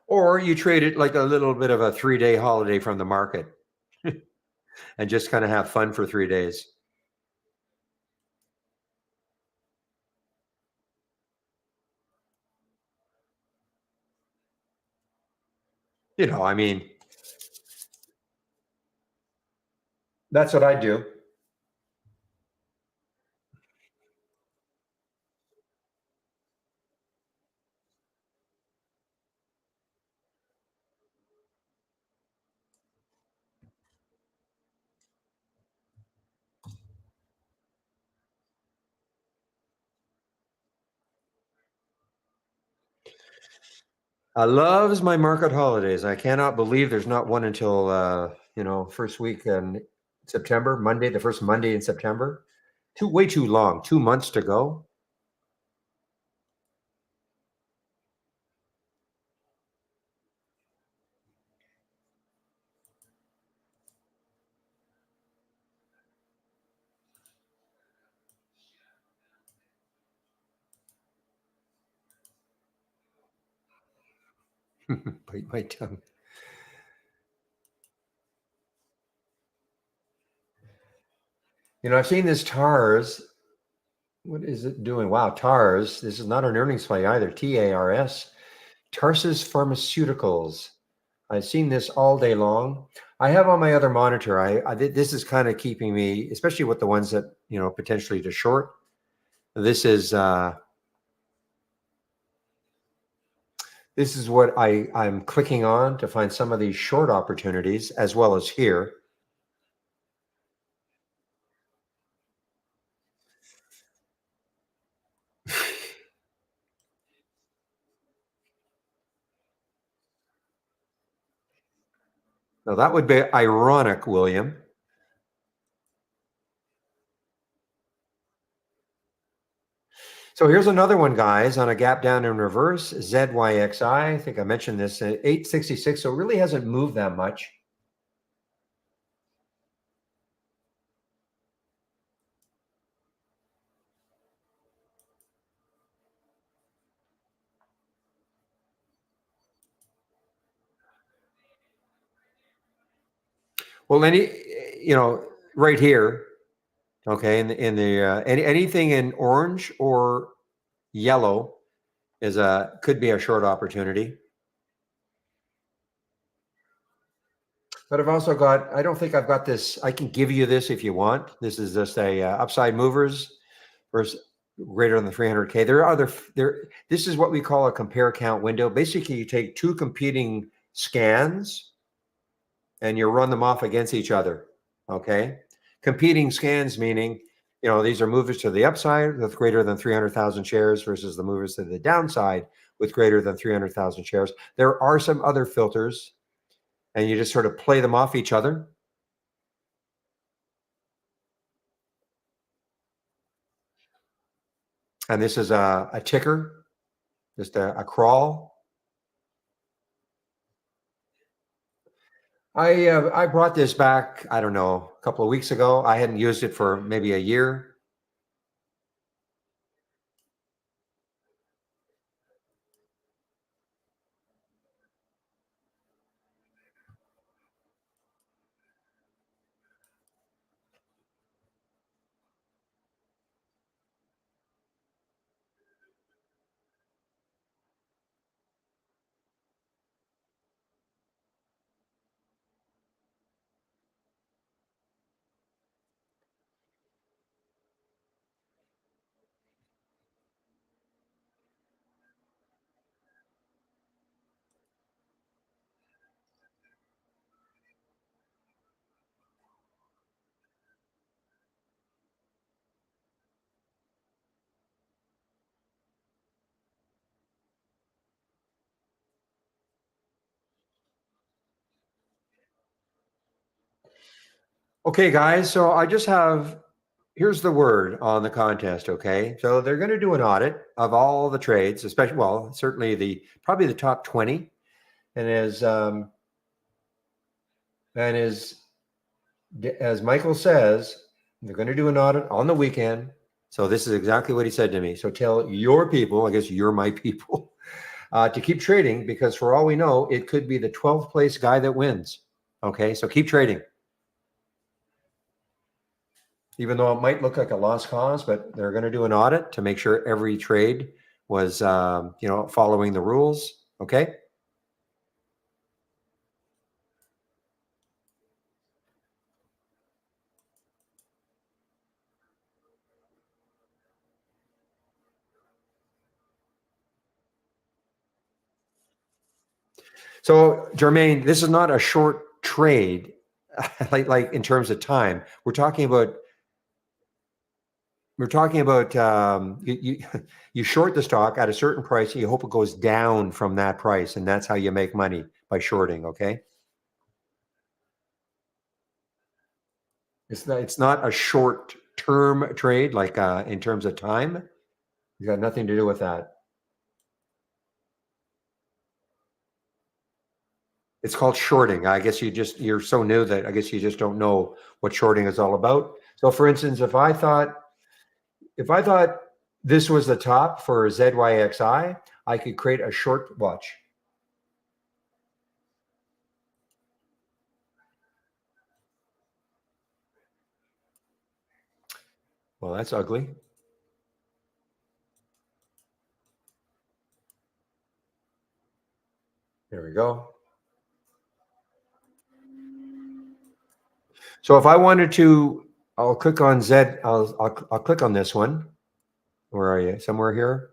Or you trade it like a little bit of a 3-day holiday from the market and just kind of have fun for 3 days. I mean, that's what I do. I loves my market holidays. I cannot believe there's not one until first week in September, Monday, the first Monday in September. Way too long, 2 months to go. Bite my tongue. I've seen this TARS. What is it doing? Wow, TARS. This is not an earnings play either. TARS. Tarsus Pharmaceuticals. I've seen this all day long. I have on my other monitor. This is kind of keeping me, especially with the ones that potentially to short. This is what I'm clicking on to find some of these short opportunities, as well as here. Now that would be ironic, William. So here's another one, guys, on a gap down in reverse, ZYXI. I think I mentioned this at 866, so it really hasn't moved that much. Well, right here, okay, anything in orange or yellow could be a short opportunity. But I've also got, I don't think I've got this. I can give you this if you want. This is just a upside movers versus greater than 300K. This is what we call a compare count window. Basically, you take two competing scans and you run them off against each other. Okay. Competing scans meaning, these are movers to the upside with greater than 300,000 shares versus the movers to the downside with greater than 300,000 shares. There are some other filters, and you just sort of play them off each other. And this is a ticker, just a crawl. I brought this back, I don't know, a couple of weeks ago. I hadn't used it for maybe a year. Okay, guys, so I just have, here's the word on the contest, okay? So they're going to do an audit of all the trades, especially, well, certainly probably the top 20. And as Michael says, they're going to do an audit on the weekend. So this is exactly what he said to me. So tell your people, I guess you're my people, to keep trading, because for all we know, it could be the 12th place guy that wins. Okay, so keep trading. Even though it might look like a lost cause, but they're going to do an audit to make sure every trade was, following the rules. Okay. So, Jermaine, this is not a short trade, like in terms of time. We're talking about you you short the stock at a certain price, and you hope it goes down from that price, and that's how you make money by shorting. Okay, it's not a short term trade like in terms of time. It's got nothing to do with that. It's called shorting. I guess you're so new that I guess you just don't know what shorting is all about. So, for instance, if I thought this was the top for ZYXI, I could create a short watch. Well, that's ugly. There we go. So if I wanted to, I'll click on Z. I'll click on this one. Where are you? Somewhere here.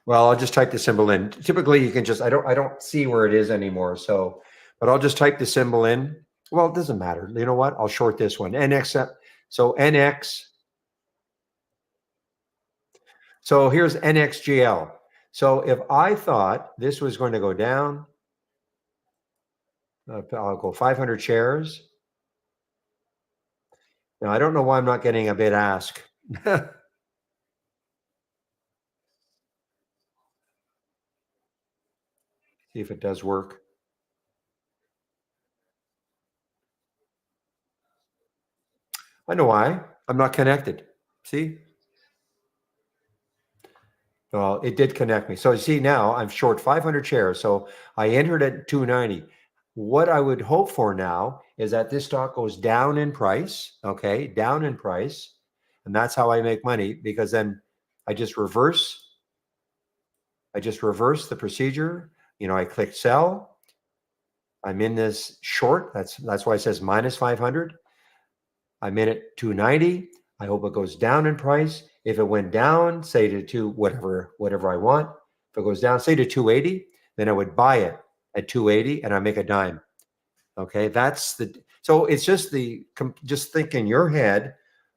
Well, I'll just type the symbol in. Typically, you can just I don't see where it is anymore. So, but I'll just type the symbol in. Well, it doesn't matter. You know what? I'll short this one. NX. So NX. So here's NXGL. So if I thought this was going to go down, I'll go 500 shares. Now I don't know why I'm not getting a bid ask. See if it does work. I know why. I'm not connected. See? Well, it did connect me. So you see now I'm short 500 shares. So I entered at 290. What I would hope for now is that this stock goes down in price, okay? Down in price. And that's how I make money because then I just reverse the procedure. I click sell. I'm in this short. That's why it says minus 500. I'm in at 290. I hope it goes down in price. If it went down, say to whatever I want, if it goes down, say to 280, then I would buy it at 280 and I make a dime. Okay, so it's just think in your head.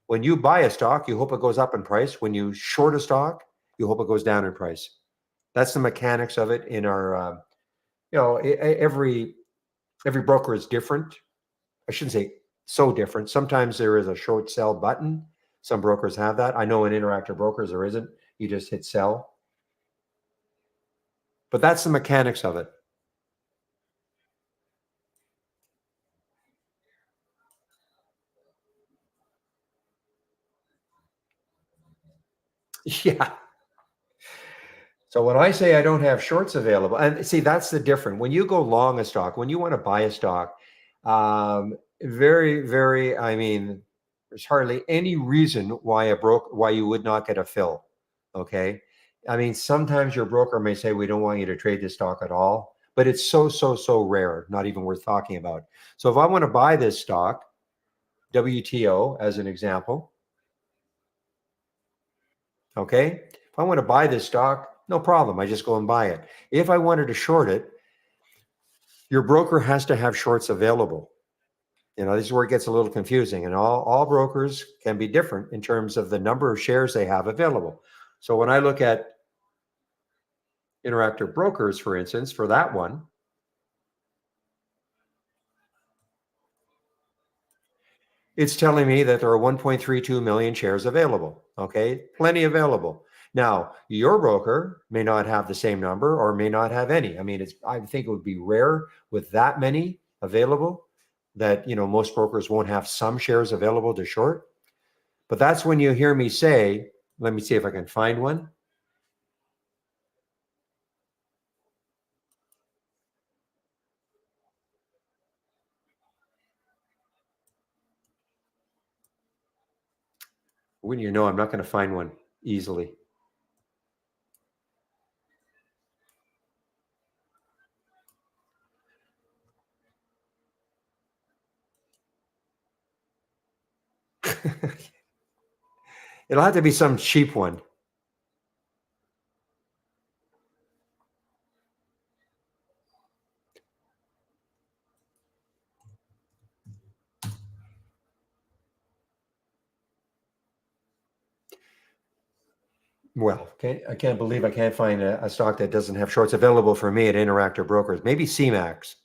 When you buy a stock, you hope it goes up in price. When you short a stock, you hope it goes down in price. That's the mechanics of it. In our, every broker is different. I shouldn't say so different. Sometimes there is a short sell button. Some brokers have that. I know in Interactive Brokers there isn't. You just hit sell. But that's the mechanics of it. Yeah. So when I say I don't have shorts available, and see, that's the difference. When you go long a stock, when you want to buy a stock, very, very, I mean, there's hardly any reason why you would not get a fill. Okay. I mean, sometimes your broker may say, we don't want you to trade this stock at all, but it's so rare, not even worth talking about. So if I want to buy this stock, WTO as an example, okay, if I want to buy this stock, no problem. I just go and buy it. If I wanted to short it, your broker has to have shorts available. This is where it gets a little confusing, and all brokers can be different in terms of the number of shares they have available. So when I look at Interactive Brokers, for instance, for that one, it's telling me that there are 1.32 million shares available. Okay, plenty available. Now, your broker may not have the same number or may not have any. I mean, I think it would be rare with that many available that, most brokers won't have some shares available to short. But that's when you hear me say, let me see if I can find one. Wouldn't you know, I'm not going to find one easily. It'll have to be some cheap one. Well, okay, I can't believe I can't find a stock that doesn't have shorts available for me at Interactive Brokers. Maybe CMAX.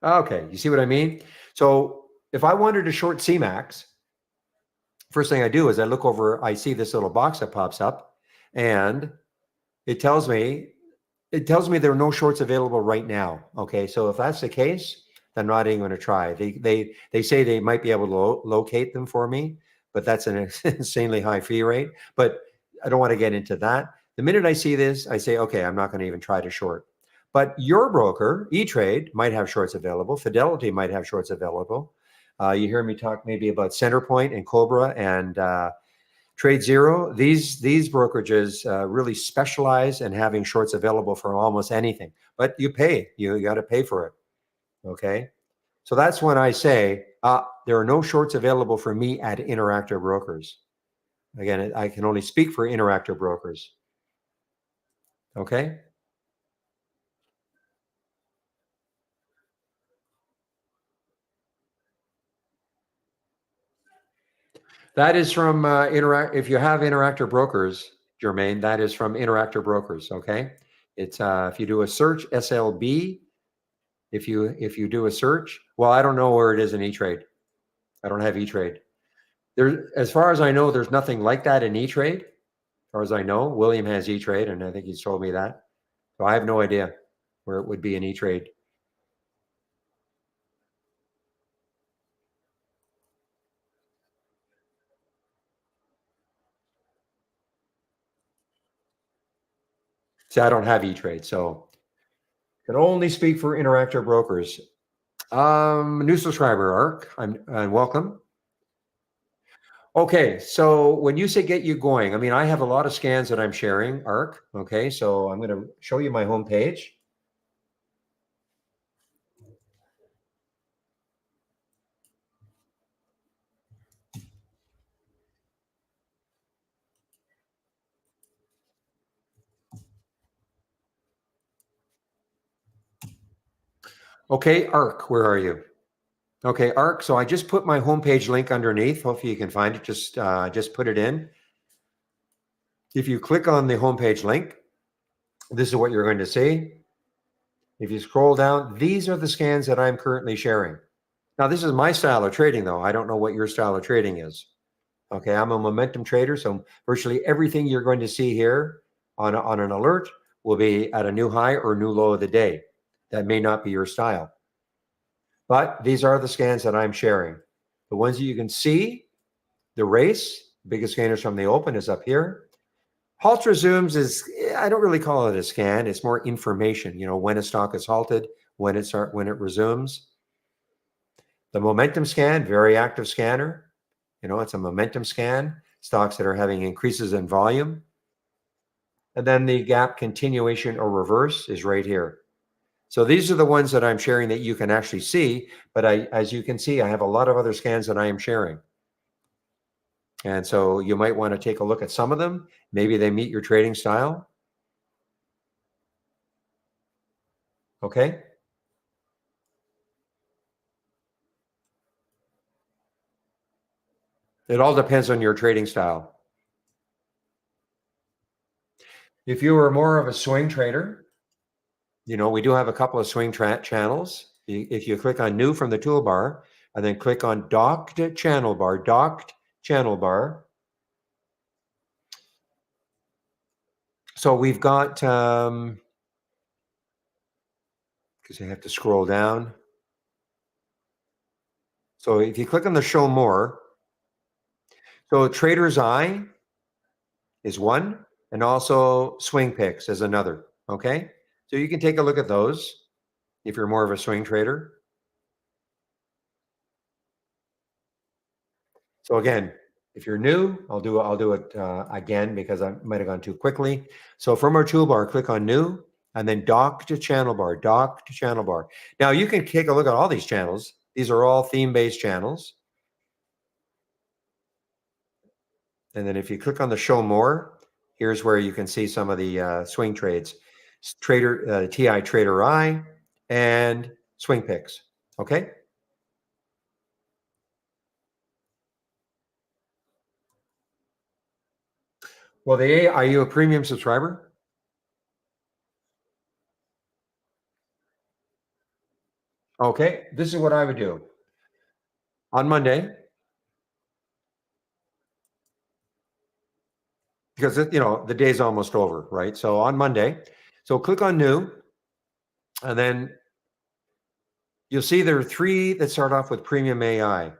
Okay, you see what I mean? So if I wanted to short CMAX, first thing I do is I look over, I see this little box that pops up, and it tells me there are no shorts available right now. Okay, so if that's the case, then I'm not even going to try. They say they might be able to locate them for me, but that's an insanely high fee rate. But I don't want to get into that. The minute I see this, I say, okay, I'm not going to even try to short. But your broker, E-Trade, might have shorts available. Fidelity might have shorts available. You hear me talk maybe about Centerpoint and Cobra and Trade Zero. These brokerages really specialize in having shorts available for almost anything. But you pay. You got to pay for it. Okay. So that's when I say there are no shorts available for me at Interactive Brokers. Again, I can only speak for Interactive Brokers. Okay. That is from if you have Interactive Brokers, Jermaine, that is from Interactive Brokers. Okay. It's if you do a search, SLB, if you do a search, well, I don't know where it is in E-Trade. I don't have E-Trade. There, as far as I know, there's nothing like that in E-Trade. As far as I know, William has E-Trade, and I think he's told me that. So I have no idea where it would be in E-Trade. See, I don't have E-Trade, so can only speak for Interactive Brokers. New subscriber, Ark, I'm welcome. Okay, so when you say get you going, I mean, I have a lot of scans that I'm sharing, Ark. Okay, so I'm going to show you my homepage. Okay, Ark, where are you? Okay, Ark. So I just put my homepage link underneath. Hopefully you can find it. Just put it in. If you click on the homepage link, this is what you're going to see. If you scroll down, these are the scans that I'm currently sharing. Now, this is my style of trading, though. I don't know what your style of trading is. Okay, I'm a momentum trader, so virtually everything you're going to see here on an alert will be at a new high or new low of the day. That may not be your style. But these are the scans that I'm sharing. The ones that you can see, the race, biggest scanners from the open is up here. Halt resumes is, I don't really call it a scan. It's more information, you know, when a stock is halted, when it resumes. The momentum scan, very active scanner. You know, it's a momentum scan, stocks that are having increases in volume. And then the gap continuation or reverse is right here. So these are the ones that I'm sharing that you can actually see, but as you can see, I have a lot of other scans that I am sharing. And so you might want to take a look at some of them. Maybe they meet your trading style. Okay. It all depends on your trading style. If you are more of a swing trader, you know, we do have a couple of swing channels. If you click on new from the toolbar and then click on docked channel bar. So we've got, because I have to scroll down. So if you click on the show more, so Trader's Eye is one, and also Swing Picks is another. Okay, so you can take a look at those if you're more of a swing trader. So again, if you're new, I'll do it again because I might have gone too quickly. So from our toolbar, click on new and then dock to channel bar. Now you can take a look at all these channels These are all theme-based channels. And then if you click on the show more, here's where you can see some of the swing trades. TI Trader I and swing picks. Okay. Well, are you a premium subscriber? Okay, this is what I would do. On Monday, because the day's almost over, right? So on Monday, so click on new, and then you'll see there are 3 that start off with premium AI.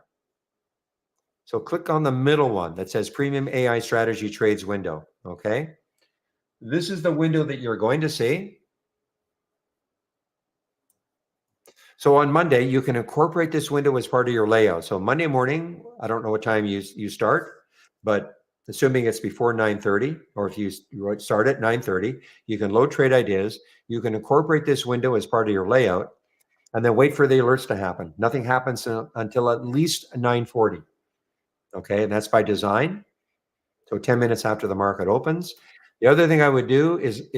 So click on the middle one that says premium AI strategy trades window. Okay. This is the window that you're going to see. So on Monday, you can incorporate this window as part of your layout. So Monday morning, I don't know what time you start, but assuming it's before 9:30, or if you start at 9:30, you can load trade ideas. You can incorporate this window as part of your layout, and then wait for the alerts to happen. Nothing happens until at least 9:40. Okay, and that's by design. So 10 minutes after the market opens. The other thing I would do is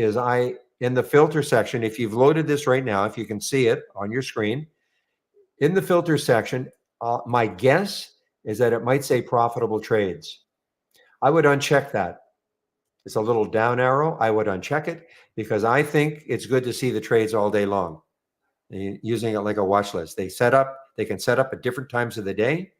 in the filter section, if you've loaded this right now, if you can see it on your screen, in the filter section, my guess is that it might say profitable trades. I would uncheck that. It's a little down arrow. I would uncheck it because I think it's good to see the trades all day long, using it like a watch list. They can set up at different times of the day.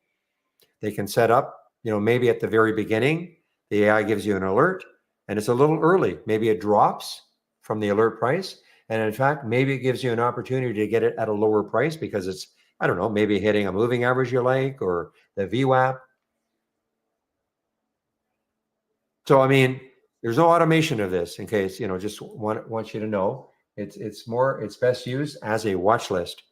They can set up, maybe at the very beginning, the AI gives you an alert and it's a little early. Maybe it drops from the alert price. And in fact, maybe it gives you an opportunity to get it at a lower price because it's, I don't know, maybe hitting a moving average you like, or the VWAP. So, I mean, there's no automation of this, in case, just want you to know. It's best used as a watch list.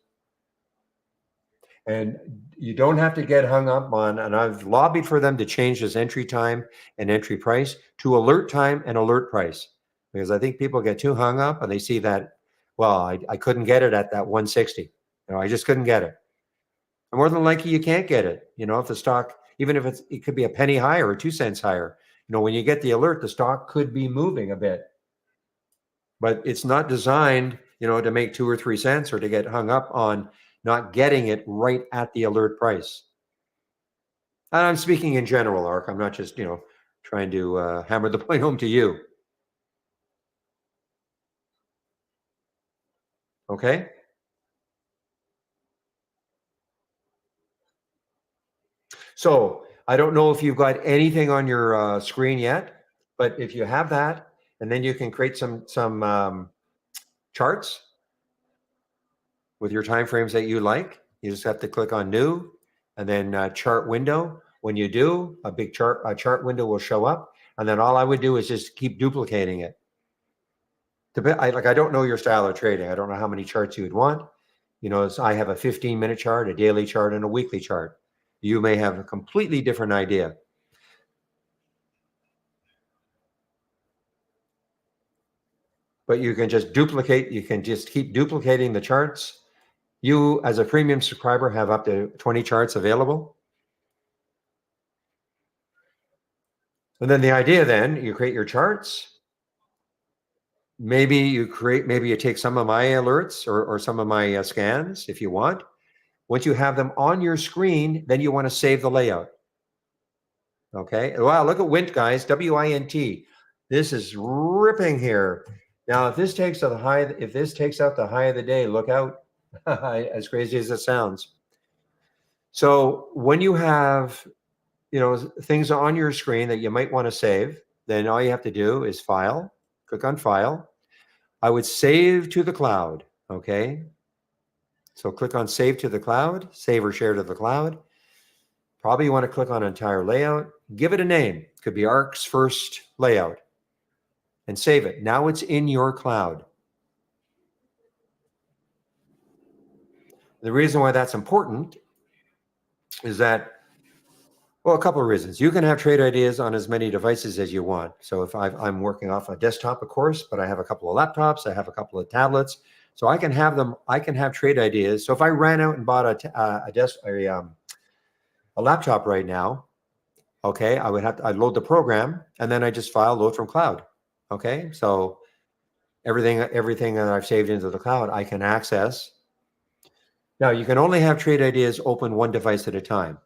And you don't have to get hung up on, and I've lobbied for them to change this entry time and entry price to alert time and alert price, because I think people get too hung up and they see that, well, I couldn't get it at that 160. I just couldn't get it. And more than likely you can't get it. If the stock, even if it could be a penny higher or 2 cents higher, when you get the alert, the stock could be moving a bit. But it's not designed, to make 2 or 3 cents or to get hung up on not getting it right at the alert price. And I'm speaking in general, Ark. I'm not just, trying to hammer the point home to you. Okay? So I don't know if you've got anything on your screen yet, but if you have that, and then you can create some charts with your timeframes that you like. You just have to click on new and then chart window. When you do, a chart window will show up, and then all I would do is just keep duplicating it. I don't know your style of trading. I don't know how many charts you would want. So I have a 15-minute chart, a daily chart, and a weekly chart. You may have a completely different idea. But you can just keep duplicating the charts. You, as a premium subscriber, have up to 20 charts available. And then the idea, you create your charts. Maybe you take some of my alerts or some of my scans if you want. Once you have them on your screen, then you want to save the layout. Okay. Wow, look at Wint, guys. W-I-N-T. This is ripping here. Now, if this takes out the high of the day, look out. As crazy as it sounds. So when you have, things on your screen that you might want to save, then all you have to do is file, click on file. I would save to the cloud. Okay. So click on save to the cloud, save or share to the cloud. Probably you want to click on entire layout, give it a name. It could be ARK's first layout, and save it. Now it's in your cloud. The reason why that's important is that, well, a couple of reasons. You can have trade ideas on as many devices as you want. So if I'm working off a desktop, of course, but I have a couple of laptops, I have a couple of tablets. So I can have them. I can have trade ideas. So if I ran out and bought a laptop right now, okay, I'd load the program and then I just file load from cloud. Okay, so everything that I've saved into the cloud, I can access. Now you can only have trade ideas open one device at a time.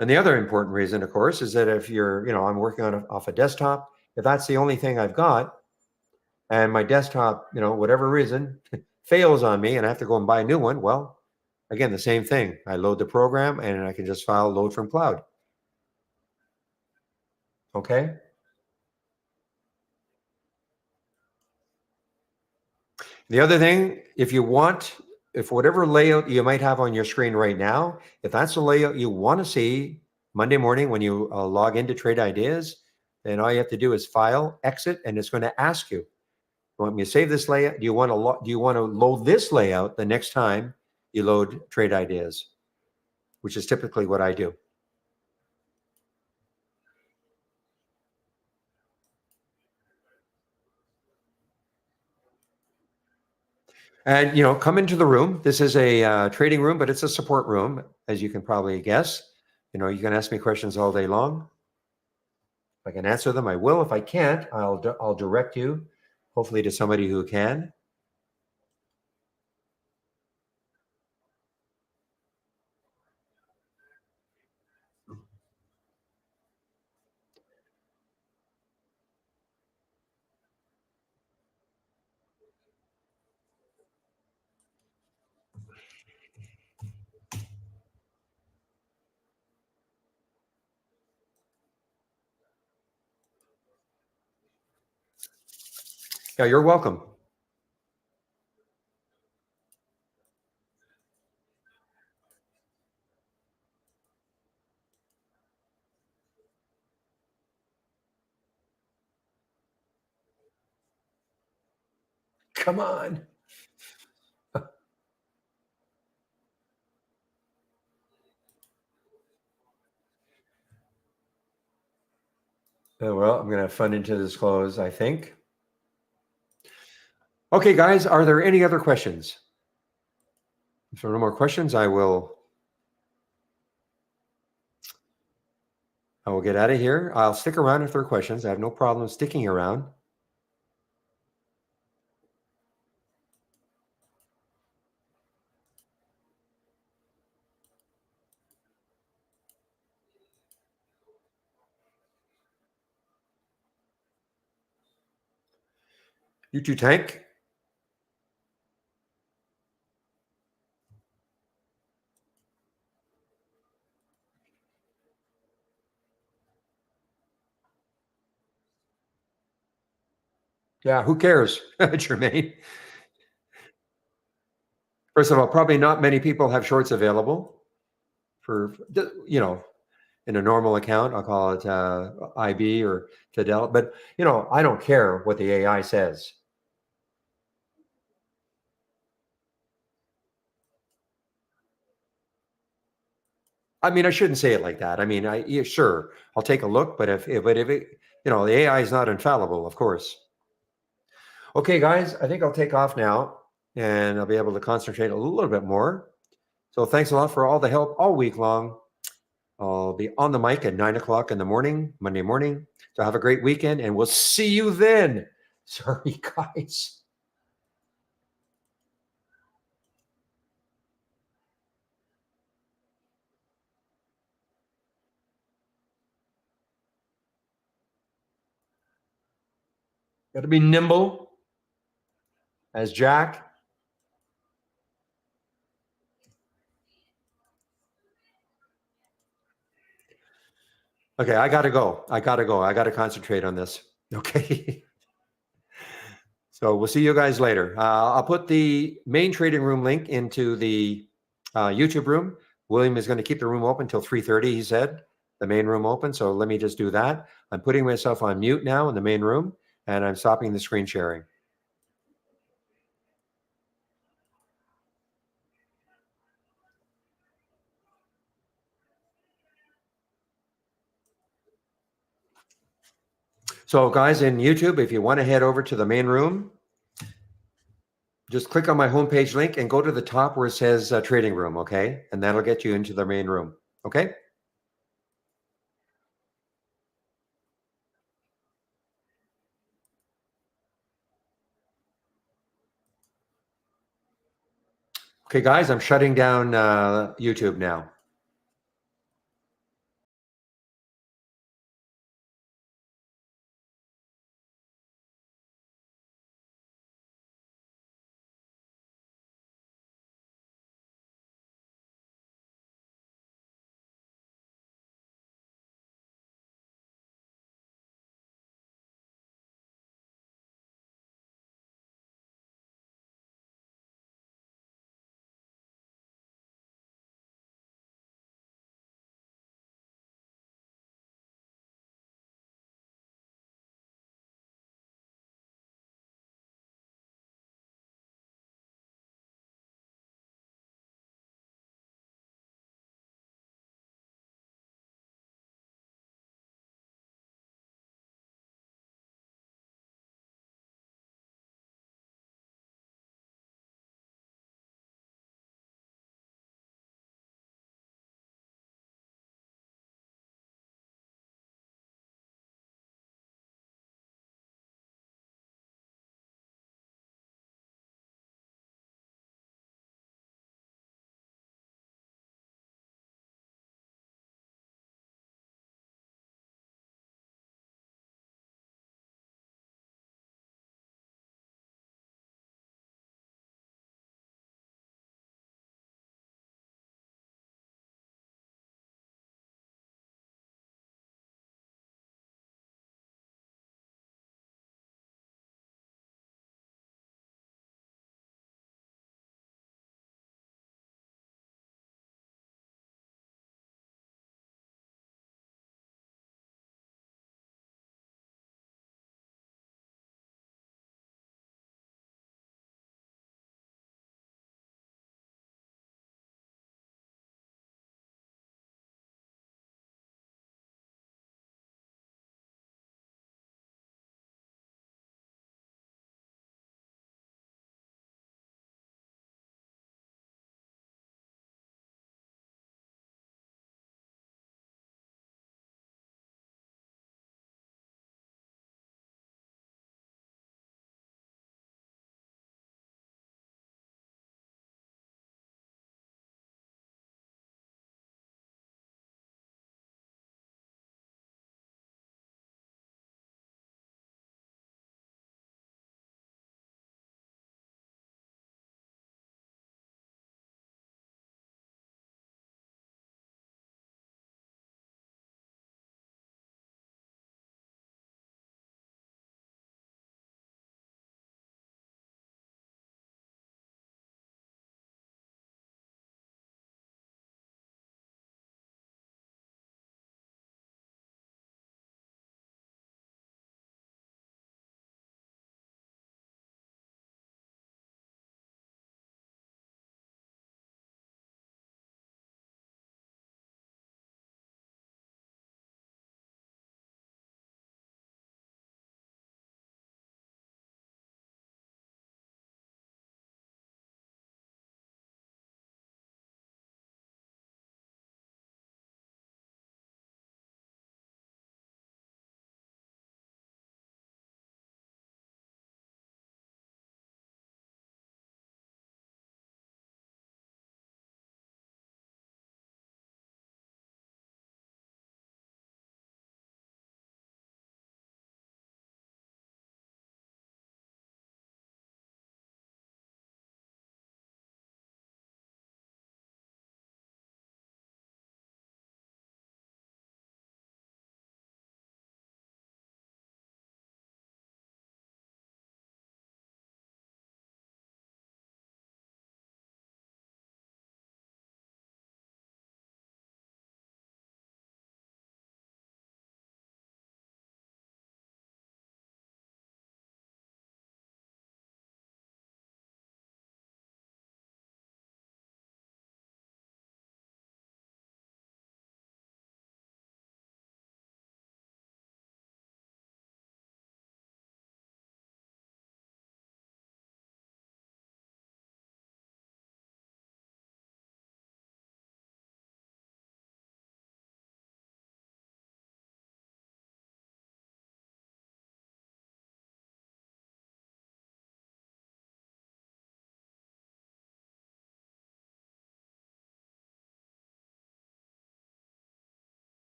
And the other important reason, of course, is that if I'm working off a desktop, if that's the only thing I've got, and my desktop, whatever reason, fails on me and I have to go and buy a new one, well, again, the same thing. I load the program and I can just file load from cloud. Okay. The other thing, if whatever layout you might have on your screen right now, if that's the layout you want to see Monday morning when you log into Trade Ideas, then all you have to do is file, exit, and it's going to ask you, want me to save this layout? Do you want to load this layout the next time you load Trade Ideas, which is typically what I do. And come into the room. This is a trading room, but it's a support room, as you can probably guess. You can ask me questions all day long. If I can answer them, I will. If I can't, I'll direct you, hopefully, to somebody who can. Yeah, you're welcome. Come on. Oh, well, I'm going to fund into this close, I think. Okay, guys, are there any other questions? If there are no more questions, I will get out of here. I'll stick around if there are questions. I have no problem sticking around. You too, Tank. Yeah, who cares, Jermaine? First of all, probably not many people have shorts available for, in a normal account. I'll call it IB or Fidelity. But, I don't care what the AI says. I mean, I shouldn't say it like that. I mean, yeah, sure, I'll take a look, but if it, the AI is not infallible, of course. Okay, guys, I think I'll take off now and I'll be able to concentrate a little bit more. So thanks a lot for all the help all week long. I'll be on the mic at 9 o'clock in the morning, Monday morning. So have a great weekend and we'll see you then. Sorry, guys. Got to be nimble as Jack. Okay, I got to go. I got to concentrate on this. Okay. So we'll see you guys later. I'll put the main trading room link into the YouTube room. William is going to keep the room open until 3:30, he said, the main room open. So let me just do that. I'm putting myself on mute now in the main room, and I'm stopping the screen sharing. So guys in YouTube, if you want to head over to the main room, Just click on my homepage link and go to the top where it says trading room, okay? And that'll get you into the main room, okay? Okay, guys, I'm shutting down YouTube now.